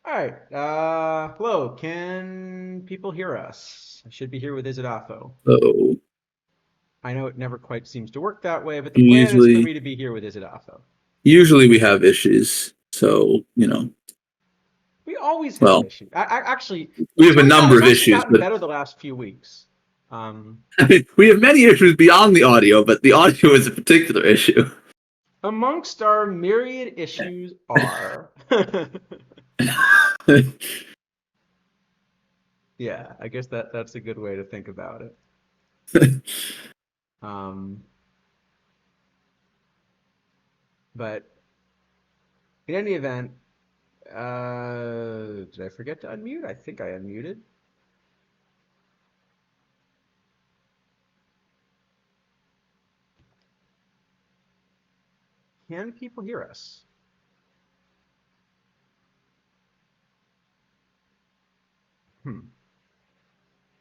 All right. Hello. Can people hear us? I should be here with isidafo. So I know it never quite seems to work that way, but the plan is for usually, me to be here with isidafo. usually we have issues. We always have Well, issues. Actually, we it have a turns out number it's of actually issues, gotten but better the last few weeks. Um, we have many issues beyond the audio, but the audio is a particular issue. Amongst our myriad issues are, yeah, I guess that's a good way to think about it. Um, but in any event, did I forget to unmute? I think I unmuted. Can people hear us? Hmm.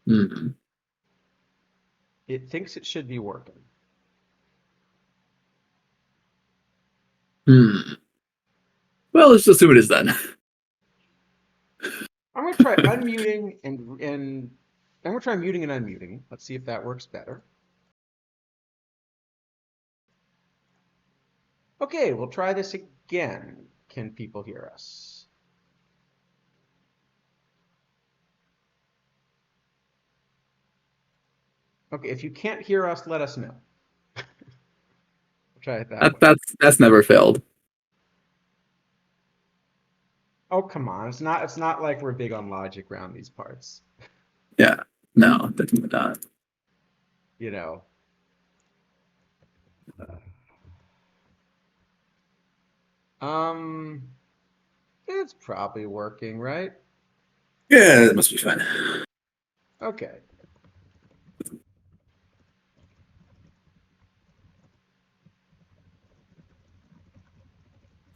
Hmm. It thinks it should be working. Hmm. Well, let's assume it is then. I'm gonna try unmuting and I'm gonna try muting and unmuting. Let's see if that works better. Okay, we'll try this again. Can people hear us? Okay, if you can't hear us, let us know. We'll try it that That, way. that's never failed. Oh, come on. It's not like we're big on logic around these parts. Yeah. No, definitely not. You know. Um, it's probably working, right? Yeah, it must be fine. Okay.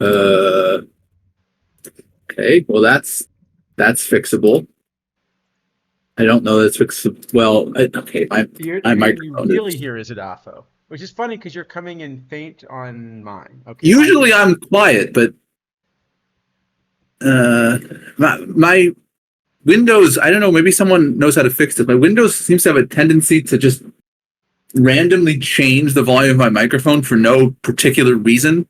Uh, okay. Well, that's fixable. I don't know that's fixable. Well, okay. My You microphone really is. hear isidafo, which is funny because you're coming in faint on mine. Okay, I Usually hear. I'm quiet, but my Windows, I don't know, maybe someone knows how to fix it. My Windows seems to have a tendency to just randomly change the volume of my microphone for no particular reason,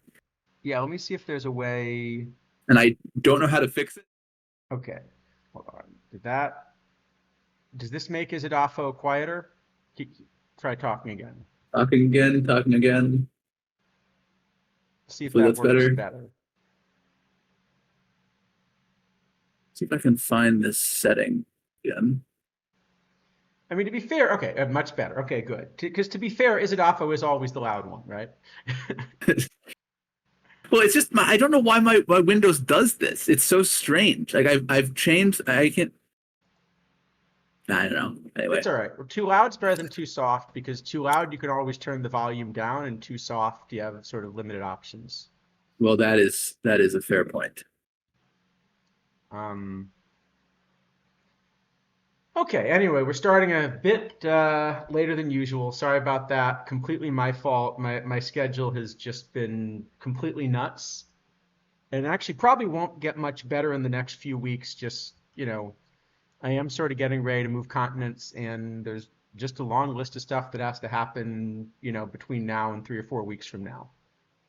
Yeah, let me see if there's a way. and I don't know how to fix it. Okay, hold on. Does this make isidafo quieter? Try talking again. Talking again. See if Hopefully that that's works better. better. See if I can find this setting again. I mean, to be fair, okay, much better. Okay, good. Because to be fair, isidafo is always the loud one, right? Well, it's just I don't know why my Windows does this. It's so strange. Like I've changed. I can't. I don't know. Anyway, It's all right. Well, too loud's better than too soft because too loud you can always turn the volume down, and too soft you have sort of limited options. well that is a fair point. Um, okay. Anyway, we're starting a bit later than usual. Sorry about that. Completely my fault. My schedule has just been completely nuts, and actually probably won't get much better in the next few weeks. Just I am sort of getting ready to move continents, and there's just a long list of stuff that has to happen, between now and 3 or 4 weeks from now.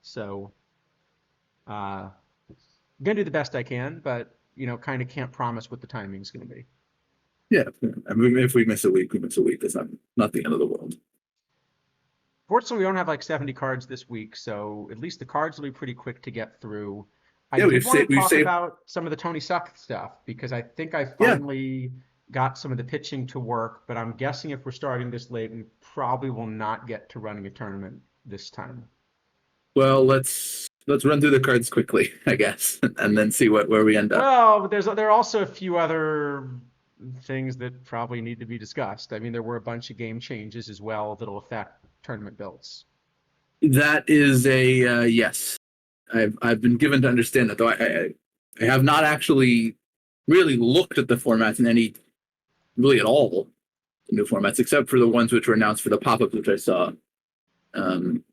So, I'm gonna do the best I can, but kind of can't promise what the timing's gonna be. Yeah, I mean, if we miss a week, we miss a week. That's not the end of the world. Fortunately, we don't have like 70 cards this week, so at least the cards will be pretty quick to get through. I Yeah, did want to we've talk saved. about some of the Tony Suck stuff because I think I Yeah. finally got some of the pitching to work, but I'm guessing if we're starting this late, we probably will not get to running a tournament this time. Well, let's run through the cards quickly, I guess, and then see where we end up. Well, but there are also a few other things that probably need to be discussed. I mean, there were a bunch of game changes as well that'll affect tournament builds. That is a yes. I've been given to understand that, though I have not actually really looked at the formats in any really at all the new formats, except for the ones which were announced for the pop-ups, which I saw. Um,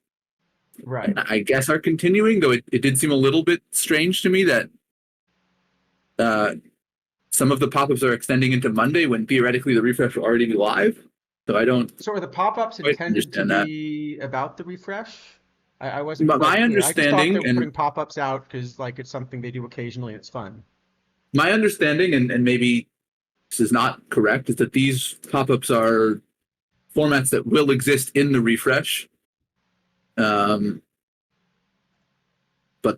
and Right. I guess are continuing, though it did seem a little bit strange to me that some of the pop-ups are extending into Monday when theoretically the refresh will already be live. So I don't So are the pop-ups quite intended to understand that. be about the refresh? I wasn't But quite my clear. I just thought they understanding, were and putting pop-ups out because like it's something they do occasionally and it's fun. my understanding, and maybe this is not correct, is that these pop-ups are formats that will exist in the refresh. But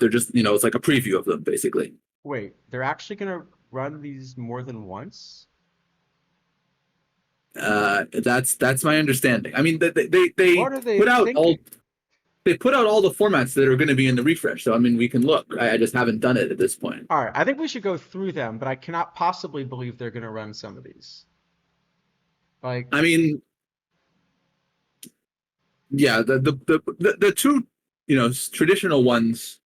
they're just, it's like a preview of them, basically. Wait, they're actually gonna run these more than once? That's my understanding. I mean, they What are they put out all thinking? they put out all the formats that are going to be in the refresh. So I mean, we can look. I just haven't done it at this point. All right, I think we should go through them, but I cannot possibly believe they're gonna run some of these. Like, I mean, yeah, the two, traditional ones.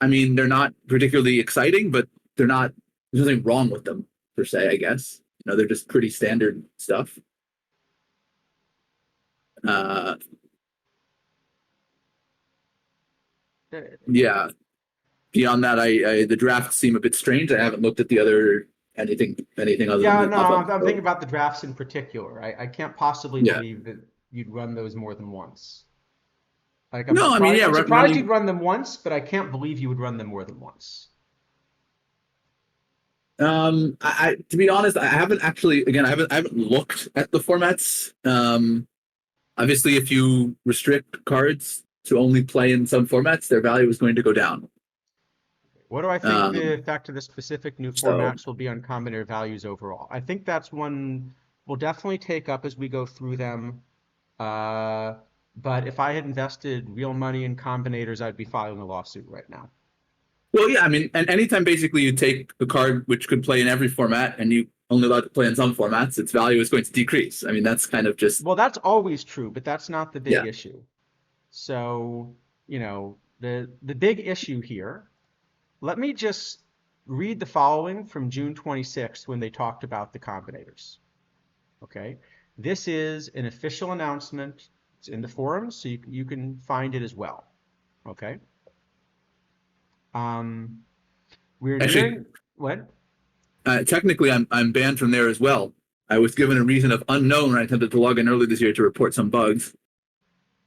I mean, they're not particularly exciting, but they're not. There's nothing wrong with them per se. I guess they're just pretty standard stuff. Uh, yeah. Beyond that, the drafts seem a bit strange. I haven't looked at the other anything other than yeah, the no, pop up. I'm thinking about the drafts in particular. I can't possibly Yeah. believe that you'd run those more than once. Like, I'm No, I mean, surprised. yeah, I'm surprised you'd running. run them once, but I can't believe you would run them more than once. To be honest, I haven't actually. Again, I haven't looked at the formats. Obviously, if you restrict cards to only play in some formats, their value is going to go down. What do I think the effect of the specific new So, formats will be on combinator values overall? I think that's one we'll definitely take up as we go through them. Uh, but if I had invested real money in combinators, I'd be filing a lawsuit right now. well, yeah, I mean, and anytime basically you take a card which could play in every format and you only allow it to play in some formats, its value is going to decrease. I mean, that's kind of just Well, that's always true, but that's not the big yeah. issue. So, the big issue here, let me just read the following from June 26th when they talked about the combinators. Okay. This is an official announcement. It's in the forums, so you can find it as well. Okay. Um, we're Actually, nearing what? technically, I'm banned from there as well. I was given a reason of unknown when I attempted to log in early this year to report some bugs.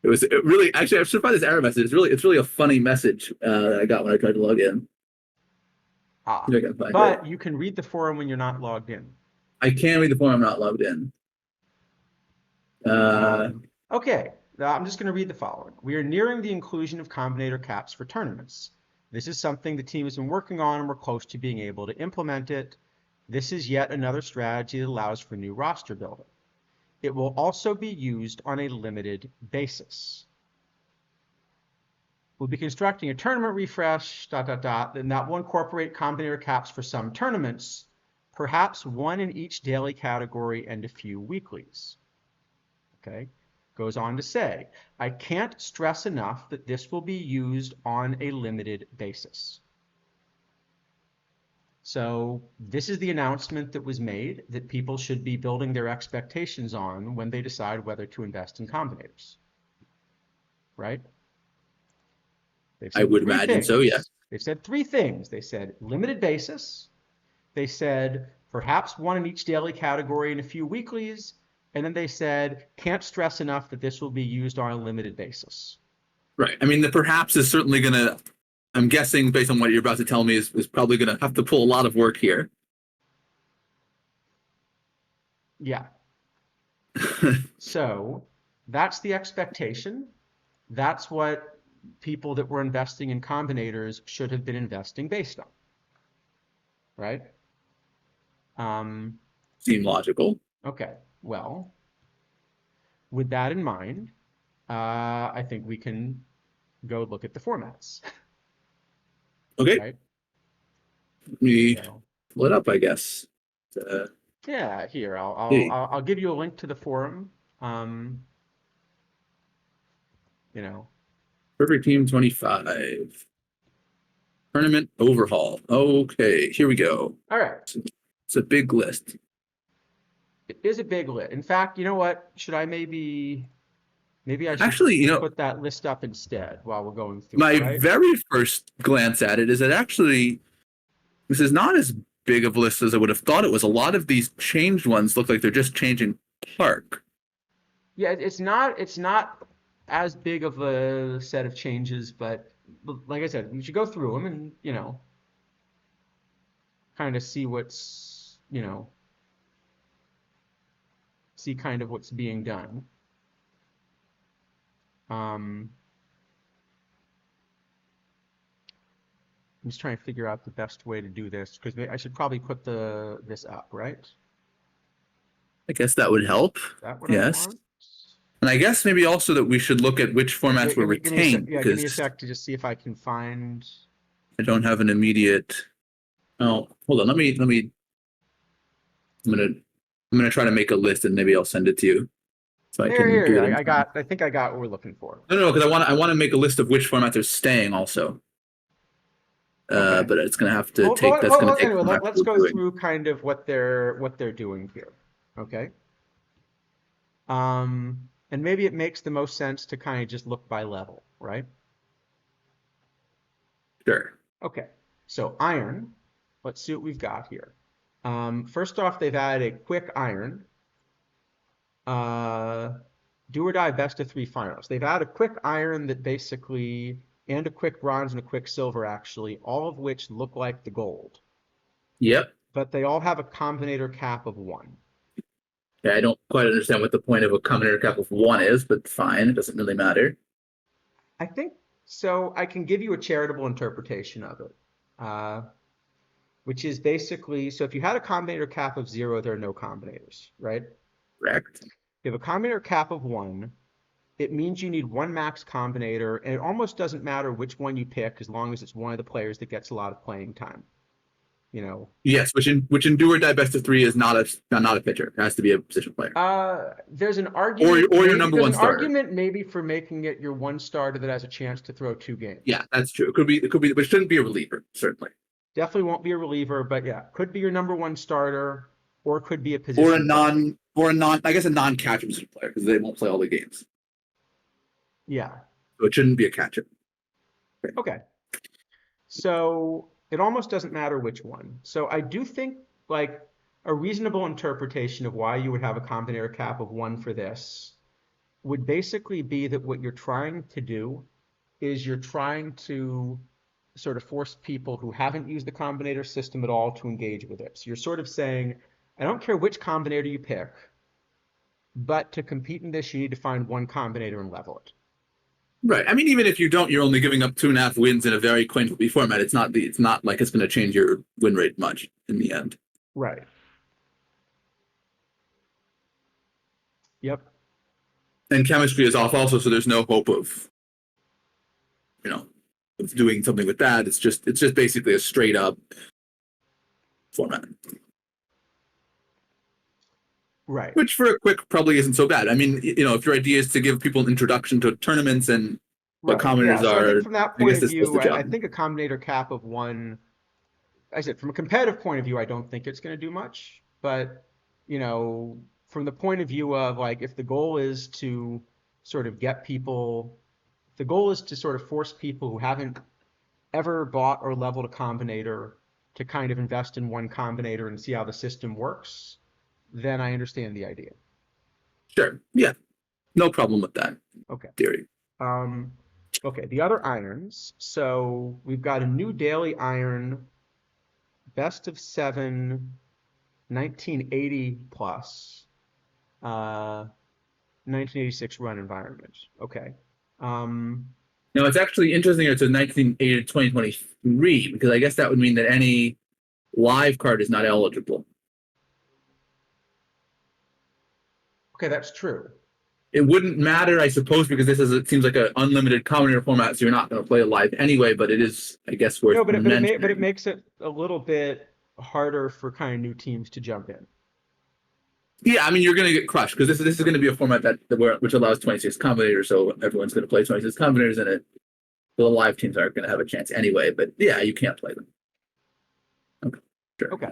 It really actually I should find this error message. It's really a funny message that I got when I tried to log in. Ah, See if I can find it. but you can read the forum when you're not logged in. I can read the form. I'm not logged in. Okay, I'm just going to read the following. We are nearing the inclusion of combinator caps for tournaments. This is something the team has been working on and we're close to being able to implement it. This is yet another strategy that allows for new roster building. It will also be used on a limited basis. We'll be constructing a tournament refresh, and that will incorporate combinator caps for some tournaments, perhaps one in each daily category and a few weeklies. Okay, goes on to say, I can't stress enough that this will be used on a limited basis. So this is the announcement that was made that people should be building their expectations on when they decide whether to invest in combinators, right? I would imagine so. Yeah. They've said three things. They said limited basis. They said perhaps one in each daily category and a few weeklies. And then they said, can't stress enough that this will be used on a limited basis. Right. I mean, the perhaps is certainly going to. I'm guessing based on what you're about to tell me is probably going to have to pull a lot of work here. Yeah. So that's the expectation. That's what people that were investing in combinators should have been investing based on, right? Seem logical. Okay, well, with that in mind, I think we can go look at the formats. Okay. Right? Let me So, pull it up, I guess. yeah, here Hey, I'll give you a link to the forum. Um, you know, Perfect Team 25. Tournament overhaul. Okay, here we go. all right. It's a big list. It is a big list. In fact, you know what? Should I maybe I should Actually, put that list up instead while we're going through it, my right? very first glance at it is that actually This is not as big of a list as I would have thought it was. A lot of these changed ones look like they're just changing park. Yeah, it's not as big of a set of changes, but like I said, we should go through them and, kind of see see kind of what's being done. Um, I'm just trying to figure out the best way to do this because I should probably put this up, right? Is I guess that would help. that what I Yes. want? And I guess maybe also that we should look at which formats were Give me a sec. retained Yeah, give me a because sec to just see if I can find. I don't have an immediate. Oh, hold on. I'm gonna I'm gonna try to make a list and maybe I'll send it to you so I can do it in time. I think I got what we're looking for. No, because I want to make a list of which formats are staying also. Okay. But it's gonna have to take. That's gonna take Anyway, some let's actual go doing. through kind of what they're doing here. Okay. And maybe it makes the most sense to kind of just look by level, right? Sure. Okay. So iron, let's see what we've got here. First off, they've added a quick iron, do or die best of three finals. They've added a quick iron that basically, and a quick bronze and a quick silver actually, all of which look like the gold, Yep. but they all have a combinator cap of 1. Yeah, I don't quite understand what the point of a combinator cap of 1 is, but fine. It doesn't really matter. I think so. I can give you a charitable interpretation of it, which is basically, so if you had a combinator cap of 0, there are no combinators, right? Correct. If you have a combinator cap of 1, it means you need one max combinator, and it almost doesn't matter which one you pick as long as it's one of the players that gets a lot of playing time. Yes, which in do or die best of 3 is not a pitcher. It has to be a position player. There's an argument, or your number one starter. argument maybe for making it your one starter that has a chance to throw 2 games. Yeah, that's true. It could be, but it shouldn't be a reliever, certainly. Definitely won't be a reliever, but yeah, could be your number one starter, or could be a position or a non-catcher position player because they won't play all the games. Yeah. So it shouldn't be a catcher. Okay. So it almost doesn't matter which one. So I do think like a reasonable interpretation of why you would have a combinator cap of 1 for this would basically be that what you're trying to do is you're trying to sort of force people who haven't used the combinator system at all to engage with it. So you're sort of saying, I don't care which combinator you pick, but to compete in this, you need to find one combinator and level it. Right. I mean, even if you don't, you're only giving up 2.5 wins in a very quaintly format. It's not like it's going to change your win rate much in the end. Right. Yep. And chemistry is off also, so there's no hope of doing something with that. It's just basically a straight up format. Right. Which for a quick probably isn't so bad. I mean, if your idea is to give people an introduction to tournaments and what combinators so are, I think from that point of view, I think a combinator cap of 1. I said from a competitive point of view, I don't think it's going to do much. But from the point of view of like if the goal is to sort of get people, the goal is to sort of force people who haven't ever bought or leveled a combinator to kind of invest in one combinator and see how the system works, then I understand the idea. Sure. Yeah. No problem with that. Okay. Theory. Okay, the other irons. So we've got a new daily iron, best of 7, 1980 plus, 1986 run environment. Okay. Now it's actually interesting. It's a 1980 to 2023 because I guess that would mean that any live card is not eligible. Okay, that's true. It wouldn't matter, I suppose, because it seems like an unlimited combinator format, so you're not going to play it live anyway. But it is, I guess, worth mentioning. But it makes it a little bit harder for kind of new teams to jump in. Yeah, I mean, you're going to get crushed because this is going to be a format which allows 26 combinators, so everyone's going to play 26 combinators in it. The live teams aren't going to have a chance anyway. But yeah, you can't play them. Okay, sure. Okay.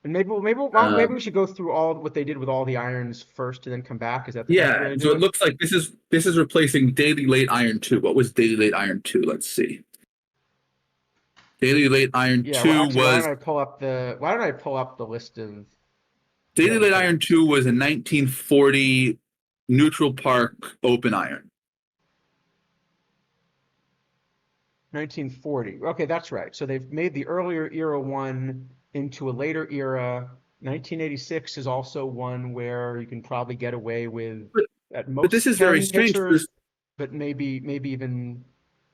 And maybe we should go through all what they did with all the irons first, and then come back. Is that the best way to do so it looks like this is replacing Daily Late Iron 2. What was Daily Late Iron 2? Let's see. Daily Late Iron Yeah, well, 2 actually, was why don't I pull up the list of Daily daily Late Iron forms? 2 was a 1940 neutral park open iron. 1940. Okay, that's right. So they've made the earlier era one into a later era. 1986 is also one where you can probably get away with But at but this most is very 10 strange. pitchers, but maybe even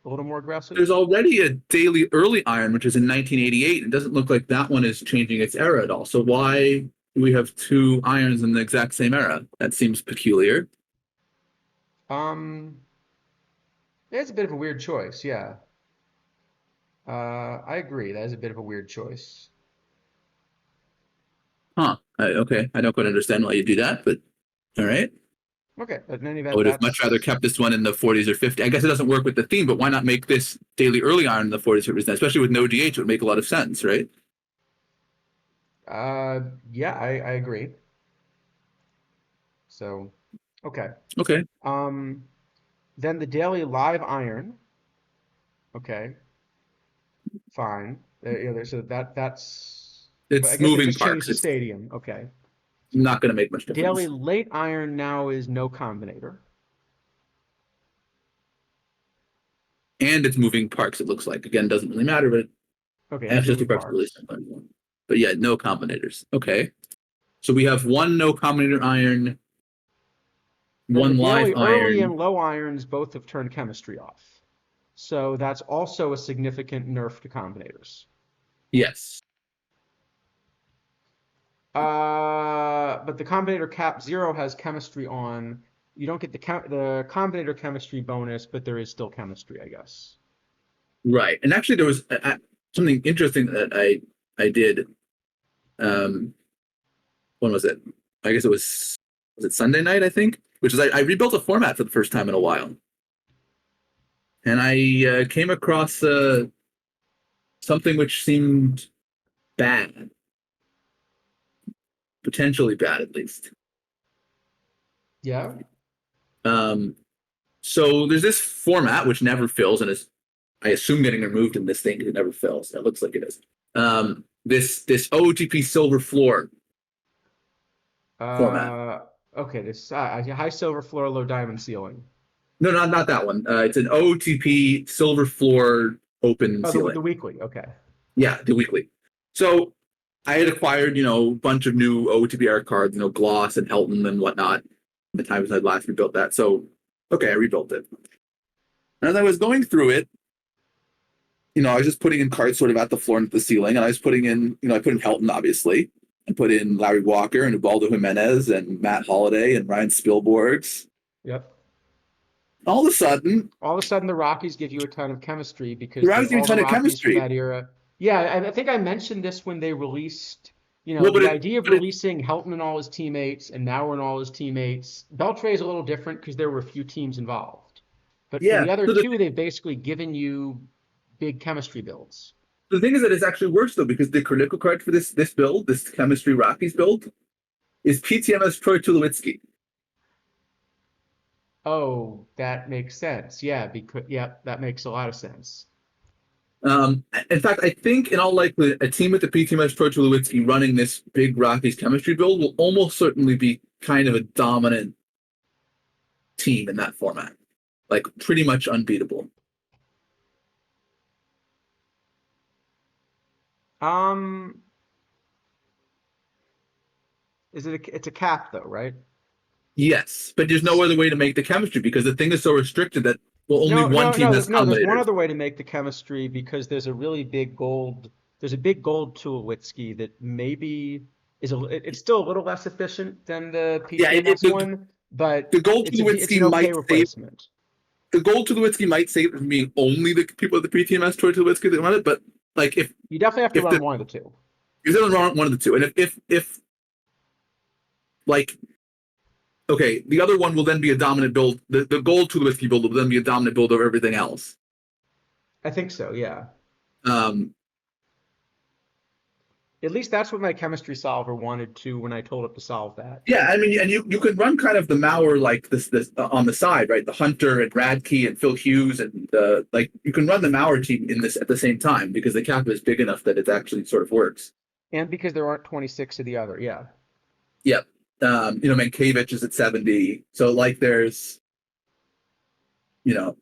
a little more aggressive. There's already a Daily Early Iron, which is in 1988. It doesn't look like that one is changing its era at all. So why do we have two irons in the exact same era? That seems peculiar. Um, it's a bit of a weird choice, yeah. I agree. That is a bit of a weird choice. Huh. Okay. I don't quite understand why you do that, but all right. Okay, but in any I event, would have much rather that's kept this one in the 40s or 50s. I guess it doesn't work with the theme, but why not make this Daily Early Iron in the 40s or 50s? Especially with no DH, it would make a lot of sense, right? yeah, I agree. So, okay. Okay. Um, then the daily live iron. Okay, fine. So but I It's guess it moving just changed parks. the It's stadium. Okay. not going to make much Daily difference. late iron now is no combinator. And it's moving parks, it looks like. Again, doesn't really matter, but Okay, and it's access to moving parks are really parks. similar. But yeah, no combinators. Okay. So we have one no combinator iron, Then the one live daily early iron. and low irons both have turned chemistry off. So that's also a significant nerf to combinators. Yes. But the combinator cap zero has chemistry on. You don't get the combinator chemistry bonus, but there is still chemistry, I guess. Right. And actually, there was something interesting that I did. Um, when was it? I guess it was it Sunday night, I think, which is I rebuilt a format for the first time in a while. And I came across something which seemed bad, potentially bad at least. Yeah. Um, so there's this format which never fills and is, I assume, getting removed in this thing because it never fills. It looks like it is. This OTP silver floor format. Uh, okay. This high silver floor, low diamond ceiling. No, not that one. It's an OTP silver floor open Oh, the ceiling. weekly. Okay. Yeah, the weekly. So I had acquired, a bunch of new OTP art cards, Gloss and Elton and whatnot. The times I'd last rebuilt that. So, okay, I rebuilt it. And as I was going through it, I was just putting in cards sort of at the floor and at the ceiling. And I was putting in, I put in Helton, obviously. I put in Larry Walker and Ubaldo Jimenez and Matt Holliday and Ryan Spielborgs. Yep. All of a sudden, All of a sudden, the Rockies give you a ton of chemistry the because Rockies give a all the ton of Rockies from chemistry. that era. Yeah, I think I mentioned this when they released, Well, the idea of releasing Helton and all his teammates and Nauer and all his teammates. Beltre is a little different because there were a few teams involved. But for yeah. the other So two, they've basically given you big chemistry builds. the thing is that it's actually worse though, because the critical card for this build, this chemistry Rockies build, is PTMS Troy Tulowitzki. Oh, that makes sense. Yeah, that makes a lot of sense. In fact, I think in all likelihood, a team with the PTMS Troy Tulowitzki running this big Rockies chemistry build will almost certainly be kind of a dominant team in that format, like pretty much unbeatable. Um, it's a cap though, right? Yes, but there's no other way to make the chemistry because the thing is so restricted that only No, one no, team no. has There's one combinators. other way to make the chemistry because there's a really big gold. There's a big gold Tulowitzki that maybe it's still a little less efficient than the Yeah, PTMS one, but the gold it's an Tulowitzki okay might save replacement. the goal to Lewitsky might save it from being only the people at the PTMS toward Lewitsky that run it, but like You definitely have to if run the one of the two. you're still wrong one of the two, and if like okay, the other one will then be a dominant build. The gold to Lewitsky build will then be a dominant build over everything else. I think so. Yeah. Um, At least that's what my chemistry solver wanted to when I told it to solve that. Yeah, I mean, and you could run kind of the Mauer like this on the side, right? The Hunter and Radke and Phil Hughes and like you can run the Mauer team in this at the same time because the cap is big enough that it actually sort of works. And because there aren't 26 of the other, yeah. Yep. Mankiewicz is at 70, so like there's you know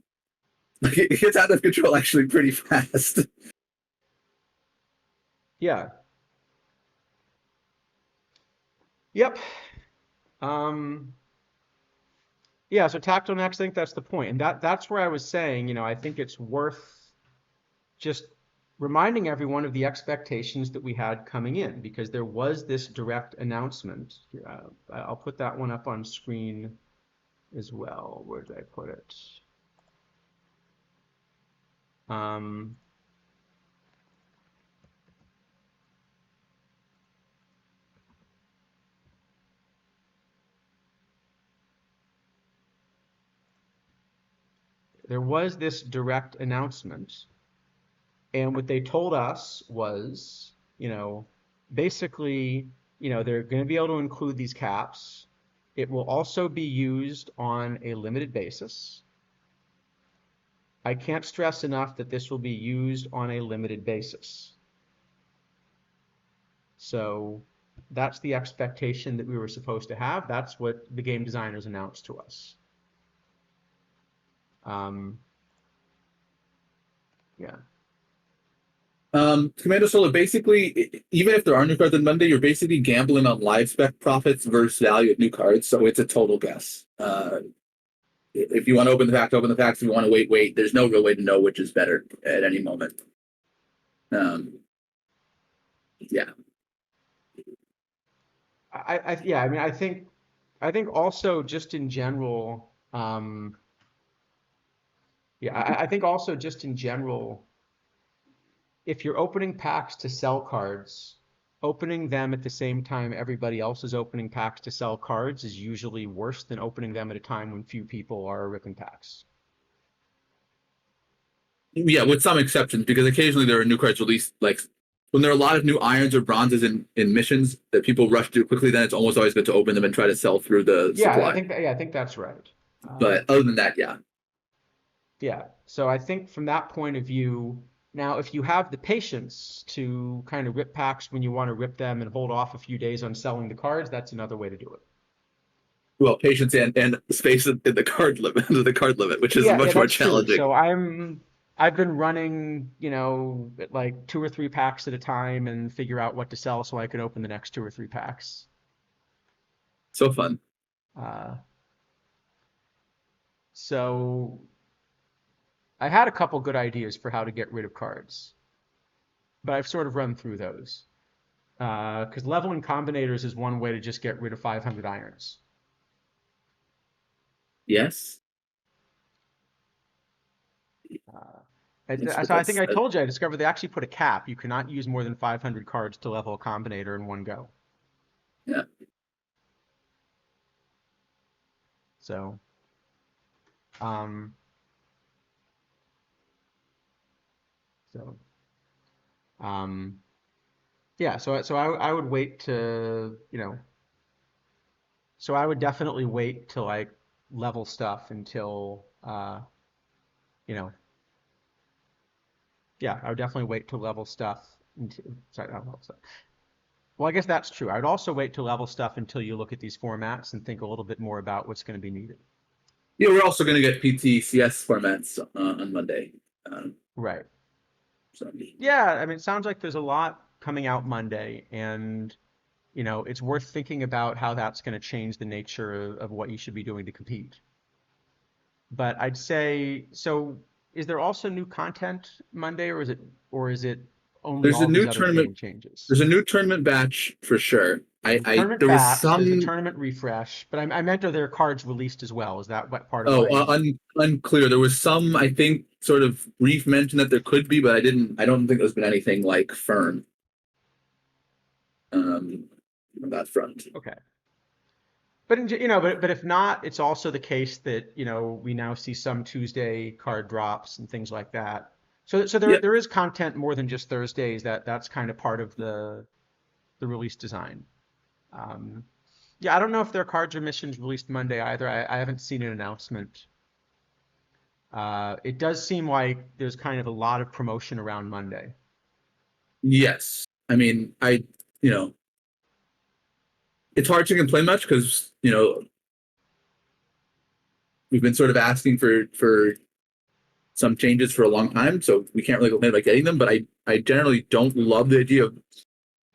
it gets out of control actually pretty fast. Yeah. Yep. Um, yeah, so tactile next, I think that's the point. And that's where I was saying, I think it's worth just reminding everyone of the expectations that we had coming in because there was this direct announcement. I'll put that one up on screen as well. Where did I put it? Um, there was this direct announcement, and what they told us was, basically, they're going to be able to include these caps. It will also be used on a limited basis. I can't stress enough that this will be used on a limited basis. So that's the expectation that we were supposed to have. That's what the game designers announced to us. Yeah. Commander Solo, basically, even if there are new cards on Monday, you're basically gambling on live spec profits versus value of new cards, so it's a total guess. If you want to open the pack, open the packs. If you want to wait. There's no real way to know which is better at any moment. Yeah. Yeah, I mean, I think also just in general, I think also just in general, if you're opening packs to sell cards, opening them at the same time everybody else is opening packs to sell cards is usually worse than opening them at a time when few people are ripping packs. Yeah, with some exceptions, because occasionally there are new cards released, like when there are a lot of new irons or bronzes in missions that people rush to quickly, then it's almost always good to open them and try to sell through the Yeah, supply. I think that's right. But other than that, yeah. Yeah. So I think from that point of view, now if you have the patience to kind of rip packs when you want to rip them and hold off a few days on selling the cards, that's another way to do it. Well, patience and space in the card limit, the card limit, which is Yeah, much more that's true. challenging. So I've been running, like 2 or 3 packs at a time and figure out what to sell so I can open the next 2 or 3 packs. So fun. Uh, so I had a couple good ideas for how to get rid of cards, but I've sort of run through those. Because leveling combinators is one way to just get rid of 500 irons. Yes. So I think I told you I discovered they actually put a cap. You cannot use more than 500 cards to level a combinator in one go. Yeah. So, um, so, um, yeah. So I would wait to, so I would definitely wait to like level stuff until, you know, yeah, I would definitely wait to level stuff until, sorry, not level stuff. Well, I guess that's true. I would also wait to level stuff until you look at these formats and think a little bit more about what's going to be needed. Yeah, we're also going to get PTCS formats on Monday. Right. So. Yeah, I mean, it sounds like there's a lot coming out Monday, and it's worth thinking about how that's going to change the nature of what you should be doing to compete. But I'd say, so is there also new content Monday, or is it only There's a all these new other tournament. game changes? There's a new tournament batch for sure. There's a tournament There was batch, there's a some. tournament refresh, but I meant are there cards released as well? Is that what part of Oh, why you mean? unclear. There was some, I think, sort of brief mention that there could be, but I don't think there's been anything like firm on that front. Okay. But but if not, it's also the case that we now see some Tuesday card drops and things like that. So Yep. there is content more than just Thursdays. That's kind of part of the the release design. Um, yeah, I don't know if their cards or missions released Monday either. I haven't seen an announcement. It does seem like there's kind of a lot of promotion around Monday. Yes. I mean, you know, it's hard to complain much because, we've been sort of asking for some changes for a long time, so we can't really complain about getting them. But I generally don't love the idea of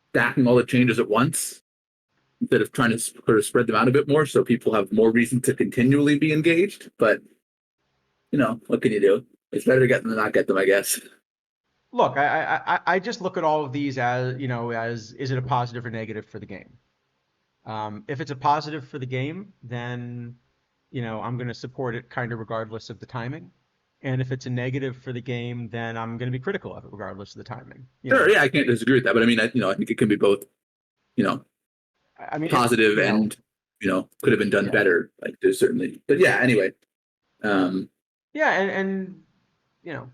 stacking all the changes at once instead of trying to sort of spread them out a bit more so people have more reason to continually be engaged. But what can you do? It's better to get them than not get them, I guess. Look, I just look at all of these as, as is it a positive or negative for the game? If it's a positive for the game, then, I'm going to support it kind of regardless of the timing. And if it's a negative for the game, then I'm going to be critical of it regardless of the timing. Sure, yeah, I can't disagree with that. But I mean, I think it can be both, you know, I mean, positive and could have been done yeah, better. Like there's certainly, but yeah. Anyway, um, yeah, and you know,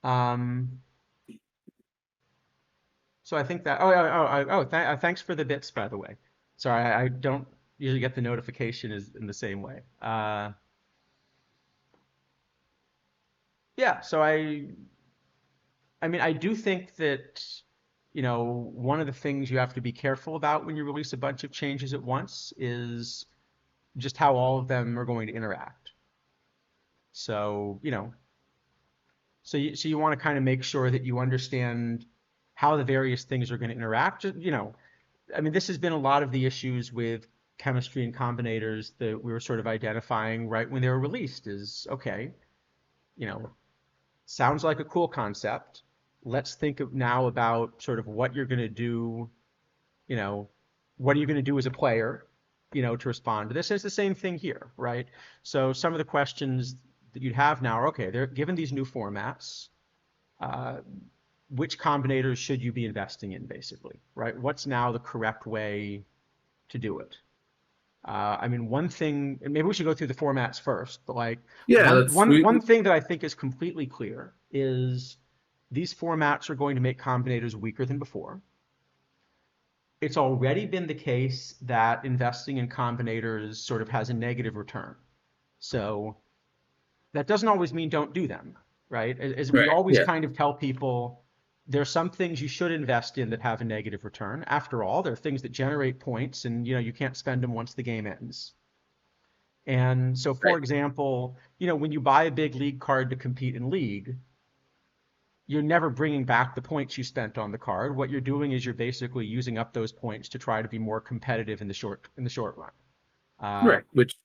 um, so I think that. Thanks for the bits, by the way. Sorry, I don't usually get the notification is in the same way. Yeah, so I mean, I do think that, one of the things you have to be careful about when you release a bunch of changes at once is just how all of them are going to interact. So, so you want to kind of make sure that you understand how the various things are going to interact. I mean, this has been a lot of the issues with chemistry and combinators that we were sort of identifying right when they were released is, okay, you know, sounds like a cool concept. Let's think of now about sort of what you're going to do, you know, what are you going to do as a player, to respond to this? And it's the same thing here, right? So some of the questions that you'd have now are, okay, they're given these new formats, uh, which combinators should you be investing in, basically, right? What's now the correct way to do it? I mean, one thing, and maybe we should go through the formats first, but like yeah, one that's one one thing that I think is completely clear is these formats are going to make combinators weaker than before. It's already been the case that investing in combinators sort of has a negative return. So that doesn't always mean don't do them, right? As we right. always Yeah, kind of tell people, there are some things you should invest in that have a negative return. After all, they're things that generate points, and you can't spend them once the game ends. And so, for right. example, when you buy a big league card to compete in league, you're never bringing back the points you spent on the card. What you're doing is you're basically using up those points to try to be more competitive in the short run. Uh, Right. Which,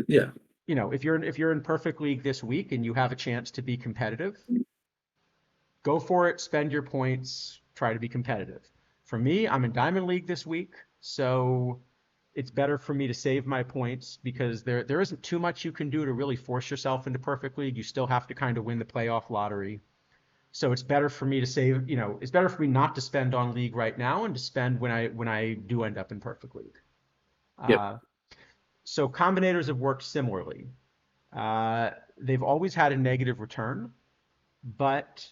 yeah, if you're in perfect league this week and you have a chance to be competitive, go for it, spend your points, try to be competitive. For me, I'm in Diamond League this week, so it's better for me to save my points because there isn't too much you can do to really force yourself into perfect league. You still have to kind of win the playoff lottery. So it's better for me to save, it's better for me not to spend on league right now and to spend when I do end up in perfect league. yep. Uh, so combinators have worked similarly. Uh, they've always had a negative return, but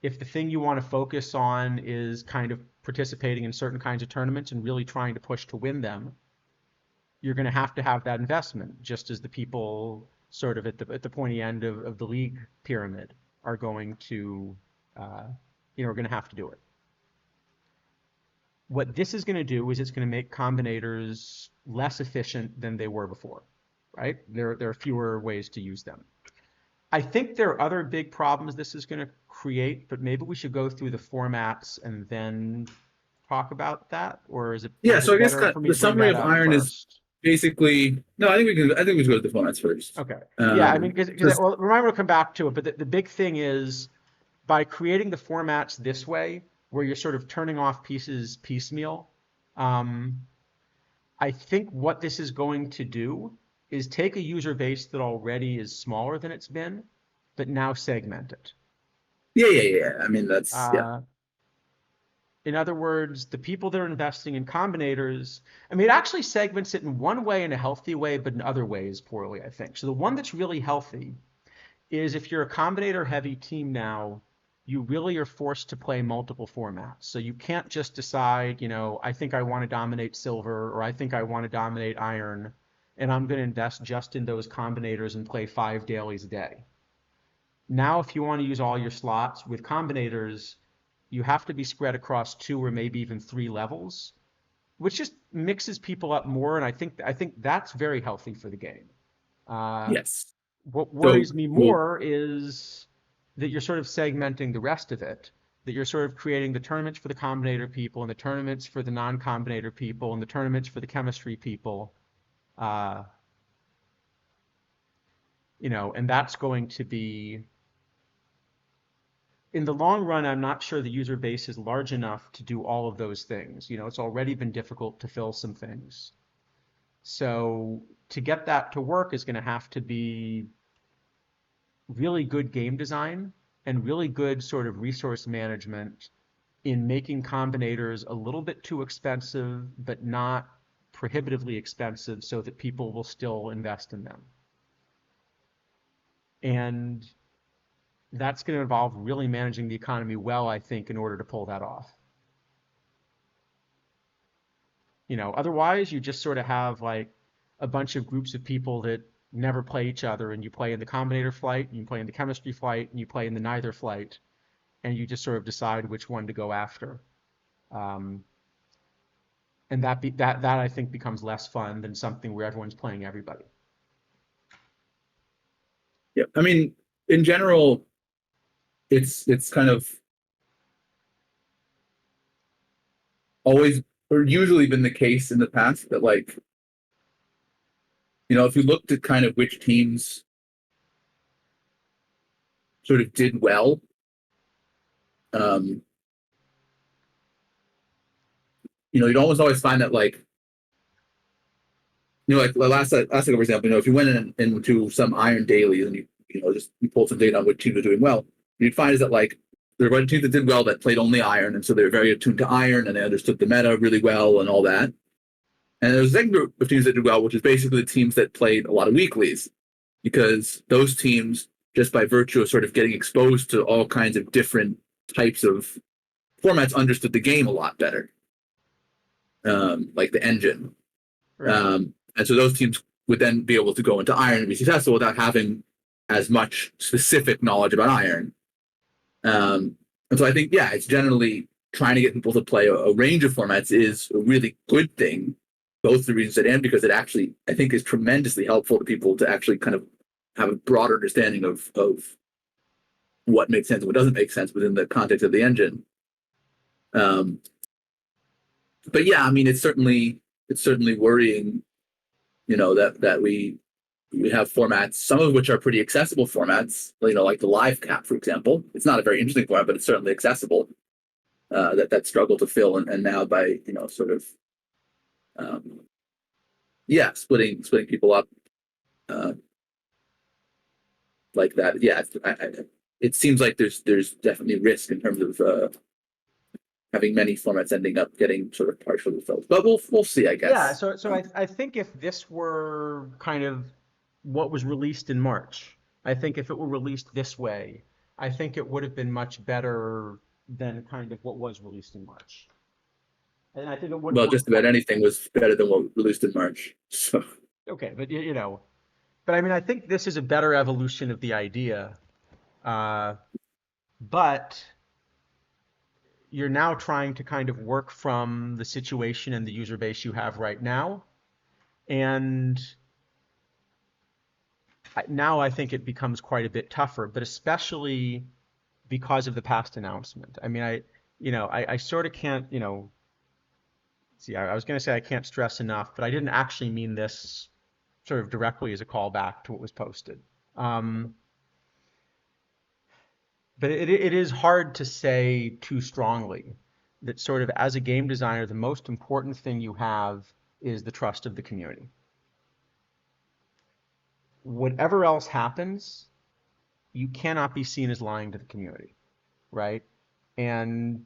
if the thing you want to focus on is kind of participating in certain kinds of tournaments and really trying to push to win them, you're going to have that investment, just as the people sort of at the pointy end of the league pyramid are going to, are going to have to do it. What this is going to do is it's going to make combinators less efficient than they were before, right? There are fewer ways to use them. I think there are other big problems this is going to create, but maybe we should go through the formats and then talk about that, or is it Yeah. So I guess better for me the to bring summary that of up iron is first? basically no. I think we should go to the formats first. Okay. Yeah, I mean, Because well, remember to come back to it, but the big thing is by creating the formats this way, where you're sort of turning off pieces piecemeal, um, I think what this is going to do is take a user base that already is smaller than it's been, but now segment it. yeah. I mean that's yeah. Uh, in other words, the people that are investing in combinators, I mean, it actually segments it in one way in a healthy way, but in other ways poorly, I think. So the one that's really healthy is if you're a combinator heavy team now, you really are forced to play multiple formats. So you can't just decide, I think I want to dominate silver or I think I want to dominate iron, and I'm going to invest just in those combinators and play 5 dailies a day. Now, if you want to use all your slots with combinators, you have to be spread across 2 or maybe even 3 levels, which just mixes people up more, and I think that's very healthy for the game. Uh, Yes. what So, worries me well, more is that you're sort of segmenting the rest of it, that you're sort of creating the tournaments for the combinator people and the tournaments for the non-combinator people and the tournaments for the chemistry people. Uh, and that's going to be, in the long run, I'm not sure the user base is large enough to do all of those things. It's already been difficult to fill some things. So to get that to work is going to have to be really good game design and really good sort of resource management in making combinators a little bit too expensive, but not prohibitively expensive so that people will still invest in them. And that's going to involve really managing the economy well, I think, in order to pull that off. Otherwise you just sort of have like a bunch of groups of people that never play each other, and you play in the combinator flight, and you play in the chemistry flight, and you play in the neither flight, and you just sort of decide which one to go after. Um, and that I think becomes less fun than something where everyone's playing everybody. yeah, I mean, in general, it's kind of always or usually been the case in the past that like, if you looked at kind of which teams sort of did well, um, you'd almost always find that like, like last cycle, for example, if you went into some iron dailies and you pulled some data on which teams are doing well, you'd find is that like there were teams that did well that played only iron, and so they were very attuned to iron and they understood the meta really well and all that. And there was a second group of teams that did well, which is basically the teams that played a lot of weeklies, because those teams, just by virtue of sort of getting exposed to all kinds of different types of formats, understood the game a lot better, like the engine. Right. And so those teams would then be able to go into iron and be successful without having as much specific knowledge about iron. And so I think, yeah, it's generally trying to get people to play a range of formats is a really good thing, both the reasons and because it actually, I think, is tremendously helpful to people to actually kind of have a broader understanding of what makes sense and what doesn't make sense within the context of the engine. But yeah, I mean, it's certainly worrying, that we have formats, some of which are pretty accessible formats, like the live cap, for example. It's not a very interesting format, but it's certainly accessible. That struggle to fill, and now by sort of splitting people up like that. Yeah, it seems like there's definitely risk in terms of having many formats ending up getting sort of partially filled. But we'll see, I Yeah, guess. so I think if this were kind of what was released in March, I think if it were released this way, I think it would have been much better than kind of what was released in March. And I think it would have Well, worked just about better. anything was better than what was released in March. So Okay, but but I mean, I think this is a better evolution of the idea. Uh, but you're now trying to kind of work from the situation and the user base you have right now. And now I think it becomes quite a bit tougher, but especially because of the past announcement. I mean, I sort of can't, see, I was going to say I can't stress enough, but I didn't actually mean this sort of directly as a callback to what was posted. Um, but it is hard to say too strongly that sort of as a game designer, the most important thing you have is the trust of the community. Whatever else happens, you cannot be seen as lying to the community, right? And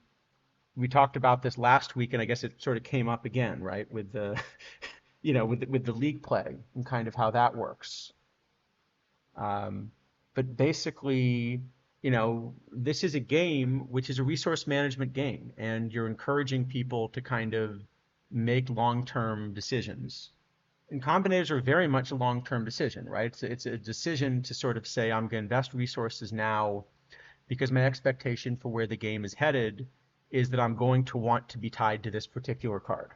we talked about this last week, and I guess it sort of came up again, right, with the, with the league play and kind of how that works. But basically, this is a game which is a resource management game, and you're encouraging people to kind of make long-term decisions. And combinators are very much a long-term decision, right? It's a decision to sort of say, I'm going to invest resources now because my expectation for where the game is headed is that I'm going to want to be tied to this particular card.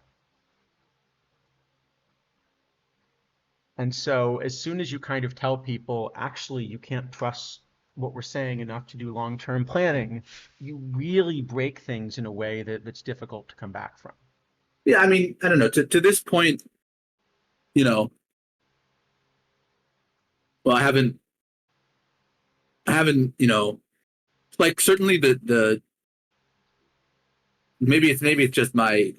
And so as soon as you kind of tell people, actually, you can't trust what we're saying enough to do long-term planning, you really break things in a way that's difficult to come back from. Yeah, I mean, I don't know. To this point, you know, well, I haven't, like certainly the maybe it's just my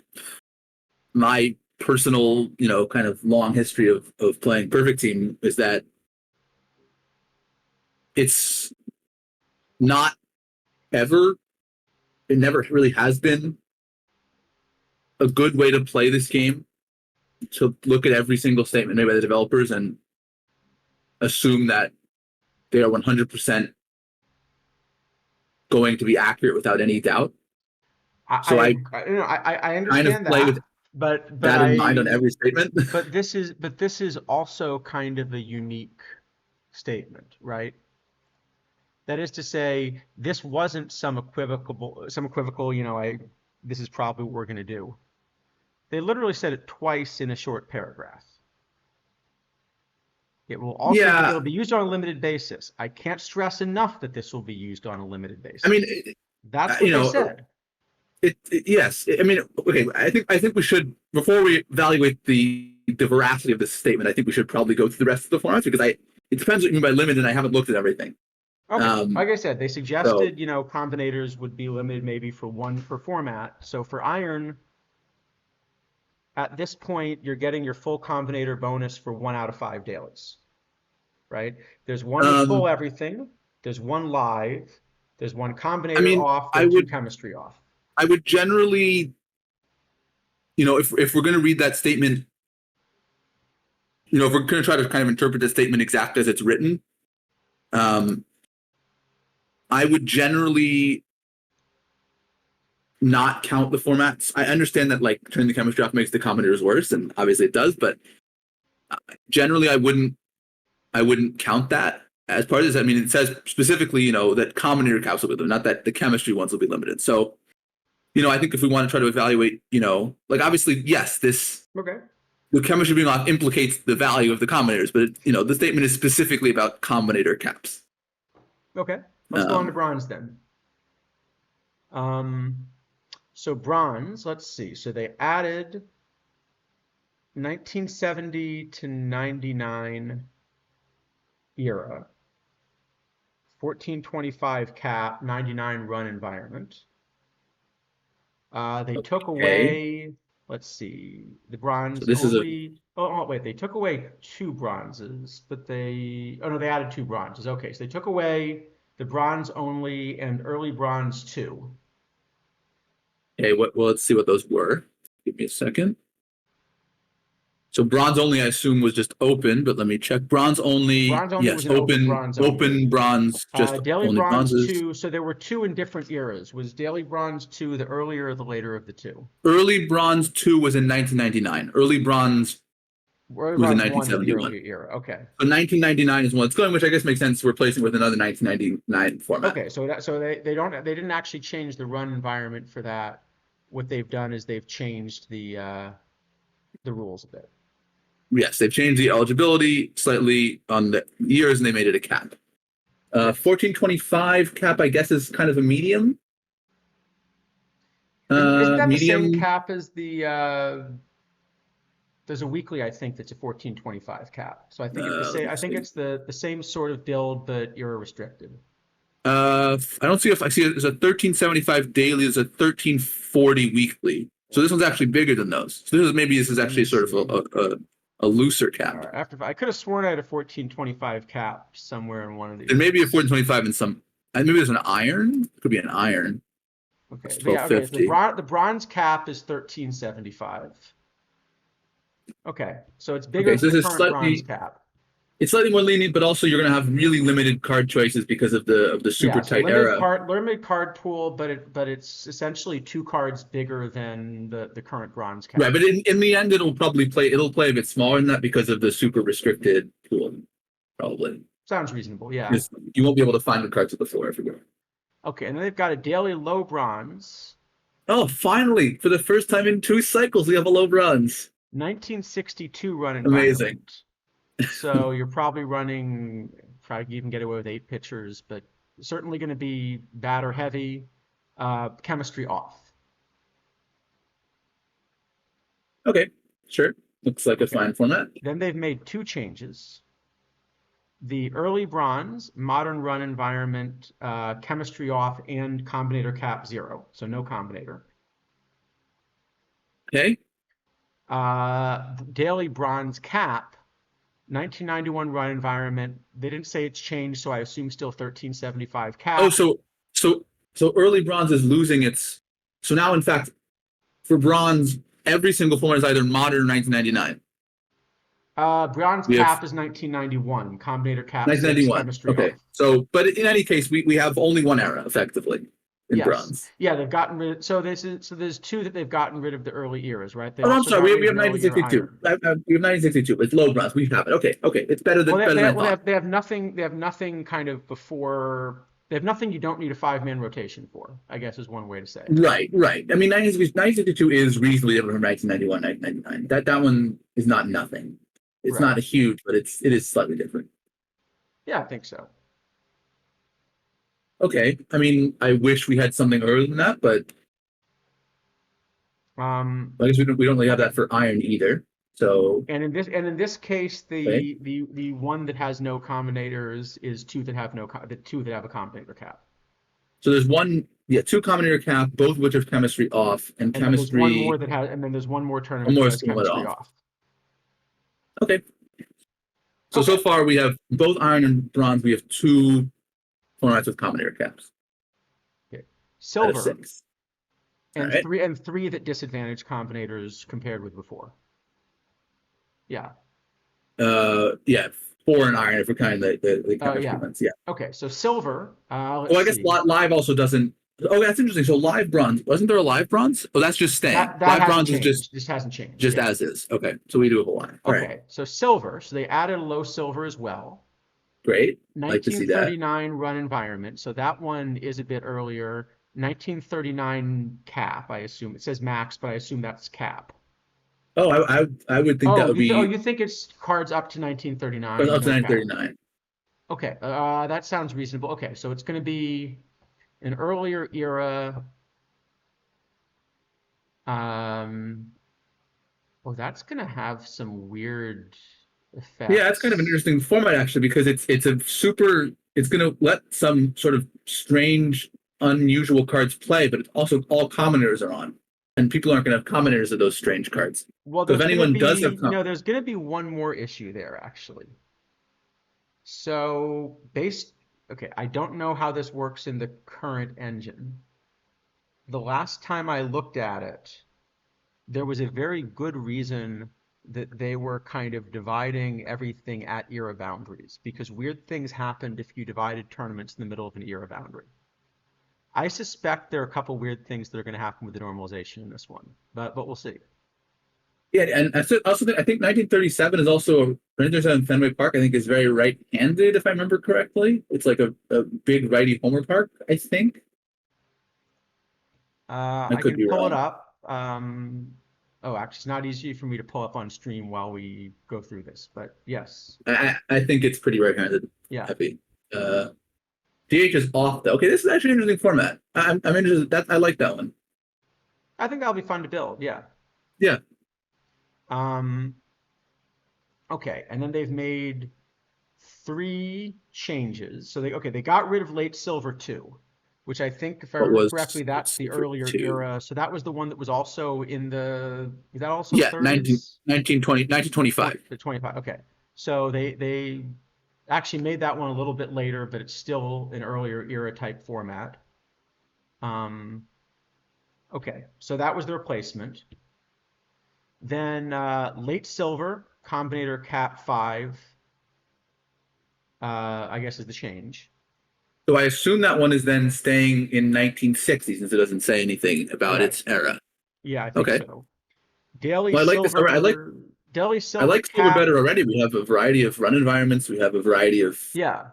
personal, kind of long history of playing Perfect Team is that it's not ever, it never really has been a good way to play this game, to look at every single statement made by the developers and assume that they are 100% going to be accurate without any doubt. So I I kind of understand play with that, but that in mind on every statement. this is also kind of a unique statement, right? That is to say, this wasn't some equivocal, this is probably what we're going to do. They literally said it twice in a short paragraph. It'll Yeah, be used on a limited basis. I can't stress enough that this will be used on a limited I mean, basis. That's what you they know, said. yes. I mean, okay. I think we should, before we evaluate the veracity of this statement, I think we should probably go through the rest of the formats, because it depends what you mean by limited, and I haven't looked at everything. Okay, Um, like I said, they so suggested, combinators would be limited maybe for one per format. So for Iron, at this point, you're getting your full combinator bonus for 1 out of 5 dailies, right? There's one with full um, everything, there's one live, there's one I combinator mean, off, there are two chemistry off. I would generally, if we're going to read that statement, if we're going to try to kind of interpret the statement exact as it's written, um, I would generally not count the formats. I understand that like turning the chemistry off makes the combinators worse, and obviously it does, but generally I wouldn't count that as part of this. I mean, it says specifically, that combinator caps will be limited, not that the chemistry ones will be limited. So, I think if we want to try to evaluate, like obviously, yes, Okay. the chemistry being off implicates the value of the combinators, but the statement is specifically about combinator caps. Okay. Let's go on to bronze then. So bronze, let's see. So they added 1970 to 99 era, 1425 cap, 99 run environment. They took Okay. away, let's see, the So bronze this is a only. Oh, wait, they took away 2 bronzes, but oh no, they added 2 bronzes. Okay, so they took away the bronze only and early bronze 2. okay. Well, let's see what those were. Give me a second. So bronze only, I assume, was just open, but let me check. Bronze only, Bronze only yes, was an open open, bronze only. open bronze, just Daily only Bronze bronzes. 2, so there were 2 in different eras. Was Daily Bronze 2 the earlier or the later of the 2? Early bronze 2 was in 1999. Early bronze Early was in Bronze 1 is the 1971. earlier era. Okay. So 1999 is when it's going, which I guess makes sense, replacing with another 1999 format. Okay, so they didn't actually change the run environment for that. What they've done is they've changed the rules a bit. Yes, they've changed the eligibility slightly on the years, and they made it a cap. 1425 cap, I guess, is kind of a medium. Isn't that the same Medium. cap as there's a weekly, I think, that's a 1425 cap. So I think it's the same. I think it's the same sort of build, but era restricted. I don't see if I see it. There's a 1375 daily. There's a 1340 weekly. So this one's actually bigger than those. So this is actually sort of a looser cap. After I could have sworn I had a 1425 cap somewhere in one of these. There may be a 1425 in some. Maybe there's an iron. It could be an iron. Okay, It's but yeah, okay. So 1250. the bronze cap is 1375. Okay, so it's bigger Okay, so than this the is current bronze slightly. cap. it's slightly more lenient, but also you're going to have really limited card choices because of the super Yeah, so tight era. limited card pool, but it's essentially two cards bigger than the current bronze Right, cap. but in the end, it'll play a bit smaller than that because of the super restricted pool, probably. Sounds reasonable, yeah. Because you won't be able to find the cards at the floor everywhere. Okay, and then they've got a daily low bronze, Oh, finally, for the first time in 2 cycles, we have a low bronze. 1962 run Amazing. environment. So you're probably running, probably even get away with 8 pitchers, but certainly going to be batter heavy, chemistry off. Okay, sure. Looks like a Okay. fine format. Then they've made 2 changes. The early bronze, modern run environment, chemistry off, and combinator cap 0. So no combinator. Okay. Daily bronze cap, 1991 run environment. They didn't say it's changed, so I assume still 1375 Oh, cap. so so early bronze is losing its. So now, in fact, for bronze, every single format is either modern or 1999. Bronze We have cap is 1991. Combinator cap 6, 1991. chemistry Okay. off. So, but in any case, we have only one era effectively in Yes. bronze. Yeah, they've gotten rid. So there's 2 that they've gotten rid of the early eras, right? They Oh, no, I'm also sorry. got rid We of have an early era 1962. iron. We have 1962. It's low bronze. We have it. Okay. Okay. It's better Well, than better than I thought. they have nothing. They have nothing kind of before. They have nothing you don't need a 5-man rotation for, I guess is one way to say it. Right. Right. I mean, 1962 is reasonably different from 1991, 1999. That one is not nothing. It's Right. not a huge, but it is slightly different. Yeah, I think so. Okay. I mean, I wish we had something earlier than that, but Um, I guess we don't really have that for iron either. So and in this case, okay. the one that has no combinators is 2 that have the 2 that have a combinator cap. So there's one, yeah, two combinator cap, both of which have chemistry off, and And then there's one chemistry more that has, and then there's one more one tournament that more has split chemistry off. off. Okay. So Okay. far we have both iron and bronze. We have 2 formats with combinator caps Okay. out of Silver 6. All right. and 3 that disadvantage combinators compared with before. Yeah. Yeah, 4 in iron if we're counting the Oh chemistry yeah. ones. Yeah. Okay. So silver. Oh, Let's I guess see. live also doesn't. Oh, that's interesting. So live bronze, wasn't there a live bronze? Oh, that's just staying. That Live hasn't bronze is changed. This hasn't changed. just Yeah. as is. Okay, so we do have a line. All right, Okay. So silver. So they added a low silver as well. great. Like to see that. 1939 run environment. So that one is a bit earlier. 1939 cap, I assume. It says max, but I assume that's cap. Oh, I would think that would be You think it's cards up to 1939, up to no cap. 939. Okay, that sounds reasonable. Okay, so it's going to be an earlier era. Um, oh, that's going to have some weird Yeah, that's kind of an effects. interesting format actually because it's a super. It's going to let some sort of strange, unusual cards play, but it's also all commoners are on, and people aren't going to have commoners of those strange cards. Well, So if there's going to anyone does have be, there's going to be one more issue there, actually. So, okay, I don't know how this works in the current engine. The last time I looked at it, there was a very good reason that they were kind of dividing everything at era boundaries because weird things happened if you divided tournaments in the middle of an era boundary. I suspect there are a couple weird things that are going to happen with the normalization in this one, but we'll see. Yeah, and also think I think 1937 is also 1937 Fenway Park. I think is very right-handed, if I remember correctly. It's like a big righty homer park. I think I I could can be pull it wrong. up. Oh, actually, it's not easy for me to pull up on stream while we go through this, but yes, I think it's pretty right-handed yeah. heavy. Uh, DH is off though. Okay, this is actually an interesting format. I'm interested. That I like that one. I think that'll be fun to build. Yeah. Yeah. Um, okay, and then they've made 3 changes. So they got rid of late silver 2, which I think, if I What remember was correctly, that's the for earlier two? era. So that was the one that was also was that also Yeah, 30s? 1925. 25. Okay. So they actually made that one a little bit later, but it's still an earlier era type format. Um, okay, so that was the replacement. Then late silver, combinator cap 5. I guess is the change. So I assume that one is then staying in 1960s since it doesn't say anything about Right. its era. Yeah, I think Okay. so. Daily Well, I like this. I like silver, daily I silver like silver cap. better already. We have a variety of run environments. We have a variety of. Yeah.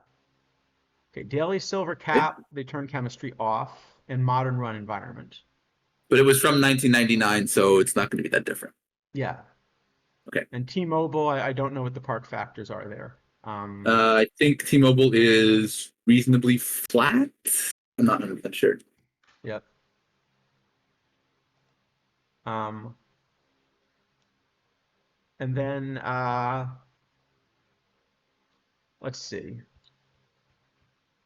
Okay, daily silver cap, they turn chemistry off in modern run environment. But it was from 1999, so it's not going to be that different. Yeah. Okay. And T-Mobile, I don't know what the park factors are there. I think T-Mobile is reasonably flat. I'm not 100% sure. Yep. Um, and then let's see.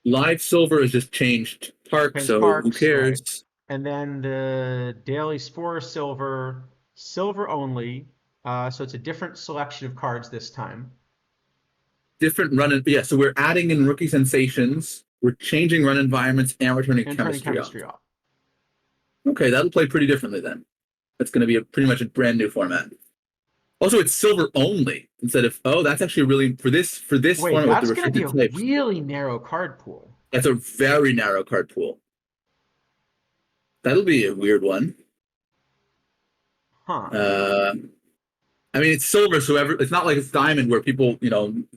Live Silver has just changed park, Change so who parks, right? cares? And then the daily spore silver, silver only. So it's a different selection of cards this time. Different run. Yeah, so we're adding in rookie sensations. We're changing run environments, and we're turning And turning chemistry off. chemistry off. Okay, that'll play pretty differently then. That's going to be pretty much a brand new format. Also, it's silver only instead of that's actually really for this Wait, format with the that's going to be restricted a types. really narrow card pool. That's a very narrow card pool. That'll be a weird one. Huh. I mean, it's silver, so it's not like it's diamond where people,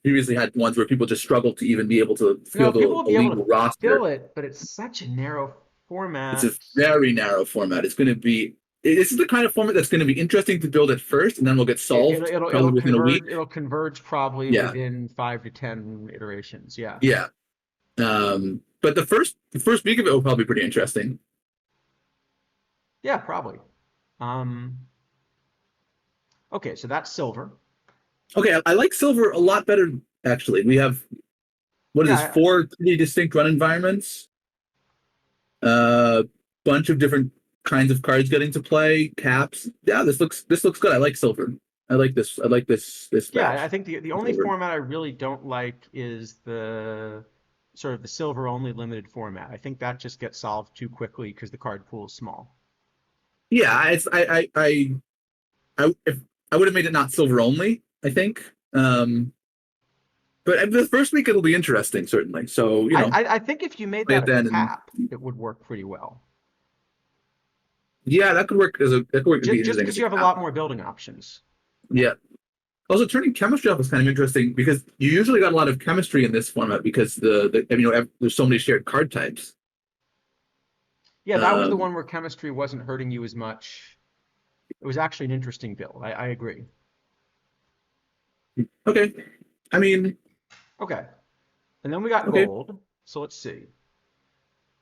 previously had ones where people just struggled to even be able to No, field people will a be able legal to roster. fill it, but it's such a narrow It's a format. very narrow format. It's going to be. This is the kind of format that's going to be interesting to build at first, and then will get It, it'll solved it'll probably it'll within a week. converge. It'll converge probably Yeah, within 5 to 10 iterations. Yeah. yeah. But the first week of it will probably be pretty interesting. Yeah, probably. Um, okay, so that's silver. Okay, I like silver a lot better actually. We have what is this? Yeah, Four pretty distinct run environments. Bunch of different kinds of cards getting to play. Caps. Yeah, this looks good. I like silver. I like this. I like this yeah. I batch. think the only Silver. format I really don't like is the sort of the silver only limited format. I think that just gets solved too quickly because the card pool is small. Yeah, if I would have made it not silver only. I think. But the first week it'll be interesting certainly. So I think if you made play that it a then and cap, it would work pretty well. yeah, that could work that could work to be Just interesting because as a you have a cap. lot more building options. Yeah. Also, turning chemistry off is kind of interesting because you usually got a lot of chemistry in this format because there's so many shared card types. Yeah, that was the Um, one where chemistry wasn't hurting you as much. It was actually an interesting build. I agree. okay. I mean, Okay. And then we got okay, gold. So let's see.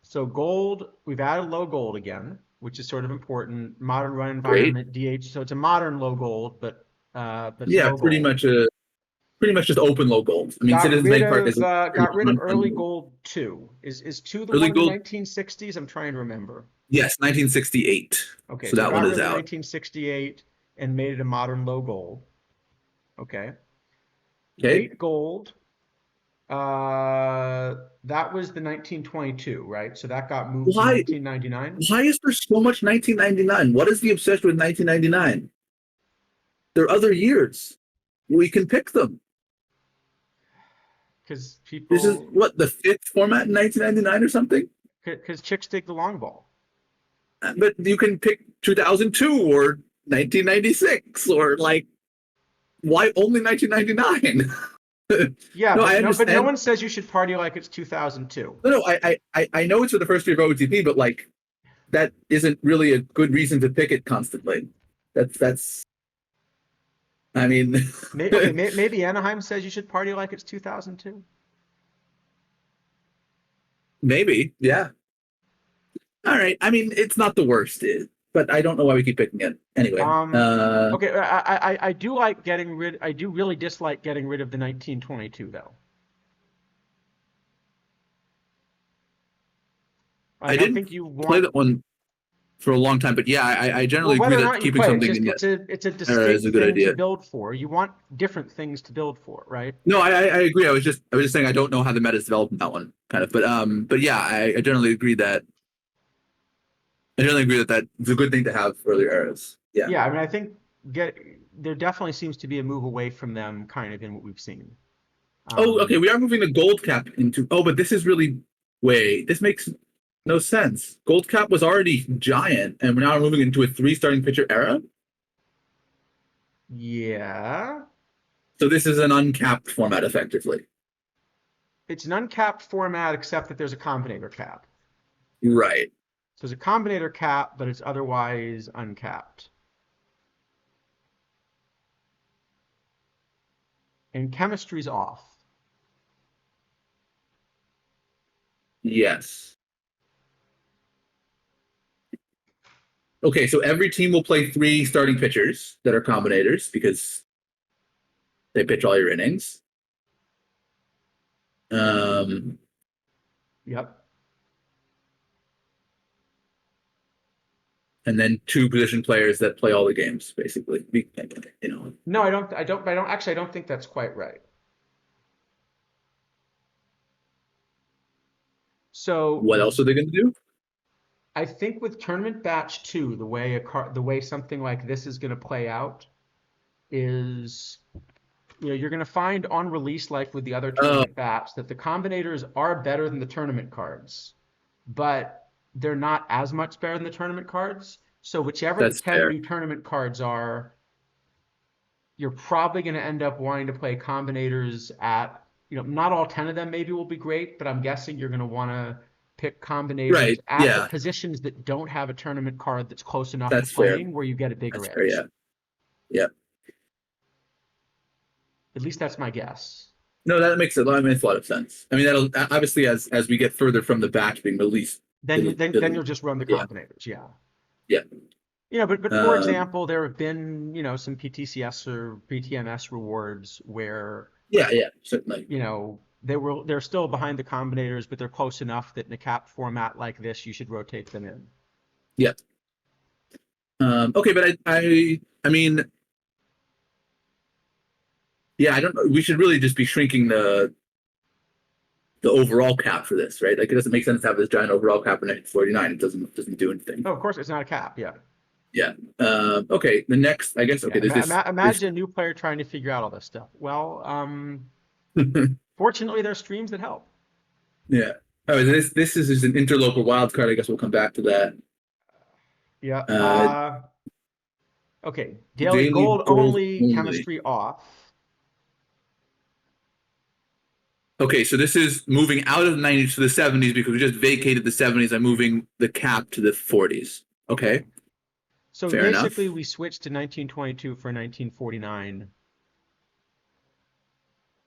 So gold, we've added low gold again, which is sort of important. Modern run great. environment, DH. So it's a modern low gold, but it's Yeah, low gold. pretty much just open low gold. I mean, Citizens Bank Park is a pretty Got rid of much early run. gold two. Is two the Early one in the gold. 1960s? I'm trying to remember. Yes, 1968. Okay, So so that one got is rid of out. 1968 and made it a modern low gold. Okay. Okay. Late gold. That was the 1922, right? So that got moved to Why 1999 why is there so much 1999? What is the obsession with 1999? There are other years. We can pick them. because This is people what the fifth format in 1999 or something. because chicks dig the long ball. But you can pick 2002 or 1996 or like why only 1999? Yeah, No, I but no understand. one says you should party like it's 2002. No, I know it's for the first year of OTP, but like that isn't really a good reason to pick it constantly. That's. I mean, Maybe Anaheim says you should party like it's 2002. maybe, yeah. All right. I mean, it's not the worst, but I don't know why we keep picking it. Anyway, Okay, I do like getting rid. I do really dislike getting rid of the 1922 though. I I didn't think you play want. that one for a long time, but yeah, I Well, generally agree whether or that not you keeping play, it's something just in that it's a era is distinct a good thing to idea. build for. You want different things to build for, right? No, I agree. I was just saying I don't know how the meta is developed in that one, kind of. But yeah, I generally agree that that's a good thing to have earlier eras. Yeah. Yeah, I mean, I think get there definitely seems to be a move away from them, kind of in what we've seen. Oh, okay. Um, We are moving the gold cap into. Oh, but this is really. Wait, this makes no sense. Gold cap was already giant, and we're now moving into a three starting pitcher era. yeah, So this is an uncapped format, effectively. it's an uncapped format except that there's a combinator cap. Right. So there's a combinator cap, but it's otherwise uncapped. And chemistry's off. Yes. Okay, so every team will play three starting pitchers that are combinators because they pitch all your innings. Um, Yep. and then two position players that play all the games, basically. You know, No, I don't actually, I don't think that's quite right. So what else are they going to do? I think with tournament batch two, the way something like this is going to play out is, you're going to find on release, like with the other Oh, tournament batch, that the combinators are better than the tournament cards, but they're not as much better than the tournament cards. So whichever the that's 10 fair. new tournament cards are, you're probably going to end up wanting to play combinators at, not all 10 of them maybe will be great, but I'm guessing you're going to want to pick combinators Right. at the Yeah, positions that don't have a tournament card that's close enough to that's fair. playing where you get a bigger That's fair. edge. Yeah. Yeah. At least that's my guess. No, that makes a lot of sense. I mean, that'll obviously as we get further from the batch being released, Then you it'll then it'll you'll just run the yeah combinators, yeah. yeah But for um example, there have been, some PTCS or PTMS rewards where, yeah certainly they're still behind the combinators, but they're close enough that in a cap format like this, you should rotate them in. yeah. Okay, but I mean, yeah, I don't know. We should really just be shrinking the overall cap for this, right? Like, it doesn't make sense to have this giant overall cap in 1949. It doesn't do anything. Oh, of course, it's not a cap. Yeah. Yeah. Okay. The next, I guess. Okay. Yeah. There's this. Imagine a new player trying to figure out all this stuff. Well, fortunately, there's streams that help. Yeah. Oh, this is just an interlocal wild card. I guess we'll come back to that. Yeah. Uh, Okay. Daily daily gold gold only, only. chemistry off. Okay, so this is moving out of the 90s to the 70s because we just vacated the 70s. I'm moving the cap to the 40s. Okay, So fair basically, enough. we switched to 1922 for 1949,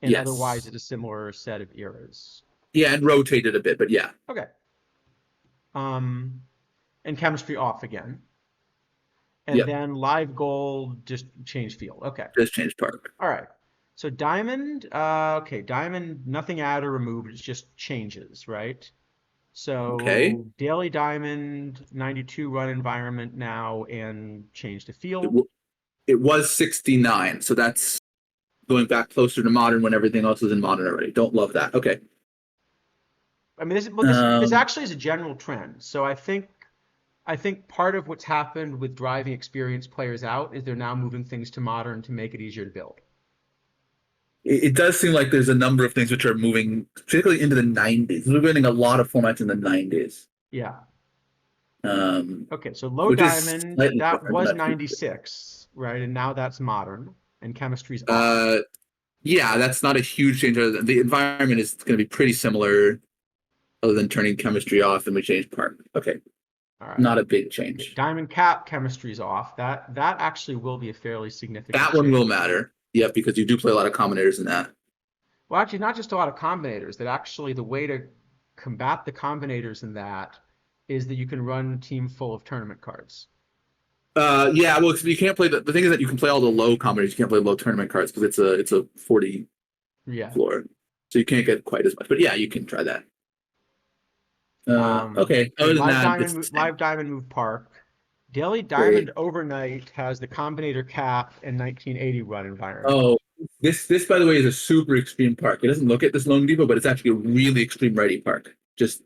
and otherwise, Yes. it's a similar set of eras. Yeah, and rotated a bit, but yeah. Okay. Um, and chemistry off again. And Yep. then live gold just change field. Okay. Just changed park. All right. So diamond, okay, diamond, nothing added or removed, it just changes, right? Okay. So daily diamond, 92 run environment now, and change the It, field. w- it was 69, so that's going back closer to modern when everything else is in modern already. Don't love that. Okay. I mean, this Um, actually is a general trend. So I think part of what's happened with driving experienced players out is they're now moving things to modern to make it easier to build. it does seem like there's a number of things which are moving, particularly into the 90s. We're getting a lot of formats in the 90s, Yeah. um, Okay, so low which is diamond, slightly that different. But was that's 96, right? And now that's modern, and chemistry's off. uh, yeah, that's not a huge change. The environment is going to be pretty similar, other than turning chemistry off and we change park. Okay, All right. not a big Okay, change. diamond cap, chemistry's off. That actually will be a fairly significant That one will change. matter. Yeah, because you do play a lot of combinators in that. Well, actually, not just a lot of combinators. That actually the way to combat the combinators in that is that you can run team full of tournament cards. Yeah, well, you can't play the thing is that you can play all the low combinators. You can't play low tournament cards because it's a 40 Yeah. floor, so you can't get quite as much. But yeah, you can try that. Okay. Other And than that, it's the same. live diamond move park. Daily Great. diamond overnight has the combinator cap and 1980 run environment. Oh, this by the way is a super extreme park. It doesn't look at this Lone Depot, but it's actually a really extreme ready park. Just for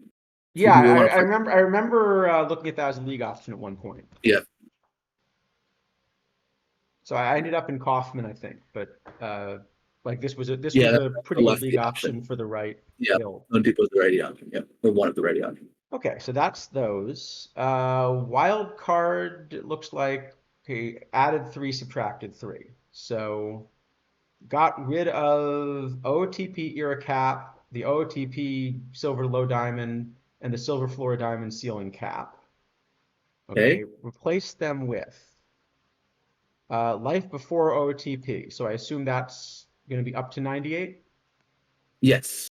Yeah, people who I, want to I play. remember. I remember looking at that as a league option at one point. Yeah. So I ended up in Kaufman, I think, but Like this Yeah, was that's a the pretty good lefty league option option. for the right Yeah, build. Home Depot's the righty option. Yeah, or one of the righty options. Okay, so that's those. Wild card, it looks like, okay, added three, subtracted three. So got rid of OOTP era cap, the OOTP silver low diamond, and the silver floor diamond ceiling cap. Okay, Okay. replace them with life before OOTP. So I assume that's going to be up to 98 Yes.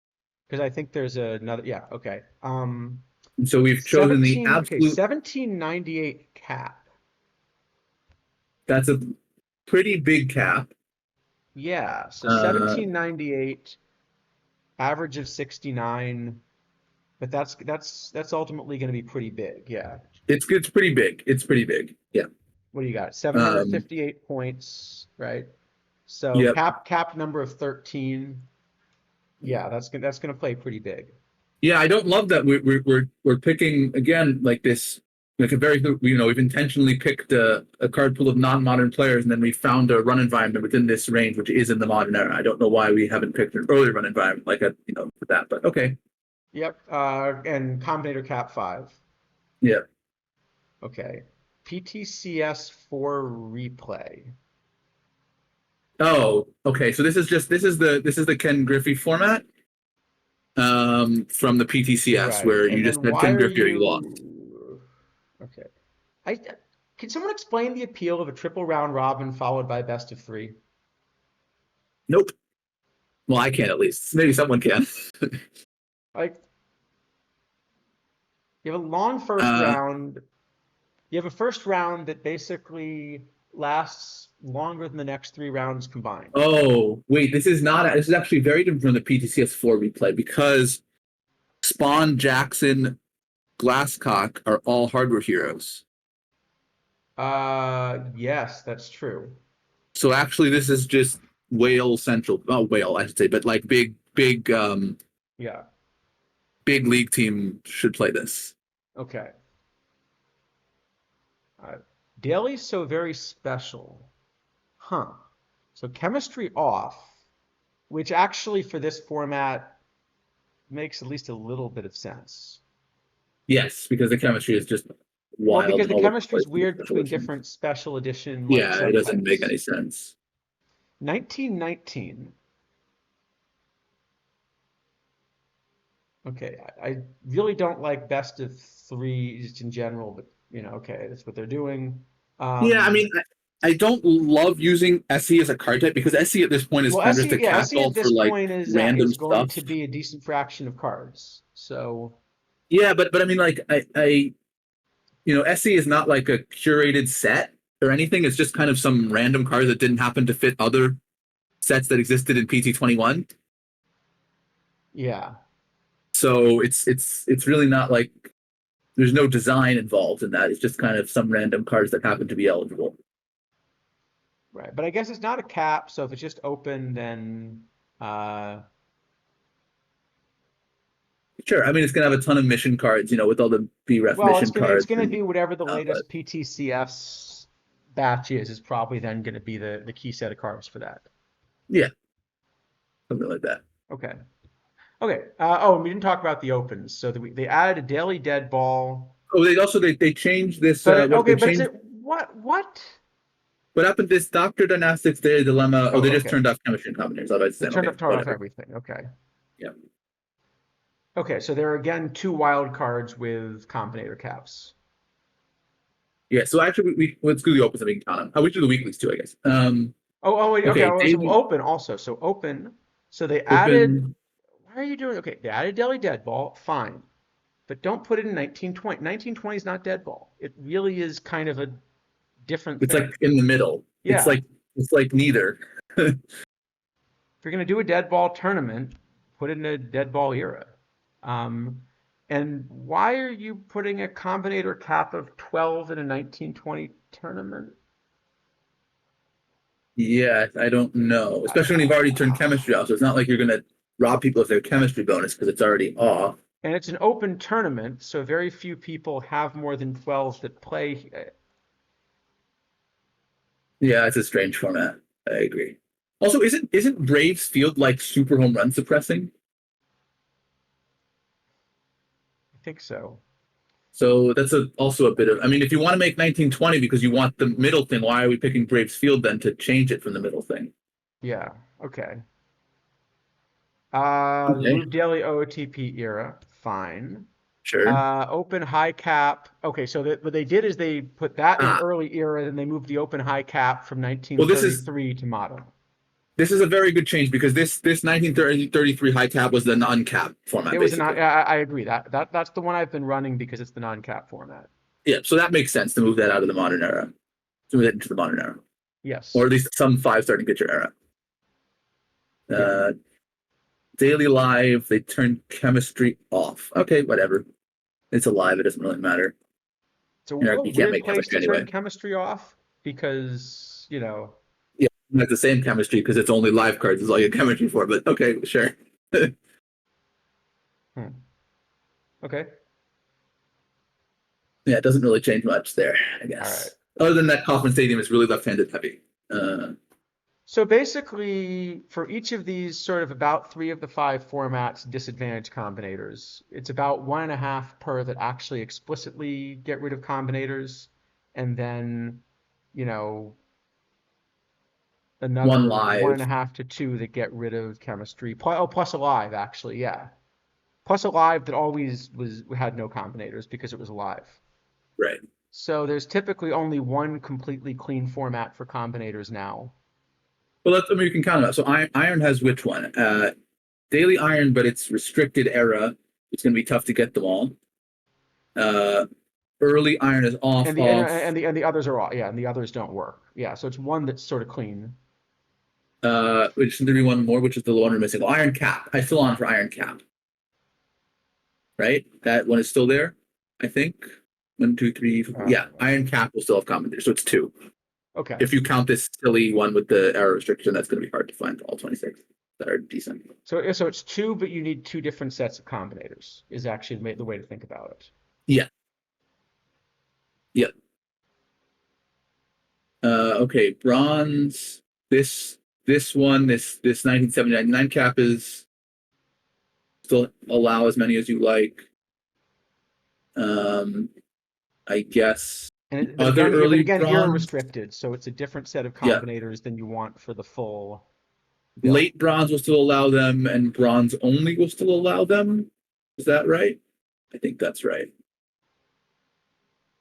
because I think there's another. Yeah, okay. And so we've chosen the 17. Okay, absolute. 1798 cap. That's a pretty big cap. Yeah, so Uh, 1798, average of 69, but that's ultimately going to be pretty big. Yeah. it's pretty big. It's pretty big. Yeah. What do you got? Um, 758 points, right? So yep. cap number of 13. Yeah, that's gonna play pretty big. Yeah, I don't love that we're picking again like this, like a very, we've intentionally picked a card pool of non-modern players, and then we found a run environment within this range which is in the modern era. I don't know why we haven't picked an earlier run environment like a for that, but okay. Yep. And combinator cap 5. Yeah. Okay. PTCS 4 replay. Oh, okay. So this is the Ken Griffey format from the PTCS Right. where you And just then had why Ken are Griffey or you lost. you okay. I can someone explain the appeal of a triple round robin followed by best of three? Nope. Well, I can't at least. Maybe someone can. Like you have a long first uh, round. You have a first round that basically lasts longer than the next three rounds combined. oh, wait, this is actually very different from the PTCS 4 replay because Spawn, Jackson, Glasscock are all hardware heroes. Yes, that's true. So actually, this is just Whale Central. Oh, Whale, I should say, but like Yeah. big league team should play this. Okay. Uh, Daily's so very special. Huh. So chemistry off, which actually for this format makes at least a little bit of sense. Yes, because the chemistry is just Well, wild because and the all over the chemistry is place in the weird special between edition. different special edition like Yeah, it doesn't make subtypes. any sense. 1919. Okay, I really don't like best of three just in general, but okay, that's what they're doing. Yeah, I Um, mean, I don't love using SE as a card type because SE at this point is well, kind of just SE, a yeah, SE catch-all at for this like point is random going stuff. to be a decent fraction of cards. So, Yeah, but I mean, like SE is not like a curated set or anything. It's just kind of some random cards that didn't happen to fit other sets that existed in PT21. yeah, So it's really not like there's no design involved in that. It's just kind of some random cards that happen to be eligible. right. But I guess it's not a cap, so if it's just open, then uh, Sure, I mean it's gonna have a ton of mission cards, with all the BREF well, it's mission gonna it's cards, gonna and be whatever the but latest PTCS batch is probably then gonna be the key set of cards for that. yeah, something like that. Okay. Okay. Oh, and we didn't talk about the opens. So they added a daily dead ball, Oh, they changed this. but it, What okay, they but it's a changed? what? What happened? This Doctor Dynastics Daily Dilemma. Oh, Oh, they just okay. turned off chemistry and combinations. I was They saying, turned okay, up turn off whatever. everything. Okay. Yeah, Okay, so there are again two wild cards with combinator caps. yeah. So actually, let's do the opens and we can count them. We should do the weeklies too, I guess. Oh wait, okay. Okay, Oh, so daily open also. So open. So they added. open. Why are you doing? Okay, they added daily dead ball. Fine, but don't put it in 1920. 1920 is not dead ball. It really is kind of a different It's like thing. in the middle. It's Yeah. like it's like neither. If you're going to do a dead ball tournament, put it in a dead ball era. Um, and why are you putting a combinator cap of 12 in a 1920 tournament? Yeah, I don't know. Especially when you've already turned chemistry off. So it's not like you're gonna rob people of their chemistry bonus because it's already off. And it's an open tournament, so very few people have more than 12 that play. Yeah, it's a strange format. I agree. Also, isn't Braves Field like super home run suppressing? I think so. So that's also a bit of. I mean, if you want to make 1920 because you want the middle thing, why are we picking Braves Field then to change it from the middle thing? Yeah. Okay. Okay, Move daily OTP era. Fine. sure. Open high cap. Okay, so what they did is they put that in Ah, early era, then they moved the open high cap from well, $1933 to modern. this is a very good change because this 1933 high cap was the non-cap format It was not. basically. I agree that's the one I've been running because it's the non-cap format. Yeah, so that makes sense to move that out of the modern era, to move it into the modern era, or Yes. at least some five starting pitcher era. Yeah. Uh, Daily live, they turned chemistry off. Okay, whatever. It's alive. It doesn't really matter. It's a You can't weird make place chemistry to turn anyway. chemistry off because, Yeah, it's the same chemistry because it's only live cards is all you get chemistry for. But okay, sure. Yeah, hmm. Okay. it doesn't really change much there, I All right. guess. Other than that, Kauffman Stadium is really left-handed heavy. Uh, So basically, for each of these sort of about three of the five formats, disadvantage combinators, it's about 1.5 per that actually explicitly get rid of combinators, and then, you know, one another one and live, a half to two that get rid of chemistry. Plus alive, actually, yeah. Plus alive that always had no combinators because it was alive. right? So there's typically only one completely clean format for combinators now. Well, I mean, you can count it out. So iron has which one? Daily iron, but it's restricted era. It's going to be tough to get them all. Uh, Early iron is off, And the off. and the others are all, yeah, and the others don't work. Yeah, so it's one that's sort of clean. Which should there be one more, which is the one we're missing. Well, iron cap. I still on for iron cap, right? That one is still there, I think. One, two, three, four. Yeah, iron cap will still have commentators, so it's two. Okay. If you count this silly one with the error restriction, that's going to be hard to find all 26 that are decent. So it's two, but you need two different sets of combinators is actually the way to think about it. Yeah, yeah. Okay, bronze. This one, this 1979 cap is still allow as many as you like. I guess other But early again, era bronze. restricted, so it's a different set of Yeah, combinators than you want for the full bill. late bronze will still allow them, and bronze only will still allow them. Is that right? I think that's right.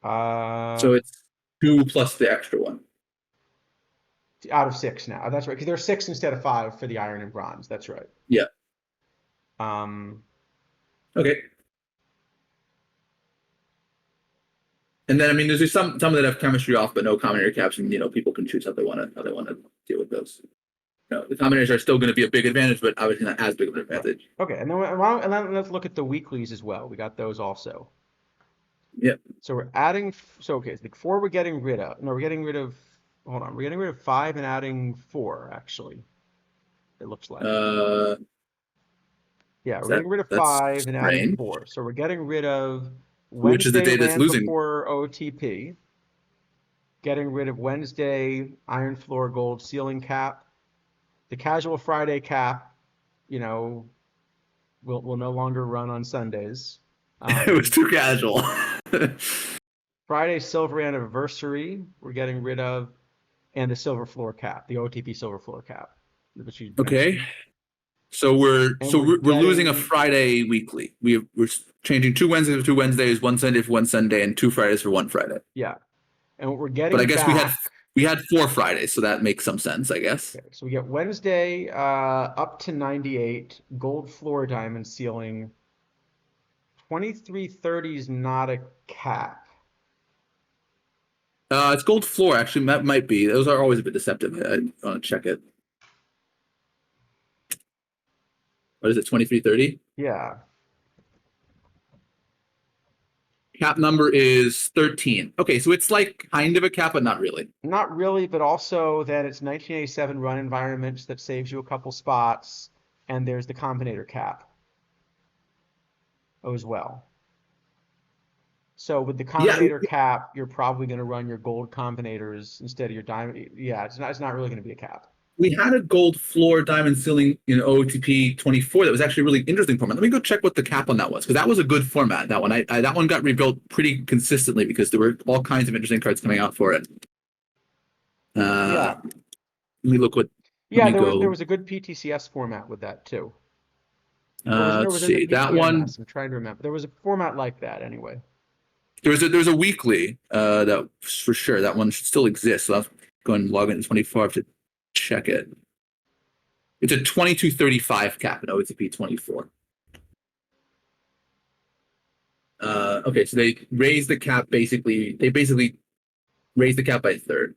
Uh, So it's two plus the extra one. Out of six now. That's right, because there's six instead of five for the iron and bronze. That's right. Yeah. Um, Okay. And then I mean, there's just some that have chemistry off, but no combinator caps, and people can choose how they want to deal with those. The combinators are still going to be a big advantage, but obviously not as big of an advantage. okay, and then let's look at the weeklies as well. We got those also. Yeah. So we're adding. So okay, so the four we're getting rid of. No, we're getting rid of. Hold on, we're getting rid of five and adding four. Actually, it looks like. Yeah, we're getting rid of That's five and adding strange. four. So we're getting rid of Which is the Wednesday day that's Land losing? Before OTP. Getting rid of Wednesday Iron Floor Gold Ceiling Cap. The Casual Friday Cap, you know, will no longer run on Sundays. It was too casual. Friday Silver Anniversary, we're getting rid of, and the Silver Floor Cap, the OTP Silver Floor Cap, which you Okay. mentioned. So we're And so we're we're losing a getting, Friday weekly. We're changing 2 Wednesdays for 2 Wednesdays, one Sunday for one Sunday, and 2 Fridays for one Friday. yeah, and what we're But I getting guess back. we had 4 Fridays, so that makes some sense, I guess. Okay, so we get Wednesday up to 98, gold floor diamond ceiling. 2330 is not a cap. It's gold floor actually. That might be. Those are always a bit deceptive. I want to check it. What is it? 2330. Yeah, Cap number is 13. Okay, so it's like kind of a cap, but not really. not really, but also that it's 1987 run environments that saves you a couple spots, and there's the combinator cap as well. So with the Yeah, combinator cap, you're probably going to run your gold combinators instead of your diamond. Yeah, it's not really going to be a cap. We had a gold floor diamond ceiling in OTP 24 that was actually a really interesting format. Let me go check what the cap on that was, because that was a good format. That one, that one got rebuilt pretty consistently because there were all kinds of interesting cards coming out for it. Yeah. Let me look what. Let Yeah, me there go. was a good PTCS format with that too. Or Let's was it the see. That one. PPMS? I'm trying to remember. There was a format like that anyway. There's a weekly that for sure that one should still exist. So I'll go and log into 24 to check it. It's a 2235 cap in OTP 24. Okay, so they raised the cap basically. They basically raised the cap by a third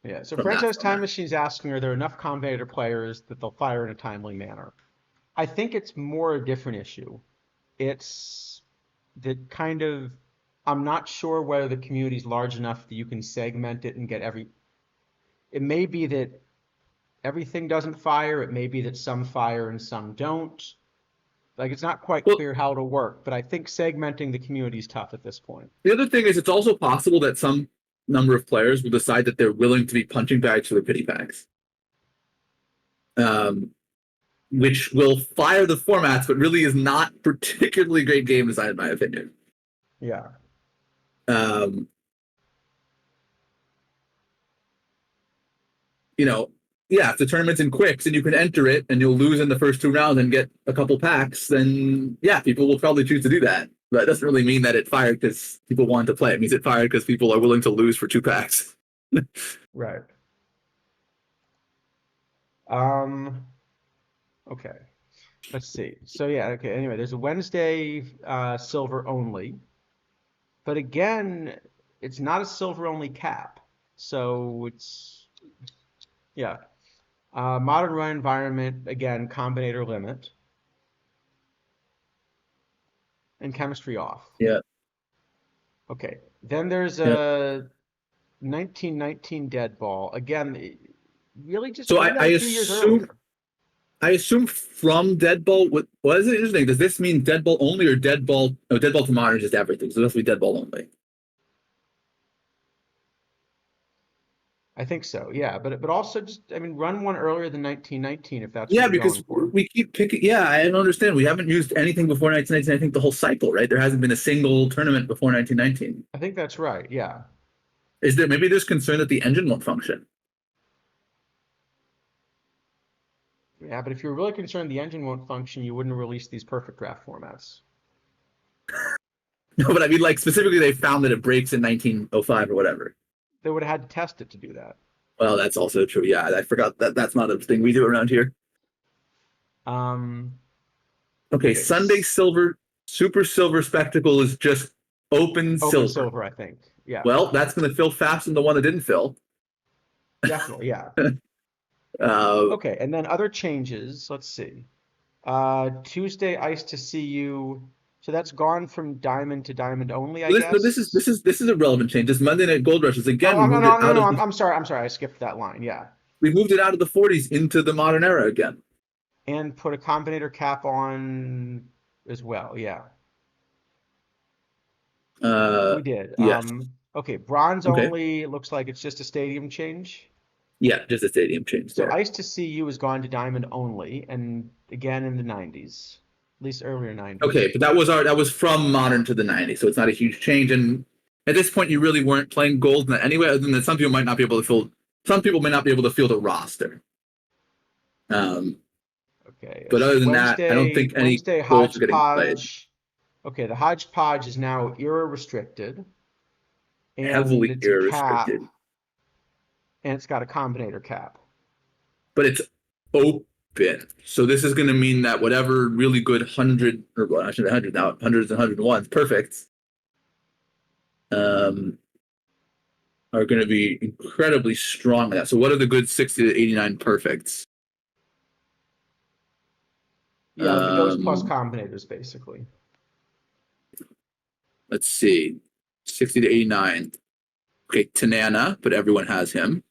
Yeah. So from that Franchise Time format. Machine's asking, are there enough Combinator players that they'll fire in a timely manner? I think it's more a different issue. It's that kind of, I'm not sure whether the community's large enough that you can segment it and get every, it may be that everything doesn't fire. It may be that some fire and some don't. Like it's not quite Well, clear how to work, but I think segmenting the community is tough at this point. the other thing is it's also possible that some number of players will decide that they're willing to be punching bags for the pity packs, um, which will fire the formats, but really is not particularly great game design in my opinion. Yeah. Um, you know, yeah, if the tournament's in quicks and you can enter it and you'll lose in the first 2 rounds and get a couple packs, then yeah, people will probably choose to do that. But it doesn't really mean that it fired because people want to play. It means it fired because people are willing to lose for 2 packs. Right. Um, okay. Let's see. So yeah, okay. Anyway, there's a Wednesday silver only, but again, it's not a silver only cap. So it's yeah. Modern run environment again, combinator limit and chemistry off. Yeah, Okay. Then there's yeah. a 1919 dead ball. Again, really just So run that a few years earlier. I assume from Deadbolt. What is it interesting? Does this mean Deadbolt only or Deadbolt? No, Deadbolt to modern is just everything. So that's be Deadbolt only. I think so, yeah. But also just I mean run one earlier than 1919 if that's what Yeah, you're because going for. we keep picking. Yeah, I don't understand. We haven't used anything before 1919. I think the whole cycle, right? There hasn't been a single tournament before 1919. I think that's right, yeah. Is there maybe there's concern that the engine won't function? Yeah, but if you're really concerned the engine won't function, you wouldn't release these perfect draft formats. No, but I mean, like specifically, they found that it breaks in 1905 or whatever. They would have had to test it to do that. Well, that's also true. Yeah, I forgot that that's not a thing we do around here. Um, Okay, okay, Sunday Silver Super Silver Spectacle is just open open silver. silver, I think. Yeah, Well, that's going to fill faster than the one that didn't fill. definitely, yeah. Uh, Okay, and then other changes, let's see. Tuesday ice to see you. So that's gone from diamond to diamond only, I this, no, guess. this is a relevant change. This Monday Night Gold Rush is Oh, again we no, moved no, it no, out no. of the I'm sorry. I skipped that line. Yeah. we moved it out of the 40s into the modern era again. And put a combinator cap on as well. Yeah, Uh, we did. yes. Okay, bronze Okay. only looks like it's just a stadium change. Yeah, just a stadium change So there. ice to see you has gone to diamond only, and again in the 90s, at least earlier Okay, 90s. but that was from modern to the 90s, so it's not a huge change. And at this point, you really weren't playing gold in that anyway. Other than that, some people might not be able to fill. Some people may not be able to field a roster. Um, Okay, but other than that, I don't think any Wednesday golds are getting played. hodgepodge. Okay, the hodgepodge is now era restricted, and Heavily it's a error cap, restricted, and it's got a combinator cap. but it's open. So this is going to mean that whatever really good hundred or well, I should 100 now, hundreds and 101s, perfect, um, are going to be incredibly strong. That. So what are the good 60 to 89 perfects? Yeah, it'll be those plus Um, combinators basically. let's see, 60 to 89. Okay, Tanana, but everyone has him.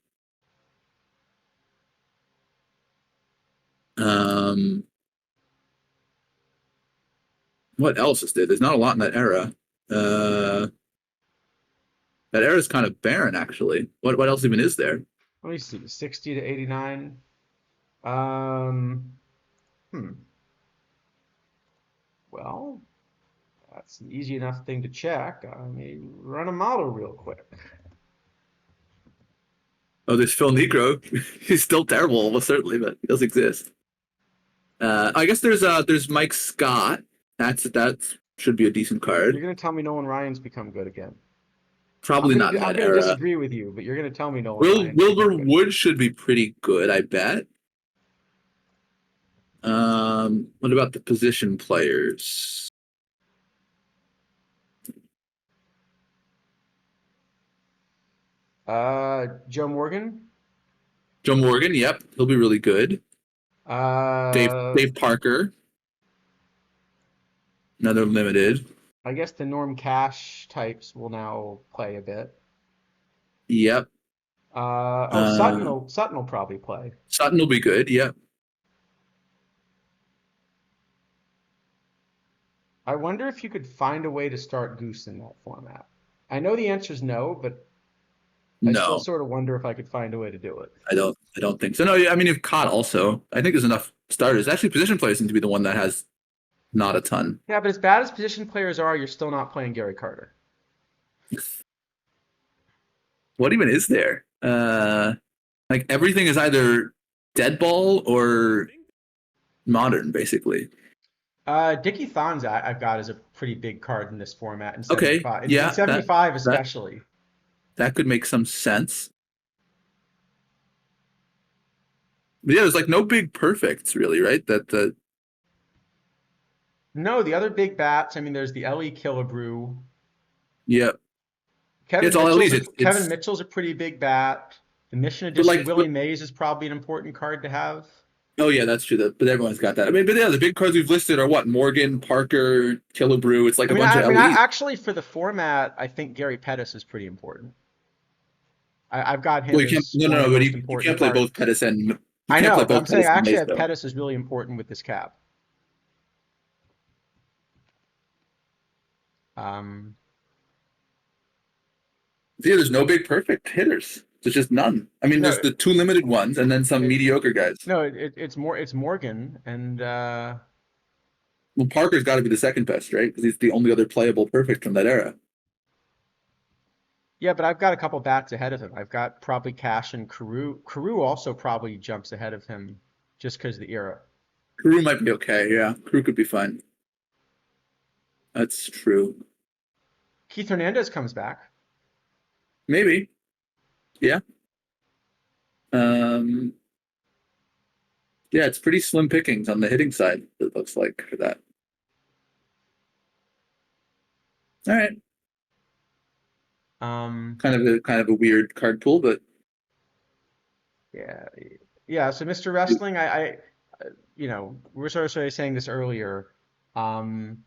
Um, what else is there? There's not a lot in that era. Uh, That era is kind of barren, actually. What else even is there? Let me see, 60 to 89. Um, hmm. Well, that's an easy enough thing to check. I mean, run a model real quick. Oh, there's Phil Negro. He's still terrible, almost certainly, but he does exist. I guess there's Mike Scott. That should be a decent You're card. gonna tell me Nolan Ryan's become good again. Probably not in I'm that gonna era. disagree with you, but you're gonna tell me Nolan Ryan's become Wilbur good. Wood should be pretty good, I bet. What about the position players? Joe Morgan. Joe Morgan, yep, he'll be really good. Uh, Dave Parker, another limited. I guess the Norm Cash types will now play a bit. Yep. Sutton Uh, will probably play. Sutton will be good. Yep. I wonder if you could find a way to start Goose in that format. I know the answer is no, but I still No, sort of wonder if I could find a way to do it. I don't. I don't think so. No, I mean, if Cott also, I think there's enough starters. Actually, position players seem to be the one that has not a ton. Yeah, but as bad as position players are, you're still not playing Gary Carter. What even is there? Like everything is either dead ball or modern, basically. Dickie Thon's I've got as a pretty big card in this format in Okay, 75. In yeah, 75 that especially. that could make some sense. But yeah, there's like no big perfects really, right? That the No, the other big bats, I mean, there's the L.E. Killebrew. yeah, it's all at least Kevin it's Mitchell's a pretty big bat. The Mission but Edition like Willie Mays is probably an important card to have. oh yeah, that's true. But everyone's got that. I mean, but yeah, the big cards we've listed are what Morgan, Parker, Killebrew. It's like a bunch of LEs. Actually, for the format, I think Gary Pettis is pretty important. I've got Well, him you can't. as No, one no, of no. the But most you important can't play cards. both Pettis and you I can't play know, but I'm both saying Pettis I and actually Mace have though. Pettis as really important with this cap. Um, Yeah, there's no big perfect hitters. There's just none. I mean, there's no, the two limited ones and then some it, mediocre guys. it's Morgan and Well, Parker's got to be the second best, right? Because he's the only other playable perfect from that era. yeah, but I've got a couple bats ahead of him. I've got probably Cash and Carew. Carew also probably jumps ahead of him just because of the era. Crew might be okay. Yeah, Crew could be fine. That's true. Keith Hernandez comes back. Maybe. Yeah. Um, yeah, it's pretty slim pickings on the hitting side. It looks like for that. All right. Um, Kind of a weird card pool, but yeah, yeah. So Mr. Wrestling, you know, we were sort of saying this earlier. Um,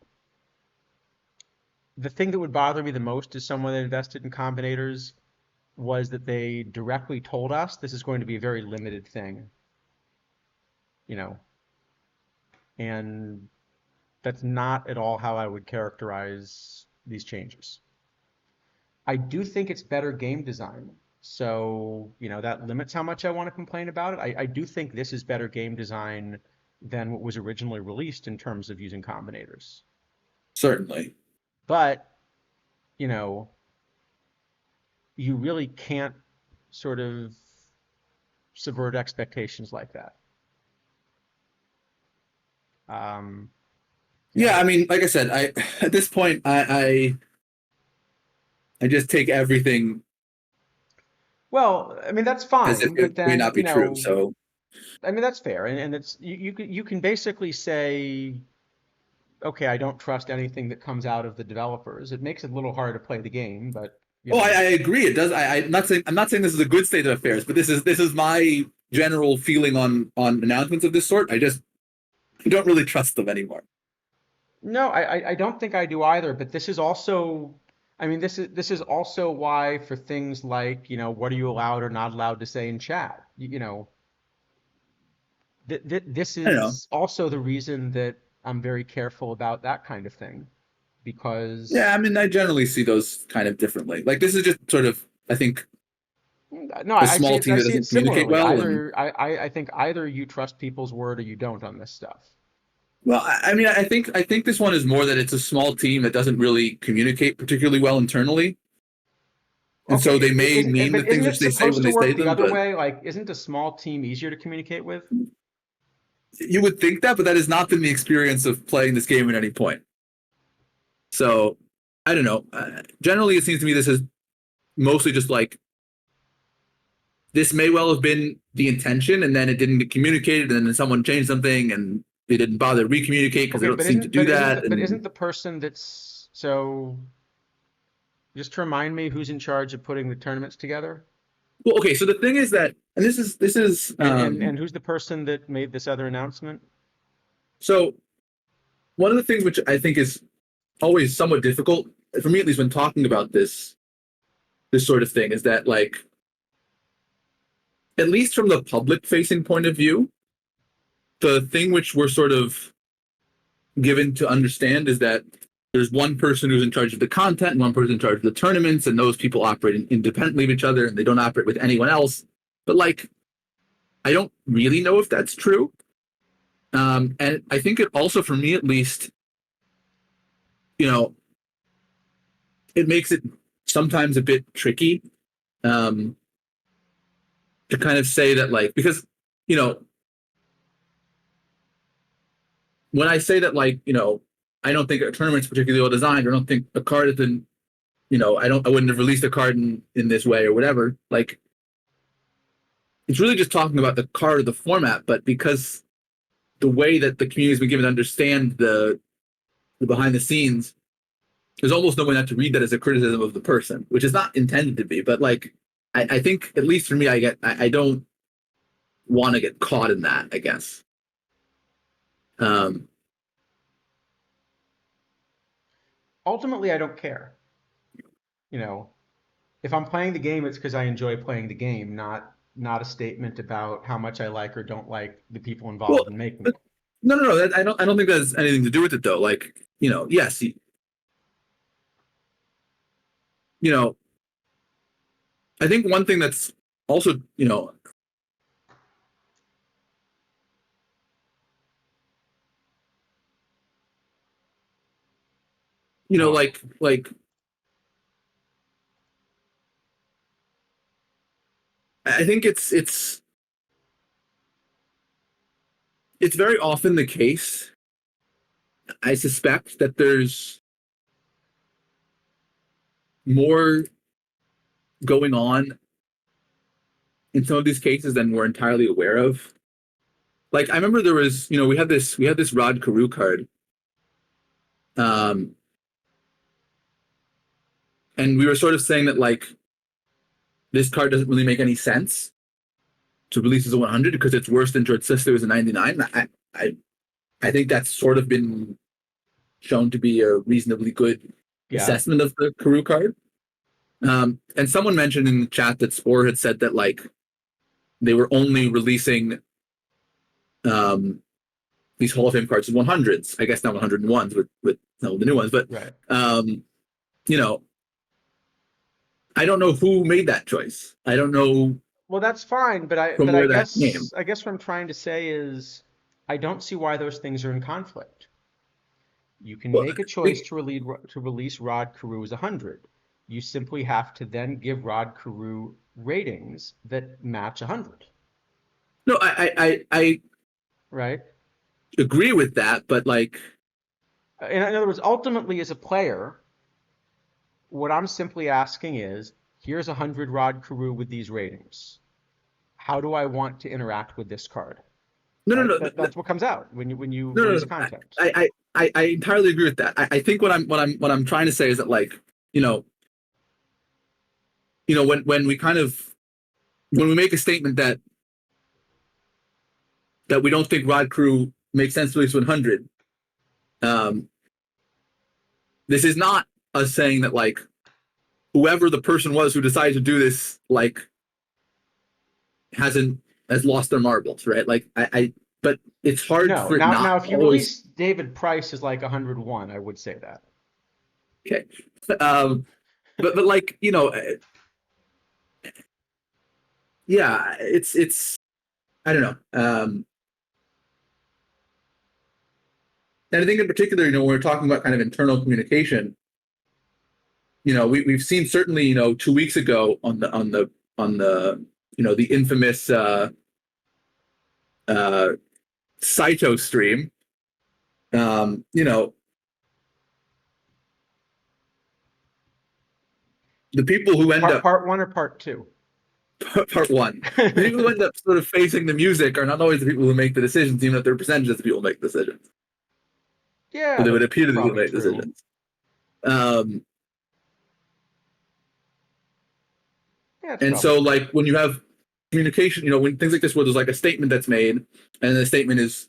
the thing that would bother me the most as someone that invested in combinators was that they directly told us this is going to be a very limited thing, you know, and that's not at all how I would characterize these changes. I do think it's better game design. So, you know, that limits how much I want to complain about it. I do think this is better game design than what was originally released in terms of using combinators. certainly. But, you know, you really can't sort of subvert expectations like that. You Yeah, know, I mean, like I said, I at this point I just take everything well, I mean, that's as if fine, it but may then, not you be true. know, So I mean, that's fair. And it's, you can basically say, okay, I don't trust anything that comes out of the developers. It makes it a little hard to play the game, but you oh, know, I agree. It does. I'm not saying this is a good state of affairs, but this is my general feeling on announcements of this sort. I don't really trust them anymore. no, I don't think I do either. But this is also, I mean, this is also why for things like, you know, what are you allowed or not allowed to say in chat? You know, this I don't know. is also the reason that I'm very careful about that kind of thing. because Yeah, I mean, I generally see those kind of differently. Like this is just sort of, I think, no, a I see small it. team I that see it doesn't communicate similarly. well, and I think either you trust people's word or you don't on this stuff. well, I mean, I think this one is more that it's a small team that doesn't really communicate particularly well internally, and so Okay, they may mean the but things isn't which it they say supposed when to they say work the them, other but way? Like, isn't a small team easier to communicate with? you would think that, but that has not been the experience of playing this game at any point. So I don't know. Generally, it seems to me this is mostly just like this may well have been the intention, and then it didn't get communicated, and then someone changed something, and they didn't bother re-communicate because they Okay, don't seem to do that. but And isn't the person that's so? Just to remind me, who's in charge of putting the tournaments together, well, okay, so the thing is that, and this is and who's the person that made this other announcement? so one of the things which I think is always somewhat difficult for me, at least when talking about this sort of thing, is that like at least from the public facing point of view, the thing which we're sort of given to understand is that there's one person who's in charge of the content and one person in charge of the tournaments, and those people operate independently of each other and they don't operate with anyone else. But like, I don't really know if that's true. And I think it also, for me at least, you know, it makes it sometimes a bit tricky um, to kind of say that, like, because, you know, when I say that, like, you know, I don't think a tournament's particularly well designed, or I don't think a card has been, you know, I wouldn't have released a card in this way or whatever. Like, it's really just talking about the card or the format, but because the way that the community has been given to understand the behind the scenes, there's almost no way not to read that as a criticism of the person, which is not intended to be. But like, I think at least for me, I don't want to get caught in that, I guess. Um, Ultimately, I don't care. You know, if I'm playing the game, it's because I enjoy playing the game, not a statement about how much I like or don't like the people well, involved in making it. no. I don't think that has anything to do with it though. Like, you know, yes, you know, I think one thing that's also, What? like I think it's very often the case. I suspect that there's more going on in some of these cases than we're entirely aware of. Like I remember there was, we had this Rod Carew card, um, and we were sort of saying that like this card doesn't really make any sense to release as a 100 because it's worse than George Sister as a 99. I I think that's sort of been shown to be a reasonably good Yeah. assessment of the Carew card. And someone mentioned in the chat that Spore had said that like they were only releasing um, these Hall of Fame cards as 100s. I guess not 101s with some of the new ones, but Right. um, you know, I don't know who made that choice. I don't know Well, that's fine, from where that came. I guess what I'm trying to say is I don't see why those things are in conflict. You can Well, make a choice to release Rod Carew as 100. You simply have to then give Rod Carew ratings that match 100, no, I right? agree with that, but like, In other words, ultimately, as a player, what I'm simply asking is, here's 100 Rod Carew with these ratings. How do I want to interact with this card? no, no, Right? no, That's what comes out when you no, no, release no. content. I entirely agree with that. I think what I'm trying to say is that like, you know, when we kind of when we make a statement that we don't think Rod Crew makes sense to release 100, um, this is not us saying that like whoever the person was who decided to do this like hasn't has lost their marbles, right? Like but it's hard No. for it not Now, if you always. release David Price as like 101, I would say that. Okay. But like, yeah, it's I don't know. And I think in particular, when we're talking about kind of internal communication, we've seen certainly, 2 weeks ago on the the infamous uh Saito stream, um, you know, the people who end up Part one or part two? part one, the people who end up sort of facing the music are not always the people who make the decisions, even if they're percentages of the people who make decisions. Or Yeah, they would that's appear to be who probably make true. decisions. Um, Yeah, it's and probably so, true. like, when you have communication, when things like this, where there's like a statement that's made, and the statement is,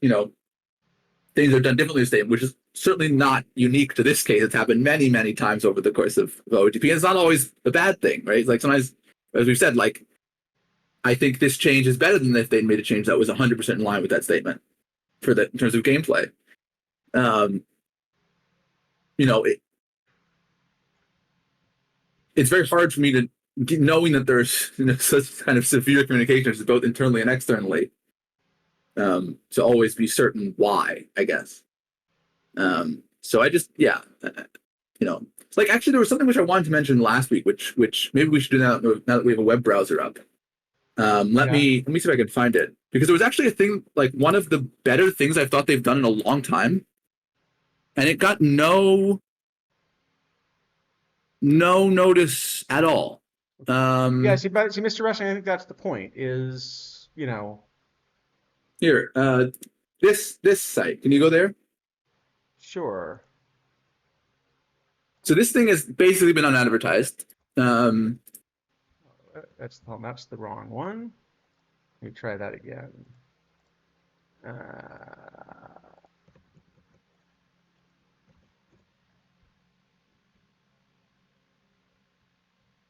things are done differently in the statement, which is certainly not unique to this case. It's happened many, many times over the course of OTP. And it's not always a bad thing, right? Like sometimes, as we've said, like, I think this change is better than if they'd made a change that was 100% in line with that statement for that in terms of gameplay. Um, you know, it, it's very hard for me to, knowing that there's such kind of severe communications both internally and externally, to always be certain why, I guess. So I just, yeah, like actually there was something which I wanted to mention last week, which maybe we should do now that we have a web browser up. Let Yeah. me see if I can find it, because there was actually a thing, like one of the better things I thought they've done in a long time, and it got no notice at all. Yeah, see, Mr. Wrestling, I think that's the point. Is Here, this site. Can you go there? sure. So this thing has basically been unadvertised. Um, That's the wrong one. Let me try that again. Uh,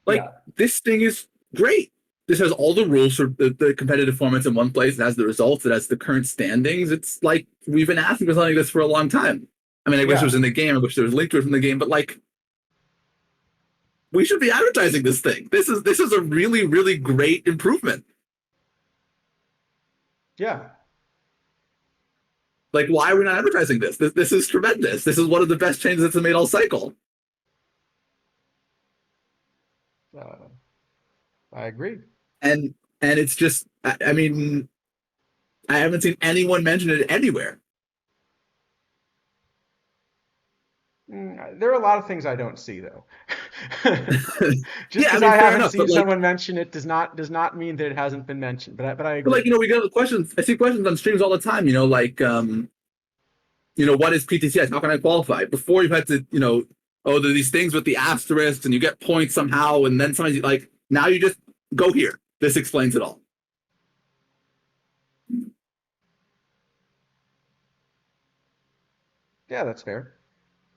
like, yeah, this thing is great. This has all the rules for the competitive formats in one place. It has the results. It has the current standings. It's like we've been asking for something like this for a long time. I mean, I wish it yeah, was in the game. I wish there was linked to it from the game. But like, we should be advertising this thing. This is a really, really great improvement. yeah. Like, why are we not advertising this? This is tremendous. This is one of the best changes that's been made all cycle. Uh, I agree. And it's just, I mean, I haven't seen anyone mention it anywhere. There are a lot of things I don't see though. Just Yeah, I because mean, I fair haven't enough. seen someone mention it does not mean that it hasn't been mentioned. But I But agree. like, we get questions. I see questions on streams all the time. Like, what is PTCS? How can I qualify? Before you had to, oh, there are these things with the asterisks, and you get points somehow, and then sometimes like now you just go here. This explains it all. Yeah, that's fair.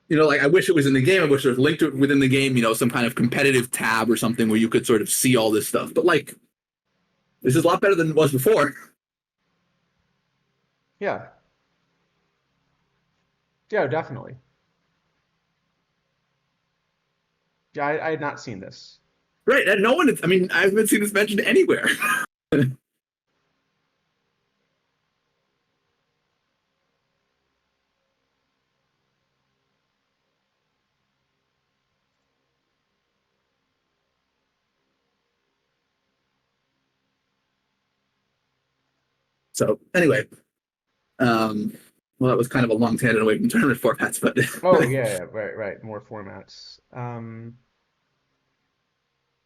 Like, I wish it was in the game. I wish there was linked to it within the game. Some kind of competitive tab or something where you could sort of see all this stuff. But like, this is a lot better than it was before. Yeah, yeah, definitely. Yeah, I had not seen this. Right. And no one, I mean, I haven't seen this mentioned anywhere. So anyway, well, that was kind of a long tangent away from tournament formats, but Oh yeah, yeah, right, right. More formats.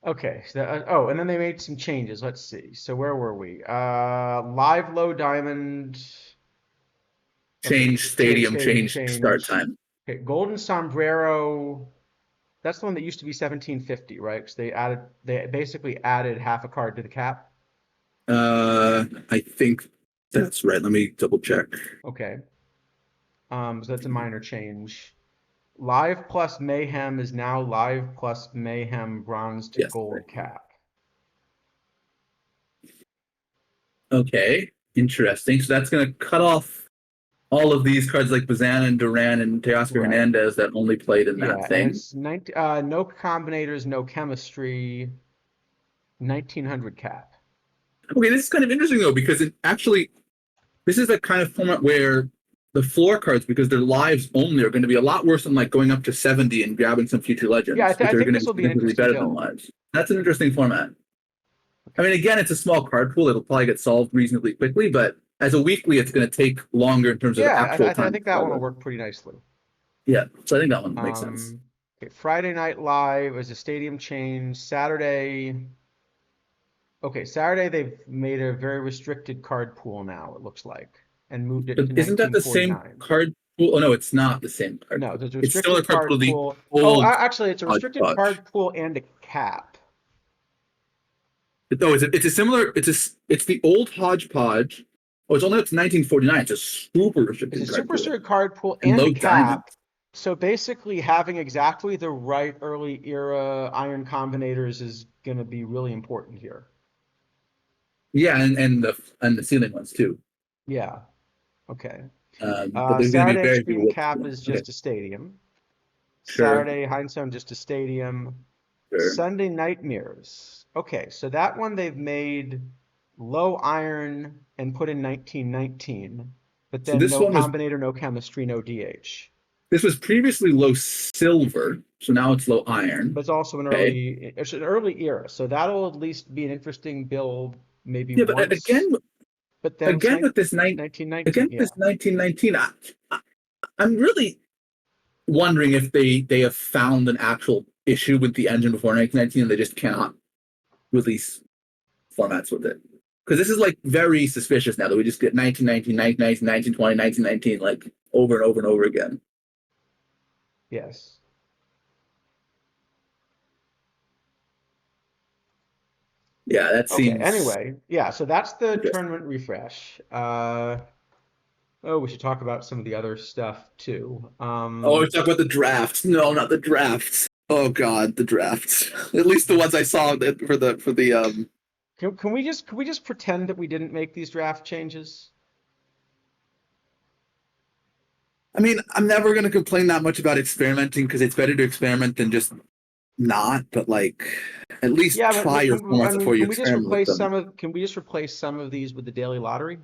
Okay. And then they made some changes. Let's see. So where were we? Live low diamond. Okay, change stadium, stadium change start changed. time. Okay, golden sombrero. That's the one that used to be 1750, right? Because they basically added half a card to the cap. I think that's right. Let me double check. Okay. So that's a minor change. Live plus mayhem is now live plus mayhem bronze to Yes. Right. gold cap. Okay. Interesting. So that's going to cut off all of these cards like Bazan and Duran and Teoscar Right. Hernandez that only played in that Yeah, and thing. it's no combinators, no chemistry, 1900 cap. Okay, this is kind of interesting though because it actually this is a kind of format where the floor cards, because they're lives only, are going to be a lot worse than like going up to 70 and grabbing some future Yeah, legends, which I are think going to this be will be an significantly interesting better than build. lives. That's an interesting format. I Okay. mean, again, it's a small card pool. It'll probably get solved reasonably quickly, but as a weekly, it's going to take longer in terms of Yeah, actual I time to think that one solve will it. work pretty nicely. Yeah, so I think that one makes sense. Um, okay, Friday Night Live is a stadium change. Saturday, okay, Saturday they've made a very restricted card pool now, it looks like, and moved it But to isn't that the same 1949. card pool? Oh no, it's not the same card No, pool. there's a It's still a restricted card pool, card the pool. Oh, old actually, it's a restricted hodgepodge. card pool and a cap. No, it's a similar. It's the old hodgepodge. Oh, it's only up to 1949. It's a super It's a restricted card super pool restricted card pool and and a low cap. diamonds. So basically, having exactly the right early era iron combinators is going to be really important here. Yeah, and the ceiling ones too. Yeah. Okay. But there's going to be Saturday very few Extreme whips. Cap is Okay, just a stadium. sure, Saturday Hindstone just a stadium. sure. Sunday Nightmares. Okay, so that one they've made low iron and put in 1919, but So then this no one was combinator, no chemistry, no DH. this was previously low silver, so now it's low iron. But Okay. it's an early era, so that'll at least be an interesting build maybe Yeah, but once. But then it's again with this 1919, yeah. 1919, I'm really wondering if they have found an actual issue with the engine before 1919 and they just cannot release formats with it. Because this is like very suspicious now that we just get 1919, 1919, 1920, 1919 like over and over and over again. Yes. Yeah, that Okay, seems anyway, yeah, so that's the interesting. tournament refresh. Oh, we should talk about some of the other stuff too. Oh, we talk about the drafts. No, not the drafts. Oh God, the drafts. At least the ones I saw for the. Can we just pretend that we didn't make these draft changes? I mean, I'm never gonna complain that much about experimenting because it's better to experiment than just not. But like, at least Yeah, try your I formats mean, before you experiment with them. can we just replace some of these with the daily lottery?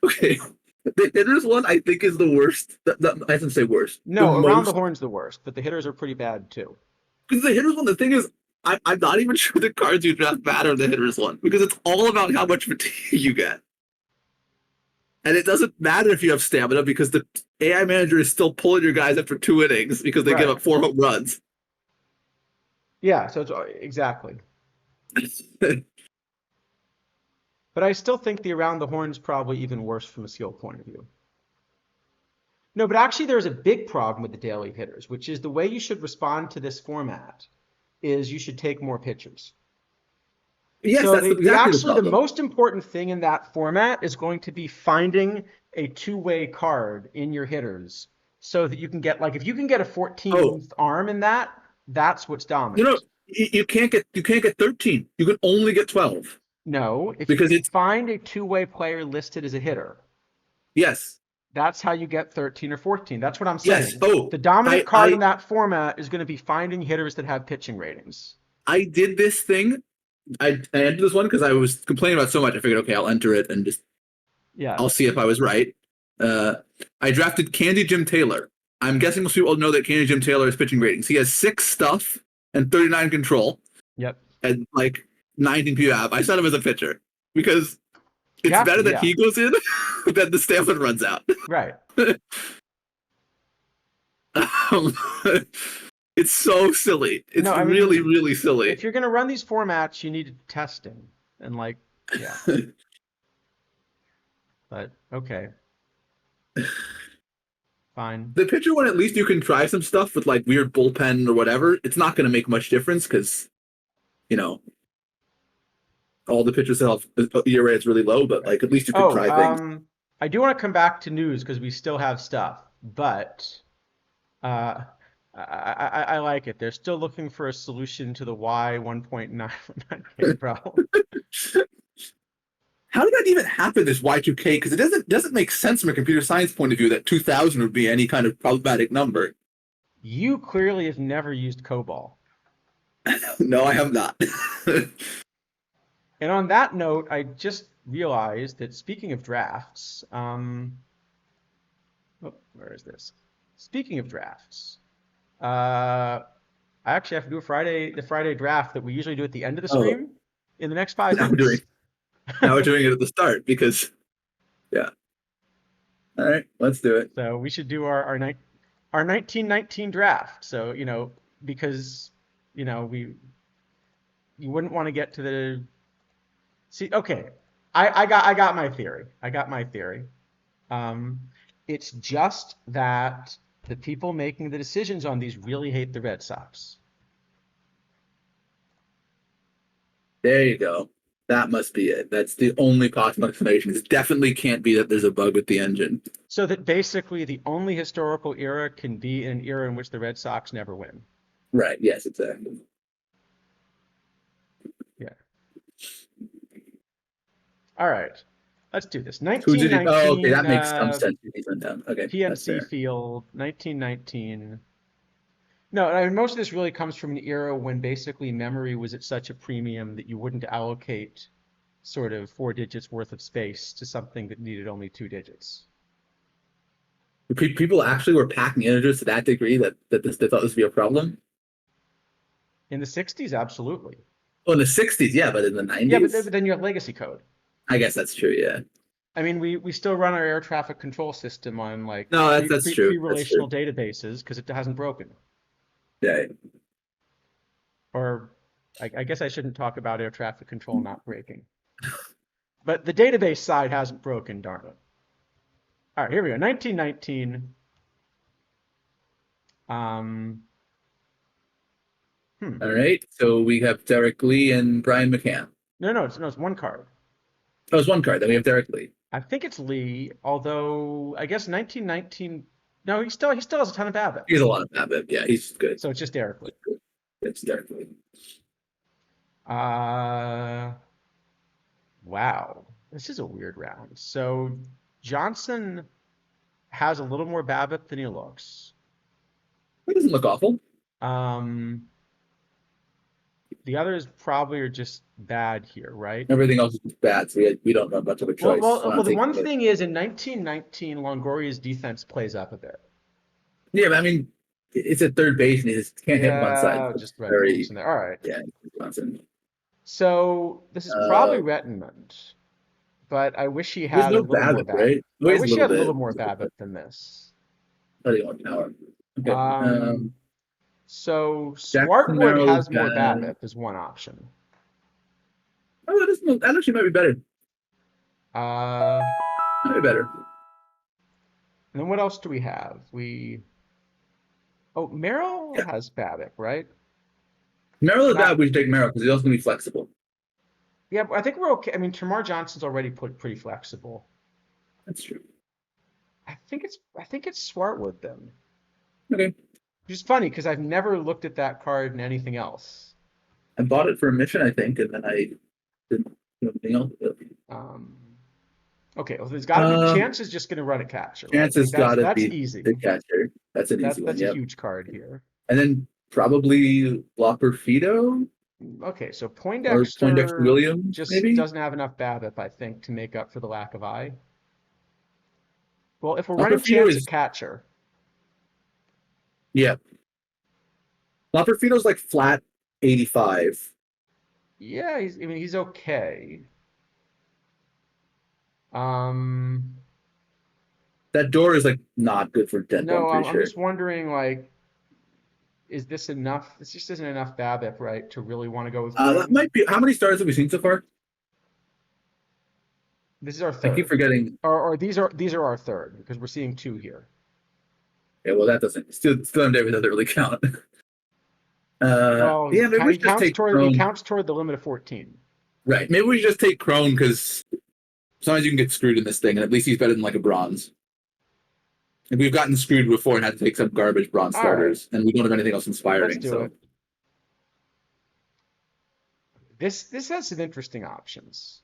Okay, the hitters one I think is the worst. I shouldn't say worst. The No, around the most horn's the worst, but the hitters are pretty bad too. because the hitters one. The thing is, I'm not even sure the cards you draft matter in the hitters one because it's all about how much fatigue you get. And it doesn't matter if you have stamina because the AI manager is still pulling your guys after 2 innings because they give Right. up 4 home runs. Yeah, so it's exactly. But I still think the around the horn's probably even worse from a skill point of view. No, but actually there's a big problem with the daily hitters, which is the way you should respond to this format is you should take more pitchers. Yes, So that's the exactly the actually the problem. most important thing in that format is going to be finding a two-way card in your hitters so that you can get like if you can get a Oh, 14th arm in that, that's what's you know, dominant. you can't get 13. You can only get 12 No, if you because can it's find a two-way player listed as a hitter, yes, that's how you get 13 or 14. That's what I'm yes. saying. Oh, The dominant I card in I that format is going to be finding hitters that have pitching ratings. I did this thing. I entered this one because I was complaining about so much. I figured, okay, I'll enter it and just Yeah. I'll see if I was right. Uh, I drafted Candy Jim Taylor. I'm guessing most people know that Candy Jim Taylor is pitching ratings. He has 6 stuff and 39 control Yep. and like 19 PUAP. I set him as a pitcher because You it's have to, better that yeah. he goes in than the stamina runs out. Right. Um, it's so silly. No, It's I really, mean, really if silly. you're going to run these formats, you need testing and like, yeah. But okay, fine. The pitcher one, at least you can try some stuff with like weird bullpen or whatever. It's not going to make much difference because, you know, all the pitchers have ERA is really low, but Right. like at least you can Oh, try things. I do want to come back to news because we still have stuff, but uh, I like it. They're still looking for a solution to the Y 1.9 problem. How did that even happen, this Y2K? Because it doesn't make sense from a computer science point of view that 2000 would be any kind of problematic number. You clearly have never used COBOL. No, I have not. And on that note, I just realized that speaking of drafts, where is this? Speaking of drafts, I actually have to do the Friday draft that we usually do at the end of the Oh, stream in the next 5 now minutes. we're doing it at the start because yeah. All right, let's do it. So we should do our 1919 draft. So, because, we you wouldn't want to get to the see. Okay, I got my theory. I got my theory. Um, it's just that the people making the decisions on these really hate the Red Sox. There you go. That must be it. That's the only possible explanation. It definitely can't be that there's a bug with the engine. So that basically the only historical era can be an era in which the Red Sox never win. Right. Yes, exactly. Yeah. All right. Let's do this. Who did it? Oh, okay. 1919 That makes some sense. He's down. Okay, that's PNC fair. Field, 1919. No, I mean, most of this really comes from an era when basically memory was at such a premium that you wouldn't allocate sort of 4 digits worth of space to something that needed only 2 digits. People actually were packing integers to that degree that they thought this would be a problem. In the 60s, absolutely. Well, in the 60s, yeah, but in the 90s? Yeah, but then you have legacy code. I guess that's true, yeah. I mean, we still run our air traffic control system on like No, that's true. pre-relational databases because it hasn't broken. Yeah. Or I guess I shouldn't talk about air traffic control not breaking. But the database side hasn't broken, darn it. All right, here we go. 1919. All right, so we have Derek Lee and Brian McCann. No, it's one card. Oh, it's one card. Then we have Derek Lee. I think it's Lee, although I guess 1919. No, he still has a ton of BABIP. He has a lot of BABIP. Yeah, he's good. So it's just Derek Lee. It's Derek Lee. Wow, this is a weird round. So Johnson has a little more BABIP than he looks. It doesn't look awful. The others probably are just bad here, right? Everything else is bad, so we don't have much of a choice. Well, the one thing is in 1919, Longoria's defense plays up a bit. Yeah, but I mean, it's at third base and he just can't hit one side. Just very in there. All right. Yeah, Johnson. So this is probably Rettenmund, but I wish he had a little more BABIP. Right? I wish he had a little more BABIP than this. Power. Okay. So Swartwood has more BABIP is one option. Oh, that actually might be better. Might be better. And then what else do we have? Merrill has BABIP, right? Merrill is bad. We should take Merrill because he's also going to be flexible. Yeah, but I think we're okay. I mean, Tamar Johnson's already pretty flexible. That's true. I think it's Swartwood then. Okay. Which is funny because I've never looked at that card in anything else. I bought it for a mission, I think, and then I didn't do anything else. Okay, well, there's got to be Chance is just going to run a catcher. Right? Chance has got to be that's easy. The catcher. That's an easy one. That's a huge card here. And then probably Lopperfido. Okay, so Poindexter Williams just maybe? Doesn't have enough BABIP, I think, to make up for the lack of eye. Well, if we're running Chance at catcher. Yeah. Lopperfido's like flat 85. Yeah, he's okay. That door is like not good for dead. No, I'm just wondering, like, is this enough? This just isn't enough BABIP, right, to really want to go with. That might be. How many stars have we seen so far? This is our third. I keep forgetting. Or these are our third because we're seeing 2 here. Yeah, well, that doesn't still in David doesn't really count. Yeah, maybe we just take Crone. He counts toward the limit of 14. Right. Maybe we just take Crone because sometimes you can get screwed in this thing, and at least he's better than like a bronze. And we've gotten screwed before and had to take some garbage bronze starters, and we don't have anything else inspiring. Let's do it. This has some interesting options.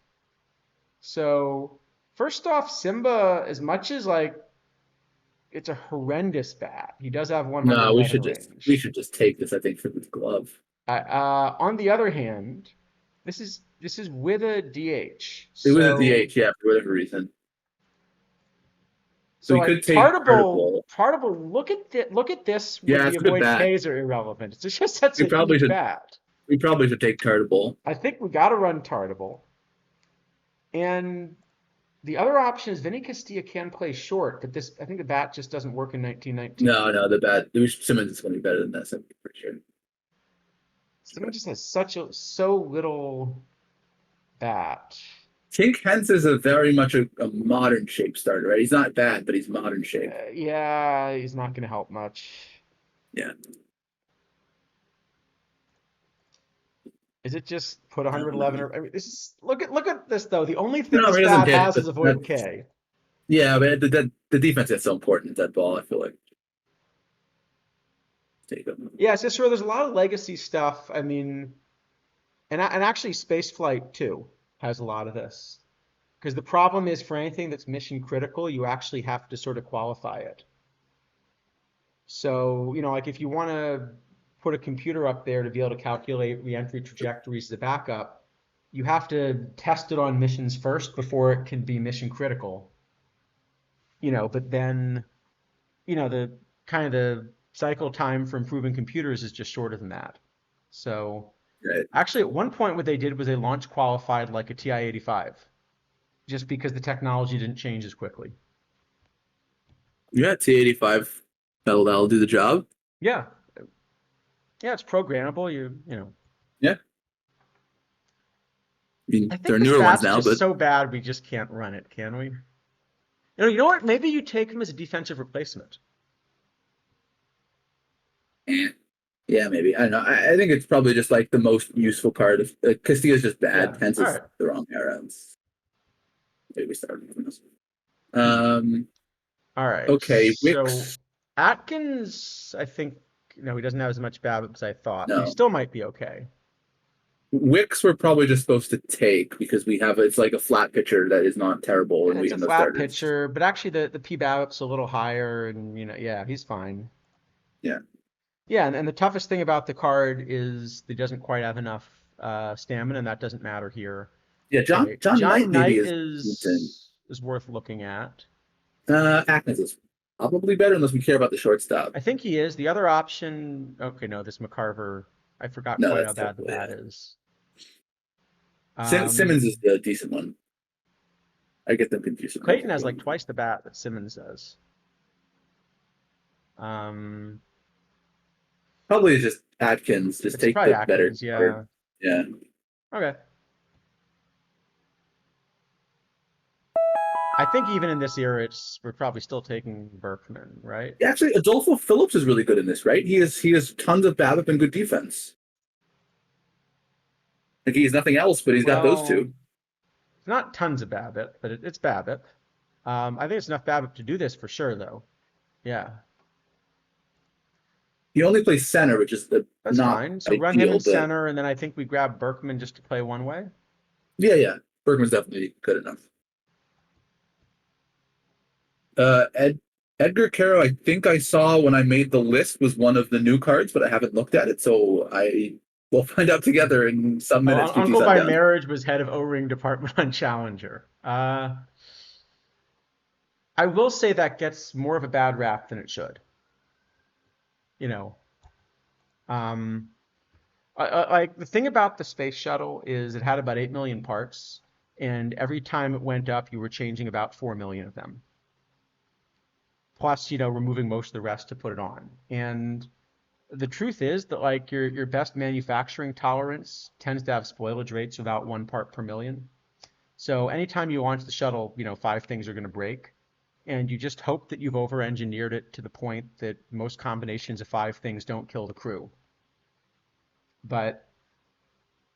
So first off, Simba, as much as like it's a horrendous bat, he does have No, 111 we range. should just take this, I think, for the glove. On the other hand, this is with a DH. It was a So DH, yeah, for whatever reason. So so we like could take Tartable, Tartable. Tartable, look at this with Yeah, the it's a good avoid bat. Ks are irrelevant. It's just that's We a probably huge should bat. we probably should take Tartable. I think we got to run Tartable. And the other option is Vinny Castilla can play short, but this I think the bat just doesn't work in 1919. No, the bat. Simmons is going to be better than this, I'm pretty sure. Someone just has so little bat. Tink Hens is a very much a modern shape starter, right? He's not bad, but he's modern shape. Yeah, he's not going to help much. Yeah. Is it just put 111 or I mean, this is look at this though. The only thing No, this he doesn't bat hit it, has but is avoid that's K. yeah, but the defense is so important that ball. I feel like take him. Yeah, it's just sort of there's a lot of legacy stuff. I mean, and actually space flight too has a lot of this. Because the problem is for anything that's mission critical, you actually have to sort of qualify it. So, like if you want to put a computer up there to be able to calculate reentry trajectories as a backup, you have to test it on missions first before it can be mission critical. But then, the kind of the cycle time for improving computers is just shorter than that. So Right. actually at one point what they did was they launch qualified like a TI-85 just because the technology didn't change as quickly. Yeah, T85. That'll do the job. Yeah. Yeah, it's programmable. You know. Yeah. I mean, I there think are this newer ones bat's now, just but so bad we just can't run it, can we? You know what? Maybe you take him as a defensive replacement. yeah, maybe. I don't know. I think it's probably just like the most useful card. Of Castilla's just bad. Yeah. Hence All is right. the wrong era. Maybe we started from this. Um. All right. Okay, So Wicks. Atkins, I think, he doesn't have as much BABIP as I thought, but he No, still might be okay. Wicks we're probably just supposed to take because we have it's like a flat pitcher that is not terrible, and we It's a have no flat starters. pitcher, but actually the P BABIP's a little higher, and yeah, he's fine. Yeah, Yeah, and the toughest thing about the card is that he doesn't quite have enough stamina, and that doesn't matter here. yeah. Okay, John John Knight maybe Knight is decent. is worth looking at. Atkins is probably better unless we care about the shortstop. I think he is. The other option, okay, no, this McCarver, I forgot No, quite how that's bad the terrible. bat Yeah, is. Simmons Um, is the decent one. I get them confused. Clayton has like twice the bat that Simmons does. Um, Probably just Atkins. Just it's take probably the better Atkins, card. yeah. Yeah. Okay. I think even in this era, we're probably still taking Berkman, right? Actually, Adolfo Phillips is really good in this, right? He has tons of BABIP and good defense. Like he has nothing else, but he's got those Well, two. not tons of BABIP, but it's BABIP. I think it's enough BABIP to do this for sure, though. Yeah, He only plays center, which is that's not fine. So run him in ideal, but center, and then I think we grab Berkman just to play one way. yeah. Bergman's definitely good enough. Edgar Caro, I think I saw when I made the list was one of the new cards, but I haven't looked at it, so I will find out together in some Oh, minutes. GT Uncle by Sundown. marriage was head of O-ring department on Challenger. I will say that gets more of a bad rap than it should. You know, um, like the thing about the space shuttle is it had about 8 million parts, and every time it went up, you were changing about 4 million of them. Plus, removing most of the rest to put it on. And the truth is that like your best manufacturing tolerance tends to have spoilage rates of about 1 part per million. So anytime you launch the shuttle, 5 things are going to break. And you just hope that you've over-engineered it to the point that most combinations of 5 things don't kill the crew. But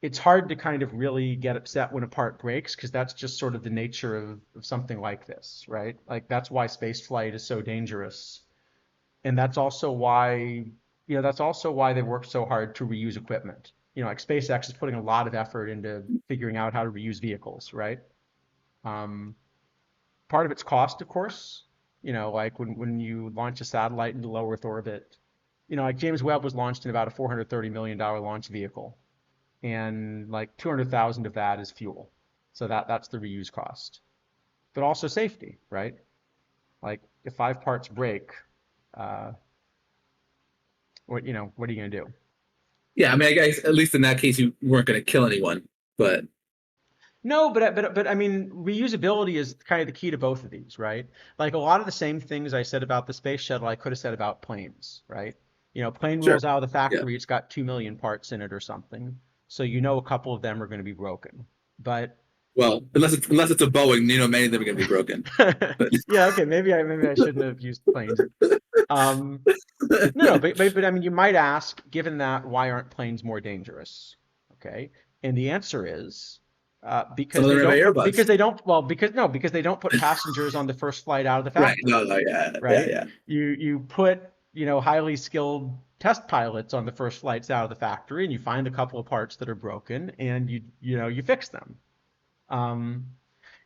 it's hard to kind of really get upset when a part breaks because that's just sort of the nature of something like this, right? Like that's why space flight is so dangerous. And that's also why they work so hard to reuse equipment. Like SpaceX is putting a lot of effort into figuring out how to reuse vehicles, right? Um, Part of it's cost, of course. Like when you launch a satellite into low Earth orbit, like James Webb was launched in about a $430 million launch vehicle, and like 200,000 of that is fuel. So that's the reuse cost. But also safety, right? Like if 5 parts break, uh, what are you gonna do? Yeah, I mean, I guess at least in that case, you weren't going to kill anyone. But No, but I mean, reusability is kind of the key to both of these, right? Like a lot of the same things I said about the space shuttle, I could have said about planes, right? Plane sure, rolls out of the yeah. factory, it's got 2 million parts in it or something. So a couple of them are going to be broken. But Well, unless it's a Boeing, many of them are going to be broken. But yeah, okay, maybe I shouldn't have used planes. Um, no, but I mean, you might ask, given that, why aren't planes more dangerous? Okay, and the answer is some of them have Airbus. because they don't put passengers on the first flight out of the Right. factory, No, no, yeah, yeah, right? yeah. You put highly skilled test pilots on the first flights out of the factory, and you find a couple of parts that are broken, and you fix them. Um,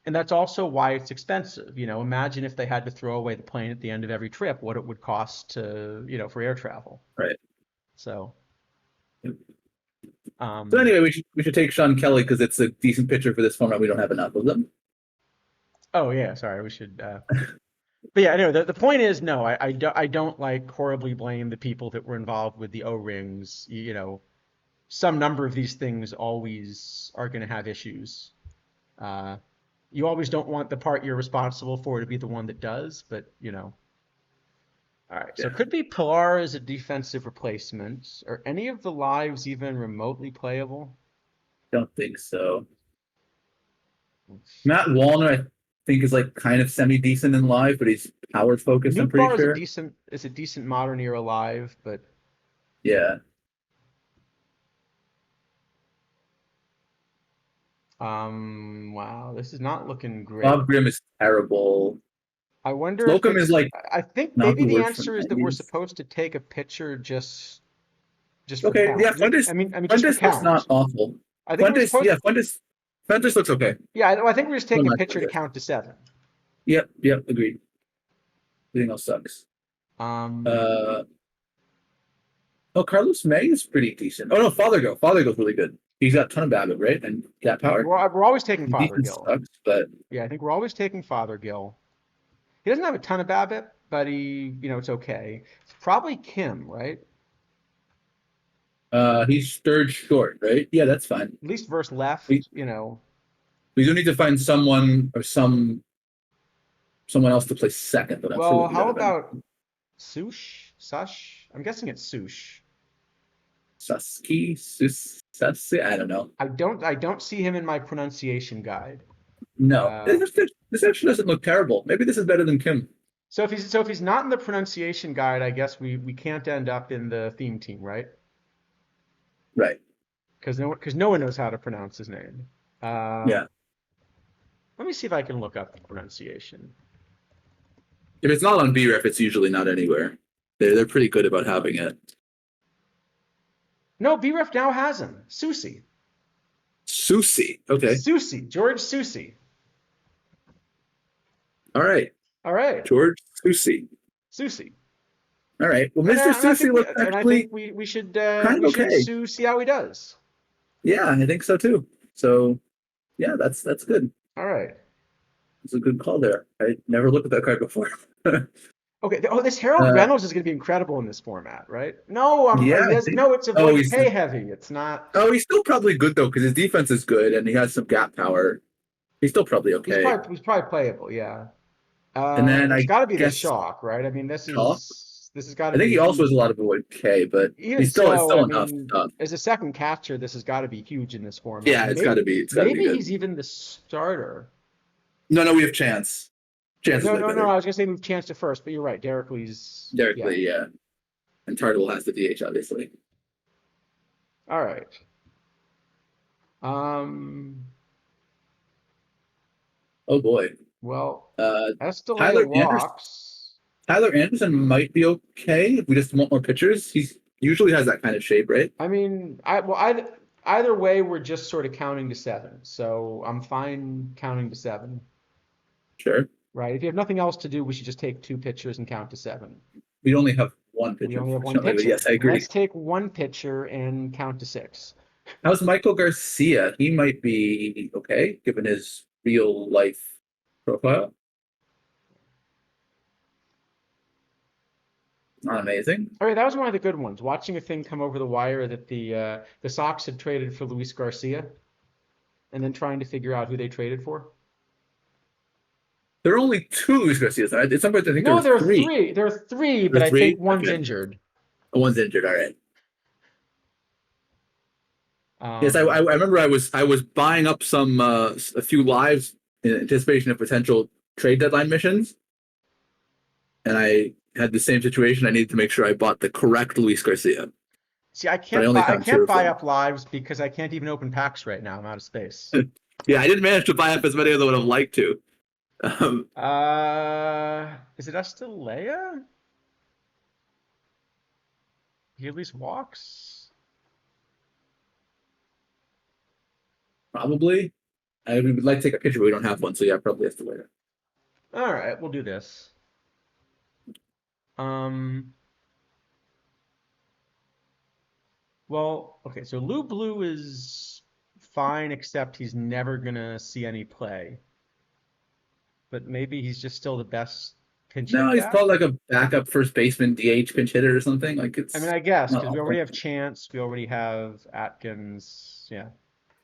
and that's also why it's expensive. Imagine if they had to throw away the plane at the end of every trip, what it would cost for air travel. Right. So, So um, anyway, we should take Sean Kelly because it's a decent pitcher for this format. We don't have enough of them. oh yeah, sorry, we should. But yeah, anyway, the point is, no, I don't like horribly blame the people that were involved with the O-rings. Some number of these things always are going to have issues. Uh, you always don't want the part you're responsible for to be the one that does, but All right, so Yeah, it could be Pilar as a defensive replacement. Are any of the lives even remotely playable? don't think so. Matt Wallner, I think, is like kind of semi decent in live, but he's power focused. I'm pretty Nukebar sure. is a decent modern era live, but Yeah, wow, this is not looking great. Bob Grimm is terrible. I wonder if Slocum is it's. like I think not maybe the the worst for answer is that we're '90s. supposed to take a picture just for Okay, yeah, count. Fuentes I mean just for Fuentes looks not count. awful. I think we're Fuentes, supposed. yeah, Fuentes looks okay. Yeah, I think we're just Well, taking a not picture to Fuentes. count to 7. Yep, yep, agreed. Everything else sucks. Um, Uh, oh, Carlos May is pretty decent. Oh no, Fothergill's really good. He's got a ton of Babbitt, right? And cat power. we're always taking His defense Fothergill. sucks, but Yeah, I think we're always taking Fothergill. He doesn't have a ton of BABIP, but it's okay. It's probably Kim, right? he's third short, right? Yeah, that's fine. At least versus We left. we do need to find someone or someone else to play second, but I'm sure we'll Well, do that how eventually. about Sush? I'm guessing it's Sush. Suski. I don't know. I don't see him in my pronunciation guide. No, Uh, this actually doesn't look terrible. Maybe this is better than Kim. so if he's not in the pronunciation guide, I guess we can't end up in the theme team, right? Right. Because no one knows how to pronounce his name. Uh, Yeah. Let me see if I can look up the pronunciation. If it's not on BREF, it's usually not anywhere. They're pretty good about having it. No, BREF now has him. Susi. Susi. Okay. George Susi. All right. All right, George Susi. Susi. All right. Well, And, Mr. uh, and I Susi think we looks and I actually think we should kind of we should okay. see how he does. Yeah, I think so too. So yeah, that's good. All right. It's a good call there. I never looked at that card before. Okay. Oh, this Harold uh, Reynolds is going to be incredible in this format, right? No, yeah, I think. no. It's Oh, avoid pay heavy. It's not. he's still probably good though because his defense is good and he has some gap power. He's still probably okay. He's probably playable. Yeah. And then It's I got to be the guess shock, right? I mean, Chalk. this has got to I think be he also has a huge. lot of avoid K, but Even he's still it's so, I still enough mean, stuff. as a second catcher, this has got to be huge in this format. Yeah, And it's gotta be maybe good. he's even the starter. No, we have Chance. Chance is No, way no, no. better. I was gonna say move Chance to first, but you're right. Derek Lee's. Derek Yeah. Lee, yeah. And Tardwell has the DH, obviously. All right. Um. Oh boy. Well, Uh, Estelea Tyler Anderson. walks. Tyler Anderson might be okay if we just want more pitchers. He's usually has that kind of shape, right? I mean, Either way, we're just sort of counting to seven. So I'm fine counting to seven, Sure. right? If you have nothing else to do, we should just take two pitchers and count to seven. We only have one We pitcher, only have one unfortunately, but pitcher. yes, I agree. Let's take one pitcher and count to six. How's Michael Garcia? He might be okay, given his real life profile. Not amazing. All right, that was one of the good ones. Watching a thing come over the wire that the Sox had traded for Luis Garcia, and then trying to figure out who they traded for. There are only two Luis Garcias. At some point, I think there No, were there are three. three. There are three, There but are I three? think one's Okay. injured. One's injured. All right. Yes, I Um, remember I was buying up a few lives in anticipation of potential trade deadline missions, and I had the same situation. I needed to make sure I bought the correct Luis Garcia, See, but I only I found two can't of buy them. up lives because I can't even open packs right now. I'm out of space. Yeah, I didn't manage to buy up as many as I would have liked to. Um, Is it Estalea? He at least walks. Probably. I would like to take a picture, but we don't have one, so yeah, probably has to later. All right, we'll do this. Um, well, okay, so Lou Blue is fine, except he's never gonna see any play. But maybe he's just still the best pinch No, hit he's bat. called like a backup first baseman, DH pinch hitter or something. Like I mean, it's I guess not because we already awful. have Chance, we already have Atkins. Yeah,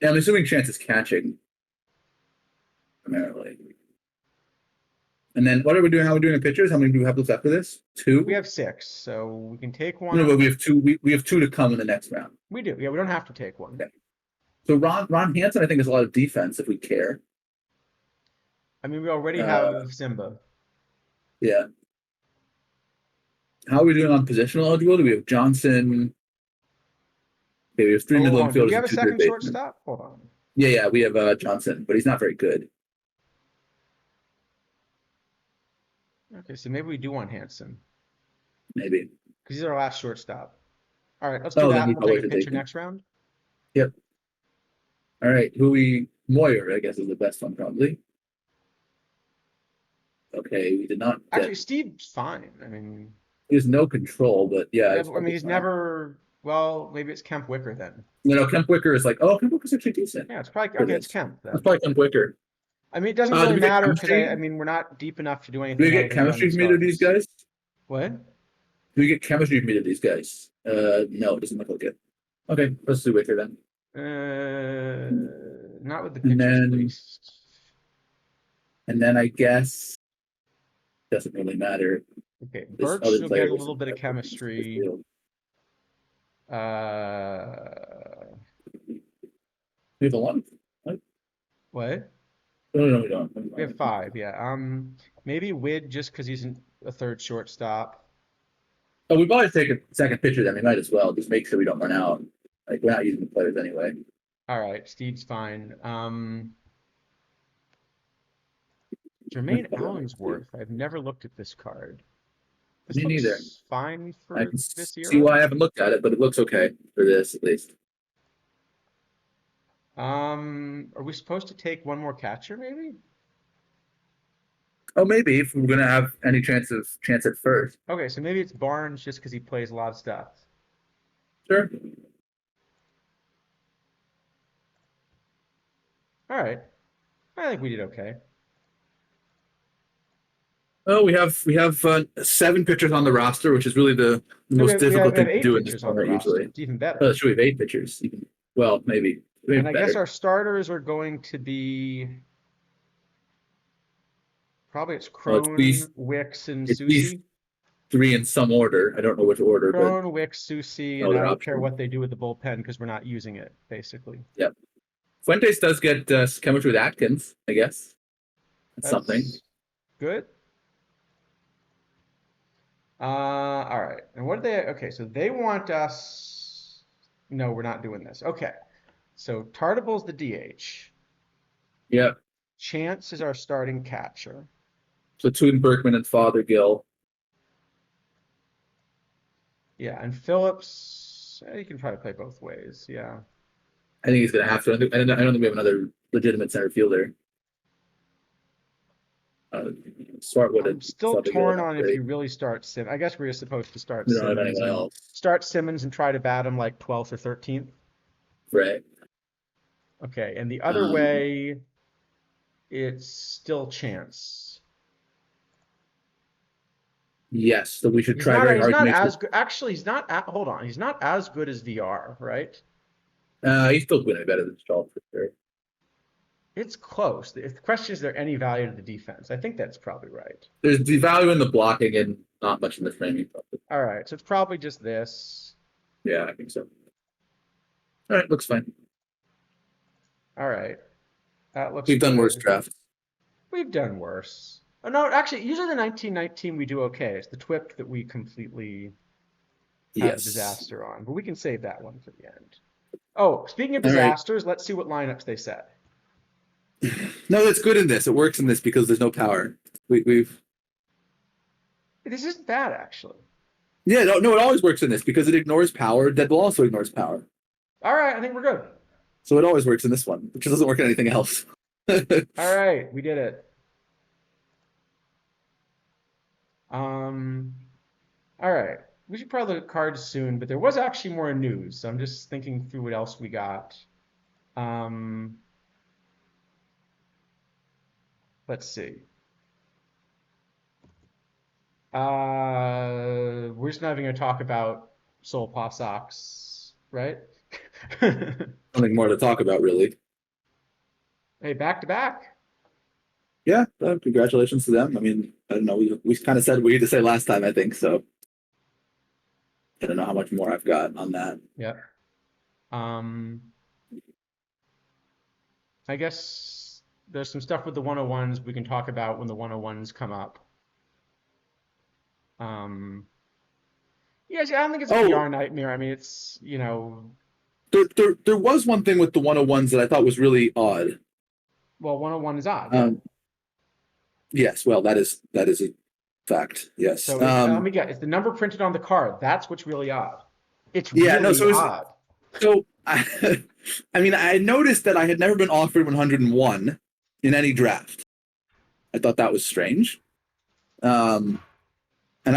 Yeah, I'm assuming Chance is catching primarily. And then what are we doing? How are we doing in pitchers? How many do we have left after this? we Two? have six, so we can take No, one. but we have two. We have two to come in the next round. We do. Yeah, we don't have to take one. Okay. So Ron Hansen, I think, has a lot of defense if we care. I mean, we already Uh, have Simba. yeah. How are we doing on positional eligibility? We have Johnson. Okay, we have three Oh, hold middle on. Do we infielders have and a two third second basemen. shortstop? Hold on. Yeah, we have Johnson, but he's not very good. Okay, so maybe we do want Hanson Maybe. because he's our last shortstop. All right, let's do Oh, then that. he We'll take probably a should picture take him. next round. Yep. All right. Moyer, I guess, is the best one probably. Okay, we did not Actually, get. Steve's fine. I mean, He has no control, but yeah, yeah, it's but, I mean, probably he's fine. never. Well, maybe it's Kemp Wicker then. Kemp Wicker is like, oh, Kemp Wicker's actually decent Yeah, it's probably for okay. It's this. Kemp That's then. probably Kemp Wicker. I mean, it doesn't Do really we get matter because I chemistry? mean, we're not deep enough to do Do we anything other get than run chemistry from either of these starts. guys? What? Do we get chemistry from either of these guys? No, it doesn't look like it. Okay, let's do Wicker then. Not with the And pitchers at then, least. and then I guess doesn't really matter. Okay, This Birch other will get player a was little bit of the chemistry. field. Uh, We have a lot. What? what? No, we don't. We have five, yeah. Maybe Wid just because he's a third shortstop. Oh, we've always taken second pitcher. Then we might as well just make sure we don't run out. Like we're not using the players anyway. All right, Steve's fine. Jermaine Allensworth. I've never looked at this card. This Me neither. looks fine I for can this see era. why I haven't looked at it, but it looks okay for this at least. Are we supposed to take one more catcher, maybe? Oh, maybe if we're gonna have any chance at first. Okay, so maybe it's Barnes just because he plays a lot of stuff. Sure. All right, I think we did okay. Oh, we have seven pitchers on the roster, which is really the No, most difficult we have thing to eight do in this pitchers on the format roster. usually. It's even better. Oh, sure, we have eight pitchers. Well, maybe And I guess better. our starters are going to be probably it's Well, at least Crone, Wicks, and at least Susie. three in some order. I don't know which order, but Crone, Wicks, Susie, and no I other don't care option. what they do with the bullpen because we're not using it, basically. Yep. Fuentes does get chemistry with Atkins, I guess. That's something. That's good. All right. And what do they? Okay, so they want us. No, we're not doing this. Okay. So Tartable's the DH. Yep. Chance is our starting catcher. Platoon Berkman and Fothergill. Yeah, and Phillips, you can try to play both ways. Yeah. I think he's going to have to. I don't think we have another legitimate center fielder. Smart would I'm have still thought to go torn that on if way. you really start Sim. I guess we're supposed to start We don't have Simmons anyone and else. try to bat him like 12th or 13th. Right. Okay, and the other Um, way, it's still Chance. yes, so we should try very He's hard to not make sure. as good. Actually, hold on. He's not as good as VR, right? He's still going to be better than Stahl for sure. It's close. The question is there any value to the defense? I think that's probably right. There's the value in the blocking and not much in the framing. Probably. All right, so it's probably just this. Yeah, I think so. All right, looks fine. All right, that looks We've done worse good. drafts. We've done worse. Oh, no, actually, usually the 1919 we do okay. It's the TWIP that we completely have a Yes. disaster on, but we can save that one for the end. Oh, speaking of All right. disasters, let's see what lineups they set. No, that's good in this. It works in this because there's no power. We've This isn't bad, actually. yeah, no, it always works in this because it ignores power. Deadpool also ignores power. All right, I think we're good. So it always works in this one, which doesn't work in anything else. All right, we did it. Um, all right. We should probably look at cards soon, but there was actually more news. So I'm just thinking through what else we got. Um, let's see. We're just not even going to talk about Soul Paw Sox, right? Nothing more to talk about, really. Hey, back to back. Yeah, congratulations to them. I mean, I don't know. We kind of said what we had to say last time, I think. So I don't know how much more I've got on that. Yep. Um, I guess there's some stuff with the 101s we can talk about when the 101s come up. Yeah, see, I don't think it's a Oh, VR nightmare. I mean, it's, there was one thing with the 101s that I thought was really odd. well, 101 is odd, yeah. Um, yes, well, that is a fact. Yes. So let me get, it's the number printed on the card. That's what's really odd. It's Yeah. No. really So odd. I mean, I noticed that I had never been offered 101 in any draft. I thought that was strange. And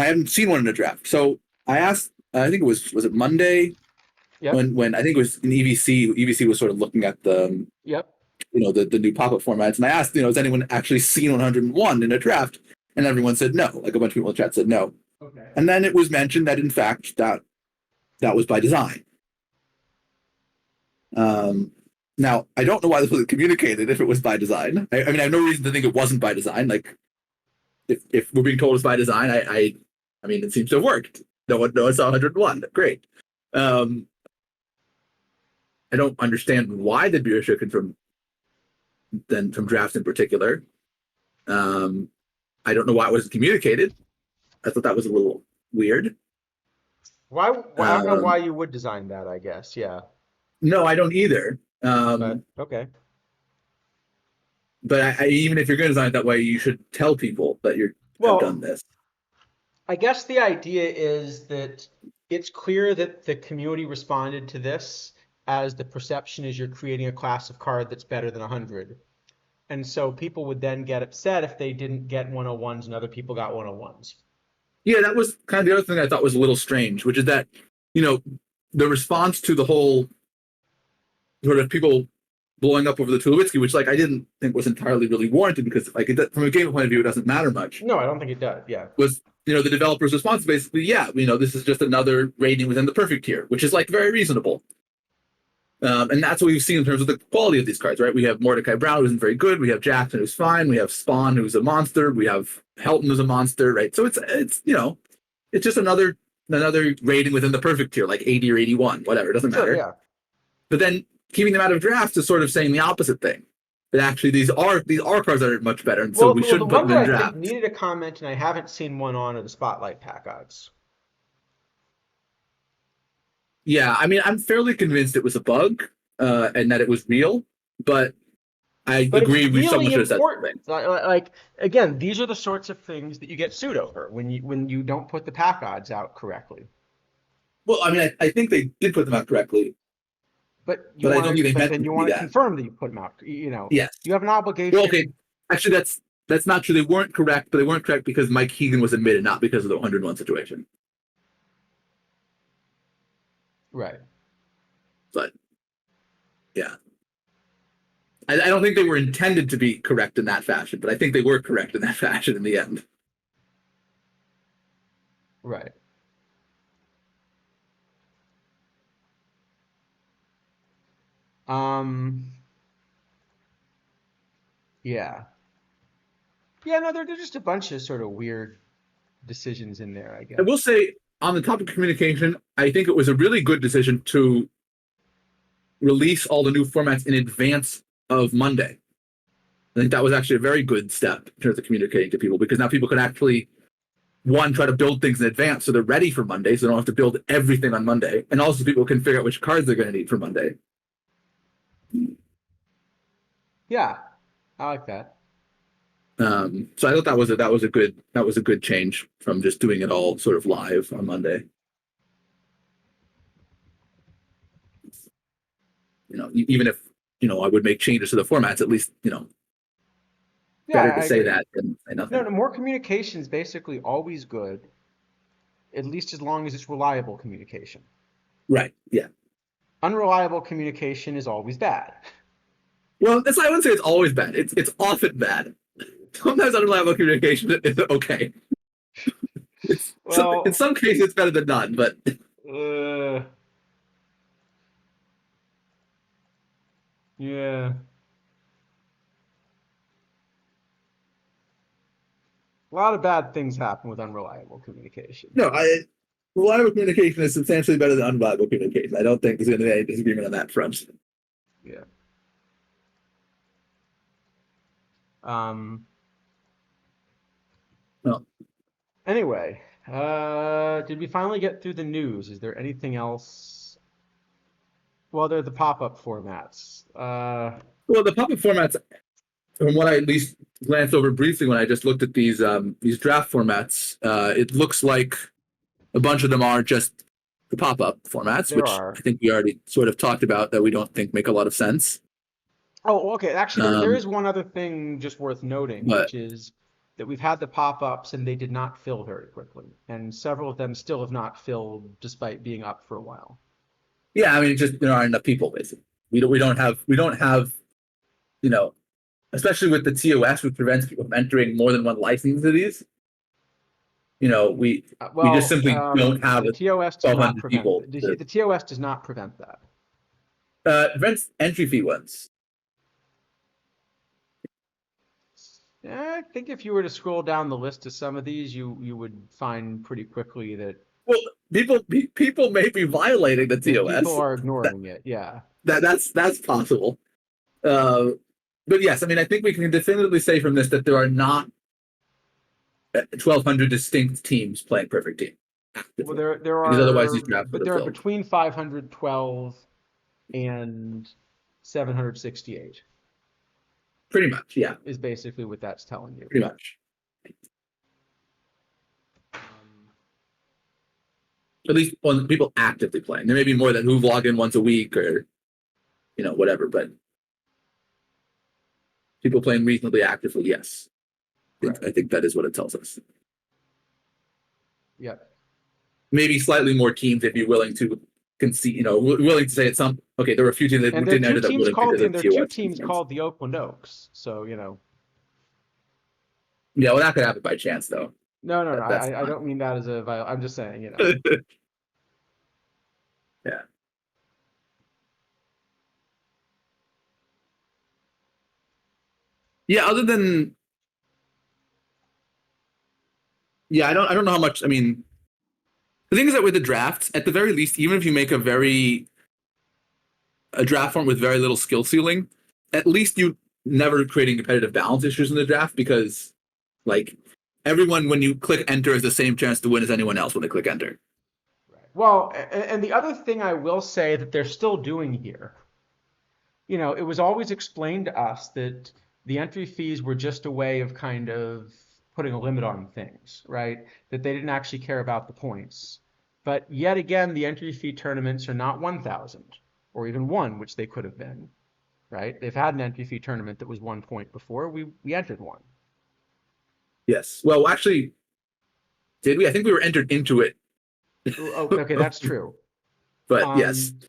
I hadn't seen one in a draft. So I asked, I think was it Monday Yep, when I think it was in EVC. EVC was sort of looking at the yep. the new pop-up formats, and I asked, has anyone actually seen 101 in a draft? And everyone said no. Like a bunch of people in the chat said no. Okay. And then it was mentioned that in fact that was by design. Now I don't know why this wasn't communicated if it was by design. I mean, I have no reason to think it wasn't by design. Like if we're being told it's by design, I mean, it seems to have worked. No one saw 101. Great. I don't understand why they'd be restricted from drafts in particular. I don't know why it wasn't communicated. I thought that was a little weird. Why, I don't know why you would design that, I guess. Yeah. No, I don't either. But okay. But even if you're going to design it that way, you should tell people that you've done this. I guess the idea is that it's clear that the community responded to this as the perception is you're creating a class of card that's better than 100. And so people would then get upset if they didn't get 101s and other people got 101s. Yeah, that was kind of the other thing I thought was a little strange, which is that, the response to the whole sort of people blowing up over the Tulowitzki, which I didn't think was entirely really warranted because from a game point of view, it doesn't matter much. No, I don't think it does. Yeah. Was, the developer's response basically, yeah, this is just another rating within the perfect tier, which is very reasonable. And that's what we've seen in terms of the quality of these cards, right? We have Mordecai Brown, who isn't very good. We have Jackson, who's fine. We have Spawn, who's a monster. We have Helton, who's a monster, right? So it's just another rating within the perfect tier, like 80 or 81, whatever. It doesn't matter. Yeah. But then keeping them out of drafts is sort of saying the opposite thing. That actually these are cards that are much better, and so we shouldn't put them in draft. I think needed a comment, and I haven't seen one on are the Spotlight pack odds. Yeah, I mean, I'm fairly convinced it was a bug and that it was real, but I agree with someone should have said something. Like again, these are the sorts of things that you get sued over when you don't put the pack odds out correctly. Well, I mean, I think they did put them out correctly. but I don't think they but meant then them you to be want to that. confirm that you put them out. Yes. You have an Well, okay. obligation. Actually, that's not true. They weren't correct, but they weren't correct because Mike Keegan was admitted, not because of the 101 situation. Right. But yeah, I don't think they were intended to be correct in that fashion, but I think they were correct in that fashion in the end. Right. Um, yeah. Yeah, no, they're just a bunch of sort of weird decisions in there, I I guess. will say, on the topic of communication, I think it was a really good decision to release all the new formats in advance of Monday. I think that was actually a very good step in terms of communicating to people because now people can actually one try to build things in advance so they're ready for Monday, so they don't have to build everything on Monday, and also people can figure out which cards they're going to need for Monday. Yeah, I like that. So I thought that was a good change from just doing it all sort of live on Monday. Even if I would make changes to the formats, at least Yeah, better to I say agree. that than say No, nothing. no, more communication is basically always good, at least as long as it's reliable communication. Right? Yeah. Unreliable communication is always bad. Well, I wouldn't say it's always bad. It's often bad. Sometimes unreliable communication is okay. In Well, some cases it's better than none, but uh, yeah, a lot of bad things happen with unreliable communication. no, reliable communication is substantially better than unreliable communication. I don't think there's going to be any disagreement on that front. Yeah. Um, No. Anyway, did we finally get through the news? Is there anything else? Well, they're the pop-up formats. Well, the puppet formats, from what I at least glanced over briefly when I just looked at these draft formats, it looks like a bunch of them are just the pop-up formats, There which I are. think we already sort of talked about that we don't think make a lot of sense. Oh, okay. Actually, there Um, is one other thing just worth noting, but which is that we've had the pop-ups and they did not fill very quickly, and several of them still have not filled despite being up for a while. yeah, I mean, just there aren't enough people basically. We don't have you know, especially with the TOS, which prevents people from entering more than one license to these. We just simply don't have The a TOS does not 1,200 prevent people. the TOS does not prevent that. Prevents entry fee ones. I think if you were to scroll down the list of some of these, you would find pretty quickly that Well, people may be violating the people TOS. are That, ignoring it. Yeah. that's possible. Uh, but yes, I mean, I think we can definitively say from this that there are not 1,200 distinct teams playing Perfect Team Well, actively, there because otherwise are, these drafts would but have there are filled. between 512 and 768 Pretty much, yeah, is basically what that's telling you. pretty much. Um, At least when people actively playing. There may be more that who log in once a week or whatever, but people playing reasonably actively, yes. right. I think that is what it tells us. Yep. Maybe slightly more teams if you're willing to concede, willing to say it's some. Okay, there were a few teams that didn't enter that wouldn't because of There are two TOS teams concerns. called the Oakland Oaks. So, Yeah, well, that could happen by chance though. no, no, no. That's I not. don't mean that as a viol. I'm just saying, Yeah, yeah. Other than yeah, I don't know how much. I mean, the thing is that with the drafts, at the very least, even if you make a draft form with very little skill ceiling, at least you never creating competitive balance issues in the draft because like everyone when you click enter has the same chance to win as anyone else when they click enter. right. Well, and the other thing I will say that they're still doing here, it was always explained to us that the entry fees were just a way of kind of putting a limit on things, right? That they didn't actually care about the points. But yet again, the entry fee tournaments are not 1,000. or even 1, which they could have been, right? They've had an entry fee tournament that was 1 point before. We entered one. Yes. Well, actually, did we? I think we were entered into it. Oh, okay, that's true. But yes. Um,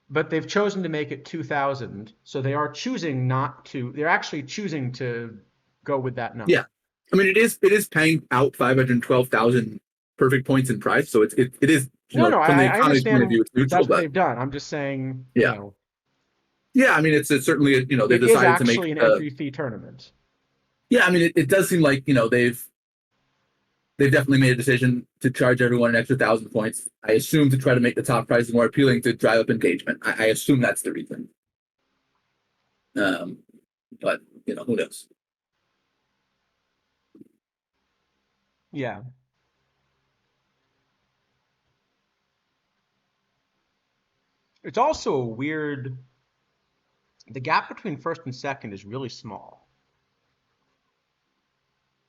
but they've chosen to make it 2,000, so they are choosing not to. They're actually choosing to go with that number. Yeah. I mean, it is paying out 512,000 perfect points in prize, so it is, No, from the I economy's point of understand view, it's neutral. that's what But they've done. I'm just saying, yeah, yeah. I mean, it's certainly, they it is decided to make. actually an entry fee tournament. Yeah, I mean, it does seem like they've definitely made a decision to charge everyone an extra 1,000 points. I assume to try to make the top prizes more appealing to drive up engagement. I assume that's the reason. But who knows? Yeah. It's also a weird. The gap between first and second is really small.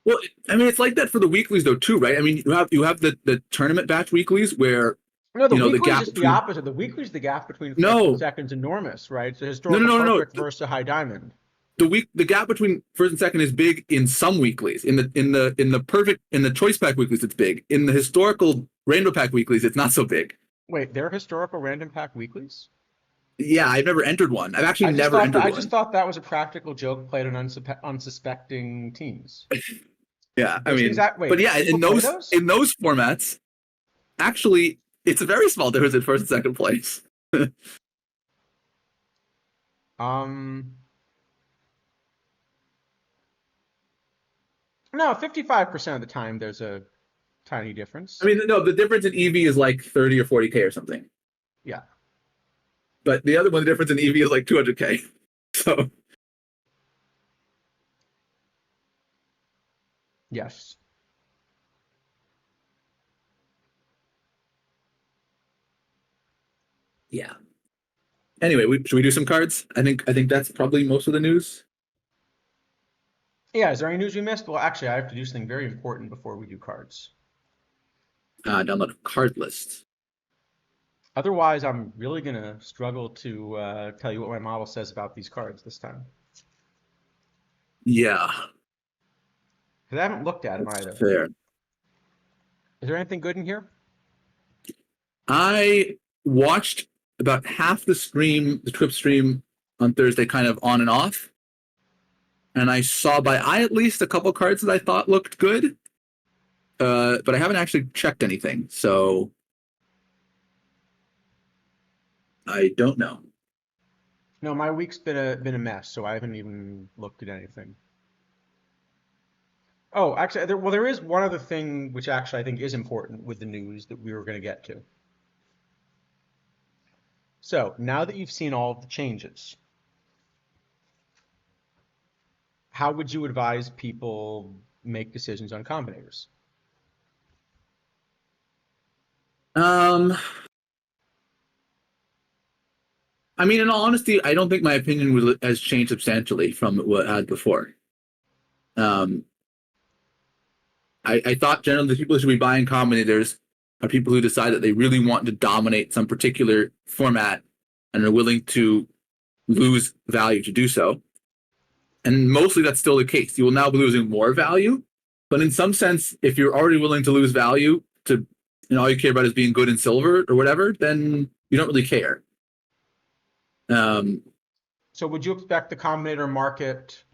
Well, I mean, it's like that for the weeklies though too, right? I mean, you have the tournament batch weeklies where No, the the weekly's gap just the between. opposite. The weekly's the gap between first and No, second's enormous, right? It's a no, no, historical no, no, perfect no. versus a high diamond. The gap between first and second is big in some weeklies. In the choice pack weeklies, it's big. In the historical rainbow pack weeklies, it's not so big. Wait, they're historical random pack weeklies? Yeah, I've never entered one. I've actually never entered I just one. thought that was a practical joke played on unsuspecting teams. Yeah, I Which means mean, that but wait, yeah, people in play those those? in those formats, actually, it's a very small difference in first and second place. Um, no, 55% of the time there's a tiny I difference. mean, no, the difference in EV is like 30 or 40K or something. Yeah. But the other one, the difference in EV is like 200K. So Yes. yeah. Anyway, should we do some cards? I think that's probably most of the news. Yeah, is there any news we missed? Well, actually, I have to do something very important before we do cards. Download a card list. Otherwise, I'm really gonna struggle to tell you what my model says about these cards this time. Yeah, Because I haven't looked at them that's either. fair. Is there anything good in here? I watched about half the Twip stream on Thursday, kind of on and off, and I saw by eye at least a couple cards that I thought looked good. But I haven't actually checked anything, so I don't know. No, my week's been a mess, so I haven't even looked at anything. Oh, actually, there is one other thing which actually I think is important with the news that we were going to get to. So now that you've seen all of the changes, how would you advise people make decisions on combinators? Um, I mean, in all honesty, I don't think my opinion has changed substantially from what I had before. Um, I thought generally the people who should be buying combinators are people who decide that they really want to dominate some particular format and are willing to lose value to do so. And mostly that's still the case. You will now be losing more value, but in some sense, if you're already willing to lose value to, all you care about is being good in silver or whatever, then you don't really care. So would you expect the combinator market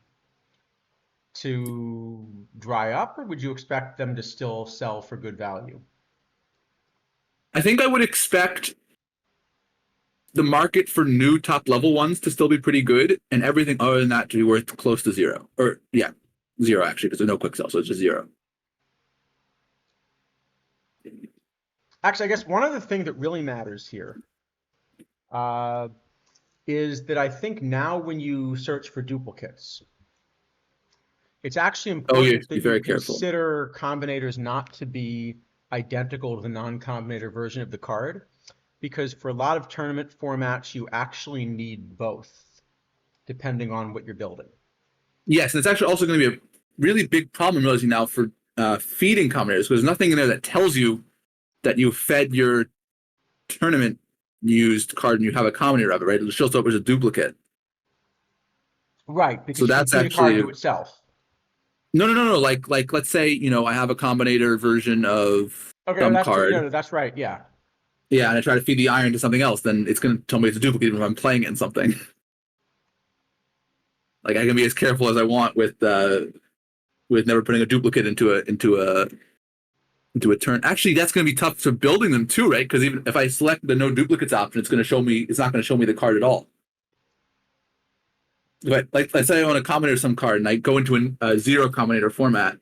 to dry up, or would you expect them to still sell for good value? I think I would expect the market for new top level ones to still be pretty good, and everything other than that to be worth close to zero. Or yeah, zero actually, because there's no quick sell, so it's just zero. Actually, I guess one other thing that really matters here uh, is that I think now when you search for duplicates, it's actually Oh, you have important to be that you very careful. consider combinators not to be identical to the non-combinator version of the card, because for a lot of tournament formats, you actually need both, depending on what you're building. Yes, and it's actually also going to be a really big problem, realizing now, for feeding combinators, because there's nothing in there that tells you that you fed your tournament used card and you have a combinator of it, right? It shows up as a duplicate. Right, So because you can that's feed a card actually to itself. no. Like let's say I have a combinator version of Okay, some that's true. card. No, that's right. Yeah. Yeah, and I try to feed the iron to something else, then it's going to tell me it's a duplicate even if I'm playing it in something. Like I can be as careful as I want with never putting a duplicate into a turn. Actually, that's going to be tough for building them too, right? Because even if I select the no duplicates option, it's not going to show me the card at all. But like, let's say I own a combinator of some card, and I go into a zero combinator format,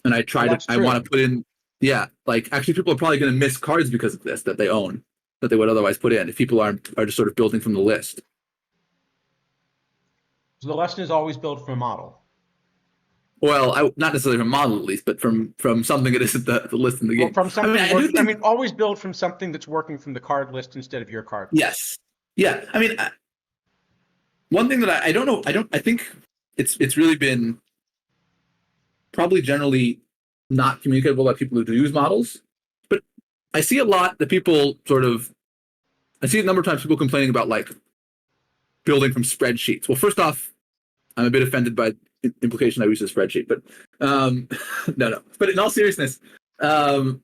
and Well, that's I want true. to put in, yeah, like actually people are probably going to miss cards because of this that they own that they would otherwise put in if people are just sort of building from the list. So the lesson is always build from a model. Well, not necessarily from model at least, but from something that isn't the list in the Well, game. from I mean, something I do work. I think mean, always build from something that's working from the card list instead of your card list. yes, yeah. I mean, one thing that I don't know, I think it's really been probably generally not communicable by people who do use models, but I see a lot that people sort of I see a number of times people complaining about like building from spreadsheets. Well, first off, I'm a bit offended by the implication I use a spreadsheet, but no. But in all seriousness, um,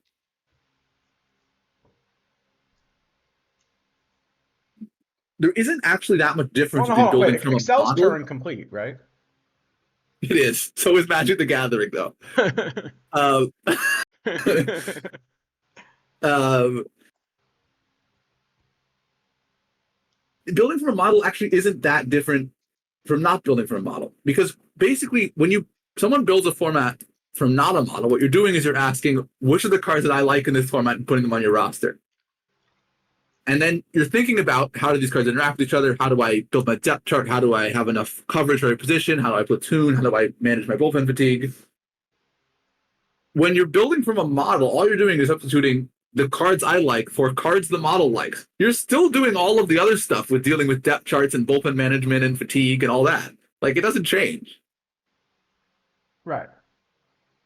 there isn't actually that much Oh difference no, hold between on, building wait. from a Excel's model. Turing complete, right? It is. So is Magic the Gathering, though. Uh, um, building from a model actually isn't that different from not building from a model because basically when someone builds a format from not a model, what you're doing is you're asking which are the cards that I like in this format and putting them on your roster. And then you're thinking about how do these cards interact with each other? How do I build my depth chart? How do I have enough coverage for every position? How do I platoon? How do I manage my bullpen fatigue? When you're building from a model, all you're doing is substituting the cards I like for cards the model likes. You're still doing all of the other stuff with dealing with depth charts and bullpen management and fatigue and all that. Like it doesn't change. Right.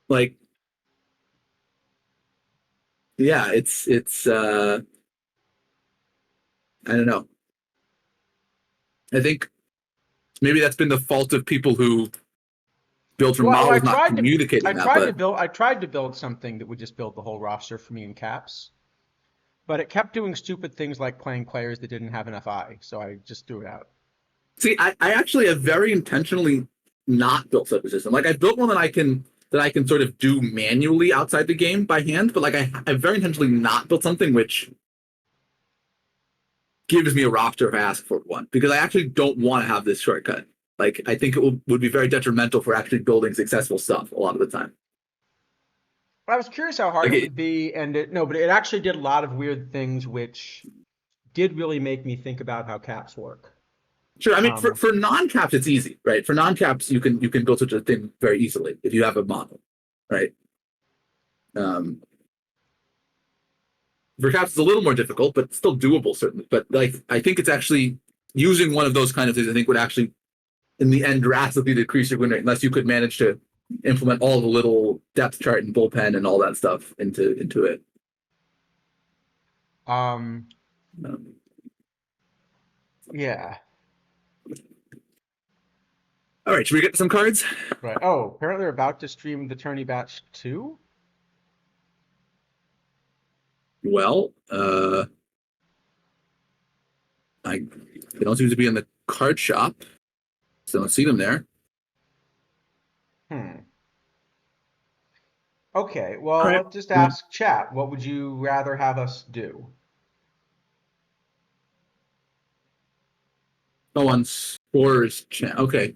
Like, yeah, it's I don't know. I think maybe that's been the fault of people who build from Well, models not communicating that, but I tried to build something that would just build the whole roster for me in caps, but it kept doing stupid things like playing players that didn't have enough I, so I just threw it out. see, I actually have very intentionally not built such a system. Like I've built one that I can sort of do manually outside the game by hand, but like I've very intentionally not built something which gives me a roster if I ask for one because I actually don't want to have this shortcut. Like I think it would be very detrimental for actually building successful stuff a lot of the time. I was curious how hard Like it would be, and no, but it actually did a lot of weird things, which did really make me think about how caps work. Sure, I mean Um, for non-caps it's easy, right? For non-caps you can build such a thing very easily if you have a model, right? Um, for caps it's a little more difficult, but still doable certainly. But like I think it's actually using one of those kind of things I think would actually in the end drastically decrease your win rate unless you could manage to implement all the little depth chart and bullpen and all that stuff into it. um, Um, yeah, all right, should we get to some cards? right. Oh, apparently they're about to stream the Tourney Batch 2? Well, they don't seem to be in the card shop, so I don't see them there. Hmm. Okay, All well, right. let's just ask chat. What would you rather have us do? No on Spores chat. Okay.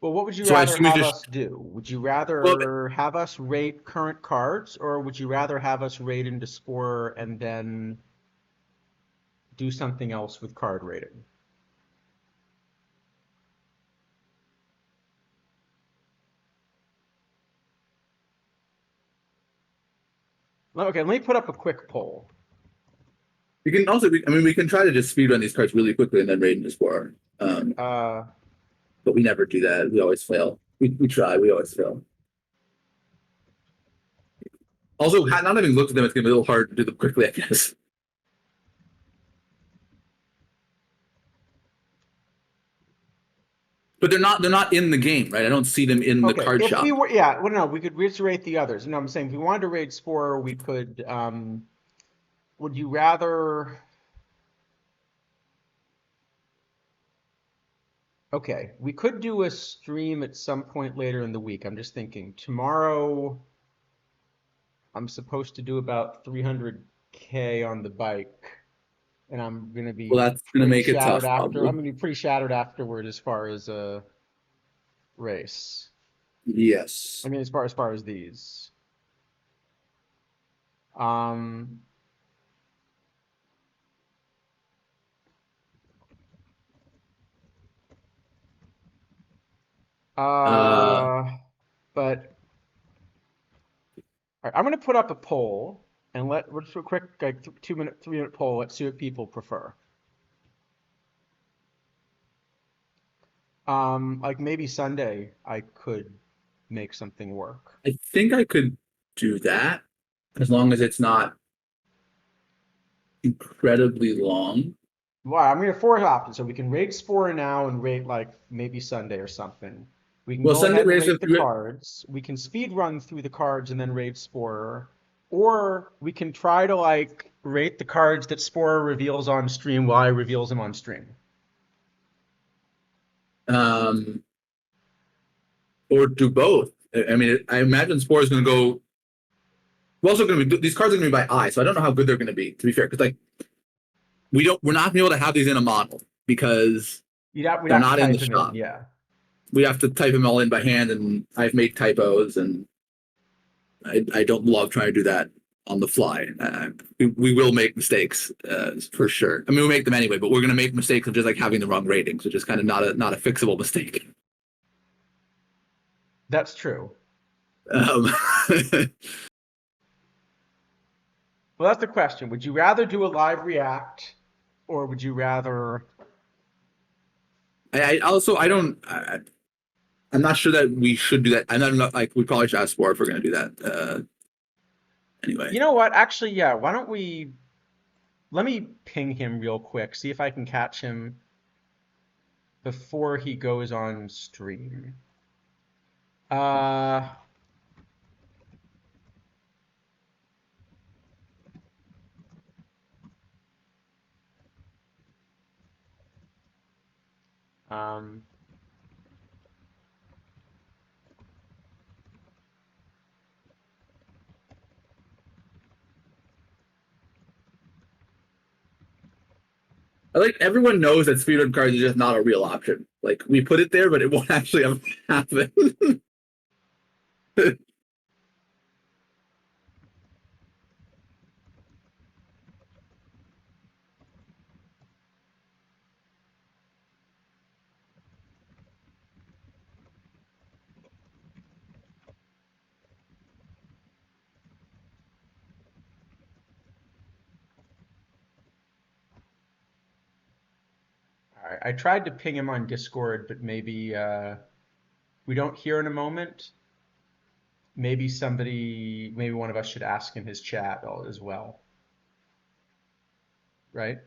Well, what would you So I rather assume you have just us do? Would you well rather have us rate current cards, or would you rather have us rate into score and then do something else with card rating? Okay, let me put up a quick poll. we can also I mean we can try to just speed run these cards really quickly and then raid into Spore. Uh, But we never do that. We always fail. We try, we always fail. Also, not having looked at them, it's gonna be a little hard to do them quickly, I guess. but they're not in the game, right? I don't see them in the Okay, card if we shop. were, yeah, well, no, we could reiterate the others. No, I'm saying if we wanted to raid Spore, we could. Would you rather? Okay, we could do a stream at some point later in the week. I'm just thinking tomorrow. I'm supposed to do about 300K on the bike, and I'm gonna Well, be that's gonna pretty make it shattered tough, after. I'm probably. gonna be pretty shattered afterward as far as a race. I Yes. mean, as far as these. Um. Uh, Uh. But all right, I'm gonna put up a poll and we'll just do a quick like 2 minute, 3 minute poll. Let's see what people prefer. Like maybe Sunday I could make something work. I think I could do that as long as it's not incredibly long. Well, I'm gonna have four options, so we can rate Spore now and rate like maybe Sunday or something. We can Well, go Sunday ahead and race rate with the cards. We can speed run through the cards and then rate Spore, or we can try to like rate the cards that Spore reveals on stream while I reveals them on stream. um, or do both. I mean, I imagine Spore is going to go. We're also going to be these cards are going to be by eye, so I don't know how good they're going to be. To be fair, because like we're not going to be able to have these in a model because We'd they're have to not in the type them in, shop. yeah. We have to type them all in by hand, and I've made typos, and I don't love trying to do that on the fly. We will make mistakes for sure. I mean, we make them anyway, but we're going to make mistakes of just like having the wrong ratings, which is kind of not a fixable mistake. That's true. Um, Well, that's the question. Would you rather do a live react, or would you rather? I also I don't. I'm not sure that we should do that. I'm not like we probably should ask Sport if we're going to do that. Anyway, You know what? Actually, yeah. Why don't we? Let me ping him real quick. See if I can catch him before he goes on stream. Uh, um, I like everyone knows that speedrun cards is just not a real option. Like we put it there, but it won't actually ever happen. all right. I tried to ping him on Discord, but maybe we don't hear in a moment. Maybe one of us should ask in his chat as well, right?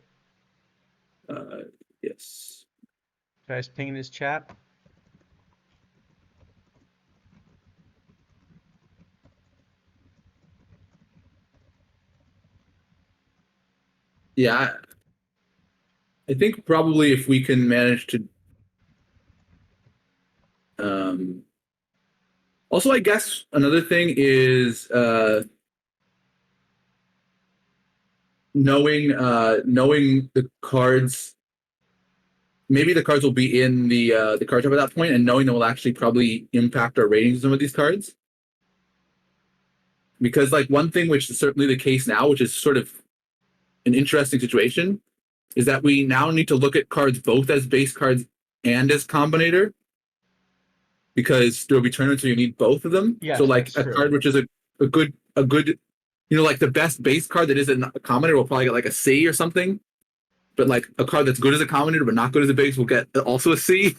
uh, yes. Should I just ping in his chat? Yeah, I think probably if we can manage to. Um, Also, I guess another thing is knowing the cards. Maybe the cards will be in the card shop at that point, and knowing that will actually probably impact our ratings of some of these cards. Because like one thing which is certainly the case now, which is sort of an interesting situation, is that we now need to look at cards both as base cards and as combinator, because there will be tournaments where you need both of them. So Yes, like that's a card true. which is a good like the best base card that isn't a combinator will probably get like a C or something. But like a card that's good as a combinator but not good as a base will get also a C.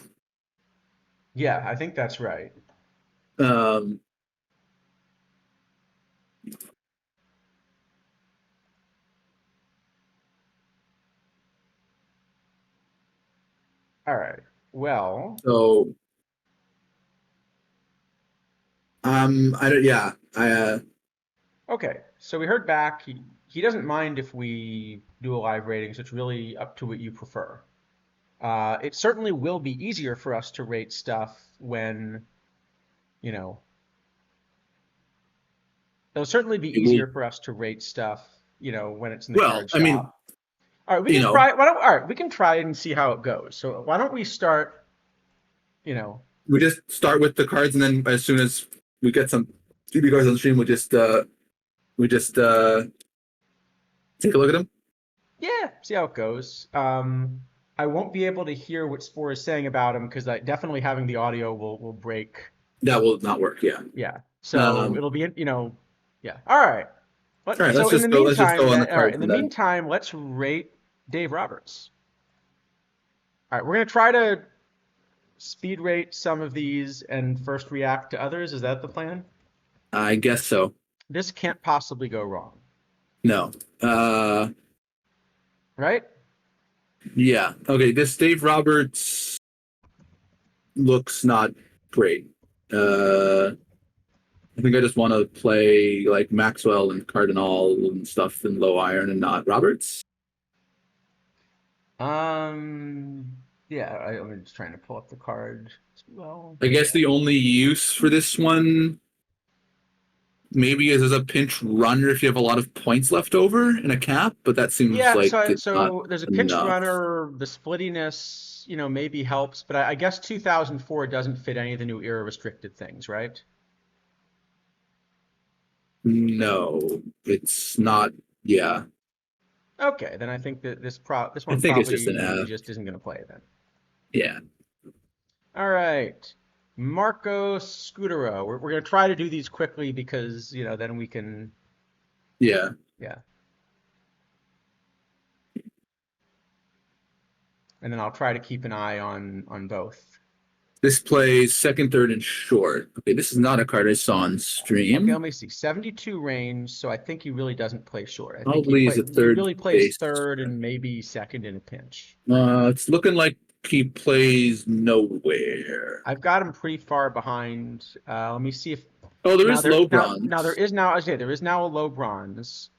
Yeah, I think that's right. Um, All right. Well, So I don't. Yeah, okay. So we heard back. He doesn't mind if we do a live rating, so it's really up to what you prefer. It certainly will be easier for us to rate stuff when, you know, it'll certainly be it will. easier for us to rate stuff, when it's in the Well, card I mean, shop. All right, we you can know, try. Why don't? All right, we can try it and see how it goes. So why don't we start? You know, we just start with the cards, and then as soon as we get some TV cards on the stream, we just take a look at them. yeah, see how it goes. I won't be able to hear what Spore is saying about him because I definitely having the audio will break. That will not work. Yeah. Yeah, so Um, it'll be yeah. All right. all right. So in the Let's just meantime, go on the then, all right. cards In the and then. meantime, let's rate Dave Roberts. All right, we're gonna try to speed rate some of these and first react to others. Is that the plan? I guess so. This can't possibly go wrong, No. right? Yeah. Okay. This Dave Roberts looks not great. Uh, I think I just want to play like Maxwell and Cardinal and stuff in low iron and not Roberts. Um, yeah, I'm just trying to pull up the card as well. I guess Yeah. the only use for this one maybe is as a pinch runner if you have a lot of points left over in a cap, but that seems Yeah, like so it's not so there's a pinch enough. runner. The splittiness, maybe helps, but I guess 2004 doesn't fit any of the new era restricted things, right? No, it's not. Yeah, Okay, then I think that this I one think it's just an probably F. just isn't going to play then. Yeah, All right, Marco Scutero. We're going to try to do these quickly because then we can, yeah. yeah, and then I'll try to keep an eye on both. This plays second, third, and short. Okay, this is not a card I saw on Okay, let stream. me see. 72 range, so I think he really doesn't play short. I think Probably is a he third really plays base. third and maybe second in a pinch. It's looking like he plays nowhere. I've got him pretty far behind. Let me see if Oh, there is low now there bronze. is now I say there is now a low bronze,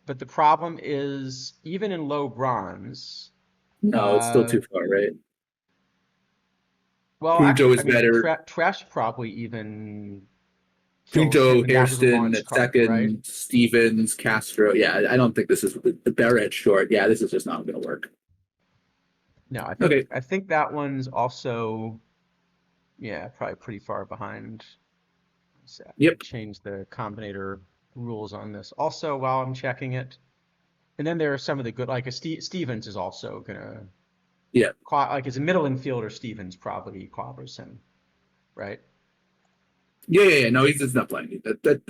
but the problem is even in low bronze, No, it's still uh, too far, right? well Punto actually I is mean better. Tresh probably even kills Punto, him, and that was a Hairston launch at card, right? second, Stevens, Castro. Yeah, I don't think this is the Barrett short. Yeah, this is just not going to work. No, Okay. I think that one's also yeah probably pretty far behind. So Yep. change the combinator rules on this. Also, while I'm checking it, and then there are some of the good, like Stevens is also gonna Yeah. like as a middle infielder, Stevens probably clobbers him, right? Yeah. No, he's just not playing.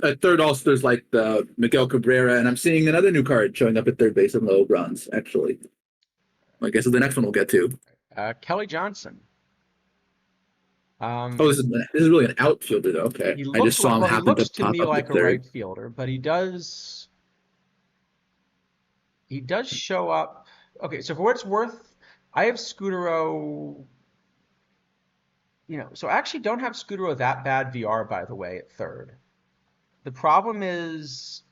At third, also there's like the Miguel Cabrera, and I'm seeing another new card showing up at third base in low bronze. Actually, I guess the next one we'll get to. Kelly Johnson. Oh, Um, this is really an outfielder though. Okay, I just saw him he happen to looks to pop me up at like a third. right fielder, but he does show up. Okay, so for what it's worth, I have Scutero. So I actually don't have Scutero that bad VR, by the way, at third. The problem is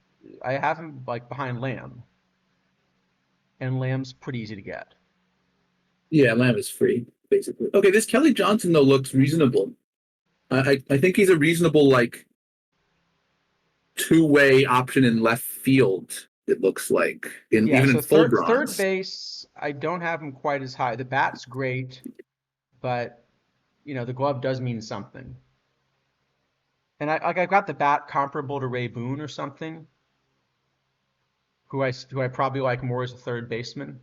I have him like behind Lamb, and Lamb's pretty easy to get. Yeah, Lamb is free basically. Okay, this Kelly Johnson though looks reasonable. I think he's a reasonable like two-way option in left field. It looks like in Yeah, even in so full third bronze. base, I don't have him quite as high. The bat's great, but the glove does mean something. And I've got the bat comparable to Ray Boone or something, who I probably like more as a third baseman.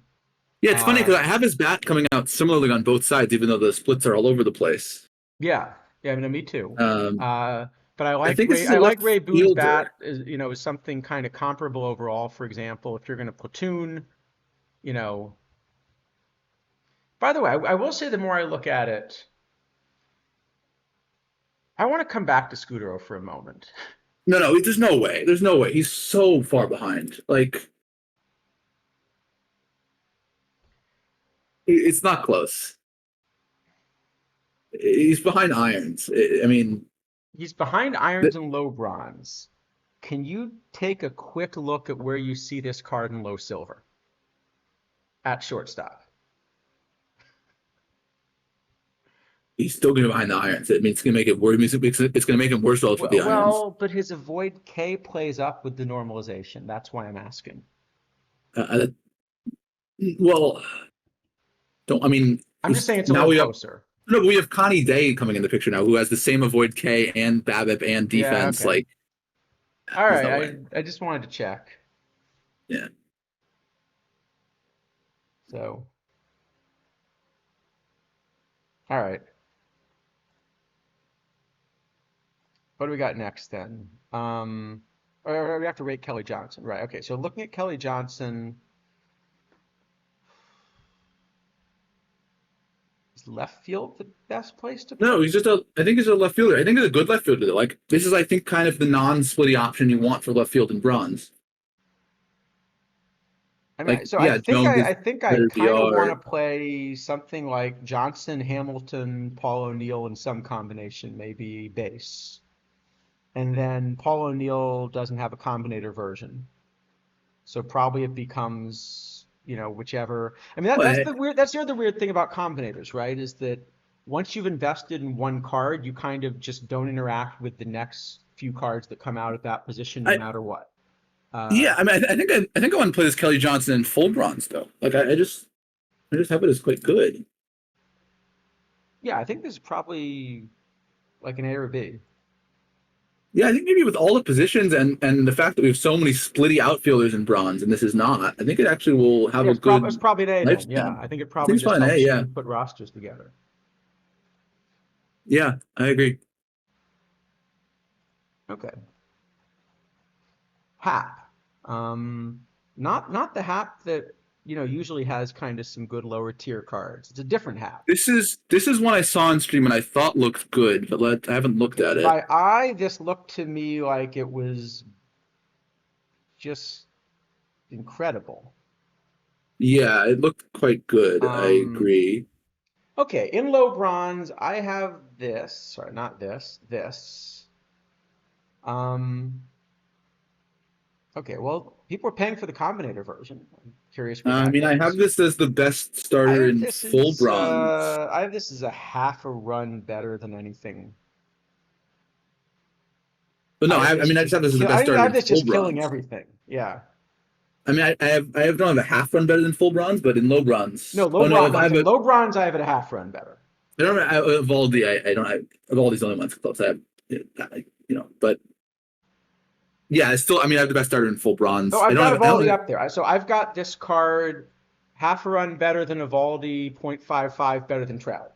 Yeah, it's funny Uh, because I have his bat coming out similarly on both sides, even though the splits are all over the place. yeah, yeah, I mean me too. Um, Uh, but I think this is a I left like Ray Boone's fielder. bat is something kind of comparable overall. For example, if you're going to platoon, you know. By the way, I will say the more I look at it, I want to come back to Scudero for a moment. No, there's no way. There's no way. He's so far behind. Like it's not close. He's behind irons. I mean, He's behind irons and low bronze. Can you take a quick look at where you see this card in low silver at shortstop? he's still going to be behind the irons. I mean, it's going to make it worse. It's going to make him worse off with the irons. Well, but his avoid K plays up with the normalization. That's why I'm asking. Uh, well, don't. I mean, I'm just saying it's a now little we have closer. no. We have Connie Day coming in the picture now, who has the same avoid K and BABIP and Yeah, defense. okay. Like, All there's no right, way. I just wanted to check. Yeah. So, all right. What do we got next then? Or we have to rate Kelly Johnson, right? Okay, so looking at Kelly Johnson, is left field the best place to No, play? he's just a. I think he's a left fielder. I think he's a good left fielder. Like this is, I think, kind of the non-splitty option you want for left field in bronze. I mean, Like, so yeah, Jones is I think I better kind of want VR. to play something like Johnson, Hamilton, Paul O'Neill in some combination, maybe base. And then Paul O'Neill doesn't have a combinator version. So probably it becomes, whichever. I mean, Well, that's the other weird thing about combinators, right? Is that once you've invested in one card, you kind of just don't interact with the next few cards that come out at that position, no I matter what. Uh, yeah, I mean, I think I want to play this Kelly Johnson in full bronze though. Like, I just have it as quite good. yeah, I think this is probably like an A or a B. Yeah, I think maybe with all the positions and the fact that we have so many splitty outfielders in bronze, and this is not, I think it actually will have Yeah, a it's good probably an A then. Yeah, lifespan. I think it I think probably it's just fine. Hey, helps yeah, you put rosters together. yeah, I agree. Okay. Hap. Um, not the Hap that, usually has kind of some good lower tier cards. It's a different Hap. This is one I saw on stream and I thought looked good, but I haven't looked at it. By eye, this looked to me like it was just incredible. Yeah, it looked quite good. I Um, agree. okay, in low bronze, I have this. Sorry, not this. This. Um, okay, well, people are paying for the Combinator version. I'm curious where I that mean, I have goes. this as the best starter in full bronze. I have this as a half a run better than anything. But no, I have I this mean, I just just have this as the kill. best I starter have in this full just killing bronze. everything. Yeah. I mean, I don't have a half run better than full bronze, but in low No, bronze, low oh no, bronze. No, I I'm have saying a. low bronze. I have it a half run better. I don't have Evaldi. I don't have Evaldi's the only one's close. I have, but yeah, it's still. I mean, I have the best starter in full Oh, bronze. I I've don't got have. I Evaldi don't. up there. So I've got this card half a run better than Evaldi, 0.55 better than Trout.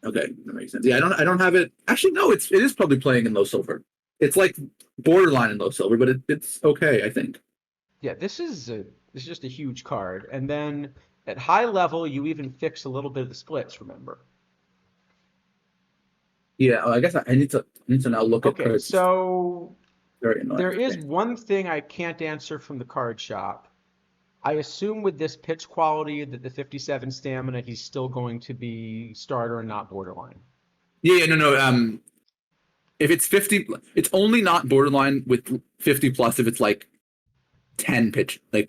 Okay, that makes sense. Yeah, I don't have it. Actually, no, it is probably playing in low silver. It's like borderline in low silver, but it's okay, I think. Yeah, this is just a huge card. And then at high level, you even fix a little bit of the splits, remember? Yeah, I guess I need to now look at Okay, cards. It's so very annoying there for is me. one thing I can't answer from the card shop. I assume with this pitch quality that the 57 stamina, he's still going to be starter and not borderline. Yeah, yeah, no, no. If it's 50, it's only not borderline with 50 plus if it's like 10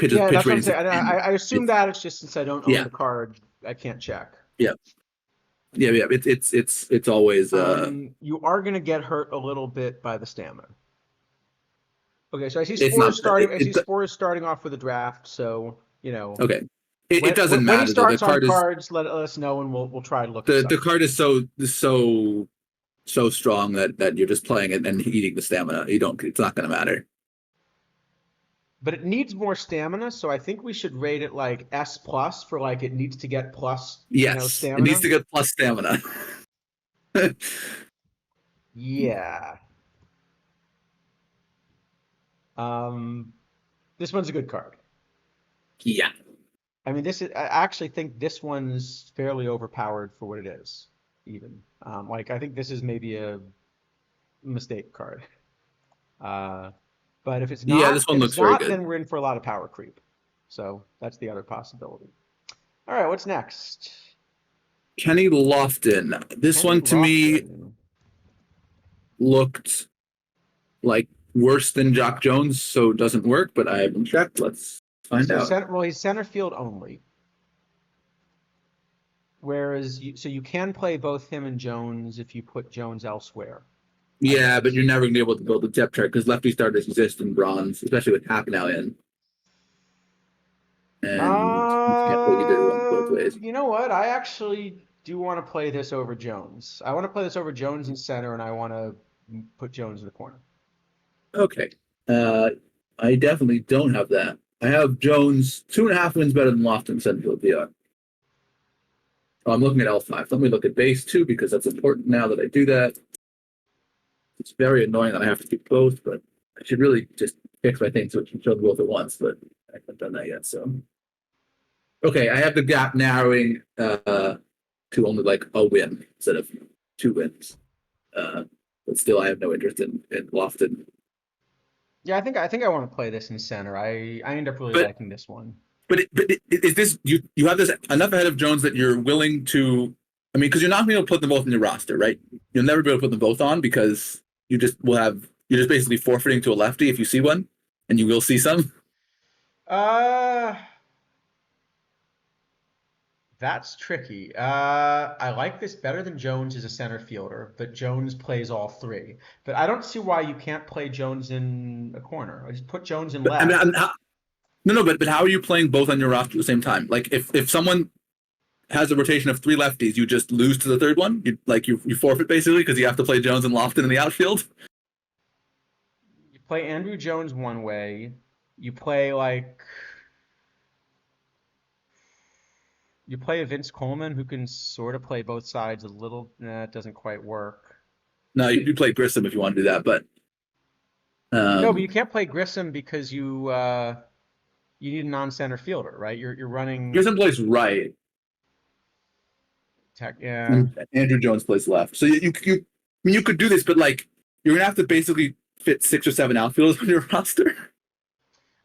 Yeah, pitch that's what I'm ratings saying. of And 10. I assume It's that it's just since I don't own yeah, the card, I can't check. yeah, yeah, yeah. It's always You are going to get hurt a little bit by the stamina. Okay, so I see it's Spore not is starting. I see it Spore is starting off with a draft. So okay. It doesn't when he matter though. The starts on card is cards, let us know and we'll try to look at the something. card is so strong that you're just playing it and eating the stamina. You don't. It's not going to matter. But it needs more stamina, so I think we should rate it like S plus for like it needs to get plus, Yes, it needs stamina. to get plus stamina. Yeah. Um, this one's a good card. Yeah. I mean, I actually think this one's fairly overpowered for what it is, even. Like I think this is maybe a mistake card. Uh, but Yeah, this one if it's looks very not, good. then we're in for a lot of power creep. So that's the other possibility. All right, what's next? Kenny Lofton. This Kenny one to me Lofton. looked like worse than Jock Jones, so it doesn't work, but I haven't checked. Let's find So out. well, he's center field only. Whereas, so you can play both him and Jones if you put Jones elsewhere, I Yeah, but guess. you're never going to be able to build a depth chart because lefty starters exist in bronze, especially with Hack now in. And you can't play either one both ways. You know what? I actually do want to play this over Jones. I want to play this over Jones in center, and I want to put Jones in the corner. Okay. Uh, I definitely don't have that. I have Jones 2.5 wins better than Lofton center field VR. Oh, I'm looking at L5. Let me look at base too because that's important now that I do that. It's very annoying that I have to do both, but I should really just fix my thing so it can show both at once, but I haven't done that yet. So, okay, I have the gap narrowing to only like a win instead of 2 wins. But still, I have no interest in Lofton. Yeah, I think I want to play this in center. I end up really But liking this one. is this you have this enough ahead of Jones that you're willing to? I mean, because you're not going to be able to put them both in your roster, right? You'll never be able to put them both on because you just will have you're just basically forfeiting to a lefty if you see one, and you will see some. Uh, that's tricky. I like this better than Jones as a center fielder, but Jones plays all three. But I don't see why you can't play Jones in a corner. I just put Jones in But I mean, left. no, but how are you playing both on your roster at the same time? Like if someone has a rotation of 3 lefties, you just lose to the third one. You forfeit basically because you have to play Jones and Lofton in the outfield. You play Andrew Jones one way. You play like you play a Vince Coleman who can sort of play both sides a little. Nah, it doesn't quite work. No, you play Grissom if you want to do that, but No, but um, you can't play Grissom because you need a non-center fielder, right? You're running Grissom plays right, tech. Yeah. and Andrew Jones plays left. So I mean, you could do this, but like you're gonna have to basically fit 6 or 7 outfielders on your roster.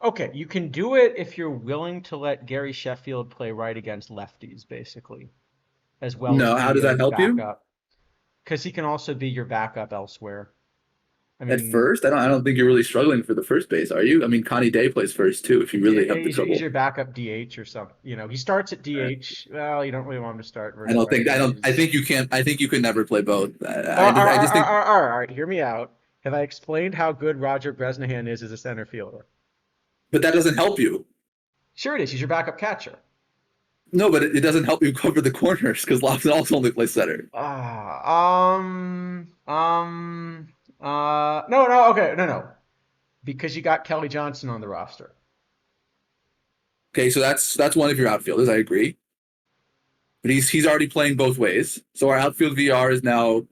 Okay, you can do it if you're willing to let Gary Sheffield play right against lefties, basically, as well as No, how be does a that help you? backup, because he can also be your backup elsewhere. I At mean, first, I don't think you're really struggling for the first base, are you? I mean, Connie Day plays first too. If you really have the he's trouble, your backup DH or something. You know, he starts at DH. Well, you don't really want him to start I versus don't think I don't. I righties. think you can't. I think you can never play both. I just think, All right, hear me out. Have I explained how good Roger Bresnahan is as a center fielder? but that doesn't help you. Sure it is. He's your backup catcher. No, but it doesn't help you cover the corners because Lofton also only plays center. No, okay, no. Because you got Kelly Johnson on the roster. Okay, so that's one of your outfielders. I agree, but he's already playing both ways. So our outfield VR is now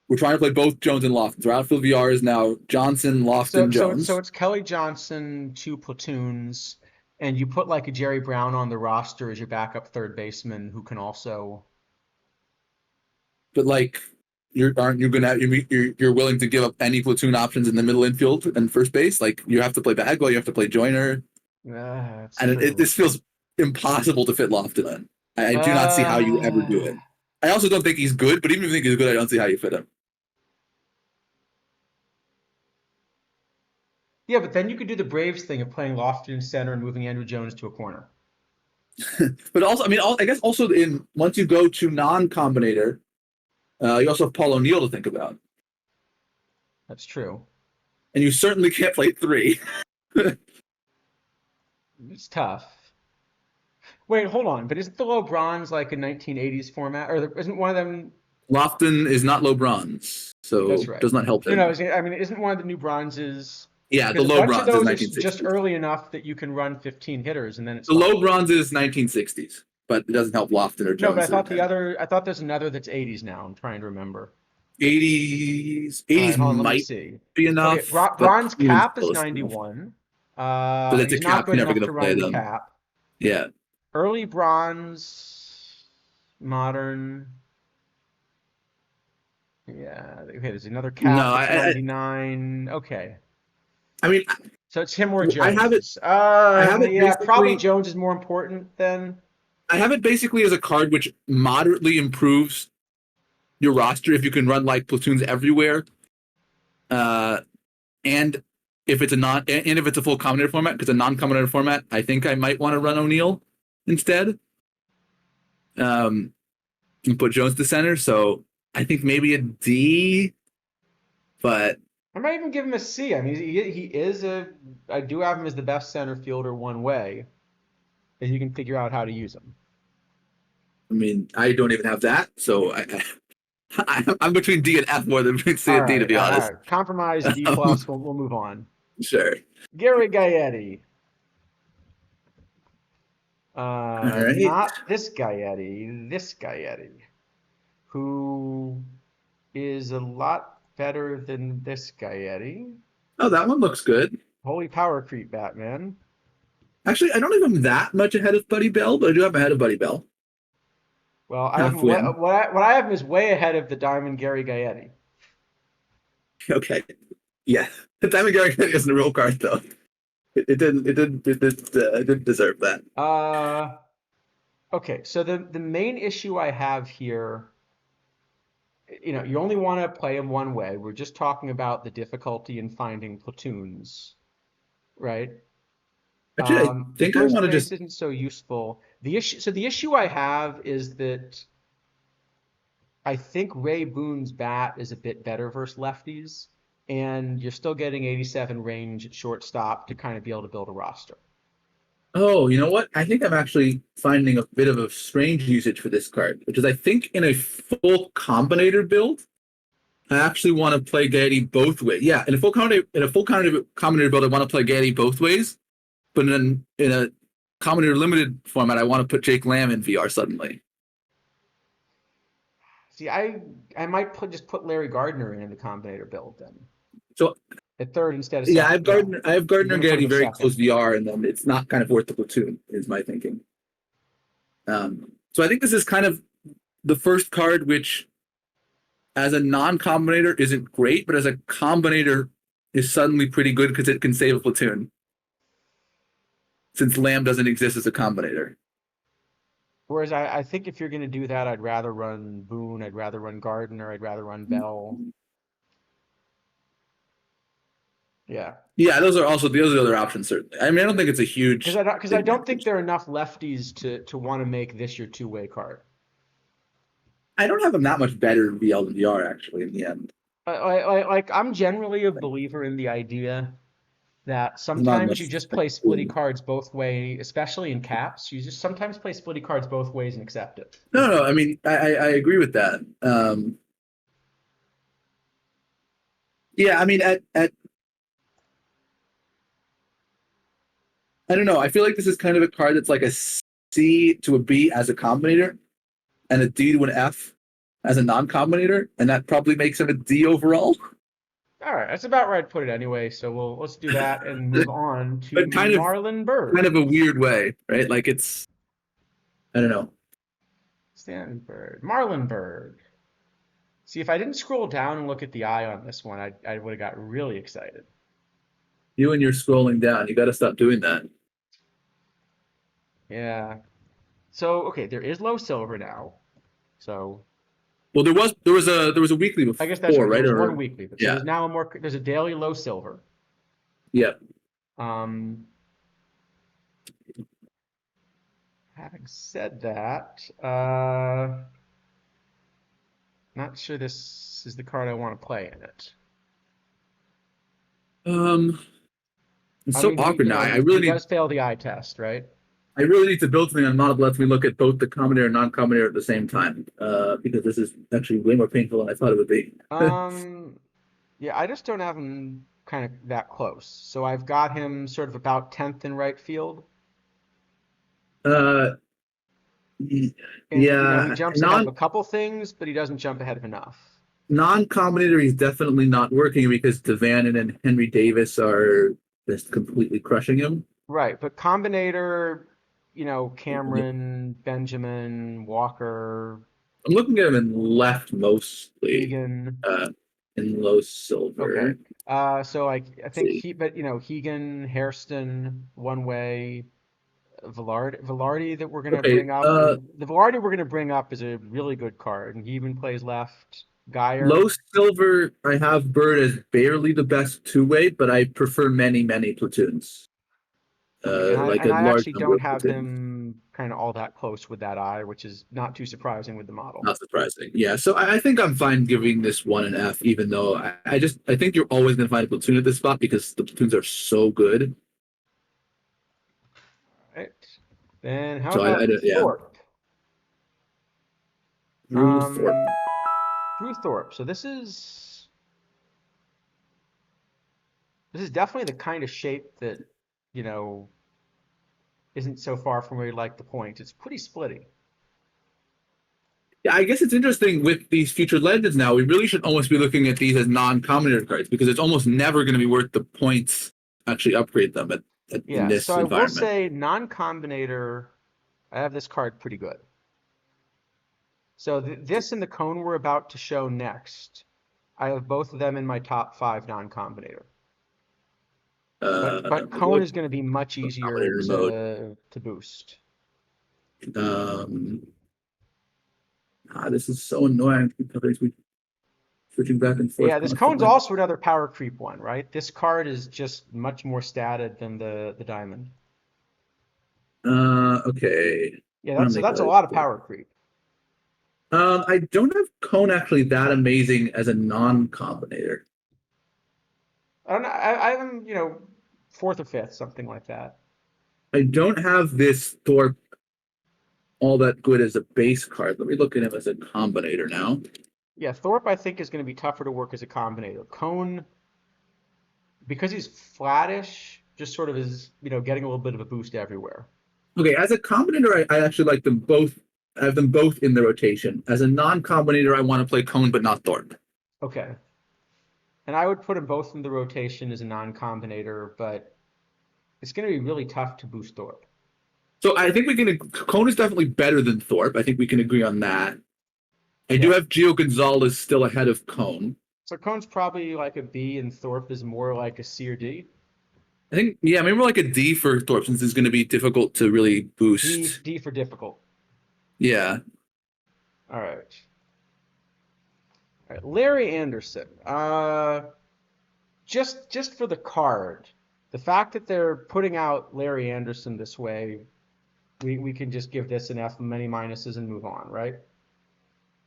we're trying to play both Jones and Lofton. So our outfield VR is now Johnson, Lofton, So Jones. it's Kelly Johnson, 2 platoons, and you put like a Jerry Brown on the roster as your backup third baseman who can also. But like, aren't you gonna you're willing to give up any platoon options in the middle infield and first base? Like you have to play Bagwell, you have to play Joyner, That's and true. this feels impossible to fit Lofton in. I do not see how you ever do Uh, it. I also don't think he's good, but even if you think he's good, I don't see how you fit him. yeah, but then you could do the Braves thing of playing Lofton in center and moving Andrew Jones to a corner. But also, I mean, I guess also in once you go to non-combinator, you also have Paul O'Neill to think about, That's true. and you certainly can't play 3. It's tough. Wait, hold on. But isn't the low bronze like a 1980s format? Or isn't one of them? Lofton is not low bronze, That's so right. does not help No, him. I mean, isn't one of the new bronzes? Yeah, the Because a low bunch of bronze is those are just 1960. early enough that you can run 15 hitters and then it The low stops. bronze is 1960s, but it doesn't help Lofton or No, but Jones. I thought there's another that's 80s now. I'm trying to remember. 80s, All right, 80s hold on, let me might see. be Okay, enough, but bronze even cap is still is enough. 91. But it's a He's not cap. good You're never enough going to to run play in the them. cap. Yeah, Early bronze, modern. Yeah, okay, there's another no, cap that's 99. Okay. I mean, So it's him or I have it. Jones. I have it Yeah, probably basically. Jones is more important then. I have it basically as a card which moderately improves your roster if you can run like platoons everywhere. And if it's a full combinator format, because a non-combinator format, I think I might want to run O'Neill instead. And put Jones to center. So I think maybe a D, but I might even give him a C. I mean, he is a. I do have him as the best center fielder one way, if you can figure out how to use him. I mean, I don't even have that. So I'm between D and F more than between C All and D, to right, be all honest. right. Compromise D plus. We'll move on. Sure. Gary Gaetti. All right. Not this Gaetti. This Gaetti, who is a lot better than this Gaetti. Oh, that one looks good. Holy power creep, Batman. Actually, I don't think I'm that much ahead of Buddy Bell, but I do have ahead of Buddy Bell. Well, I have him, Half win. what I have him is way ahead of the Diamond Gary Gaetti. Okay. Yeah. The Diamond Gary isn't a real card, though. It didn't deserve that. Okay, so the main issue I have here, you only want to play him one way. We're just talking about the difficulty in finding platoons, right? Actually, I The think I first want to phase just. isn't so useful. The issue I have is that I think Ray Boone's bat is a bit better versus lefties, and you're still getting 87 range at shortstop to kind of be able to build a roster. Oh, you know what? I think I'm actually finding a bit of a strange usage for this card, which is I think in a full combinator build, I actually want to play Gaiety both ways. Yeah, in a full combinator build, I want to play Gaiety both ways. But in a combinator limited format, I want to put Jake Lamb in VR suddenly. See, I might just put Larry Gardner in the combinator build then So at third instead of yeah, second. I have Gardner You're and gonna put him Gaiety at very second. close VR, and then it's not kind of worth the platoon, is my thinking. So I think this is kind of the first card which, as a non-combinator, isn't great, but as a combinator, is suddenly pretty good because it can save a platoon. Since Lamb doesn't exist as a combinator. Whereas I think if you're going to do that, I'd rather run Boone, I'd rather run Gardner, I'd rather run Bell. Yeah, Yeah, those are the other options. Certainly, I mean, I don't think it's a huge because I don't think advantage. there are enough lefties to want to make this your two-way card. I don't have them that much better in VL than VR actually. In the end, Like I'm generally a believer in the idea that there's not sometimes you much. just play splitty cards both ways, especially in caps. You just sometimes play splitty cards both ways and accept it. No. I mean, I agree with that. Yeah, I mean, at I don't know. I feel like this is kind of a card that's like a C to a B as a combinator, and a D to an F as a non-combinator, and that probably makes him a D overall. All right, that's about right to put it anyway. So let's do that and move on to But Marlon Bird. kind of a weird way, right? Like it's, I don't know. Stanton Bird, Marlon Bird. See, if I didn't scroll down and look at the eye on this one, I would have got really excited. You and you're scrolling down. You got to stop doing that. Yeah. So okay, there is low silver now. So Well, there was a weekly I guess that's before, right. There right? was one Or weekly, but so yeah, there's a daily low silver. yeah. Um, Having said that, not sure this is the card I want to play in it. Um, it's I so mean, awkward now. he does fail the eye test, right? I really need to build something on model that lets me look at both the combinator and non-combinator at the same time. Because this is actually way more painful than I thought it would be. Um, yeah, I just don't have him kind of that close. So I've got him sort of about 10th in right field. uh, And, he yeah, jumps ahead of a couple things, but he doesn't jump ahead of enough. non-combinator. He's definitely not working because Devannon and Henry Davis are just completely crushing him. Right, but combinator, Cameron, Benjamin, Walker, I'm looking at him in left mostly, Egan. in low Okay. silver. So I Let's think see. Hegan, Hairston, one way, Velarde that we're gonna Okay. bring up, and the Velarde we're gonna bring up is a really good card, and he even plays left. Low Geyer. silver, I have Bird as barely the best two-way, but I prefer many, many platoons. Okay, and Like a I large actually number don't of have platoons. him kind of all that close with that eye, which is not too surprising with the model. Not surprising. Yeah, so I think I'm fine giving this one an F, even though I think you're always gonna find a platoon at this spot because the platoons are so good. Right. Then how So I about don't, yeah. Thorpe? Drew Thorpe. Um, Drew Thorpe. So this is definitely the kind of shape that, you know, isn't so far from where you like the point. It's pretty splitty. Yeah, I guess it's interesting with these featured legends now. We really should almost be looking at these as non-commoner cards because it's almost never going to be worth the points to actually upgrade them in Yeah, so this I will environment. say non-combinator, I have this card pretty good. So this and the cone we're about to show next, I have both of them in my top 5 non-combinator. But cone What is going to be much easier combinator mode? to boost. Um, this is so annoying because we switching back and forth Yeah, this cone's constantly. also another power creep one, right? This card is just much more statted than the diamond. Okay. Yeah, I'm gonna so make that's a a. lot of power creep. I don't have Cone actually that amazing as a non-combinator. I don't know. I'm fourth or fifth, something like that. I don't have this Thorpe all that good as a base card. Let me look at him as a combinator now. Yeah, Thorpe I think is going to be tougher to work as a combinator. Cone, because he's flattish, just sort of is getting a little bit of a boost everywhere. Okay, as a combinator, I actually like them both. I have them both in the rotation. As a non-combinator, I want to play Cone, but not Thorpe. Okay, and I would put them both in the rotation as a non-combinator, but it's going to be really tough to boost Thorpe. So I think we can. Cone is definitely better than Thorpe. I think we can agree on that. I do Yeah. have Gio Gonzalez still ahead of Cone. So Cone's probably like a B, and Thorpe is more like a C or D. I think, yeah, maybe more like a D for Thorpe since it's going to be difficult to really boost. D for difficult. Yeah. All right. All right. Larry Anderson. Just for the card, the fact that they're putting out Larry Anderson this way, we can just give this an F, many minuses, and move on, right?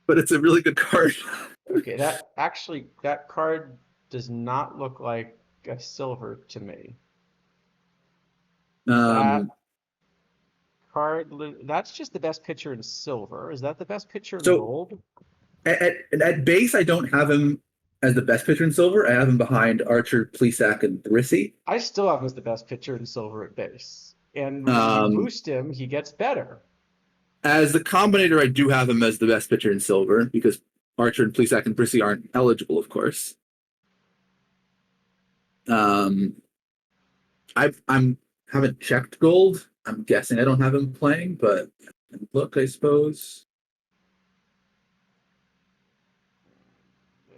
But it's a really good card. Okay, that card does not look like a silver to me. That um, card, that's just the best picture in silver. Is that the best picture in so gold? at base, I don't have him as the best pitcher in silver. I have him behind Archer, Plesac, and Brissy. I still have him as the best pitcher in silver at base. And when you Um, boost him, he gets better. as the combinator, I do have him as the best pitcher in silver because Archer and Plesac and Brissy aren't eligible, of course. Um, I'm haven't checked gold. I'm guessing I don't have him playing, but look, I suppose.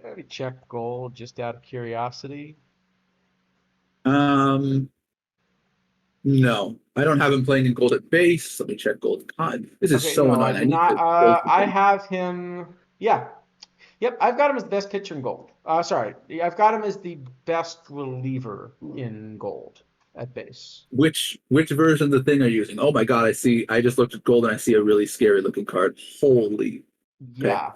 Let me check gold just out of curiosity. Um, no, I don't have him playing in gold at base. Let me check gold. God, this is Okay, so no, I annoying. I do need not. to close the I thing. have him. Yeah. Yep, I've got him as the best pitcher in gold. Sorry, I've got him as the best reliever in gold at base. Which version of the thing are you using? Oh my god, I see. I just looked at gold and I see a really scary looking card. Holy. Okay. Yeah,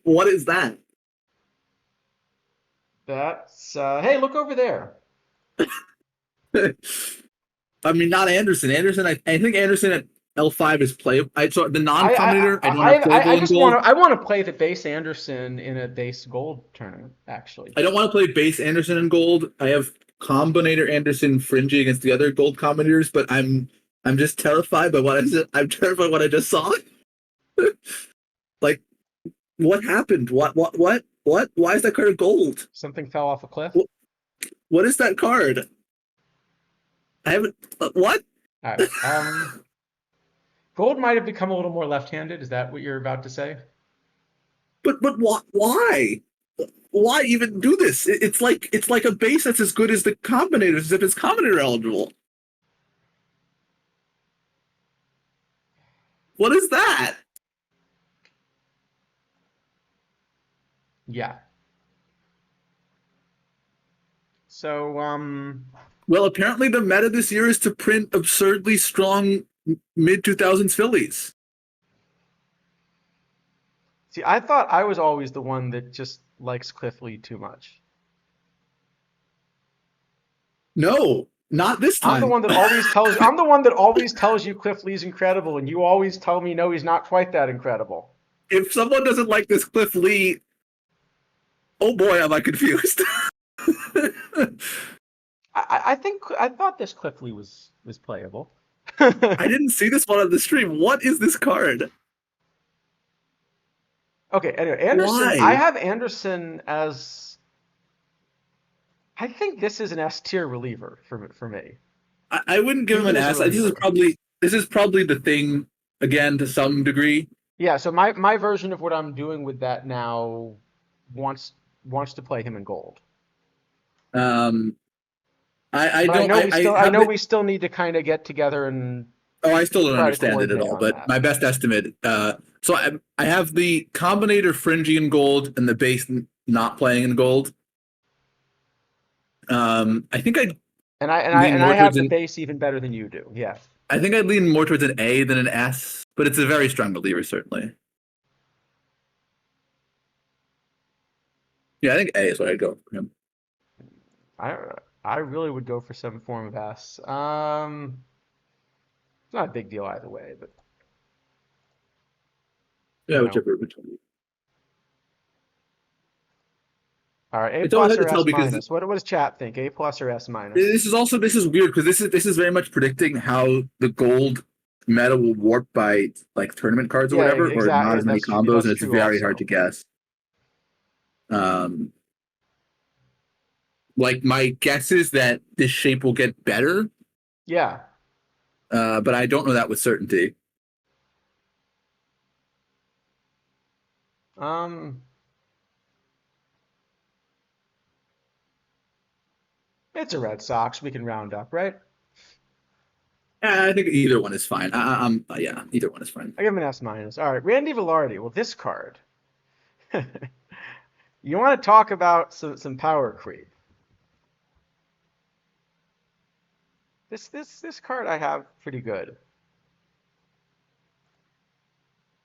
What is that? that's. Hey, look over there. I mean, not Anderson. Anderson, I think Anderson at L5 is playable. So the non-combinator, I don't have I playable in just gold. want to play the base Anderson in a base gold tournament. Actually, I don't want to play base Anderson in gold. I have combinator Anderson fringing against the other gold combinators, but I'm just terrified by what I'm terrified what I just saw. Like, what happened? What? Why is that card a gold? something fell off a cliff. What is that card? I haven't. What? All right. Gold might have become a little more left-handed. Is that what you're about to say? But what? Why? Why even do this? It's like a base that's as good as the combinators, as if it's combinator eligible. What is that? Yeah. So, Well, apparently the meta this year is to print absurdly strong mid 2000s Phillies. see, I thought I was always the one that just likes Cliff Lee too much. No, not this I'm the time. one that always tells I'm the one that always tells you Cliff Lee's incredible, and you always tell me no, he's not quite that incredible. If someone doesn't like this Cliff Lee, oh boy, am I confused. I thought this Cliff Lee was playable. I didn't see this one on the stream. What is this card? Okay, anyway, Anderson. I Why? have Anderson as. I think this is an S tier reliever for me. I wouldn't give him Even an as a S. reliever. This is probably the thing again to some degree. Yeah, so my version of what I'm doing with that now wants wants to play him in gold. Um, I But I don't know we still I I have know the we still need to kind of get together and I still don't try to understand it at coordinate all. on But that. my best estimate. So I have the Combinator Fringy in gold and the base not playing in gold. I think I'd lean And I more towards have the an base even better than you do. Yeah. I think I'd lean more towards an A than an S, but it's a very strong reliever, certainly. Yeah, I think A is what I'd go for him. I I really would go for some form of S. It's not a big deal either way, but Yeah, you know. whichever. All right, A It's always plus hard to or tell S because minus? What does chat think? A plus or S minus? this is weird because this is very much predicting how the gold meta will warp by like tournament cards or Yeah, whatever, or not exactly. as many combos, and That's it's true very hard to also. guess. Um, like my guess is that this shape will get better, Yeah. but I don't know that with certainty. Um, it's a Red Sox. We can round up, right? I think either one is fine. Yeah, either one is fine. I give him an S minus. All right, Randy Velarde. Well, this card. You want to talk about some power creep? This card I have pretty good.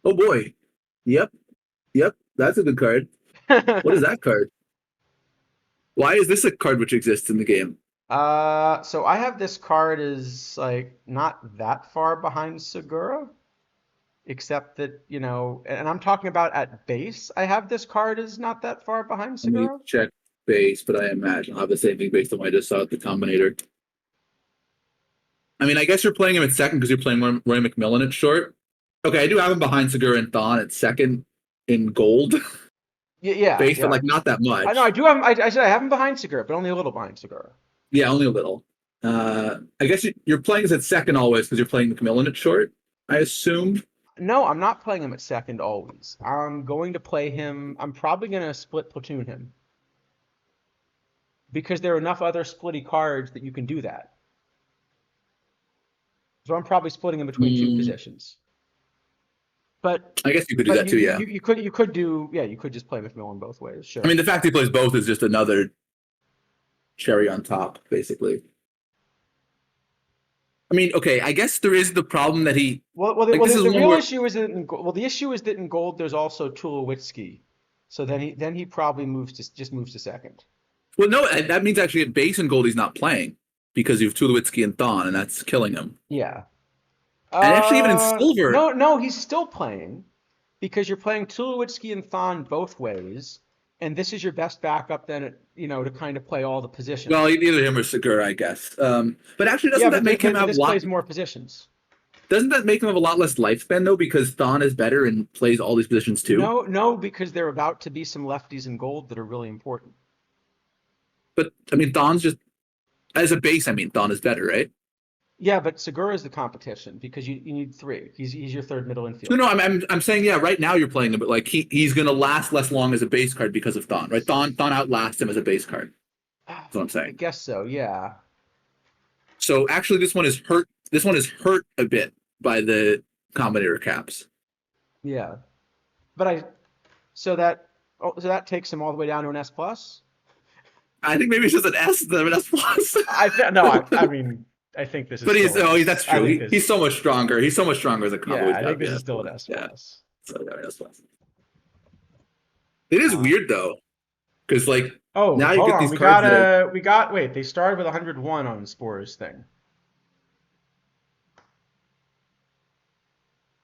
Oh boy. Yep. Yep. That's a good card. What is that card? Why is this a card which exists in the game? So I have this card is like not that far behind Segura, except that, and I'm talking about at base. I have this card is not that far behind Let me Segura. check base, but I imagine I'll have the same thing based on what I just saw at the Combinator. I mean, I guess you're playing him at second because you're playing Roy McMillan at short. Okay, I do have him behind Segura and Thon at second in gold Yeah, yeah, base, but yeah. like not that I know I much. do have. I said I have him behind Segura, but only a little behind Segura. Yeah, only a little. I guess you're playing this at second always because you're playing McMillan at short, I assume. No, I'm not playing him at second always. I'm going to play him. I'm probably going to split platoon him because there are enough other splitty cards that you can do that. So I'm probably splitting him between two Mm, positions. But I guess you could do but that you too, you yeah. you you could you could do yeah you could just play McMillan both ways. I Sure. mean, the fact he plays both is just another cherry on top, basically. I mean, okay, I guess there is the problem that he like this is The one real where issue is that the issue is that in gold there's also Tulowitzki, so then he probably moves to second. well, no, that means actually at base and gold he's not playing because you have Tulowitzki and Thon, and that's killing him. Yeah. And actually, even in silver, No, he's still playing because you're playing Tulowitzki and Thon both ways, and this is your best backup then, to kind of play all the well, positions. either him or Segura, I guess. But actually, Yeah, doesn't that make him but have a this lot? plays more positions. Doesn't that make him have a lot less lifespan though? Because Thon is better and plays all these positions too. No, because there are about to be some lefties in gold that are really important. But I mean, Thon's just as a base. I mean, Thon is better, right? Yeah, but Segura is the competition because you need three. He's your third middle No, infielder. no, I'm saying yeah. Right now you're playing him, but like he's gonna last less long as a base card because of Thon, right? Thon outlasts him as a base card. That's what I'm I saying. guess so. Yeah. So actually, this one is hurt. This one is hurt a bit by the Combinator caps. Yeah, but so that takes him all the way down to an S plus. I think maybe it's just an S than an S plus. No, I mean, I think this is But still an S. that's I true. think this, He's so much stronger. He's so much stronger as a combo. yeah, He's I got to think be this an is S still an plus. S Yeah. plus. So an S plus. It is Um, weird though, because like oh, now you hold get on, these cards that are wait, they started with 101 on Spore's thing.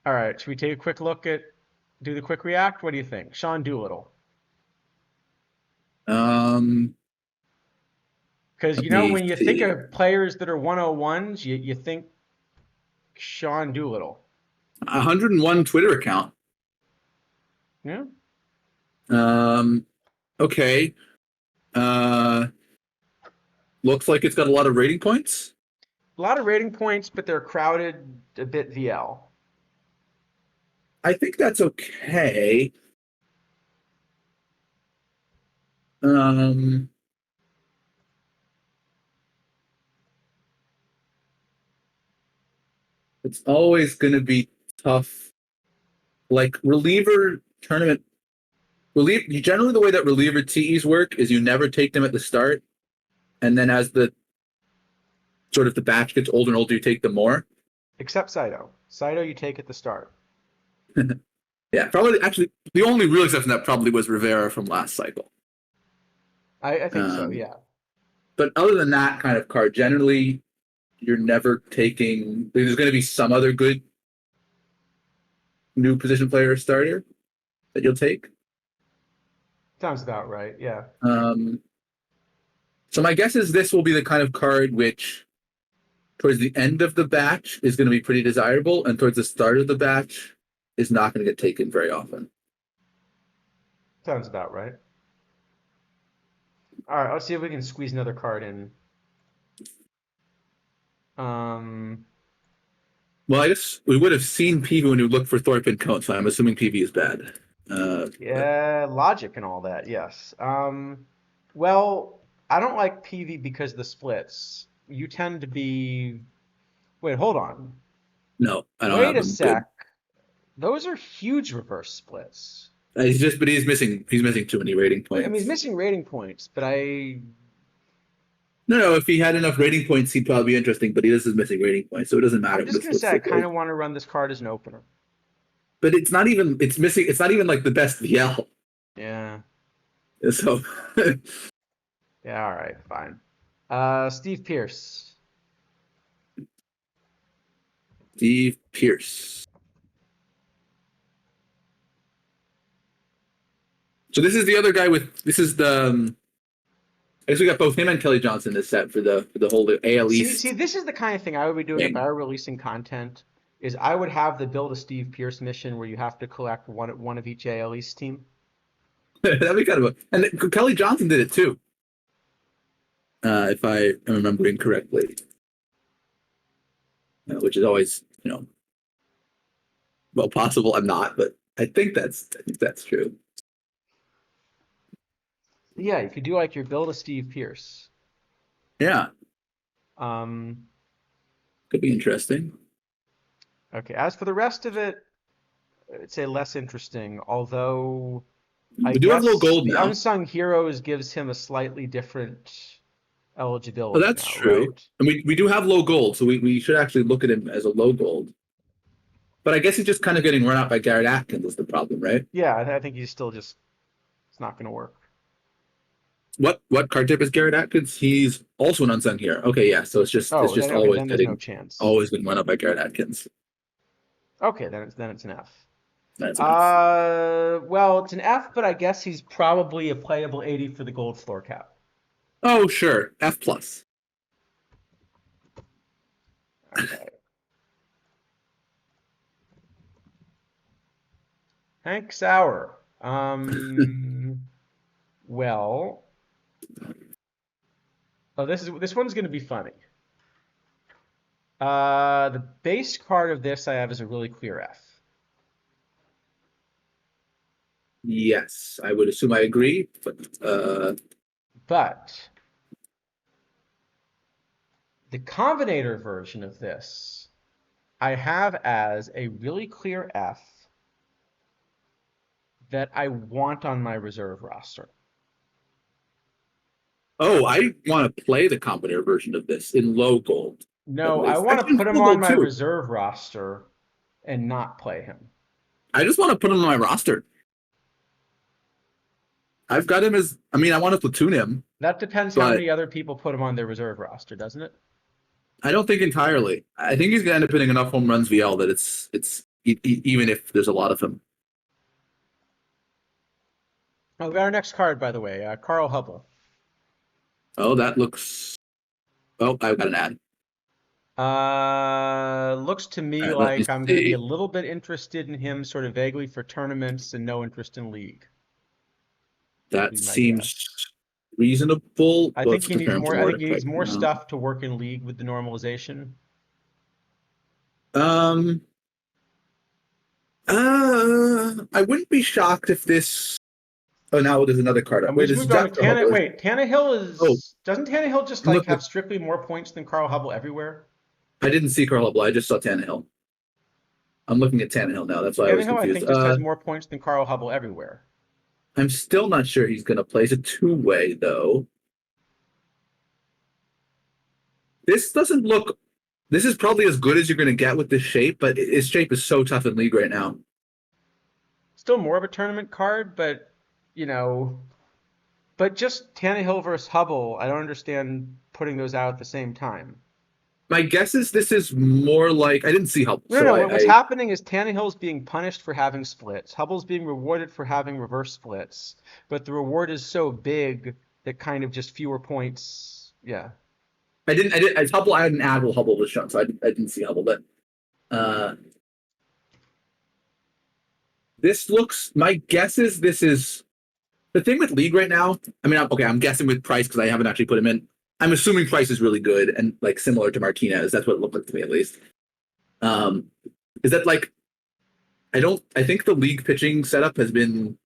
All right, should we take a quick look at do the quick react? What do you think, Sean Doolittle? um Because let me when you think see. of players that are 101s, you think Sean Doolittle. 101 Twitter account. Yeah, Um okay. Uh looks like it's got a lot of rating points. a lot of rating points, but they're crowded a bit VL. I think that's okay. Um it's always going to be tough. Like reliever tournament generally the way that reliever TEs work is you never take them at the start, and then as the sort of the batch gets older and older, you take them more. Except Saito. Saito you take at the start. Yeah, probably actually the only real exception that probably was Rivera from last cycle. I think so, Um, yeah. but other than that kind of card, generally you're never taking. There's going to be some other good new position player starter that you'll take. Sounds about right, yeah. Um, so my guess is this will be the kind of card which, towards the end of the batch, is going to be pretty desirable, and towards the start of the batch, is not going to get taken very often. Sounds about right. All right, let's see if we can squeeze another card in. Um, Well, I guess we would have seen PV when we looked for Thorpe and Cone, so I'm assuming PV is bad. But yeah, logic and all that, yes. Well, I don't like PV because of the splits. You tend to be. Wait, hold on. no, I don't Wait have a him good. sec. Those are huge reverse splits. But he's missing too many rating I mean, he's points. missing rating points, but No, if he had enough rating points, he'd probably be interesting. But he is missing rating points, so it doesn't matter I'm what just the gonna splits say I look kind like. of want to run this card as an opener. But it's not even. It's missing. It's not even like the best VL. Yeah. So Yeah, all right, fine. Steve Pierce. Steve Pierce. So this is the other guy with. This is the. I guess we got both him and Kelly Johnson this set for the whole AL See, East this is the kind of thing I would be doing if I thing. were releasing content. Is I would have the build a Steve Pierce mission where you have to collect one of each AL East team. That'd be kind of a. And Kelly Johnson did it too, if I am remembering correctly, which is always well possible. I'm not, but I think that's true. Yeah, you could do like your build a Steve Pierce. Yeah, Um, could be interesting. okay. As for the rest of it, I'd say less interesting. Although I We do have low guess gold the now. unsung heroes gives him a slightly different Oh, eligibility that's now, true. right? And we do have low gold, so we should actually look at him as a low gold. But I guess he's just kind of getting run out by Garrett Atkins is the problem, right? Yeah, I think he's still just it's not going to work. What card type is Garrett Atkins? He's also an unsung hero. Okay, yeah. So it's Oh, just then okay, always then there's no getting chance. always been run out by Garrett Atkins. Okay, then it's an F. That's enough. Well, it's an F, but I guess he's probably a playable 80 for the gold floor cap. Oh, sure. F plus. Okay. Hank Sauer. Well, oh, this one's going to be funny. The base card of this I have is a really clear F. Yes, I would assume I agree, but But the combinator version of this I have as a really clear F that I want on my reserve roster. Oh, I want to play the Combinator version of this in low gold, at No, I least. want Actually, to in put him full on gold my too. reserve roster and not play him. I just want to put him on my roster. I've got him as. I mean, I want to platoon him, That depends how but many other people put him on their reserve roster, doesn't it? I don't think entirely. I think he's going to end up hitting enough home runs VL that even if there's a lot of him. Oh, we got our next card, by the way, Carl Hubble. Oh, that looks. Oh, I've got an ad. Looks to me All right, let me like I'm going to be a see. little bit interested in him, sort of vaguely for tournaments and no interest in league. Would That be my seems guess. reasonable. I Let's think he needs compare him to more. I think he Nordic needs right more now. stuff to work in league with the normalization. Um, I wouldn't be shocked if this. Oh, now there's another card. And we Wait, just this is moved on to Jasper Hubble. Wait, Tannehill Oh, is doesn't Tannehill just I'm like looking have at. strictly more points than Carl Hubble everywhere? I didn't see Carl Hubble. I just saw Tannehill. I'm looking at Tannehill now. That's why I was Tannehill, I confused. think, just has more points than Carl Hubble everywhere. I'm still not sure he's going to play. It's a two-way though. This doesn't look. This is probably as good as you're going to get with this shape, but his shape is so tough in league right now. Still more of a tournament card, but you know, but just Tannehill versus Hubble, I don't understand putting those out at the same time. My guess is this is more like I didn't see Hubble, No, so no. I, What's I happening is Tannehill's being punished for having splits. Hubble's being rewarded for having reverse splits, but the reward is so big that kind of just fewer points. Yeah. I didn't. Hubble. I had an ad while Hubble was shown, so I didn't see Hubble. But uh, this looks. My guess is this is the thing with league right now. I mean, okay, I'm guessing with Price because I haven't actually put him in. I'm assuming Price is really good and like similar to Martinez. That's what it looked like to me at least. Um, is that like I don't. I think the league pitching setup has been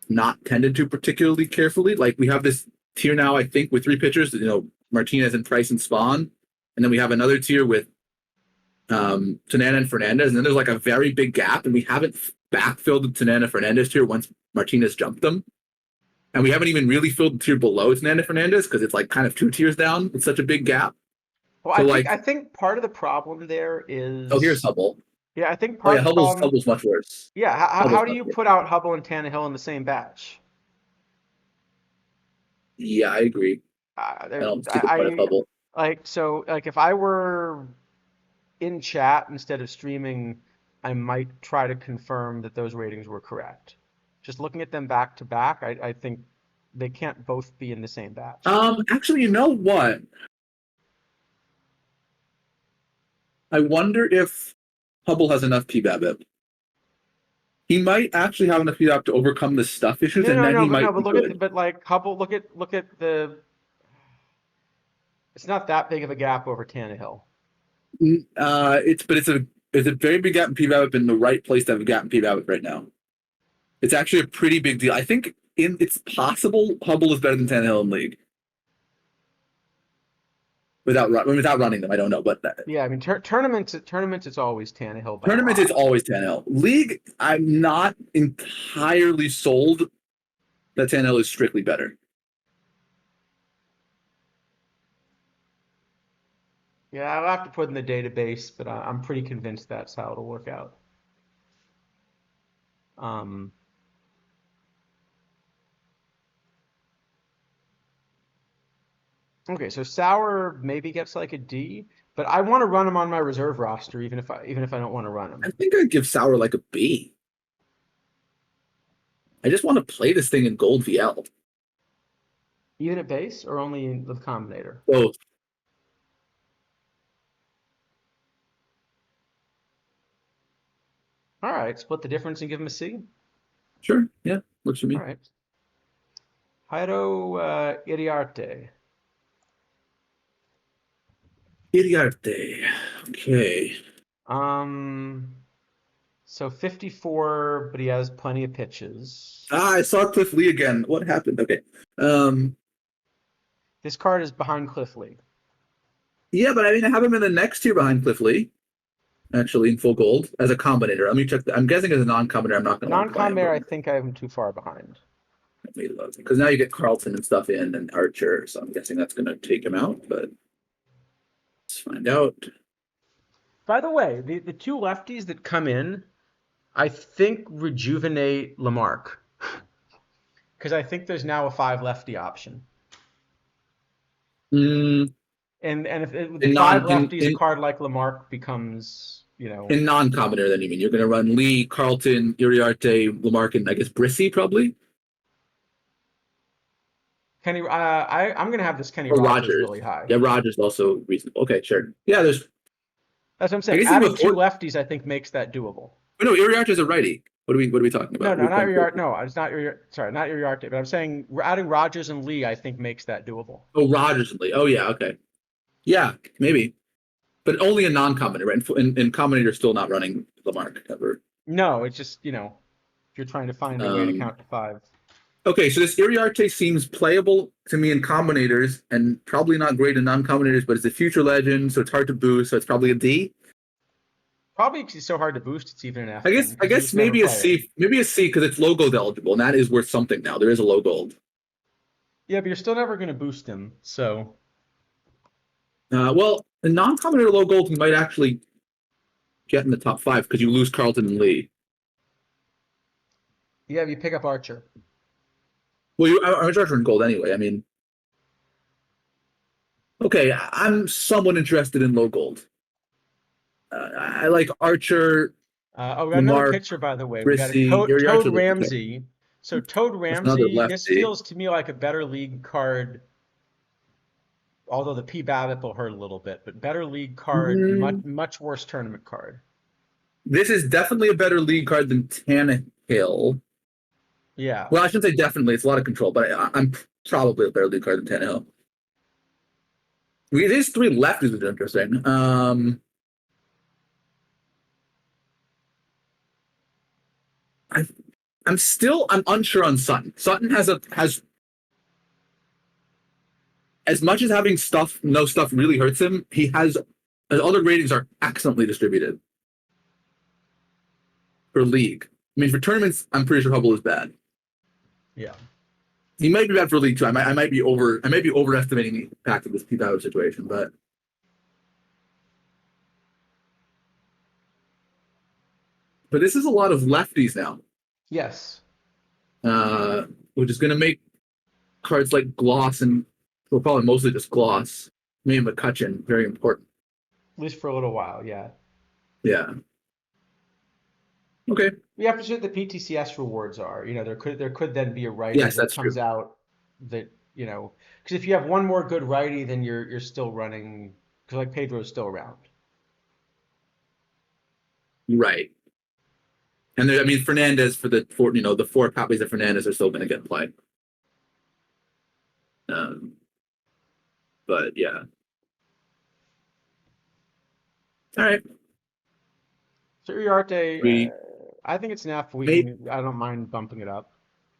not tended to particularly carefully. Like we have this tier now, I think, with three pitchers. Martinez and Price and Spawn, and then we have another tier with Tanana and Fernandez, and then there's like a very big gap, and we haven't backfilled the Tanana Fernandez tier once Martinez jumped them, and we haven't even really filled the tier below Tanana Fernandez because it's like kind of two tiers down. It's such a big gap. Well, So I like, think part of the problem there oh, here's is, Hubble. yeah, I think Oh part yeah, of the problem, Hubble's much worse. yeah, Hubble's how do much you worse. put out Hubble and Tannehill in the same batch? Yeah, I agree. I There, don't see the point of I Hubble. like so like if I were in chat instead of streaming, I might try to confirm that those ratings were correct. Just looking at them back to back, I think they can't both be in the same batch. Actually, you know what? I wonder if Hubble has enough PBABIP. He might actually have enough PBABIP to overcome the stuff issues, No, and no, then no, he but no, might but be look at the, good. but like Hubble, look at the. It's not that big of a gap over Tannehill. It's a very big gap in PBABIP in the right place to have a gap in PBABIP right now. It's actually a pretty big deal. I think it's possible Hubble is better than Tannehill in league without running them. I don't know, but Yeah, I mean tournaments it's always Tannehill by a tournament is lot. always Tannehill. League, I'm not entirely sold that Tannehill is strictly better. Yeah, I'll have to put in the database, but I'm pretty convinced that's how it'll work out. Um, okay, so Sauer maybe gets like a D, but I want to run him on my reserve roster even if I don't want to run I him. think I'd give Sauer like a B. I just want to play this thing in gold VL. Even at base or only in the combinator? Both. All right, split the difference and give him a C. Sure. Yeah. Works for All me. right. Jairo Iriarte. Iriarte. Okay. Um, so 54, but he has plenty of pitches. I saw Cliff Lee again. What happened? Okay. Um, This card is behind Cliff Lee. yeah, but I mean, I have him in the next tier behind Cliff Lee. actually in full gold as a combinator. Let me check. I'm guessing as a non-combinator, I'm not going to want to play him. Non-combinator, But I think I'm too far behind. because now you get Carlton and stuff in and Archer, so I'm guessing that's going to take him out. But let's find out. By the way, the two lefties that come in, I think rejuvenate Lamarck because I think there's now a five lefty option. Mm, And if it, with in five non lefties, a card like Lamarck becomes, in non-combinator, then you mean you're going to run Lee, Carlton, Uriarte, Lamarck, and I guess Brissy probably, Kenny. I'm gonna have this Kenny or Rogers Rogers. really high. Yeah, Rogers also reasonable. Okay, sure. Yeah, there's. That's what I'm I saying. guess even Adding two before. lefties, I think, makes that doable. Oh, no, Uriarte's a righty. What are we talking No, about? no, We're not going your crazy. no, it's not your sorry, not your Uriarte, but I'm saying we're adding Rogers and Lee, I think makes that doable. Oh, Rogers and Lee. Oh, yeah, okay. Yeah, maybe. But only in non-combinator, right? In combinator, still not running Lamarck ever. No, it's just, if you're trying to find a way to Um, count to five. okay, so this Iriarte seems playable to me in combinators and probably not great in non-combinators, but it's a future legend, so it's hard to boost, so it's probably a D. Probably because it's so hard to boost, it's even an I F guess then, I because you guess just never maybe a play it. C, maybe a C because it's low gold eligible, and that is worth something now. There is a low gold. Yeah, but you're still never going to boost him, so. Well, in non-combinator low gold, you might actually get in the top five because you lose Carlton and Lee. Yeah, if you pick up Archer. Well, I'm charging gold anyway. I mean, okay, I'm somewhat interested in low gold. I like Archer, We got another Lamar, pitcher, by the way. We got a Brissy. Toad Uriarte's okay. Ramsey. So Toad That's another Ramsey, this lefty. feels to me like a better league card, although the P BABIP will hurt a little bit, but better league card, much Mm, much worse tournament card. this is definitely a better league card than Tannehill. Yeah. Well, I shouldn't say definitely. It's a lot of control, but I'm probably a better league card than Tannehill. These three lefties is interesting. I, I'm unsure on Sutton. Sutton has as much as having no stuff really hurts him. He has his other ratings are excellently distributed for league. I mean, for tournaments, I'm pretty sure Hubble is bad. Yeah. He might be bad for league too. I might be overestimating the impact of this P-Power situation, but this is a lot of lefties now, Yes. which is going to make cards like Gloss and well, probably mostly just Gloss, maybe McCutcheon, very important. At least for a little while, yeah. Yeah. Okay. We have to see what the PTCS rewards are. There could then be a righty Yes, that that's true. comes out that, because if you have one more good righty, then you're still running, because like Pedro's still around. Right. And I mean, Fernandez the four copies of Fernandez are still going to get played. But yeah. All right. So Uriarte, We I think it's an F. maybe I don't mind bumping it up.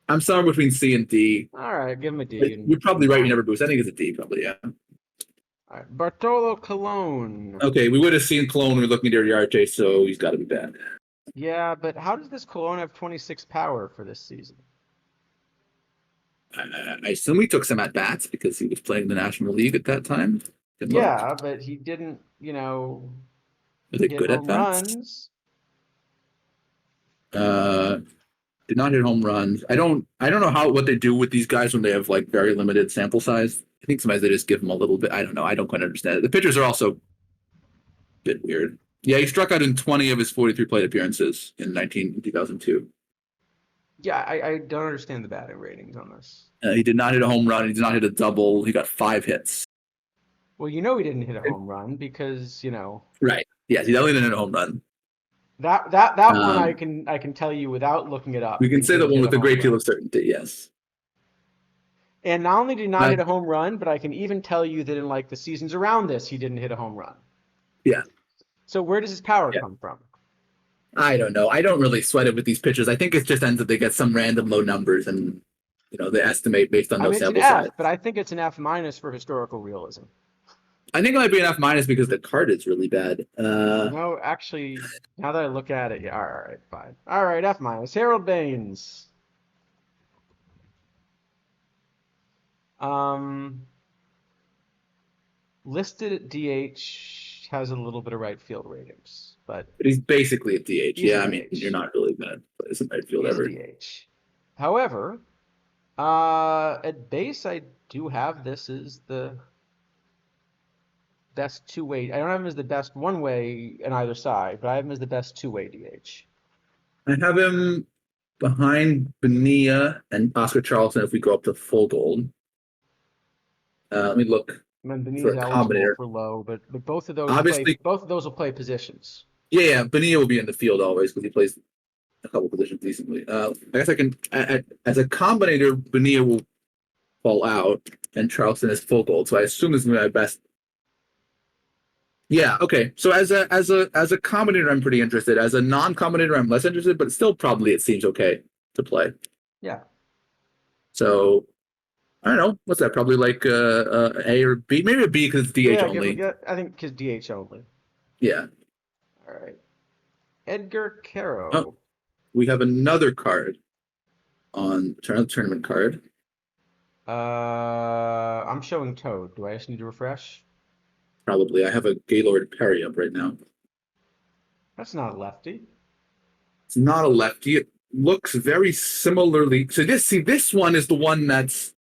I'm somewhere between C and D. All right, give him a But D and you're probably move right. You on. never boost. I think it's a D, probably. Yeah. All right, Bartolo Colon. Okay, we would have seen Clone when we were looking at Uriarte, so he's got to be bad. Yeah, but how does this Colon have 26 power for this season? I assume he took some at bats because he was playing in the National League at that time. Yeah, but he didn't, Was it hit good at home bats? runs. Did not hit home runs. I don't know what they do with these guys when they have like very limited sample size. I think sometimes they just give them a little bit. I don't know. I don't quite understand it. The pitchers are also a bit weird. Yeah, he struck out in 20 of his 43 plate appearances in 2002. Yeah, I don't understand the batting ratings on this. He did not hit a home run. He did not hit a double. He got 5 hits. Well, he didn't hit a home run because, Right. Yes, he definitely didn't hit a home run. that one I can tell you without looking it up. We can He say that didn't one hit with a home great deal run. of certainty. Yes. And not only did he not hit a home run, but I can even tell you that in like the seasons around this, he didn't hit a home run. Yeah. So where does his power come from? I don't know. I don't really sweat it with these pitchers. I think it just ends up they get some random low numbers and they estimate based on I no mean, it's an sample size. F, but I think it's an F minus for historical realism. I think it might be an F minus because the card is really bad. No, actually, now that I look at it, yeah, all right, fine. All right, F minus. Harold Baines. Um, listed at DH, has a little bit of right field ratings, but But he's basically a DH. he's a Yeah, I mean, you're DH. not really gonna play some right field He's a ever. DH. However, at base, I do have this as the best two-way. I don't have him as the best one-way in either side, but I have him as the best two-way DH. I have him behind Bonilla and Oscar Charleston if we go up to full gold. Let me look for Membany's a eligible combinator. for low, but Obviously, both of those will play positions. yeah, Bonilla will be in the field always because he plays a couple positions decently. I guess I can, as a combinator, Bonilla will fall out and Charleston is full gold. So I assume this is my best. Yeah, okay. So as a combinator, I'm pretty interested. As a non-combinator, I'm less interested, but still probably it seems okay to play. Yeah. So I don't know. What's that? Probably like A or B, maybe a B because it's DH Yeah, only. I think because DH only. Yeah. All right. Edgar Oh, Caro. we have another card on tournament card. I'm showing Toad. Do I just need to refresh? Probably. I have a Gaylord Perry up right now. That's not a lefty. It's not a lefty. It looks very similarly. So this one is the one that's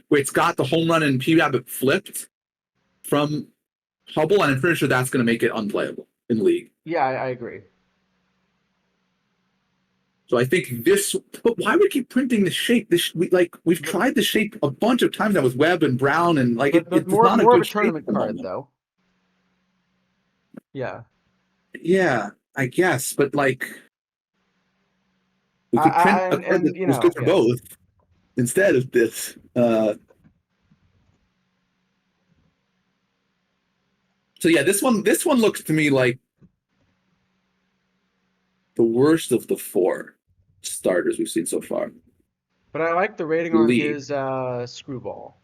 where it's got the home run and P Rabbit flipped from Hubble, and I'm pretty sure that's going to make it unplayable in league. Yeah, I agree. So I think this. But why would we keep printing the shape? We've tried the shape a bunch of times now with Webb and Brown, and like But it's not a more of good a shape tournament at the card moment. though. Yeah. Yeah, I guess, but like we could print a card that And you was good know, for yeah. both instead of this. So yeah, this one looks to me like the worst of the four starters we've seen so far. But I like the rating on League. his screwball.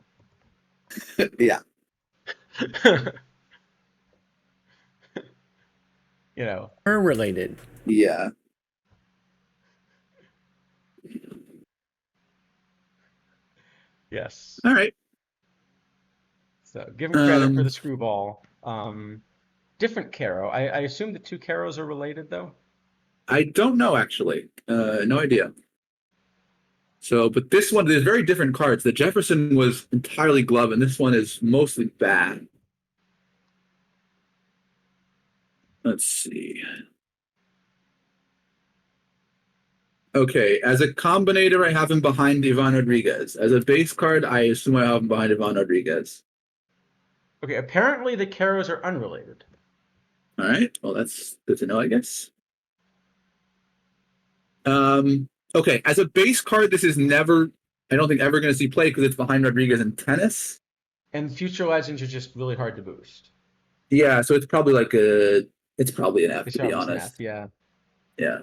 Yeah. You know. Are related. Yeah. Yes. All right. So give him credit for Um, the screwball. Different Caro. I assume the two Caros are related though. I don't know actually. No idea. So, but this one, there's very different cards. The Jefferson was entirely glove, and this one is mostly bad. Let's see. Okay, as a combinator, I have him behind Ivan Rodriguez. As a base card, I assume I have him behind Ivan Rodriguez. Okay, apparently the Caros are unrelated. All right. Well, that's good to know, I guess. Okay, as a base card, this is never, I don't think ever going to see play because it's behind Rodriguez in tennis. And Future Legends are just really hard to boost. Yeah, so it's probably it's probably an F It's to be almost an F, honest. yeah. Yeah.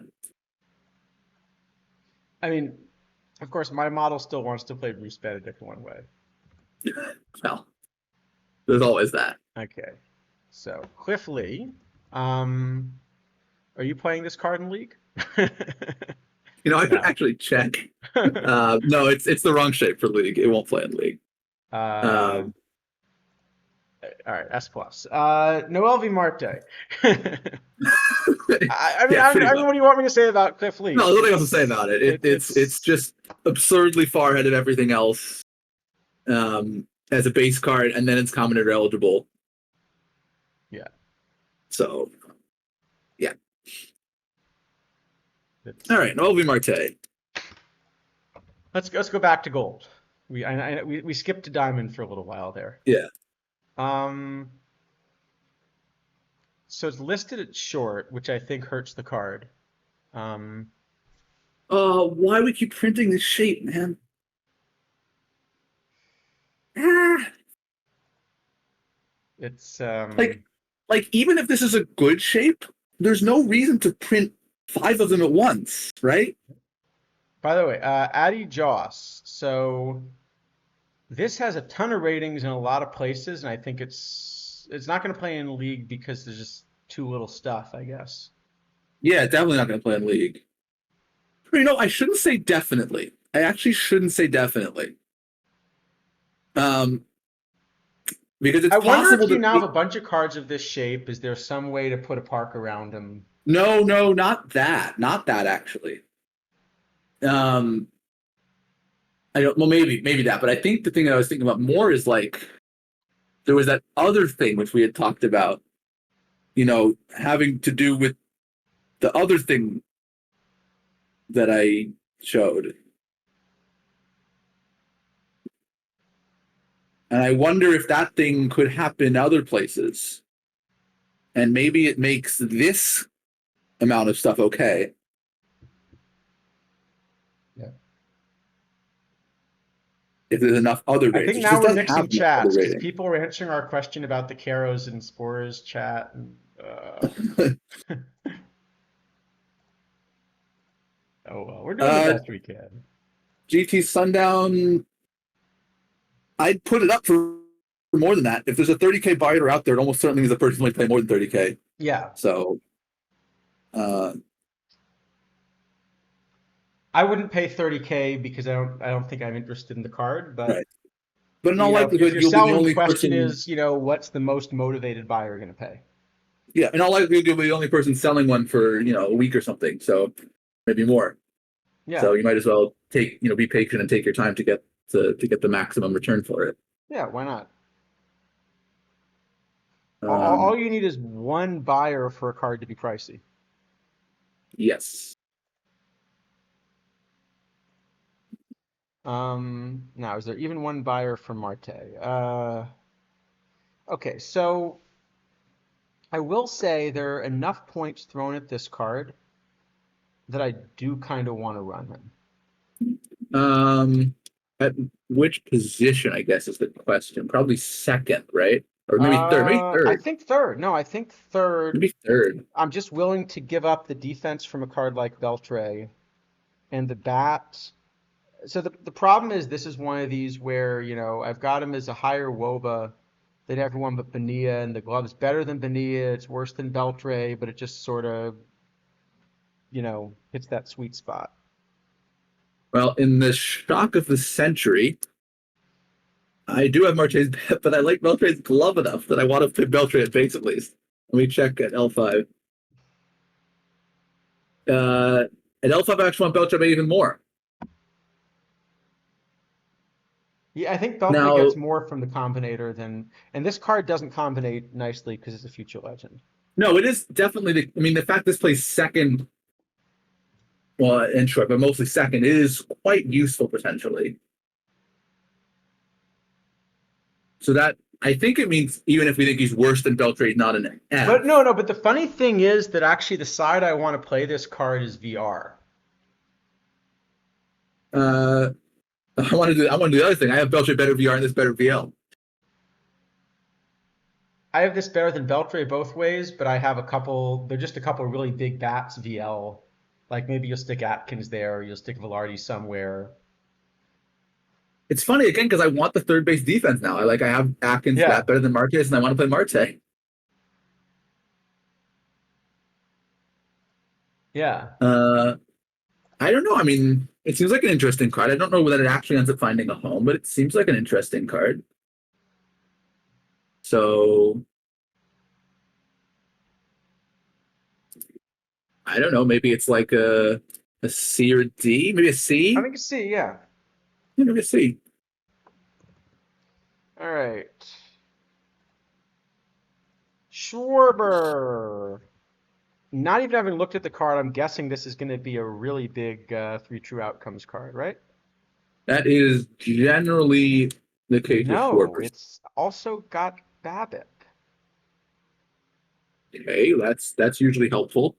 I mean, of course, my model still wants to play Bruce Benedict one way. Well, there's always that. Okay, so Cliff Lee, are you playing this card in League? You know, I could No. actually check. No, it's the wrong shape for league. It won't play in league. All right, S plus. Noel V. Marte. Yeah, pretty I much. mean, what do you want me to say about Cliff Lee? No, there's nothing else to say about it. It's just absurdly far ahead of everything else. As a base card, and then it's combinator eligible. Yeah. So, yeah. It's, All right, Noel V. Marte. let's go back to gold. We skipped to diamond for a little while there. Yeah. Um, so it's listed at short, which I think hurts the card. Um, Why we keep printing this shape, man? Ah, it's like even if this is a good shape, there's no reason to print 5 of them at once, right? by the way, Addy Joss. So This has a ton of ratings in a lot of places, and I think it's not going to play in the league because there's just too little stuff, I guess. Yeah, definitely not going to play in League. I shouldn't say definitely. I actually shouldn't say definitely. Um, because it's I wonder possible if you that now have a bunch of cards of this shape, is there some way to put a park around them? no, no, not that actually. Um, I don't. Well, maybe that, but I think the thing that I was thinking about more is like there was that other thing which we had talked about. Having to do with the other thing that I showed, and I wonder if that thing could happen other places, and maybe it makes this amount of stuff okay Yeah. if there's enough other I think ratings. It now just we're doesn't have mixing enough other chats because rating. people were answering our question about the Caros and Spores chat. Oh well, we're doing the uh, best we can. GT Sundown, I'd put it up for more than that. If there's a 30K buyer out there, it almost certainly means the person might pay more than 30K. Yeah, So, uh, I wouldn't pay 30K because I don't think I'm interested in the card, but right. But in all if likelihood, you're you'll be the selling, the only question person. is, what's the most motivated buyer going to pay? Yeah, in all likelihood, you'll be the only person selling one for a week or something. So maybe more. Yeah, So you might as well be patient and take your time to get the maximum return for it. yeah, why not? All Um, you need is one buyer for a card to be pricey. yes. Now, is there even one buyer for Marte? Okay, so I will say there are enough points thrown at this card that I do kind of want to run him. Um, at which position, I guess, is the question. Probably second, right? Or maybe third. Maybe I third. think third. No, I think third. Maybe third. I'm just willing to give up the defense from a card like Beltre and the bat. So the problem is this is one of these where, I've got him as a higher WOBA than everyone but Bonilla, and the glove is better than Bonilla. It's worse than Beltre, but it just sort of, hits that sweet spot. Well, in the shock of the century, I do have Marche's bet, but I like Beltre's glove enough that I want to put Beltre at base at least. Let me check at L5. Uh, at L5, I actually want Beltre even more. Yeah, I think Beltre Now, gets more from the combinator and this card doesn't combinate nicely because it's a future legend. no, it is definitely the fact this plays second, well, in short, but mostly second, is quite useful potentially. So that I think it means even if we think he's worse than Beltre, he's not an But F. no, no, but the funny thing is that actually the side I want to play this card is VR. Uh, I want to do the other thing. I have Beltre better VR and this better VL. I have this better than Beltre both ways, but I have they're just a couple really big bats VL. Like maybe you'll stick Atkins there, or you'll stick Velarde somewhere. It's funny again because I want the third base defense now. I have Atkins Yeah, bat better than Marquez, and I want to play Marte. yeah. Uh, I don't know. I mean, it seems like an interesting card. I don't know whether it actually ends up finding a home, but it seems like an interesting card. So I don't know. Maybe it's like a C or a D. Maybe a I C. think you see, yeah. Yeah, maybe a C. All right. Schwarber. Not even having looked at the card, I'm guessing this is going to be a really big three true outcomes card, right? That is generally the case with No, Schwarber. it's also got BABIP. Okay, that's usually helpful.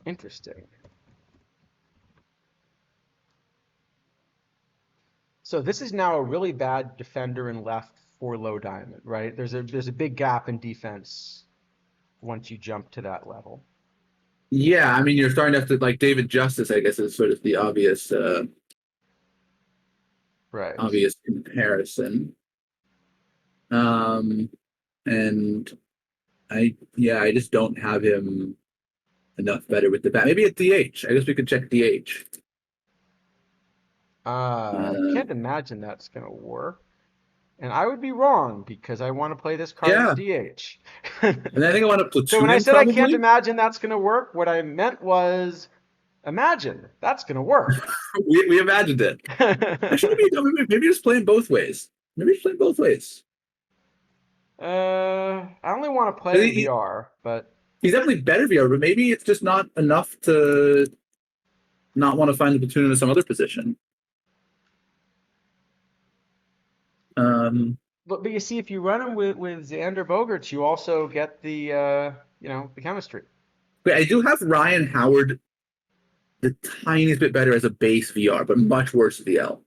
Interesting. So this is now a really bad defender in left for low diamond, right? There's a big gap in defense once you jump to that level. Yeah, I mean, you're starting to have to like David Justice, I guess, is sort of the obvious. Right. obvious comparison. Um, and I just don't have him enough better with the bat. Maybe at DH. I guess we could check DH. I Uh, can't imagine that's gonna work. And I would be wrong because I want to play this card at yeah, DH. and I think I want to So when platoon I him said I can't probably. imagine that's gonna work, what I meant was imagine that's gonna work. We imagined it. Actually, maybe just playing both ways. Maybe just playing both ways. I only want to play 'Cause in VR, but he's definitely better VR, but maybe it's just not enough to not want to find the platoon in some other position. Um, but you see, if you run him with Xander Bogaerts, you also get the the chemistry. but I do have Ryan Howard the tiniest bit better as a base VR, but much worse VL.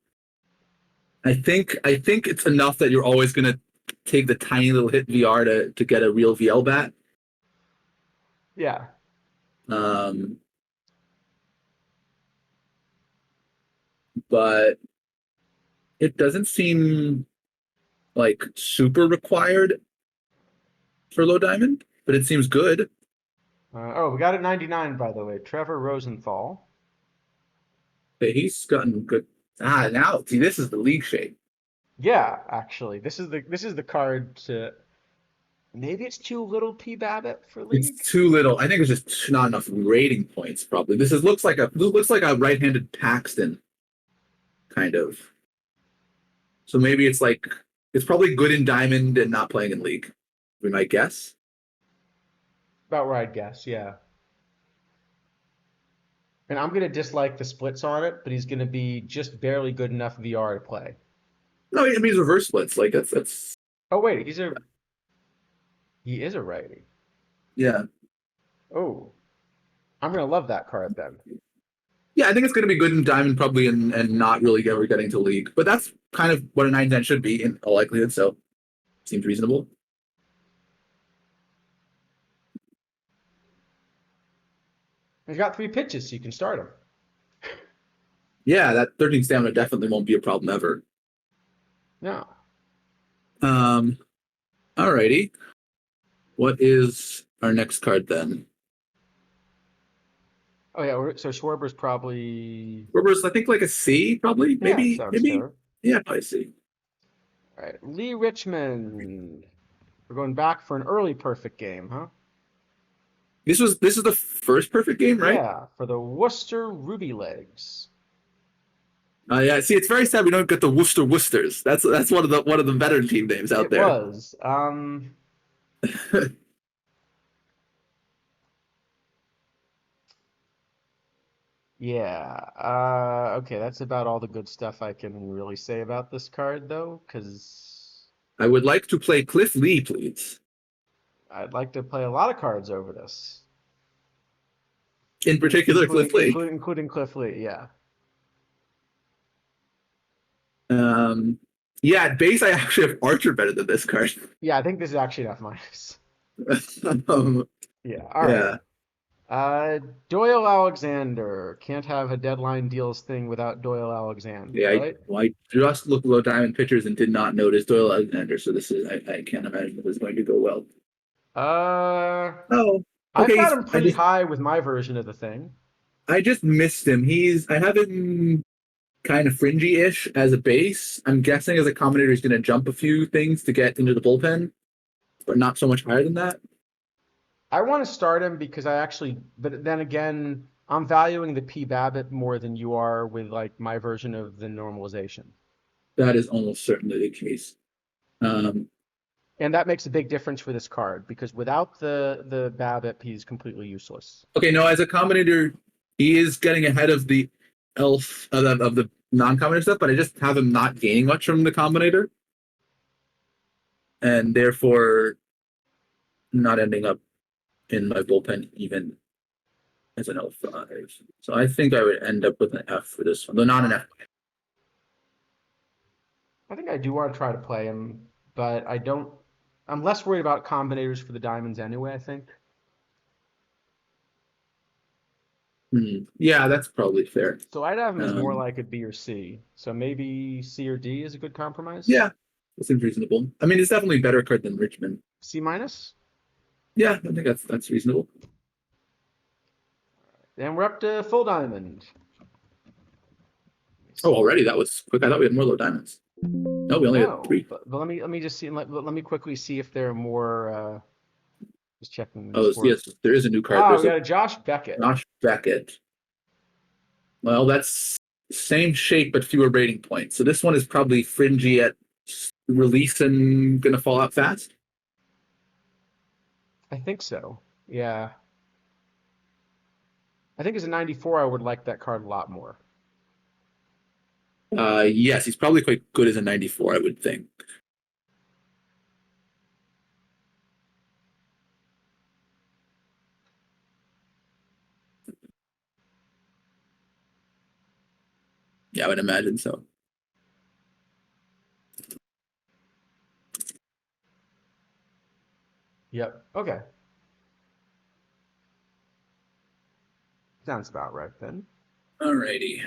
I think it's enough that you're always gonna take the tiny little hit VR to get a real VL bat. Yeah. Um, but it doesn't seem like super required for low diamond, but it seems good. Oh, we got it 99 by the way. Trevor Rosenthal. But he's gotten good. Now see, this is the league shape. Yeah, actually, this is the card to maybe it's too little P Babbitt for It's League. too little. I think it's just not enough rating points. Probably this is looks like a right-handed Paxton kind of. So maybe it's probably good in diamond and not playing in league. We might guess. About where I'd guess, yeah. And I'm gonna dislike the splits on it, but he's gonna be just barely good enough VR to play. No, I mean it's reverse splits. Like that's Oh wait, he is a righty. yeah. Oh, I'm gonna love that card then. Yeah, I think it's going to be good in diamond probably and not really ever getting to league. But that's kind of what a 910 should be in all likelihood. So seems reasonable. He's got 3 pitches, so you can start him. Yeah, that 13 stamina definitely won't be a problem ever. No. Um, alrighty. What is our next card then? Oh yeah, so Schwarber's probably Rivers, I think like a C, probably, yeah, maybe, sounds maybe. fair. Yeah, probably C. All right, Lee Richmond. We're going back for an early perfect game, huh? This is the first perfect game, right? Yeah, for the Worcester Ruby Legs. Yeah. See, it's very sad we don't get the Worcesters. That's one of the better team names out It there. was. Yeah. Okay, that's about all the good stuff I can really say about this card, though, because I would like to play Cliff Lee, please. I'd like to play a lot of cards over this, In particular, including Cliff Lee. including Cliff Lee. Yeah. Um, yeah, at base, I actually have Archer better than this card. Yeah, I think this is actually enough minus. um, Yeah. All right. yeah, Doyle Alexander. Can't have a deadline deals thing without Doyle Alexander, yeah. right? I just looked low diamond pictures and did not notice Doyle Alexander, so this is I can't imagine this is going to go well. Uh, Oh, I've okay. got him pretty high with my version of the thing. I just missed him. I have him kind of fringy-ish as a base. I'm guessing as a combinator, he's going to jump a few things to get into the bullpen, but not so much higher than that. I want to start him because but then again, I'm valuing the P Babbitt more than you are with like my version of the normalization. That is almost certainly the case. Um, And that makes a big difference for this card because without the Babbitt, he's completely useless. okay, no, as a combinator, he is getting ahead of the elf of the non-combinator stuff, but I just have him not gaining much from the combinator, and therefore not ending up in my bullpen even as an L5. So I think I would end up with an F for this one, though not an F. I think I do want to try to play him, but I don't. I'm less worried about combinators for the diamonds anyway, I think. Yeah, that's probably fair. So I'd have him as more Um, like a B or C. So maybe C or D is a good compromise. yeah, that seems reasonable. I mean, it's definitely a better card than Richmond. C minus. Yeah, I think that's reasonable. And we're up to full diamond. Let me Oh, see. already that was quick. I thought we had more low diamonds. No, we only had No, three. but let me just see. Let me quickly see if there are more. Just checking the Oh, scores. yes, there is a new card. Ah, There's we a got a Josh Beckett. Josh Beckett. Well, that's same shape but fewer rating points. So this one is probably fringy at release and gonna fall out fast. I think so. Yeah. I think as a 94, I would like that card a lot more. Yes, he's probably quite good as a 94, I would think. Yeah, I would imagine so. Yep. Okay. Sounds about right then. Alrighty,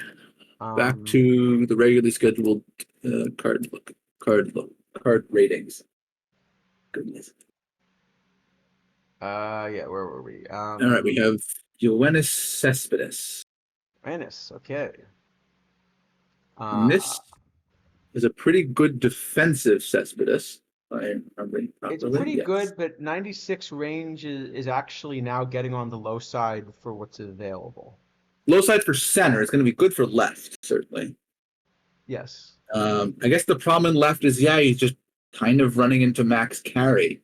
back Um, to the regularly scheduled card look, card ratings. Goodness. yeah, where were we? All right, we have Yoenis Cespedes. Ennis, okay. And Uh, this is a pretty good defensive Cespedes, if I remember it's properly. pretty Yes. good, but 96 range is actually now getting on the low side for what's available. Low side for center is going to be good for left, certainly. Yes. I guess the problem in left is, yeah, he's just kind of running into max carry.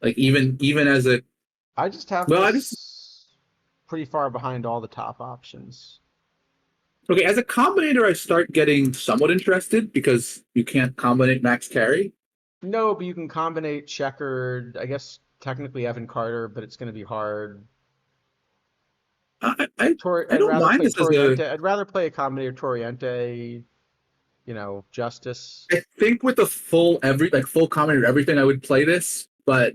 Like even as a I just have well, I just this pretty far behind all the top options. okay as a combinator, I start getting somewhat interested because you can't combinate max carry. No, but you can combinate checkered, I guess technically Evan Carter, but it's going to be hard. I I, Tor I I'd don't rather mind play this as a. Toriente. I'd rather play a combinator Toriente, Justice. I think with the full combinator everything, I would play this, but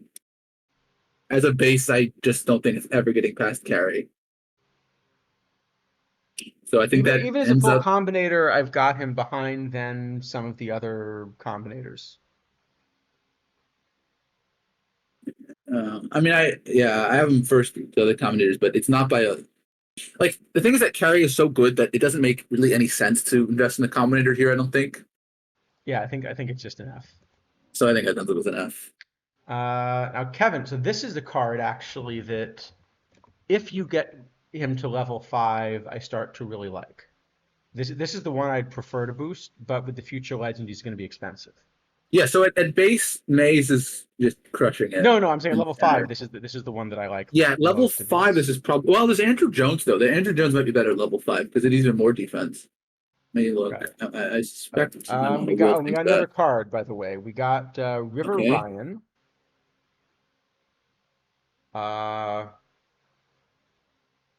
as a base, I just don't think it's ever getting past carry. So I think Even that even as a ends full up. combinator, I've got him behind than some of the other combinators. I mean, I have him first the other combinators, but it's not by a like the thing is that carry is so good that it doesn't make really any sense to invest in the combinator here. I don't think. Yeah, I think it's just enough. So I think I done it with an F. Now Kevin, so this is the card actually that if you get him to level 5, I start to really like. This is the one I'd prefer to boost, but with the future legend, he's going to be expensive. Yeah. So at base, Maze is just crushing it. No, no, I'm saying at In level 5. center. This is the one that I like Yeah, the level most to five. This boost. is probably well. There's Andrew Jones though. The Andrew Jones might be better at level 5 because it is even more defense. Maybe Okay. look. I suspect We got we'll oh, we think got another that. card by the way. We got River Okay. Ryan. Uh,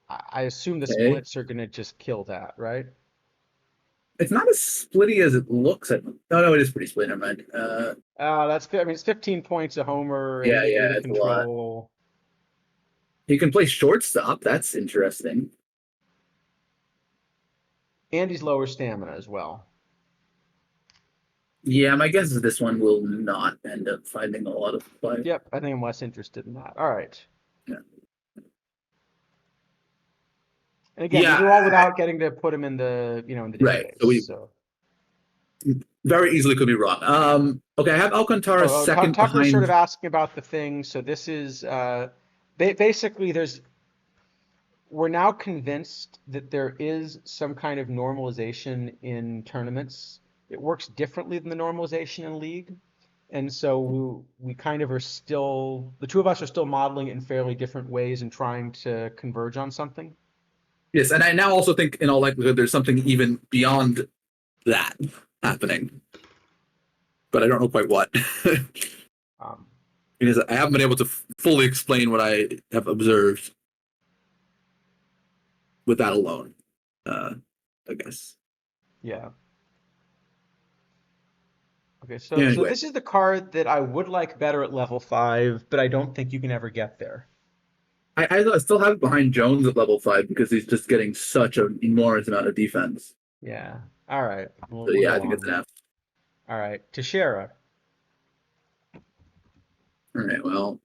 I assume the Okay. splits are gonna just kill that, right? It's not as splitty as it looks. No, it is pretty split. Never mind. I mean, it's 15 points a homer, Yeah, eight yeah, of it's a lot. control, He can play shortstop. That's interesting. and he's lower stamina as well. Yeah, my guess is this one will not end up finding a lot of play. Yep, I think I'm less interested in that. All right. Yeah, And again, these yeah, are all without getting to put him in the right. database. So we So, very easily could be wrong. Okay, I have Alcantara second Tucker's sort of behind. asking about the thing. So this is basically we're now convinced that there is some kind of normalization in tournaments. It works differently than the normalization in league. And so we kind of are still, the two of us are still modeling it in fairly different ways and trying to converge on something. Yes, and I now also think in all likelihood there's something even beyond that happening, but I don't know quite what. Um, Because I haven't been able to fully explain what I have observed with that alone. I guess. yeah. Okay, so Anyway, this is the card that I would like better at level 5, but I don't think you can ever get there. I still have it behind Jones at level 5 because he's just getting such an enormous amount of defense. Yeah. All right. So We'll yeah, I go think it's on. an F. All right. Teixeira. All right, well,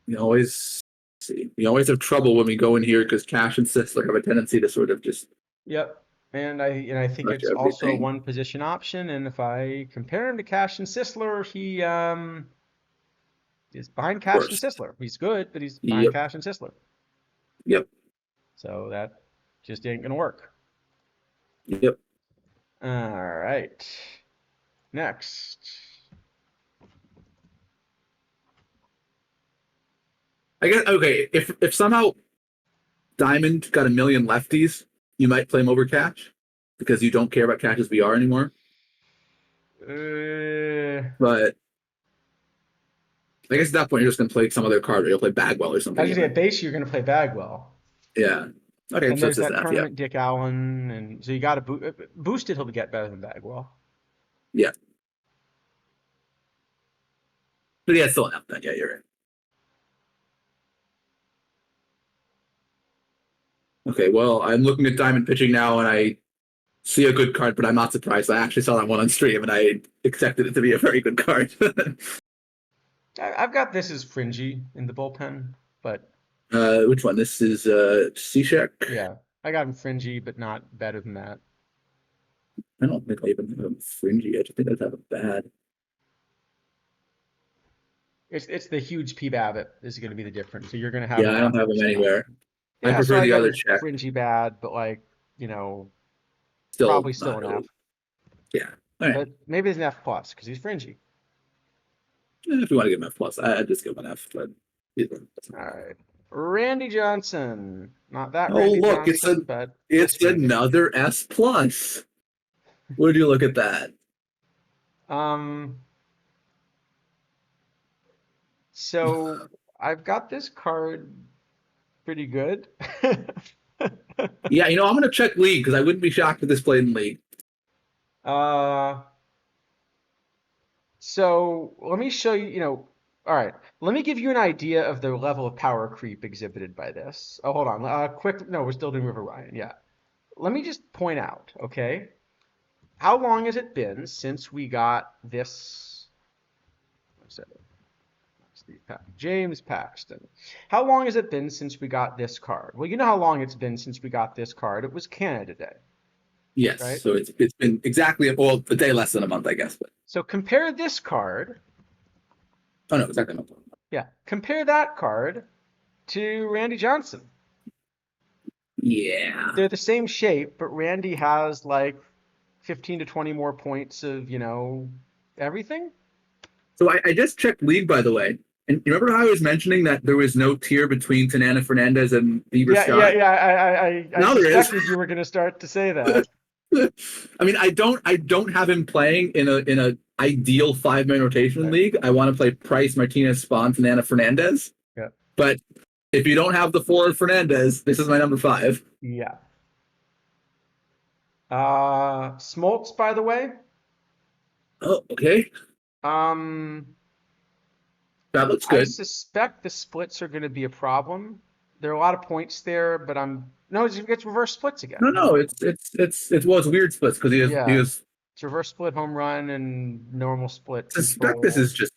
we always see. We always have trouble when we go in here because Cash and Sisler have a tendency to sort of just Yep. And I think touch it's also a everything. one position option. And if I compare him to Cash and Sisler, he is behind Cash and Worst. Sisler. He's good, but he's behind Yep. Cash and Sisler. Yep. So that just ain't gonna work. Yep. All right. Next. I guess okay. If somehow Diamond got a million lefties, you might play him over Cash because you don't care about Cash's VR anymore. Uh, But I guess at that point you're just gonna play some other card, or you'll play Bagwell or something As you say, at even. base, you're gonna play Bagwell. Yeah. Okay, And so there's it's just that an F. Yeah. tournament Dick Allen, and so you got to boost it. He'll get better than Bagwell. Yeah. But yeah, it's still an F then. Yeah, you're right. Okay, well, I'm looking at Diamond pitching now, and I see a good card, but I'm not surprised. I actually saw that one on stream, and I expected it to be a very good card. I've got this as fringy in the bullpen, but Which one? This is Cishek. yeah, I got him fringy, but not better than that. I don't think I even have him fringy. I just think I have a bad. It's the huge P Babbitt is going to be the difference. So you're going to have Yeah, a I lot don't have him worse than that. anywhere. I Yeah, so prefer I the got other him check. fringy bad, but like you know, Still probably still not an F. really. Yeah. All right. But maybe it's an F plus because he's fringy. If you want to give him F plus, I'd just give him an F. But All right, Randy Johnson. Not that oh Randy look, Johnson, but it's this Randy. another S plus. Would you look at that? Um, so I've got this card pretty good. Yeah, I'm gonna check league because I wouldn't be shocked if this played in league. Uh, so let me show you, all right, let me give you an idea of the level of power creep exhibited by this. Oh, hold on. No, we're still doing River Ryan. Yeah. Let me just point out, okay? How long has it been since we got this? What's that? James Paxton. How long has it been since we got this card? Well, you know how long it's been since we got this card. It was Canada Day, Yes, right? so it's been exactly a day less than a month, I guess. But So compare this card. oh no, exactly a month. Yeah, compare that card to Randy Johnson. Yeah. They're the same shape, but Randy has like 15 to 20 more points of, everything. So I just checked league, by the way. And you remember how I was mentioning that there was no tier between Tanana Fernandez and Bieber Yeah, yeah, Scott? yeah. I Now there is. suspected you were going to start to say that. I mean, I don't have him playing in a ideal 5-man rotation Right. league. I want to play Price, Martinez, Spahn, Tanana Fernandez. Yeah. But if you don't have the 4 of Fernandez, this is my number 5. Yeah. Smoltz, by the way. Oh, okay. Um, That looks I good. suspect the splits are going to be a problem. There are a lot of points there, but no, it's reverse splits again. No, Never no, mind. it's weird splits because he Yeah, was. it's reverse split home run and normal split Suspect this control. is just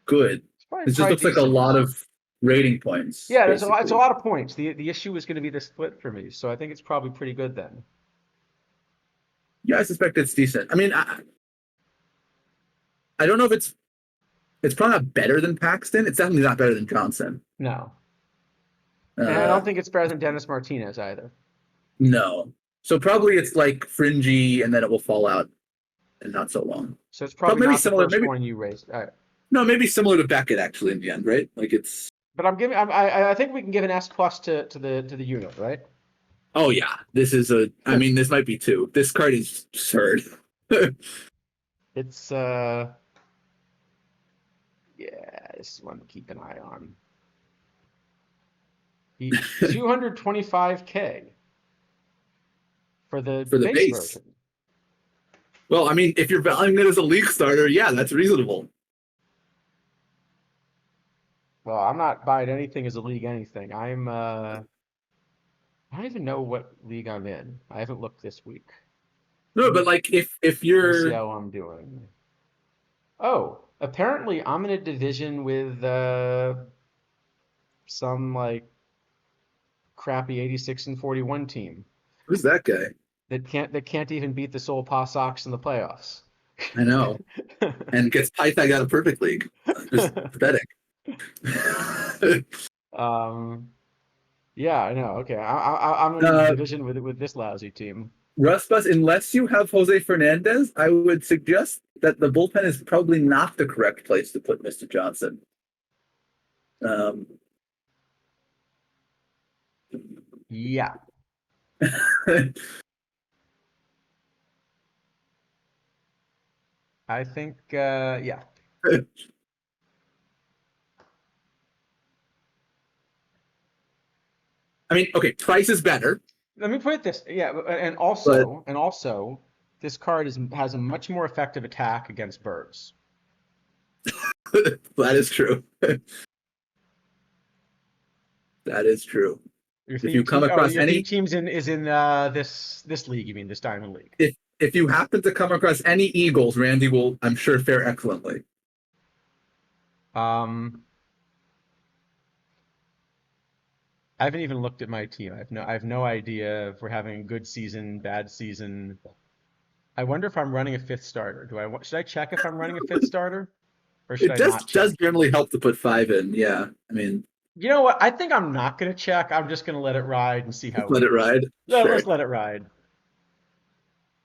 good. It's This just probably looks like a decent. lot of rating points, Yeah, there's a lot. It's a basically. lot of points. The issue is going to be the split for me, so I think it's probably pretty good then. Yeah, I suspect it's decent. I mean, I don't know if it's probably not better than Paxton. It's definitely not better than Johnson. No, and I Uh, don't think it's better than Dennis Martinez either. no. So probably it's like fringy, and then it will fall out and not so long. So it's But probably maybe not the similar. first Maybe one you raised. All right. no. Maybe similar to Beckett actually in the end, right? Like it's. But I'm giving. I think we can give an S plus to the unit, right? Oh yeah, this is a. I mean, this might be 2. This card is absurd. It's yeah, this is one to keep an eye on. 225K for the For the base base. version. Well, I mean, if you're valuing it as a league starter, yeah, that's reasonable. Well, I'm not buying anything as a league anything. I don't even know what league I'm in. I haven't looked this week. No, Let but me like if let me see you're how I'm doing. Oh, apparently I'm in a division with some like crappy 86 and 41 team who's that guy? that can't even beat the Seoul Pa Sox in the playoffs. I know, and gets Pythag out of Perfect League. Just pathetic. Um, yeah, I know. Okay, I'm in a uh, division with this lousy team. Russ Bus, unless you have Jose Fernandez, I would suggest that the bullpen is probably not the correct place to put Mr. Johnson. Um, Yeah, I think yeah. I mean, okay, price is better, Let me put it this, yeah, but and also, this card has a much more effective attack against birds. that is true. That is true. Your If theme you come team, oh, across your theme any, team's in is in this league. You mean this Diamond League? if you happen to come across any Eagles, Randy will, I'm sure, fare excellently. Um, I haven't even looked at my team. I have no idea if we're having a good season, bad season. I wonder if I'm running a fifth starter. Should I check if I'm running a fifth starter, or should It I just not does check? generally help to put five in. Yeah, I mean, You know what? I think I'm not gonna check. I'm just gonna let it ride and see how it let it goes. ride. Sure. Let's let it ride.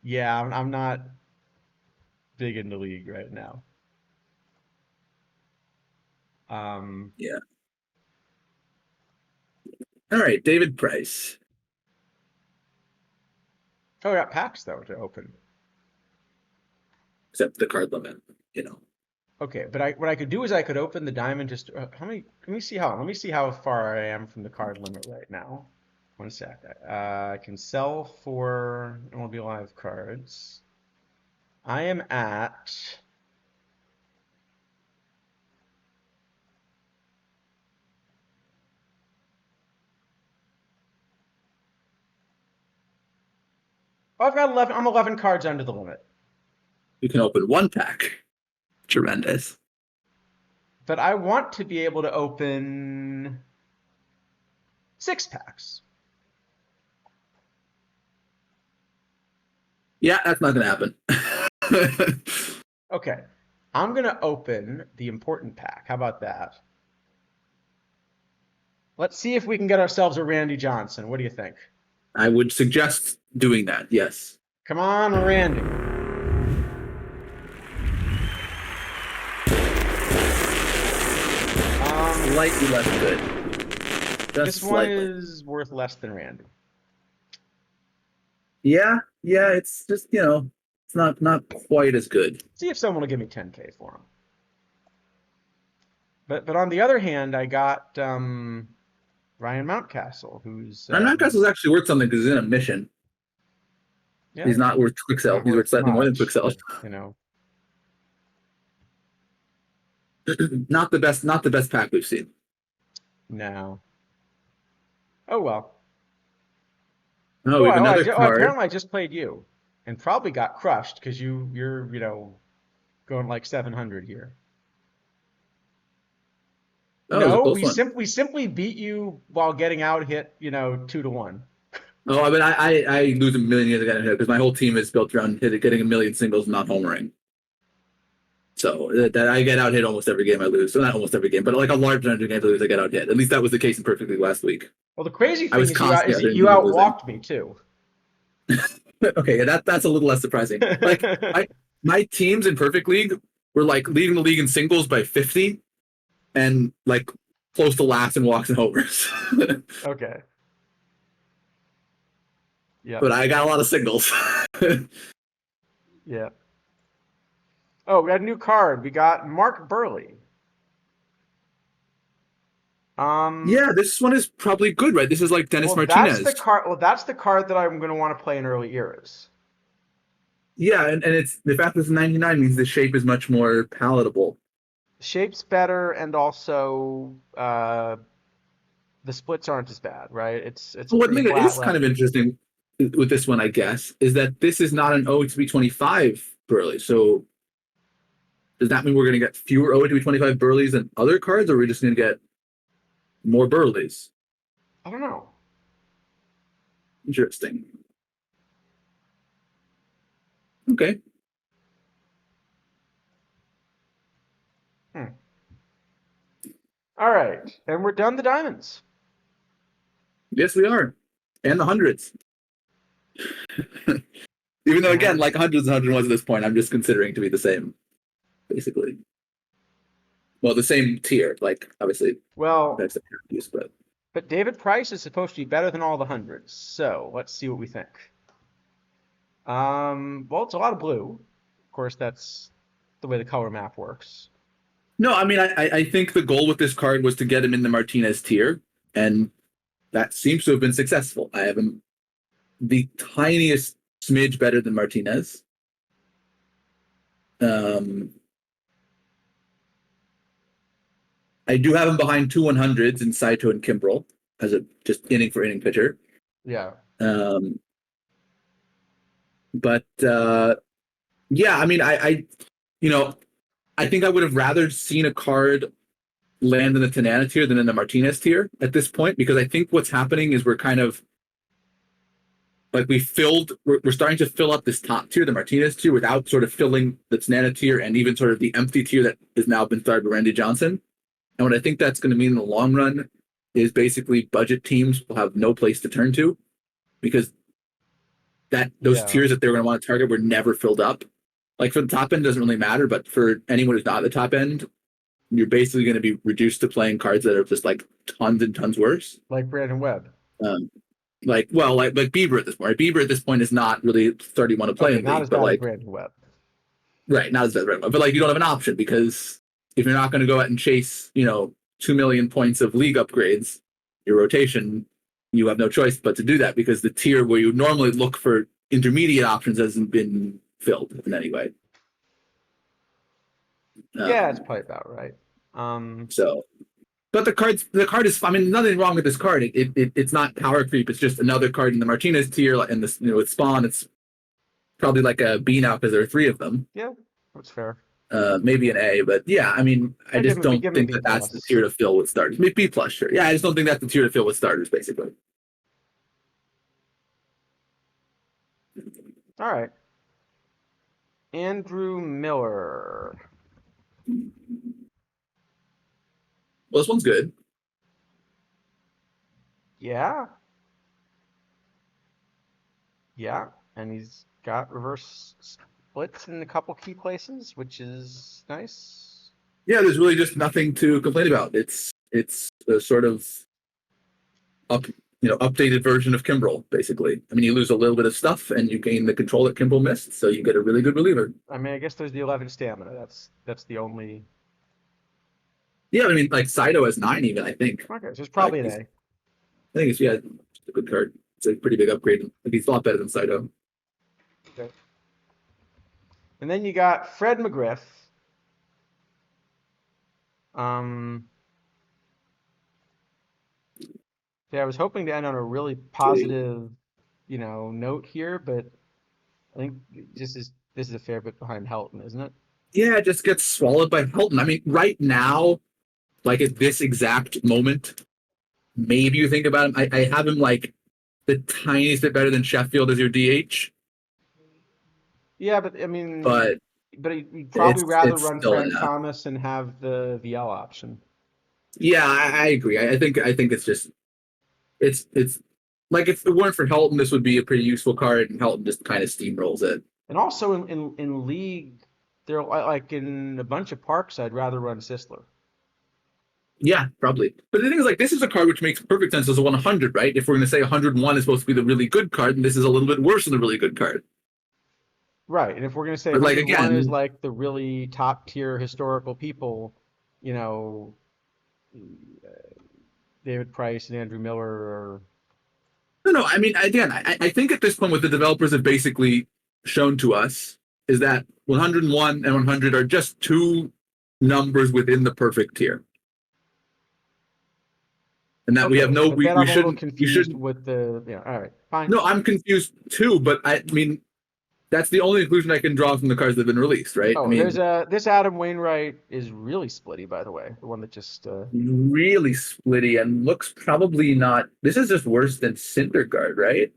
Yeah, I'm not big in the league right now. Um, Yeah. All right, David Price. oh, I got packs though to open. Except the card limit, you know. Okay, but what I could do is I could open the diamond. Just how many? Let me see how far I am from the card limit right now. One sec. I can sell for MLB Live cards. I am at. Oh, I've got 11. I'm 11 cards under the limit. You can open one pack. Tremendous. But I want to be able to open six packs. Yeah, that's not going to happen. Okay, I'm gonna open the important pack. How about that? Let's see if we can get ourselves a Randy Johnson. What do you think? I would suggest doing that. Yes. Come on, Randy. Slightly less good. Just This one slightly. is worth less than Randy. Yeah, yeah. It's just it's not quite as good. See if someone will give me 10K for him. But on the other hand, I got Ryan Mountcastle, who's And Mountcastle is actually worth something because he's in a mission. yeah, He's not worth quick sell. not He's worth worth slightly more than quick much, sell. but you know, Not the best. Not the best pack we've seen. no. Oh well. Oh, we have another Oh, card. apparently I just played you, and probably got crushed because you're going like 700 here. Oh, it was a No, close one. we simply beat you while getting out hit, 2-1. Oh, I mean, I lose a million years again because my whole team is built around getting a million singles, and not homering. So that I get out hit almost every game I lose. So not almost every game, but like a large percentage of games I lose, I get out hit. At least that was the case in Perfect League last week. Well, the crazy I thing was is constantly out hitting you people losing. outwalked me too. Okay, yeah, that's a little less surprising. Like my teams in Perfect League were like leading the league in singles by 50 and like close to last in walks and homers. Okay. Yeah. But I got a lot of singles. Yeah. Oh, we got a new card. We got Mark Burley. Um, Yeah, this one is probably good, right? This is like Dennis Martinez. Well, that's the card that I'm going to want to play in early eras. Yeah, and it's the fact that it's 99 means the shape is much more palatable. shape's better, and also the splits aren't as bad, right? It's a What pretty makes it flat is kind of lefty. interesting with this one, I guess, is that this is not an OHB25 Burley. So does that mean we're going to get fewer OHB25 Burleys than other cards, or are we just going to get more Burleys? I don't know. Interesting. Okay. Hmm. All right, and we're done the diamonds. Yes, we are. And the hundreds. Even though, again, And like hundreds and hundred ones at this point, I'm just considering to be the same, basically. Well, the same tier, like obviously well, that's the use, but but David Price is supposed to be better than all the hundreds. So let's see what we think. Well, it's a lot of blue. Of course, that's the way the color map works. no, I mean, I think the goal with this card was to get him in the Martinez tier, and that seems to have been successful. I have him the tiniest smidge better than Martinez. Um, I do have him behind two 100s in Saito and Kimbrel as a just inning for inning pitcher. Yeah. Um, but yeah, I mean, you know, I think I would have rather seen a card land in the Tanana tier than in the Martinez tier at this point, because I think what's happening is we're kind of like we're starting to fill up this top tier, the Martinez tier, without sort of filling the Tanana tier and even sort of the empty tier that has now been started by Randy Johnson. And what I think that's going to mean in the long run is basically budget teams will have no place to turn to, because that those Yeah. tiers that they're going to want to target were never filled up. Like for the top end, doesn't really matter, but for anyone who's not at the top end, you're basically going to be reduced to playing cards that are just like tons and tons worse. Like Brandon Webb. Um, like Bieber at this point. Right? Bieber at this point is not really 31 to play Okay, in not league, as but bad as like Brandon Webb. right, not as bad, right? But like you don't have an option, because if you're not going to go out and chase 2 million points of league upgrades, your rotation, you have no choice but to do that, because the tier where you normally look for intermediate options hasn't been filled in any way. Yeah, it's Um, probably about right. Um, so but the card is. I mean, nothing wrong with this card. It's not power creep. It's just another card in the Martinez tier, and this with Spawn, it's probably like a B now because there are three of them. yeah, that's fair. Maybe an A, but yeah, I mean, I I just don't give him a think B that that's the plus. tier to fill with starters. Maybe B plus, sure. Yeah, I just don't think that's the tier to fill with starters, basically. All right. Andrew Miller. Well, this one's good. Yeah, yeah, and he's got reverse splits in a couple key places, which is nice. Yeah, there's really just nothing to complain about. It's a sort of updated version of Kimbrel, basically. I mean, you lose a little bit of stuff and you gain the control that Kimbrel missed, so you get a really good reliever. I mean, I guess there's the 11 stamina. That's the only. Yeah, I mean, like Saito has 9 even, I think. Okay, so it's Like probably an he's, A. I think it's yeah, just a good card. It's a pretty big upgrade. Like he's a lot better than Saito. Okay. And then you got Fred McGriff. Um, yeah, I was hoping to end on a really positive, note here, but I think this is a fair bit behind Helton, isn't it? Yeah, it just gets swallowed by Helton. I mean, right now, like at this exact moment, maybe you think about him. I have him like the tiniest bit better than Sheffield as your DH, Yeah, but I mean, but but you'd probably rather it's run still Frank enough. Thomas and have the VL option. Yeah, I agree. I think it's just it's like if it weren't for Helton, this would be a pretty useful card, and Helton just kind of steamrolls it. And also in league, they're like in a bunch of parks, I'd rather run Sisler. Yeah, probably. But the thing is, like, this is a card which makes perfect sense as a 100, right? If we're going to say 101 is supposed to be the really good card, and this is a little bit worse than the really good card. Right. And if we're going to say But like 101 is again, like the really top tier historical people, you know, David Price and Andrew Miller or no. I mean, again, I think at this point, what the developers have basically shown to us is that 101 and 100 are just two numbers within the perfect tier, and that we have Okay, no, but then we I'm a little shouldn't, you confused shouldn't. with the, yeah, all right, fine. No, I'm confused too, but I mean, that's the only conclusion I can draw from the cards that have been released, right? I Oh, there's mean, this Adam Wainwright is really splitty, by the way. The one that just really splitty and looks probably not. This is just worse than Syndergaard, right?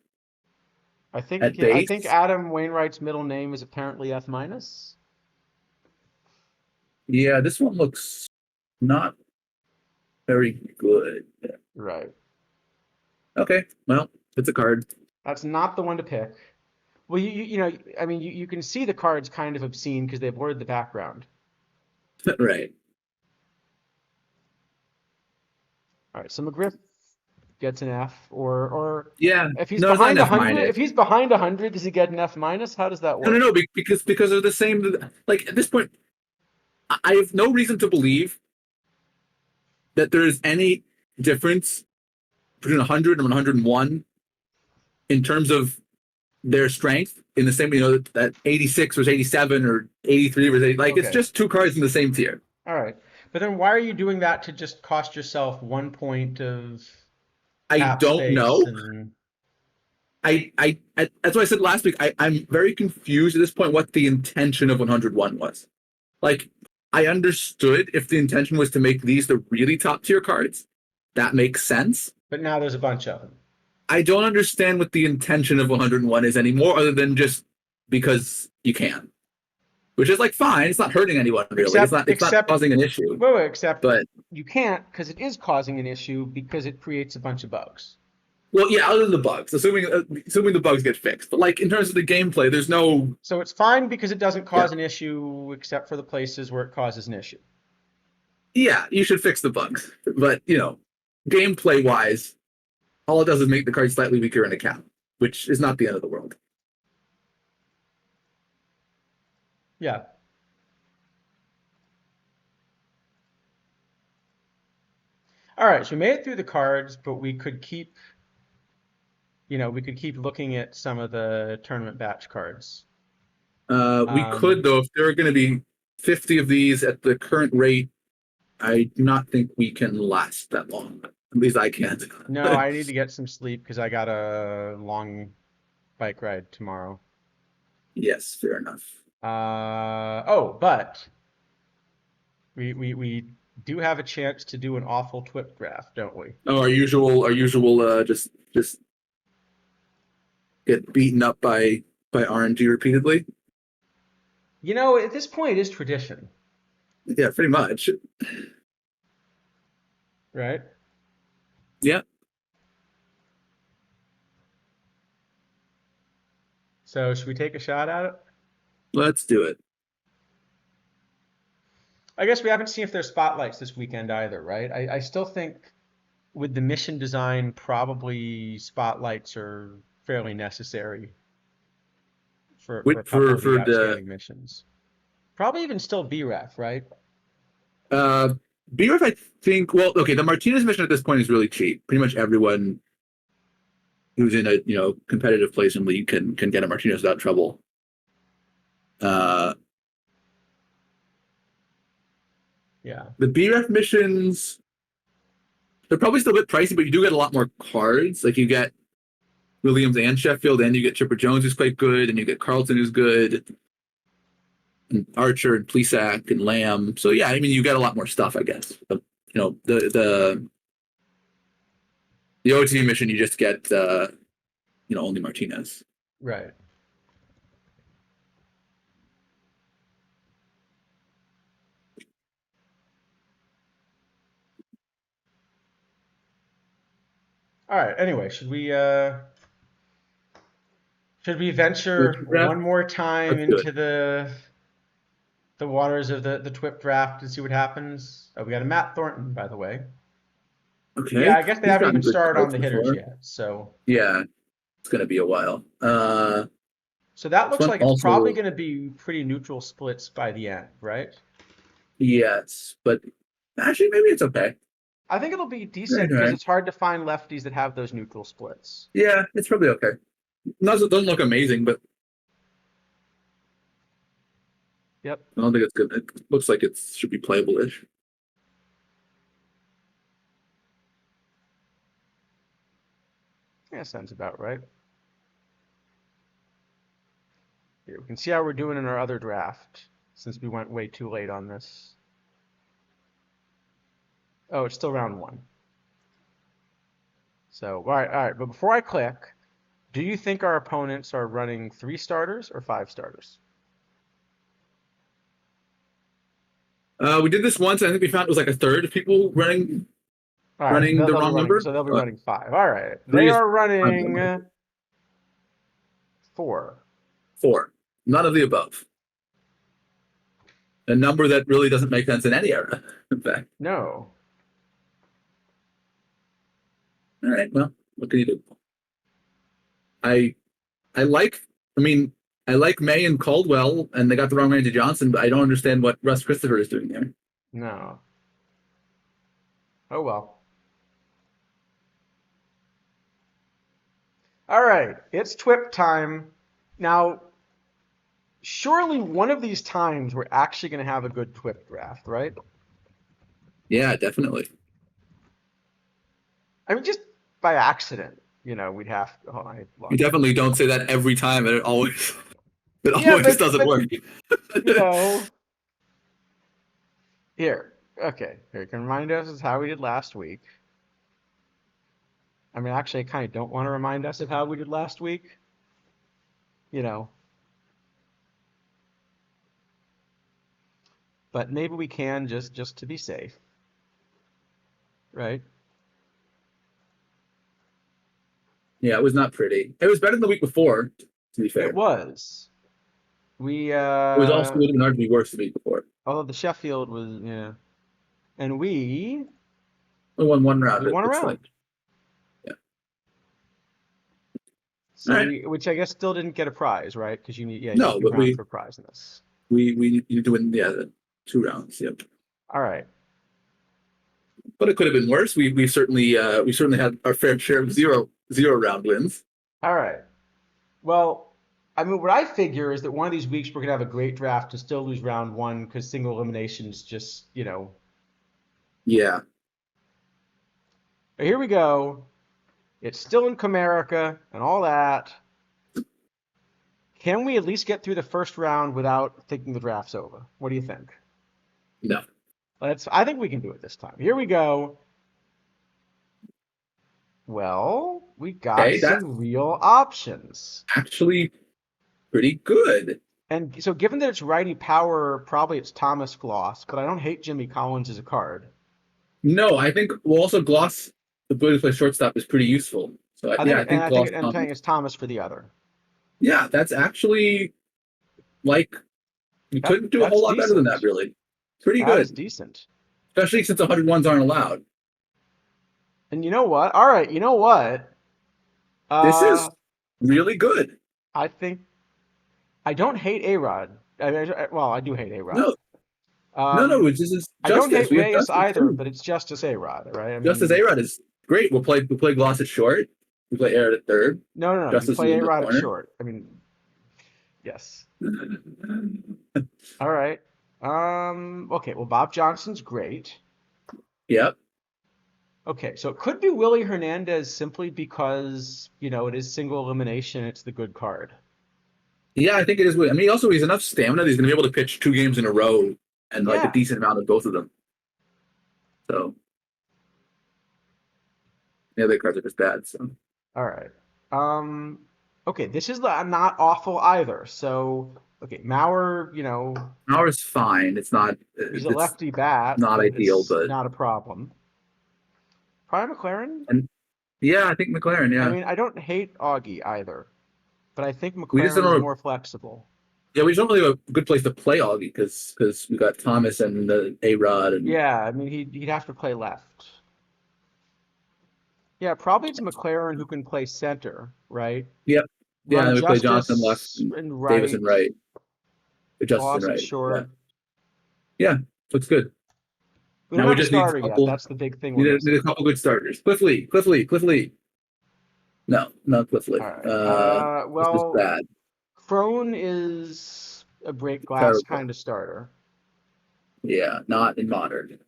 At I think base. Adam Wainwright's middle name is apparently F minus. Yeah, this one looks not very good. Right. Okay, well, it's a card. That's not the one to pick. Well, you know, I mean, you can see the card's kind of obscene because they blurred the background. Right. All right, so McGriff gets an F, or Yeah. if he's No, it's not behind an F 100, minus. if he's behind 100, does he get an F minus? How does that No, no, work? no. Because of the same. Like at this point, I have no reason to believe that there is any difference between 100 and 101 in terms of their strength. In the same, that 86 was 87 or 83 was 80. Like it's Okay. just two cards in the same tier. All right. But then why are you doing that to just cost yourself 1 point of I cap don't space know. and I that's what I said last week. I'm very confused at this point what the intention of 101 was. Like, I understood if the intention was to make these the really top tier cards. That makes sense. but now there's a bunch of them. I don't understand what the intention of 101 is anymore, other than just because you can, which is like fine. It's not hurting anyone really. It's not. It's not Except causing an issue. wait, except But you can't because it is causing an issue because it creates a bunch of bugs. well, yeah. Other than the bugs, assuming the bugs get fixed, but like in terms of the gameplay, there's no. So it's fine because it doesn't Yeah, cause an issue except for the places where it causes an issue. yeah. You should fix the bugs, but gameplay wise, all it does is make the card slightly weaker in a cap, which is not the end of the world. Yeah. All right, so we made it through the cards, but we could keep looking at some of the tournament batch cards. We could Um, though, if there are going to be 50 of these at the current rate. I do not think we can last that long. At least I can't. no, I need to get some sleep because I got a long bike ride tomorrow. Yes, fair enough. Oh, but we do have a chance to do an awful TWIP draft, don't we? Oh, our usual, just get beaten up by RNG repeatedly. You know, at this point, it is tradition, Yeah, pretty much. right? Yeah, So should we take a shot at it? let's do it. I guess we haven't seen if there's spotlights this weekend either, right? I still think with the mission design, probably spotlights are fairly necessary for Wait a couple of the for the outstanding missions. Probably even still BREF, right? uh BRF. I think. Well, okay. The Martinez mission at this point is really cheap. Pretty much everyone who's in a competitive place in league can get a Martinez without trouble. Uh, Yeah. the BRF missions, they're probably still a bit pricey, but you do get a lot more cards. Like you get Williams and Sheffield, and you get Chipper Jones, who's quite good, and you get Carlton, who's good, and Archer and Plesac and Lamb. So yeah, I mean, you get a lot more stuff, I guess. But, the OT mission, you just get only Martinez. Right. All right. Anyway, should we venture one more time Let's do it. into the waters of the TWIP draft and see what happens? Oh, we got a Matt Thornton, by the way. Yeah, Okay, I guess they he's haven't gotten even good started on cards the hitters before. yet. Yeah, it's gonna be a while. So that This looks one like it's probably also, going to be pretty neutral splits by the end, right? yes, but actually maybe it's okay. I think it'll be Right, decent because right. it's hard to find lefties that have those neutral splits. Yeah, it's probably okay. Doesn't look amazing, but Yep. I don't think it's good. It looks like it should be playable-ish. Yeah, sounds about right. Here, we can see how we're doing in our other draft since we went way too late on this. Oh, it's still round one. So, all right. But before I click, do you think our opponents are running 3 starters or 5 starters? We did this once. I think we found it was like a third of people All right, running the they'll be wrong running. number. So they'll be But running 5. All right, they three is are probably more running likely. 4. 4. None of the above. A number that really doesn't make sense in any era. In fact. No. All right. Well, what can you do? I I like. I mean, I like May and Caldwell, and they got the wrong Randy Johnson, but I don't understand what Russ Christopher is doing there. No. Oh well. All right, it's TWIP time. Now, surely one of these times we're actually going to have a good TWIP draft, right? Yeah, definitely. I mean, just by accident, we'd have to. Hold on, I You lost. definitely don't say that every time, and it always it Yeah, always but doesn't but work. you know, here. Okay, here can remind us of how we did last week. I mean, actually, I kind of don't want to remind us of how we did last week. You know, but maybe we can just to be safe, right? Yeah, it was not pretty. It was better than the week before, to be It fair. was. We It was also would have been hard to be worse the week before. although the Sheffield was, yeah, and We won one round, we it won looks around. like. Yeah. All So right. which I guess still didn't get a prize, right? Because you need to No, be but round for a prize in this. we you doing the 2 rounds. Yep. All right. But it could have been worse. We certainly had our fair share of zero round wins. All right. Well, I mean, what I figure is that one of these weeks we're gonna have a great draft and still lose round one because single eliminations just. Yeah. But here we go. It's still in Comerica and all that. Can we at least get through the first round without thinking the draft's over? What do you think? No. I think we can do it this time. Here we go. Well, we got Okay, that's some real options. actually pretty good. And so given that it's righty power, probably it's Thomas Gloss, but I don't hate Jimmy Collins as a card. No, I think well also Gloss, the ability to play shortstop is pretty useful. So I yeah, think I and think I think Gloss I'm Thomas. telling it's Thomas for the other. Yeah, that's actually like you couldn't do a That's whole lot better than that, decent. really. Pretty That is good. decent. Especially since 101s aren't allowed. And you know what? All right, you know what? This is Uh, really good. I think I don't hate A-Rod. Well, I do hate A-Rod. No, no, Um, this is I don't Justice. hate We have Reyes Justice either, too. but it's Justice A-Rod, right? I Justice mean, A-Rod is great. We play Gloss at short. We play Air at third. no. You Justice is play in the A-Rod at corner. short. I mean, yes. All right. Okay, well, Bob Johnson's great. Yep. Okay, so it could be Willie Hernandez simply because, it is single elimination, it's the good card. Yeah, I think it is. I mean, also he's enough stamina that he's going to be able to pitch 2 games in a row and like a Yeah. decent amount of both of them. So the other cards are just bad. So All right. Okay, this is not awful either. So, okay, Mauer, Power's fine. It's not. he's a It's lefty bat, not but ideal, it's but not a problem. Prime McLaren? and yeah, I think McLaren. I Yeah, mean, I don't hate Augie either, but I think we just don't McLaren is know. more flexible. Yeah, we just don't really have a good place to play Augie because we got Thomas and the A Rod and Yeah, I mean, he'd have to play left. Yeah, probably it's McLaren who can play center, right? yep, yeah. Run And we play Johnson left, Justice and and Davison right, right, Justin Gloss at right. Yeah, short. yeah, looks good. We don't Now we have a just need a starter yet. couple. That's the big thing we're Need a missing. couple good starters. Cliff Lee. No, not Cliff All Lee. right. This is Well, bad. Crone is a break glass Terrible. kind of starter. Yeah, not in modern.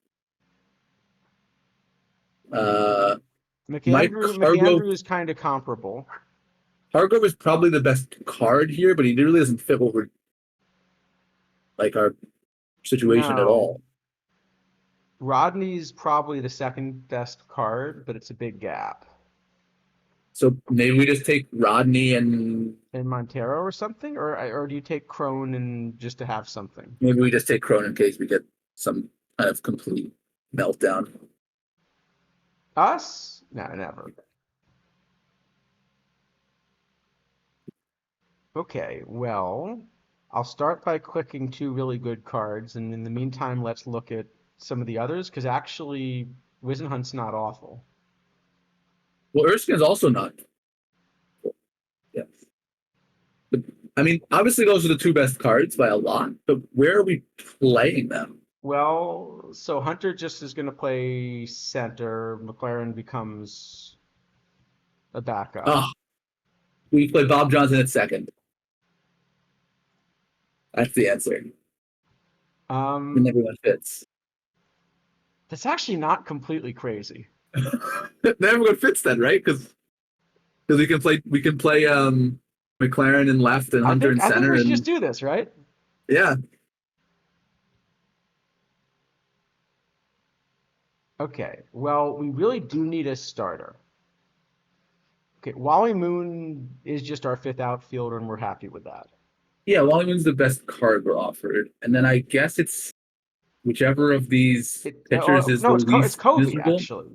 Uh, my cargo McAndrew is kind of comparable. cargo is probably the best card here, but he really doesn't fit what we're like our situation at No. all. Rodney's probably the second best card, but it's a big gap. So maybe we just take Rodney and And Montero or something, or do you take Crone and just to have something? maybe we just take Cronin in case we get some kind of complete meltdown. Us? No, never. Okay, well, I'll start by clicking two really good cards, and in the meantime, let's look at some of the others, because actually, Wizenhunt's not awful. Well, Erskine's also not. Yeah. But, I mean, obviously those are the two best cards by a lot, but where are we playing them? Well, so Hunter just is going to play center. McLaren becomes a backup. Ah, we play Bob Johnson at second. That's the answer. And Um, everyone fits. that's actually not completely crazy. Everyone fits then, right? Because we can play McLaren in left and Hunter in I think center, we should just and do this, right? yeah. Okay. Well, we really do need a starter. Okay, Wally Moon is just our fifth outfielder, and we're happy with that. Yeah, Wallingman's the best card we're offered. And then I guess it's whichever of these pitchers is the No, it's least Kobe miserable. actually.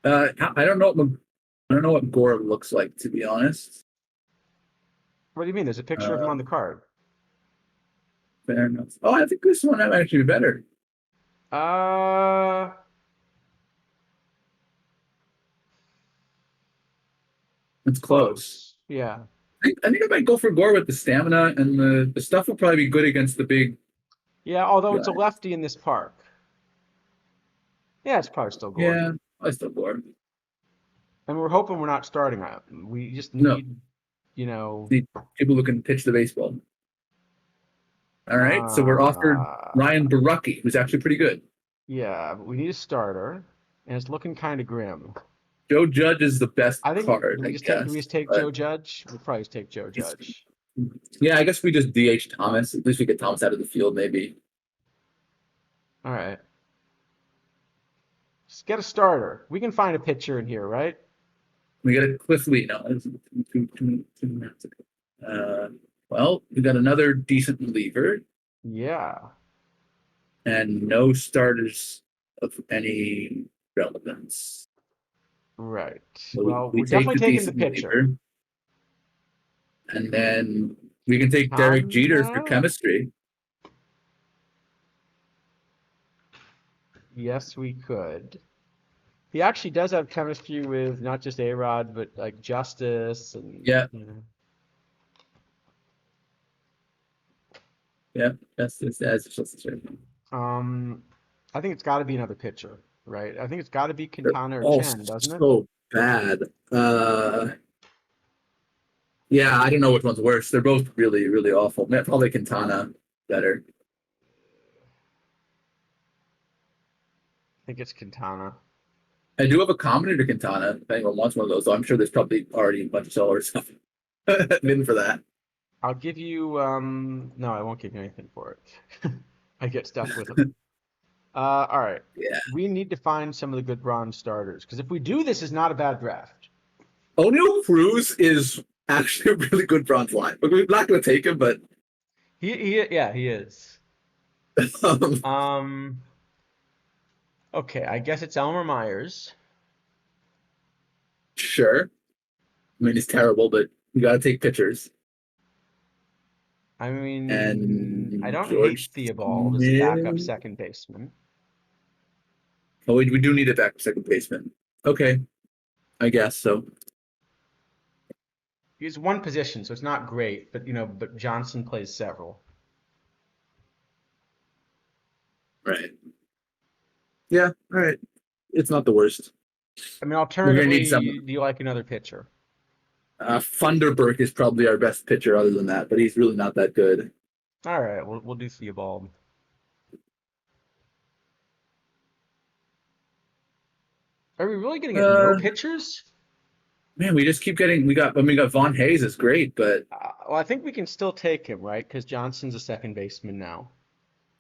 I don't know I don't know what Gore looks like, to be honest. What do you mean? There's a picture of him Uh, on the card. Fair enough. Oh, I think this one might actually be better. Uh, It's close. Close. Yeah. I think I might go for Gore with the stamina, and the stuff will probably be good against the big Yeah, although it's a guy. lefty in this park. Yeah, it's probably still Gore. Yeah, I still Gore. And we're hoping we're not starting out. We just No, need, you know, the people who can pitch the baseball. All right, so we're offered Ryan uh, Barucki, who's actually pretty good. yeah, but we need a starter, and it's looking kind of grim. Joe Judge is the best I think card, I do we guess. just take But Joe Judge? We'll probably just take Joe it's, Judge. yeah, I guess we just DH Thomas. At least we get Thomas out of the field, maybe. All right. Just get a starter. We can find a pitcher in here, right? We got a Cliff Lee. No, that's two minutes ago. Well, we got another decent reliever Yeah. and no starters of any relevance. Right. So Well, we we're take definitely the taking the decent pitcher. reliever, and then we can take Derek Jeter for Tana? chemistry. Yes, we could. He actually does have chemistry with not just A-Rod, but like Justice and Yeah, you know. yeah, that's just right. Um, I think it's got to be another pitcher, right? I think it's got to be They're Quintana or all Chen, doesn't it? so bad. Yeah, I don't know which one's worse. They're both really, really awful. Probably Quintana better. I think it's Quintana. I do have a commenter to Quintana. If anyone wants one of those, though, I'm sure there's probably already a bunch of sellers in for that. I'll give you no, I won't give you anything for it. I get stuff with them. All right. Yeah. We need to find some of the good bronze starters because if we do, this is not a bad draft. O'Neill Cruz is actually a really good bronze line. We're not going to take him, but Yeah, he is. um, Um, okay, I guess it's Elmer Myers. sure. I mean, he's terrible, but we got to take pictures. I mean, I And don't hate George Theobald as a backup Smith. second baseman. Oh, we do need a back second baseman. Okay, I guess so. He's one position, so it's not great, but but Johnson plays several. Right. Yeah. All right. It's not the worst. I mean, We're gonna need alternatively, some. do you like another pitcher? Funderburk is probably our best pitcher other than that, but he's really not that good. All right, we'll do Theobald. Are we really going to get no Uh, pitchers? Man, we just keep getting. We got Von Hayes is great, but Well, I think we can still take him, right? Because Johnson's a second baseman now.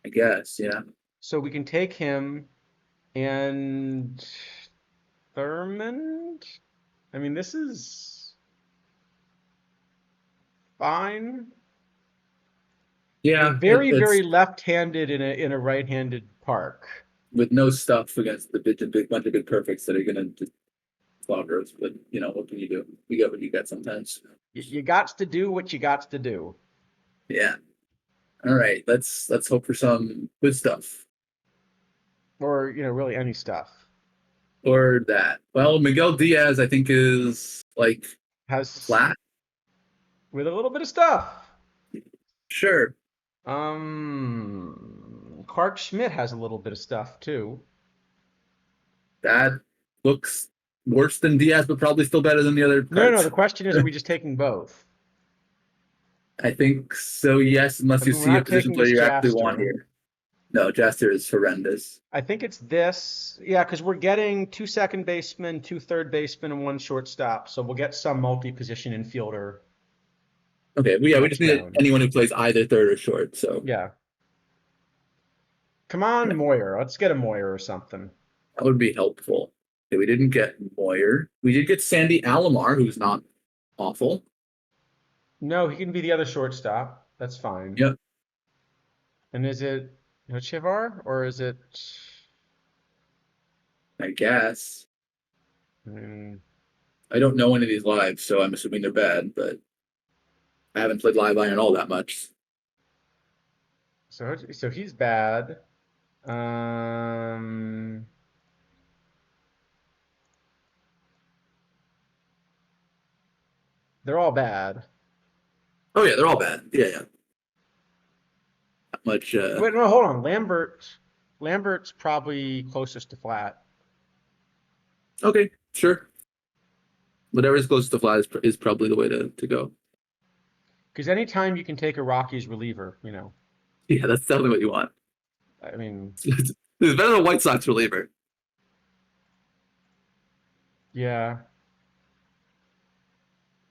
I guess, yeah. So we can take him and Thurmond. I mean, this is fine. We're Yeah, very, it's very left-handed in a right-handed park. with no stuff against the big bunch of big perfects that are gonna just clobber us. But what can you do? We get what you get sometimes. You got to do what you got to do. Yeah. All right. Let's hope for some good stuff. Or, really any stuff. Or that. Well, Miguel Diaz, I think, is like Has flat. with a little bit of stuff. Sure. Clark Schmidt has a little bit of stuff too. That looks worse than Diaz, but probably still better than the other No. cards. The question is, are we just taking both? I think so, yes, unless I you mean, we're see a not position taking player this you actually want Jaster. here. No, Jaster is horrendous. I think it's this. Yeah, because we're getting 2 second basemen, 2 third basemen, and 1 shortstop. So we'll get some multi-position infielder Okay, well, yeah, we just next need round. anyone who plays either third or short. So Yeah. Come on, yeah, Moyer. Let's get a Moyer or something. that would be helpful. Okay, we didn't get Moyer. We did get Sandy Alomar, who's not awful. No, he can be the other shortstop. That's fine. Yep, And is it Chivar or is it? I guess. mm, I don't know any of these live, so I'm assuming they're bad, but I haven't played Live Iron all that much. so he's bad. Um, they're all bad. Oh yeah, they're all bad. Yeah, yeah. Not much. Wait, no, hold on. Lambert's probably closest to flat. Okay, sure. Whatever is close to flat is probably the way to go. Because anytime you can take a Rockies reliever, Yeah, that's definitely what you want. I mean, It's better than White Sox reliever. yeah,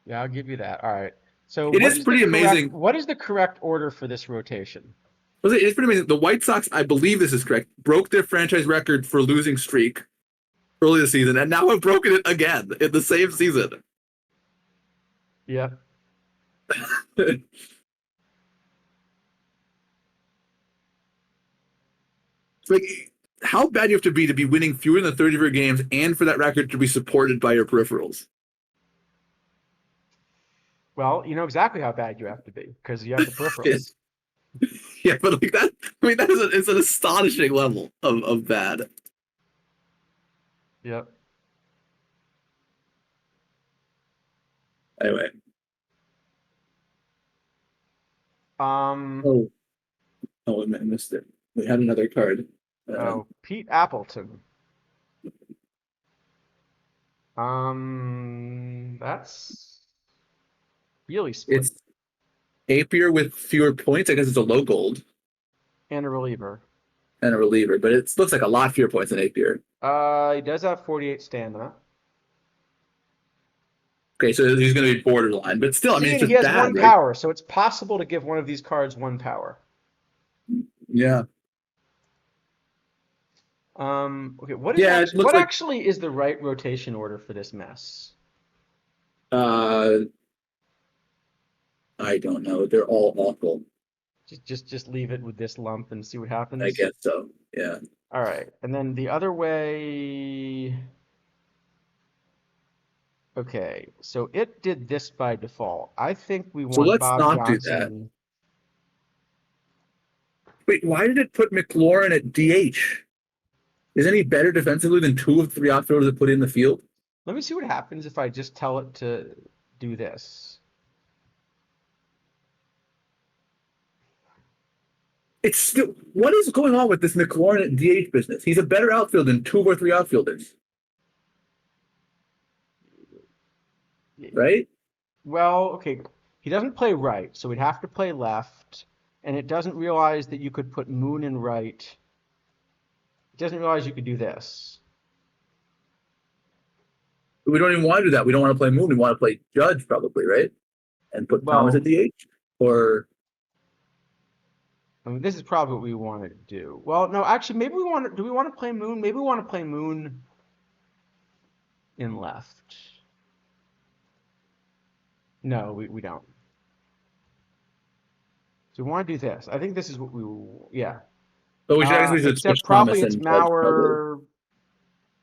yeah, I'll give you that. All right. So It is pretty amazing. what is the correct order for this rotation? It's pretty amazing. The White Sox, I believe this is correct, broke their franchise record for losing streak early this season, and now have broken it again in the same season. Yeah. It's like how bad you have to be winning fewer than 30 of your games and for that record to be supported by your peripherals. Well, you know exactly how bad you have to be because you have the peripherals. Yeah, but like that, I mean, it's an astonishing level of bad. Yep. Anyway. Um. Oh, I missed it. We had another card. Oh, Pete Appleton. That's really split. It's Apier with fewer points. I guess it's a low gold And a reliever. and a reliever, but it looks like a lot fewer points than Apier. He does have 48 stamina. Okay, so he's going to be borderline, but still, I mean, See, it's and he just has bad, 1 right? power, so it's possible to give one of these cards 1 power. Yeah. Okay, Yeah, it looks what like actually is the right rotation order for this mess? uh I don't know. They're all awful. Just leave it with this lump and see what I happens. guess so. Yeah. All right, and then the other way. Okay, so it did this by default. I think we So want let's Bob not do that. Johnson. Wait, why did it put McLaurin at DH? Isn't he better defensively than 2 of 3 outfielders that put in the field? Let me see what happens if I just tell it to do this. It's still what is going on with this McLaurin at DH business? He's a better outfielder than 2 or 3 outfielders, right? Well, okay, he doesn't play right, so we'd have to play left, and it doesn't realize that you could put moon in right. It doesn't realize you could do this. We don't even want to do that. We don't want to play Moon. We want to play Judge, probably, right? And put Thomas at Well, DH. Or I mean, this is probably what we want to do. Well, no, actually, maybe we want to. Do we want to play moon? Maybe we want to play moon in left. No, we don't. So we want to do this. I think this is what we. Yeah. but we should I guess we should Except switch probably Thomas it's and Judge, probably. Maurer,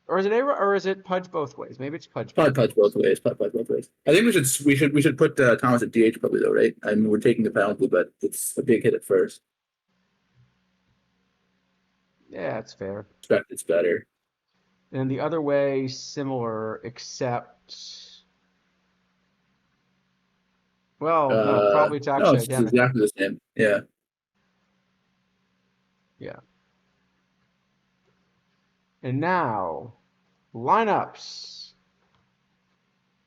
or is it A, or is it Pudge both ways? Maybe it's Pudge Probably both punch both ways. ways. Probably punch both ways. I think we should put Thomas at DH probably though, right? I mean, we're taking the penalty, but it's a big hit at first. Yeah, that's fair. Expect it's better. And the other way, similar, except, well, no, probably it's No, actually it's identical. exactly the same. Yeah. Yeah. And now, lineups.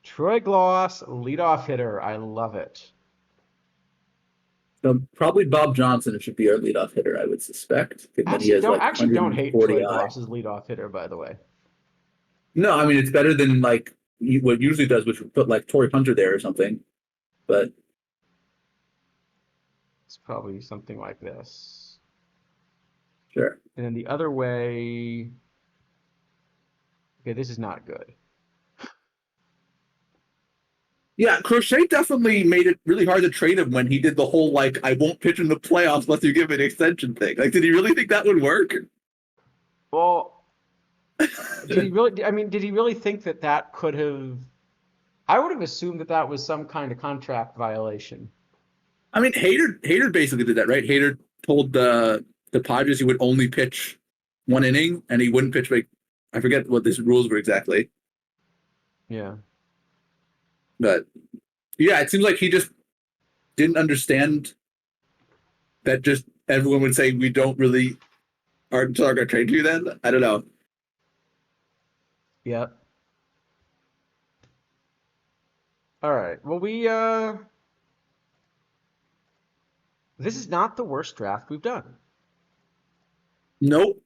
Troy Gloss, leadoff hitter. I love it. So probably Bob Johnson should be our leadoff hitter, I would suspect, given that he has like Actually don't hate 140 Troy I. Gloss as leadoff hitter, by the way. No, I mean it's better than like what usually does, which would put like Torrey Hunter there or something. But It's probably something like this. sure. And then the other way, okay, this is not good. Yeah, Crochet definitely made it really hard to trade him when he did the whole like I won't pitch in the playoffs unless you give me an extension thing. Like, did he really think that would work? Well, did he really? I mean, did he really think that that could have? I would have assumed that that was some kind of contract violation. I mean, Hader basically did that, right? Hader told the Padres he would only pitch one inning and he wouldn't pitch like I forget what these rules were exactly, Yeah. but yeah, it seems like he just didn't understand that just everyone would say we don't really aren't going to trade you then. I don't know. Yep. All right. Well, this is not the worst draft we've done. Nope.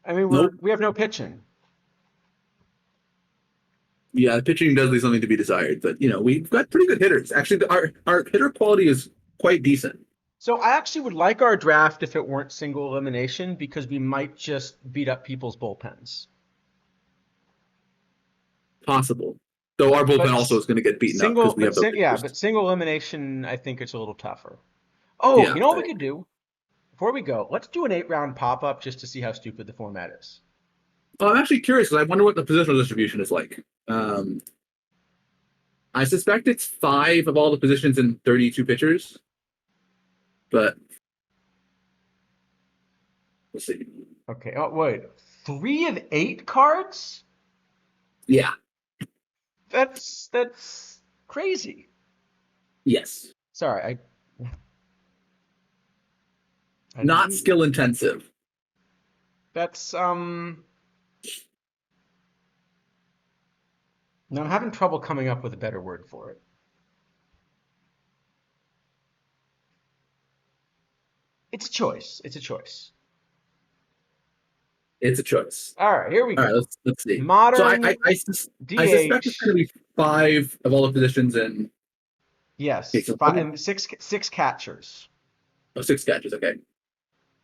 I mean, Nope. we have no pitching. Yeah, the pitching does leave something to be desired, but we've got pretty good hitters. Actually, our hitter quality is quite decent. So I actually would like our draft if it weren't single elimination because we might just beat up people's bullpens. Possible. Though our bullpen But also is going to get beaten up because single, we have those yeah, pitchers. but single elimination, I think it's a little tougher. Oh, Yeah. you know what we could do? Before we go, let's do an 8-round pop-up just to see how stupid the format is. Oh, I'm actually curious because I wonder what the positional distribution is like. I suspect it's 5 of all the positions in 32 pitchers, but we'll see. Okay. Oh, wait. 3 of 8 cards? Yeah. That's crazy. Yes. Sorry, I Not didn't- skill intensive. That's no, I'm having trouble coming up with a better word for it. It's a choice. It's a choice. It's a choice. All right, here we All right, go. let's see. So Modern I suspect it's DH. going to be 5 of all the positions in Yes, okay, so and six catchers. 6 catches. Okay,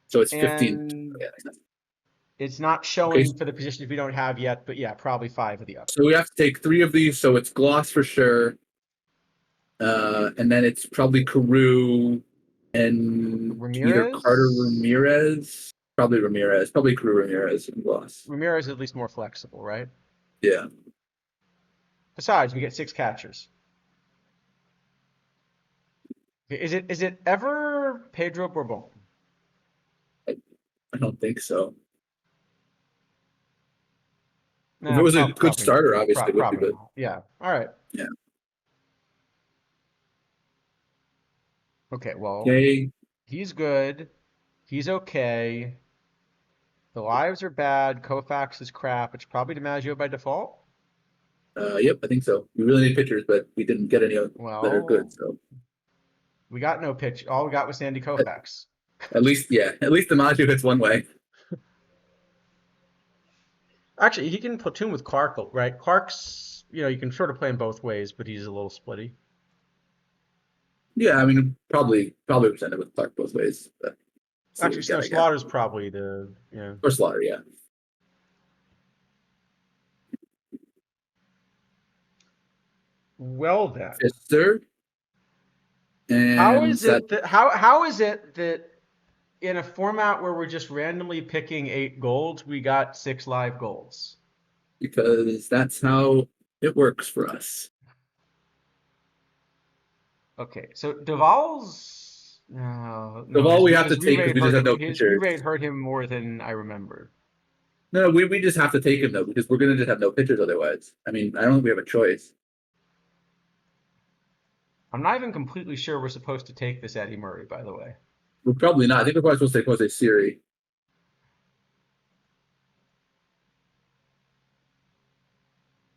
so it's 15. And Okay. it's not Okay, showing for the positions we don't have yet, but yeah, probably 5 of the others. so we have to take 3 of these. So it's Gloss for sure, and then it's probably Carew and either Carter Ramirez? Ramirez. Probably Ramirez. Probably Carew Ramirez and Gloss. Ramirez is at least more flexible, right? Yeah. Besides, we get 6 catchers. Okay, is it ever Pedro Bourbon? I don't think so. If Nah, it was a good probably starter, not. obviously it would be Probably good. not. Yeah. All right. Yeah. Okay, well, Okay. he's good. He's okay. The lives are bad. Koufax is crap. It's probably DiMaggio by default. Yep, I think so. We really need pitchers, but we didn't get any that are good. Well, So we got no pitch. All we got was Sandy at, Koufax. at least, yeah, at least DiMaggio hits one way. Actually, he can platoon with Clark, right? Clark's, you can sort of play him both ways, but he's a little splitty. Yeah, I mean, probably presented with Clark both ways, but see what Actually, we Snow get, I guess. Slaughter's probably the. Or Slaughter, yeah. Well then, Fister how and is set it that how is it that in a format where we're just randomly picking 8 golds, we got 6 live golds? because that's how it works for us. Okay, so Duval's no, Of all his we have to his take because re-rate we just hurt have him. no His pitchers. re-rate hurt him more than I remember. No, we just have to take him though because we're gonna just have no pitchers otherwise. I mean, I don't think we have a choice. I'm not even completely sure we're supposed to take this Eddie Murray, by the way. We're probably not. I think we're probably supposed to take Jose Siri.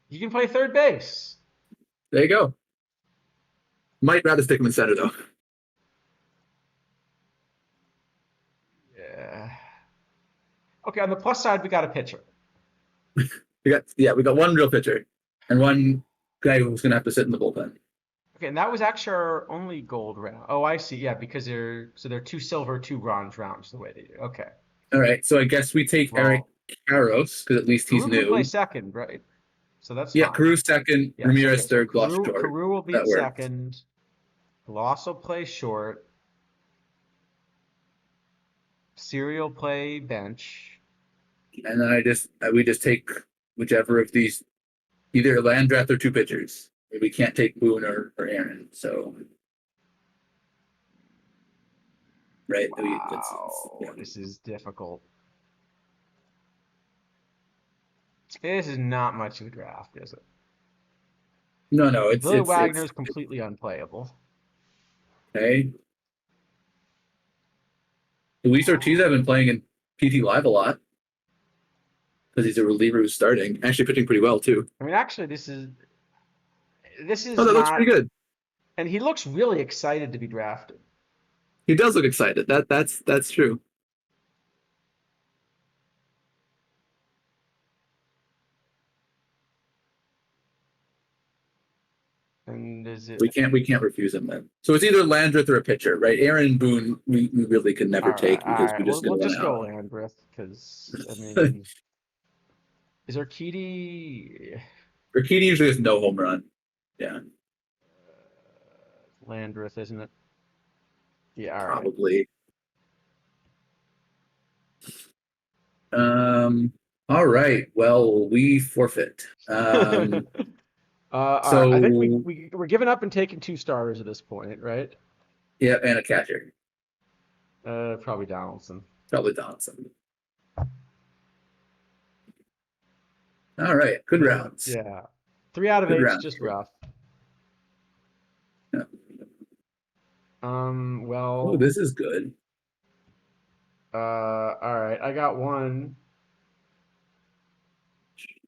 He can play third base. There you go. Might rather stick him in center though. Yeah. Okay, on the plus side, we got a pitcher. We got one real pitcher and one guy who's gonna have to sit in the bullpen. Okay, and that was actually our only gold round. Oh, I see. Yeah, because they're 2 silver, 2 bronze rounds the way they do. Okay. All right, so I guess we take Eric Well, Karros because at least he's Carew can play new. second, right? So that's Yeah, fine. Carew second, Yes. Okay. Ramirez So third, Gloss Carew short. Carew will be That at works. second. Gloss will play short. Serial play bench. And then we just take whichever of these, either Landreth or two pitchers. We can't take Boone or Aaron, so right. Wow, this is difficult. This is not much of a draft, is it? No, Billy it's Wagner's completely unplayable. okay. Luis Ortiz I've been playing in PT Live a lot because he's a reliever who's starting, actually pitching pretty well too. I mean, actually, this is Oh, that looks not, pretty good. and he looks really excited to be drafted. He does look excited. That's true. And is it We can't refuse him then. So it's either Landreth or a pitcher, right? Aaron Boone we really could never all right? take All because right, we're we'll just we'll gonna run just go out. Landreth because I mean, is Urquidy Urquidy usually has no home run. Yeah, Landreth, isn't it? Yeah, all right. probably. All right. Well, we forfeit. All right. I think So we're giving up and taking 2 starters at this point, right? yeah, and a catcher. Probably Donaldson. Probably Donaldson. All right. Good rounds. Yeah, 3 out of 8 Good is rounds. just rough. Yeah. Oh, Well, this is good. all right. I got one.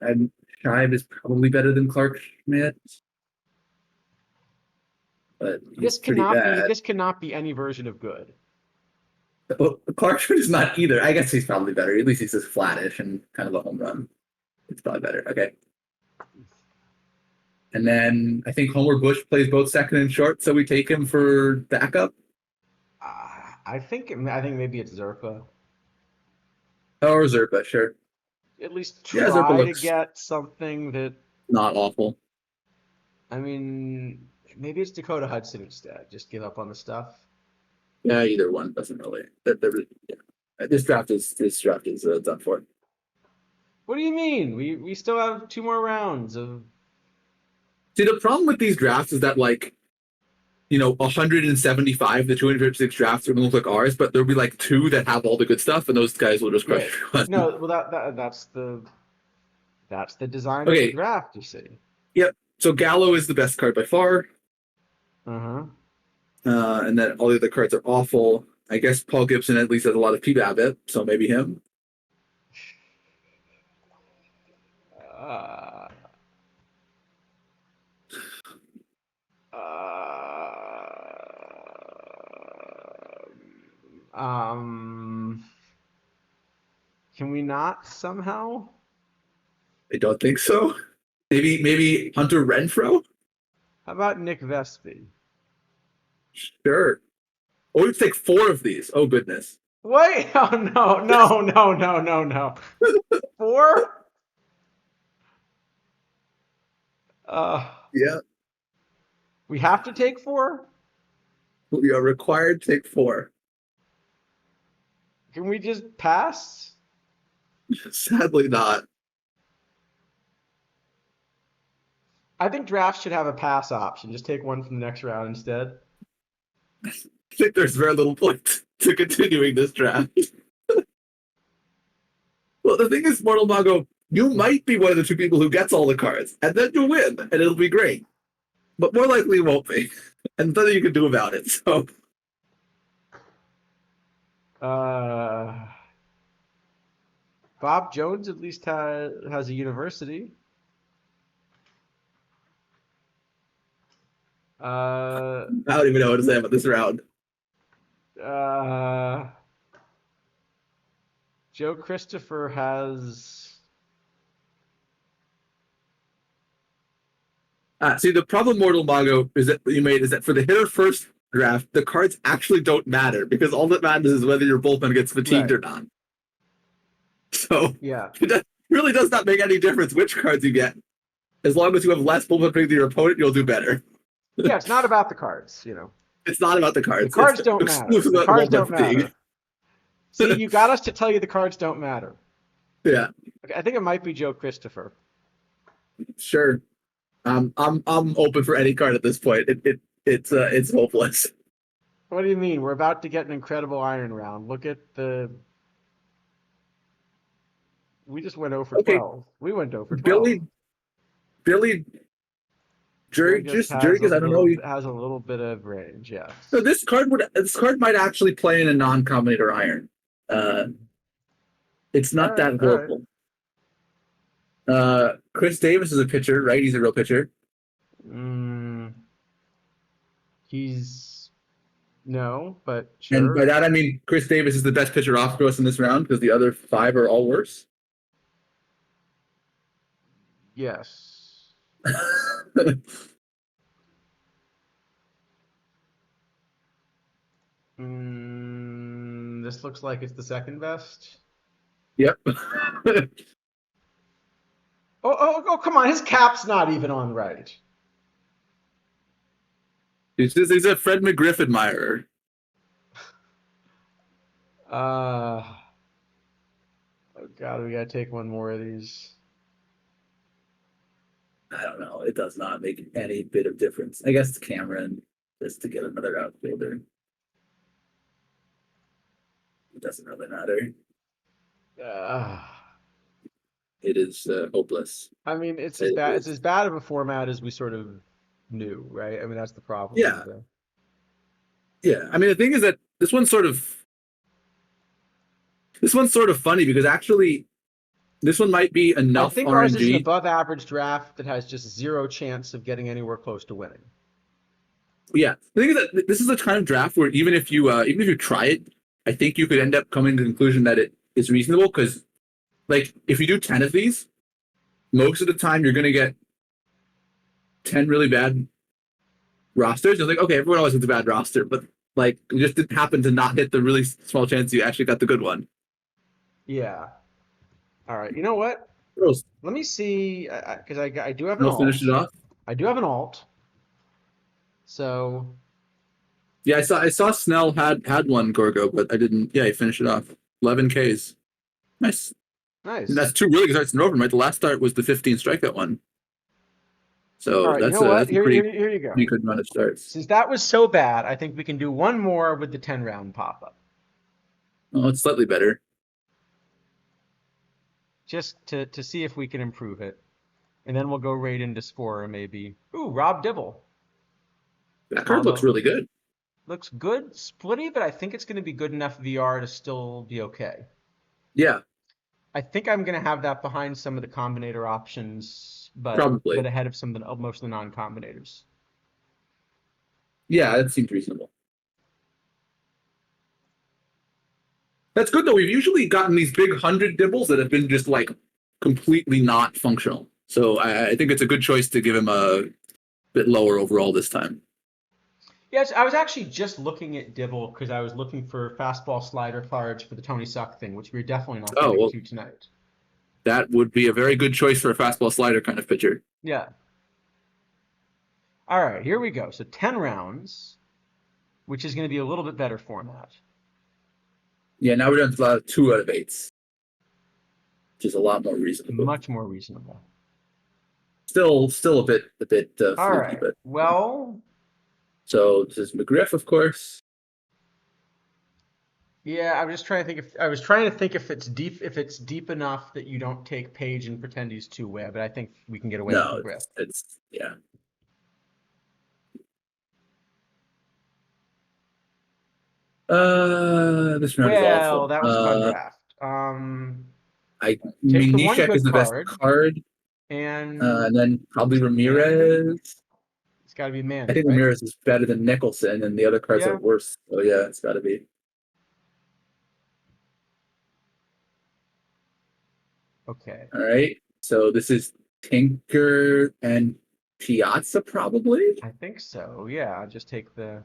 And Shive is probably better than Clark Schmidt, but he's This pretty cannot be. bad. This cannot be any version of good. Well, Clark Schmidt is not either. I guess he's probably better. At least he's just flattish and kind of a home run. It's probably better. Okay. And then I think Homer Bush plays both second and short, so we take him for backup. I think maybe it's Zerpa. Or Zerpa, sure. At least Yeah, Zerpa try to looks get something that. not awful. I mean, maybe it's Dakota Hudson instead. Just give up on the stuff. Yeah, either one doesn't really. Yeah. This draft is done for. What do you mean? We still have 2 more rounds of. See, the problem with these drafts is that 175, the 256 drafts are gonna look like ours, but there'll be like 2 that have all the good stuff, and those guys will just crush everyone. No, well that's the design of the Okay. draft. You see. Yep. So Gallo is the best card by far. Uh-huh. And then all the other cards are awful. I guess Paul Gibson at least has a lot of PBABIT, so maybe him. Uh, Um, can we not somehow? I don't think so. Maybe Hunter Renfro? How about Nick Vespi? Sure. Or we take four of these. Oh goodness. Wait, oh no, no, no, no, no, no. Four? Uh, Yeah, we have to take four? we are required to take four. Can we just pass? Sadly not. I think drafts should have a pass option. Just take one from the next round instead. I think there's very little point to continuing this draft. Well, the thing is, Mortal Mago, you might be one of the two people who gets all the cards, and then you'll win, and it'll be great. But more likely, it won't be. And nothing you can do about it. So, Uh, Bob Jones at least has a university. Uh, I don't even know what to say about this round. uh, Joe Christopher has. See, the problem, Mortal Mago, is that you made is that for the hitter first draft, the cards actually don't matter because all that matters is whether your bullpen gets fatigued Right. or not. So Yeah. it really does not make any difference which cards you get. As long as you have less bullpen fatigue than your opponent, you'll do better. Yeah, it's not about the cards. It's not about the The cards. cards It's don't matter. exclusively The about cards bullpen don't fatigue. matter. See, you got us to tell you the cards don't matter. Yeah, Okay, I think it might be Joe Christopher. sure. I'm open for any card at this point. It's hopeless. What do you mean? We're about to get an incredible iron round. Look at the. We just went 0 for Okay, 12. We went 0 for 12. Billy Billy Jurgis Jurgis, I don't know. has a little bit of range, So yes. this card might actually play in a non-combinator iron. Uh, it's All not right, that all right. horrible. Chris Davis is a pitcher, right? He's a real pitcher. Mm, he's no, but And by sure. that I mean Chris Davis is the best pitcher off to us in this round because the other five are all worse. Yes. This looks like it's the second best. Yep. Oh, come on. His cap's not even on right. He's a Fred McGriff admirer. Uh, oh God, we gotta take one more of these. I don't know. It does not make any bit of difference. I guess Cameron just to get another outfielder. It doesn't really matter. Uh, It is hopeless. I mean, it's as It bad. It's is. as bad of a format as we sort of knew, right? I mean, that's the problem Yeah, with the. yeah. I mean, the thing is that this one's sort of funny because actually this one might be I enough think ours is an RNG. above average draft that has just zero chance of getting anywhere close to winning. Yeah, the thing is that this is the kind of draft where even if you try it, I think you could end up coming to the conclusion that it is reasonable because like if you do 10 of these, most of the time you're gonna get 10 really bad rosters. You're like, okay, everyone always has a bad roster, but like you just didn't happen to not hit the really small chance you actually got the good one. Yeah. All right. You know what? Girls, Let me see, because I do have an I'll finish it alt. off. I do have an alt. So Yeah, I saw Snell had one Gorgo, but I didn't. Yeah, he finished it off. 11 Ks. Nice. And that's nice. two really good starts in Over, right? The last start was the 15 strikeout one. All So right. You that's know a what? that's a pretty Here you go. pretty good run of starts. Since that was so bad, I think we can do one more with the 10 round pop up, Oh, it's slightly better. just to see if we can improve it, and then we'll go right into scorer maybe. Ooh, Rob Dibble. That card looks Although really good. looks good, splitty, but I think it's going to be good enough VR to still be okay. Yeah, I think I'm going to have that behind some of the combinator options, but probably. ahead of most of the non-combinators. Yeah, that seems reasonable. That's good though. We've usually gotten these big 100 dibbles that have been just like completely not functional. So I think it's a good choice to give him a bit lower overall this time. Yes, I was actually just looking at Dibble because I was looking for fastball slider cards for the Tony Suck thing, which we're definitely not Oh, getting well, to tonight. that would be a very good choice for a fastball slider kind of pitcher. Yeah. All right, here we go. So 10 rounds, which is going to be a little bit better format. Yeah, now we're down to 2 out of 8s, which is a lot more reasonable. Much more reasonable. Still a bit All fluky, right. but Well, so this is McGriff, of course. yeah, I was trying to think if it's deep enough that you don't take Page and pretend he's two-way, but I think we can get away with No, McGriff. it's yeah. This round is Well, awful. that was a fun draft. I Take mean, the one Nishek is good the best card, card, and and then probably Manny. Ramirez. It's got to be I Manny, think right? Ramirez is better than Nicholson, and the other cards are Yeah. worse. So yeah, it's got to be. Okay. All right. So this is Tinker and Piazza, probably. I think so. Yeah. I'll just take the.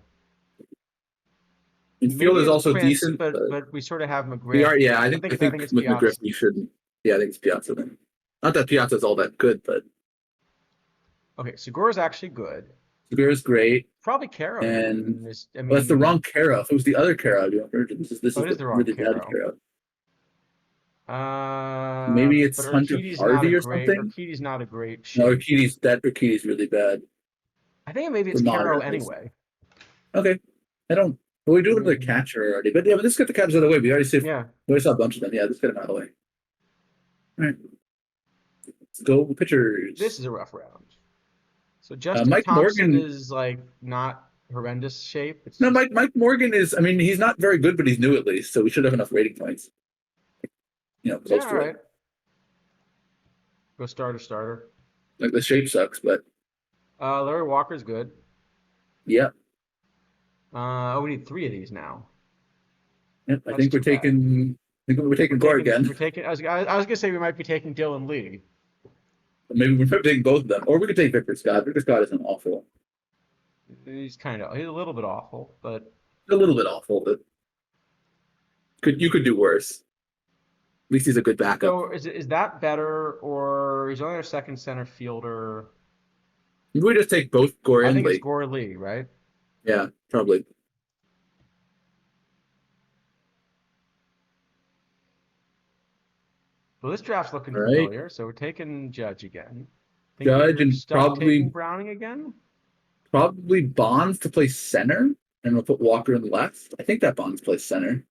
Infield Maybe is it's also Prince, decent, but but we sort of have we McGriff. are. Yeah, I I think I think think it's with McGriff Piazza. you should. Yeah, I think it's Piazza then. Not that Piazza's all that good, but Okay, Segura's actually good. Segura's great, Probably Caro and even. well, that's the wrong Caro. If it was the other Caro, this Oh, is it is the the wrong really bad Caro. Caro. Maybe But it's Hunter Harvey or something. Urquidy's not a great No, shape. Urquidy's really bad I think maybe for it's Caro modern at least. anyway. Okay, I don't. Well, we do have the Mm, catcher already, but yeah, but let's get the catchers out of the way. yeah, We already saw a bunch of them. Yeah, let's get them out of the way. All right, let's go this pitchers. is a rough round. So Justin Mike Thompson Morgan. is like not horrendous shape. It's No, just Mike Morgan is. I mean, he's not very good, but he's new at least, so we should have enough rating points. yeah, Close all to right. it. Go starter. Like the shape sucks, but Larry Walker's good. yeah. We need three of these now. Yep, I That's think we're too bad. taking. I think we're taking Gore We're again. taking. I was gonna say we might be taking Dylan Lee. Maybe we're taking both of them, or we could take Victor Scott. Victor Scott isn't awful. He's a little bit awful, but A little bit awful, but you could do worse. At least he's a good backup. so is that better, or he's only our second center fielder? Maybe we just take both Gore I and think it's Lee. Gore Lee, right? Yeah, probably. Well, this draft's looking All right. familiar, so we're taking Judge again. Thinking Judge of and stuck taking Browning again. probably Bonds to play center, and we'll put Walker in left. I think that Bonds plays center.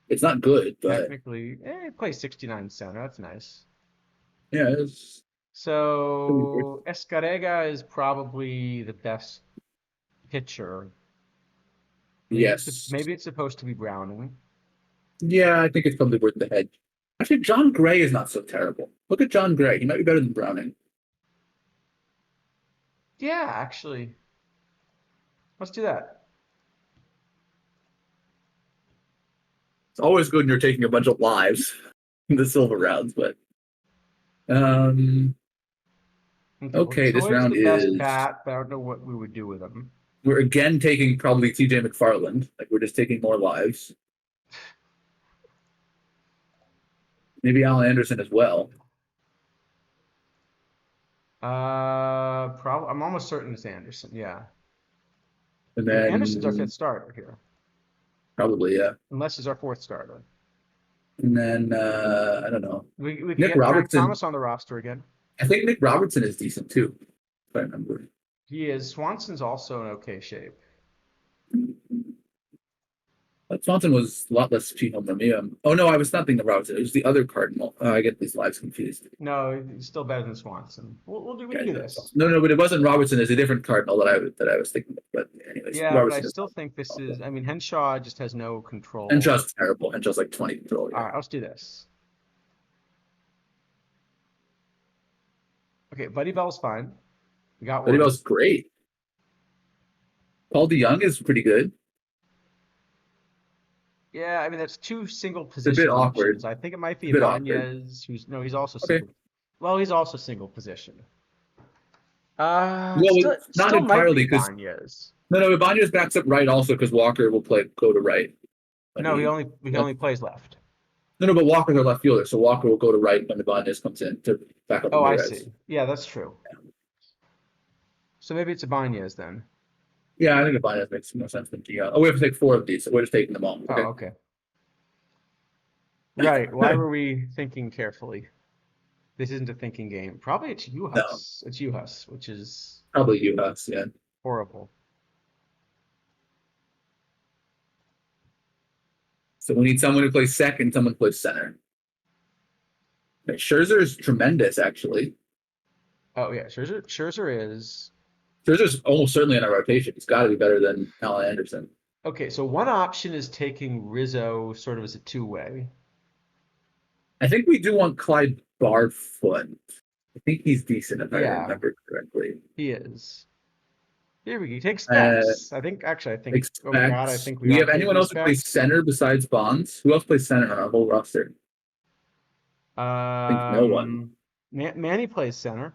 It's not good, but Technically, he plays 69 center. That's nice. yeah, it's So Escarega is probably the best pitcher. yes. Maybe it's supposed to be Browning. Yeah, I think it's probably worth the hedge. Actually, John Gray is not so terrible. Look at John Gray. He might be better than Browning. Yeah, actually. Let's do that. It's always good when you're taking a bunch of lives in the silver rounds, but okay, this Troy's round the best is bat, but I don't know what we would do with him. we're again taking probably TJ McFarland. Like we're just taking more lives. Maybe Alan Anderson as well. I'm almost certain it's Anderson. Yeah, And I mean, Anderson's our fifth then starter here, probably, yeah. unless he's our fourth starter. And then I don't know. We could Nick get Frank Robertson. Thomas on the roster again. I think Nick Robertson is decent too, if I remember. He is. Swanson's also in okay shape. But Swanson was a lot less cheap than me. Oh no, I was not thinking of Robertson. It was the other Cardinal. I get these lives confused. No, he's still better than Swanson. We can do this. No, but it wasn't Robertson. It's a different Cardinal that I was thinking of. But anyways, Yeah, but I Robertson still think this is. I mean, Henshaw just has no control. Henshaw's terrible. Henshaw's like 20 control. Yeah. All right, let's do this. Okay, Buddy Bell's fine. We got But he one. was great. Paul DeYoung is pretty good. Yeah, I mean that's two single It's a bit position awkward. options. I think it might It's be a bit awkward. Ibanez, who's no, he's also Okay. single. Well, he's also single position. Well, not Still might be entirely because Ibanez. no, Ibanez backs up right also because Walker will go to right when No, he. he only plays left. No, but Walker's our left fielder, so Walker will go to right when Ibanez comes in to back up Oh, I Ramirez. see. Yeah, that's true. So maybe it's Ibanez then. Yeah, I think Ibanez makes more sense than Dion. Oh, we have to take 4 of these, so we're just taking them all. Oh, Okay. okay. Right. Why were we thinking carefully? This isn't a thinking game. Probably it's No, Juhas. It's Juhas, which is probably you, us. Yeah. horrible. So we need someone who plays second, someone who plays center. Okay, Scherzer is tremendous, actually. Oh yeah, Scherzer is. Scherzer's almost certainly in our rotation. He's got to be better than Alan Anderson. Okay, so one option is taking Rizzo sort of as a two-way. I think we do want Clyde Barfoot. I think he's decent if I Yeah, remember correctly. he is. Here we go. He takes Uh, Specs. I think, oh God, I expect. think we We are have anyone taking else who plays Specs. center besides Bonds? Who else plays center on our whole roster? I think no one. Manny plays center.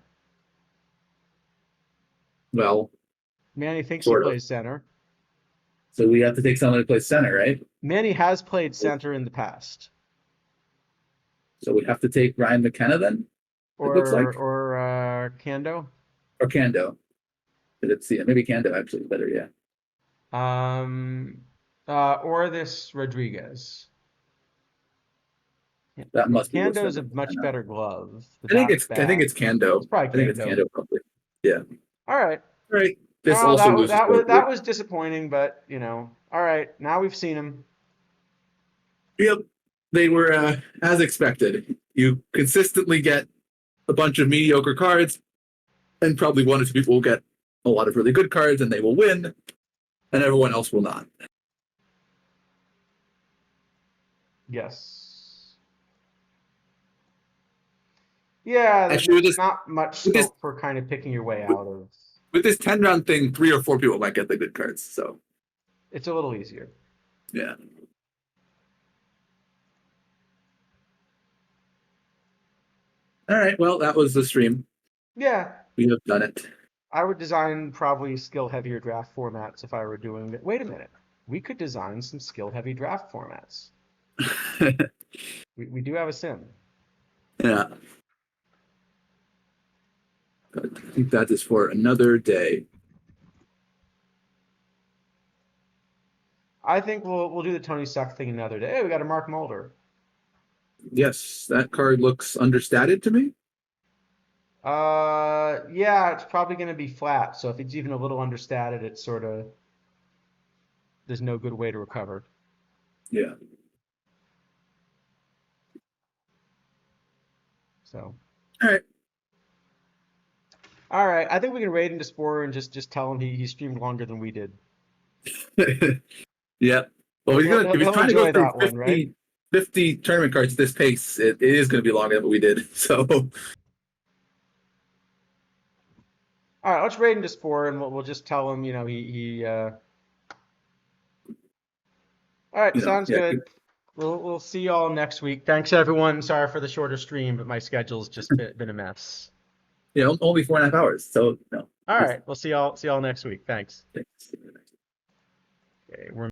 Well, Manny thinks he sort of. plays center. So we have to take someone who plays center, right? Manny has played center in the past. So we have to take Ryan McKenna then. It looks like, Cando. or Kando. But it's yeah, maybe Kando actually is better. Yeah, Um, or this Rodriguez. that must be what's Cando's than a much McKenna. better glove. The I think bat's it's I think bad. it's Kando. It's probably I think it's Cando. Kando probably. Yeah. All right. All right. This Oh, also loses that Grogu. was disappointing, but you know. All right, now we've seen him. Yep. They were as expected. You consistently get a bunch of mediocre cards, and probably one or two people will get a lot of really good cards, and they will win, and everyone else will not. Yes. Yeah, Actually, there's not much with this scope for kind of picking your way out of. with this 10 round thing, 3 or 4 people might get the good cards. So It's a little easier. yeah. All right. Well, that was the stream. Yeah, We have done it. I would design probably skill heavier draft formats if I were doing it. Wait a minute. We could design some skill heavy draft formats. We do have a sim. Yeah. But I think that is for another day. I think we'll do the Tony Suck thing another day. Hey, we got a Mark Mulder. Yes, that card looks understated to me. Yeah, it's probably going to be flat. So if it's even a little understated, it's sort of there's no good way to recover. Yeah. So. All right. All right, I think we can raid into Spore and just tell him he streamed longer than we did. Yeah. Well, if he's He'll trying to go enjoy through that one, right? 50 tournament cards at this pace, it is going to be longer than what we did. So, All right, let's raid into Spore and we'll just tell him, you know, he All right, sounds yeah, good. We'll see y'all next week. Thanks everyone. Sorry for the shorter stream, but my schedule's just been a mess. only 4.5 hours. So, no. All right, we'll see y'all next week. Thanks. Thanks. Okay, we're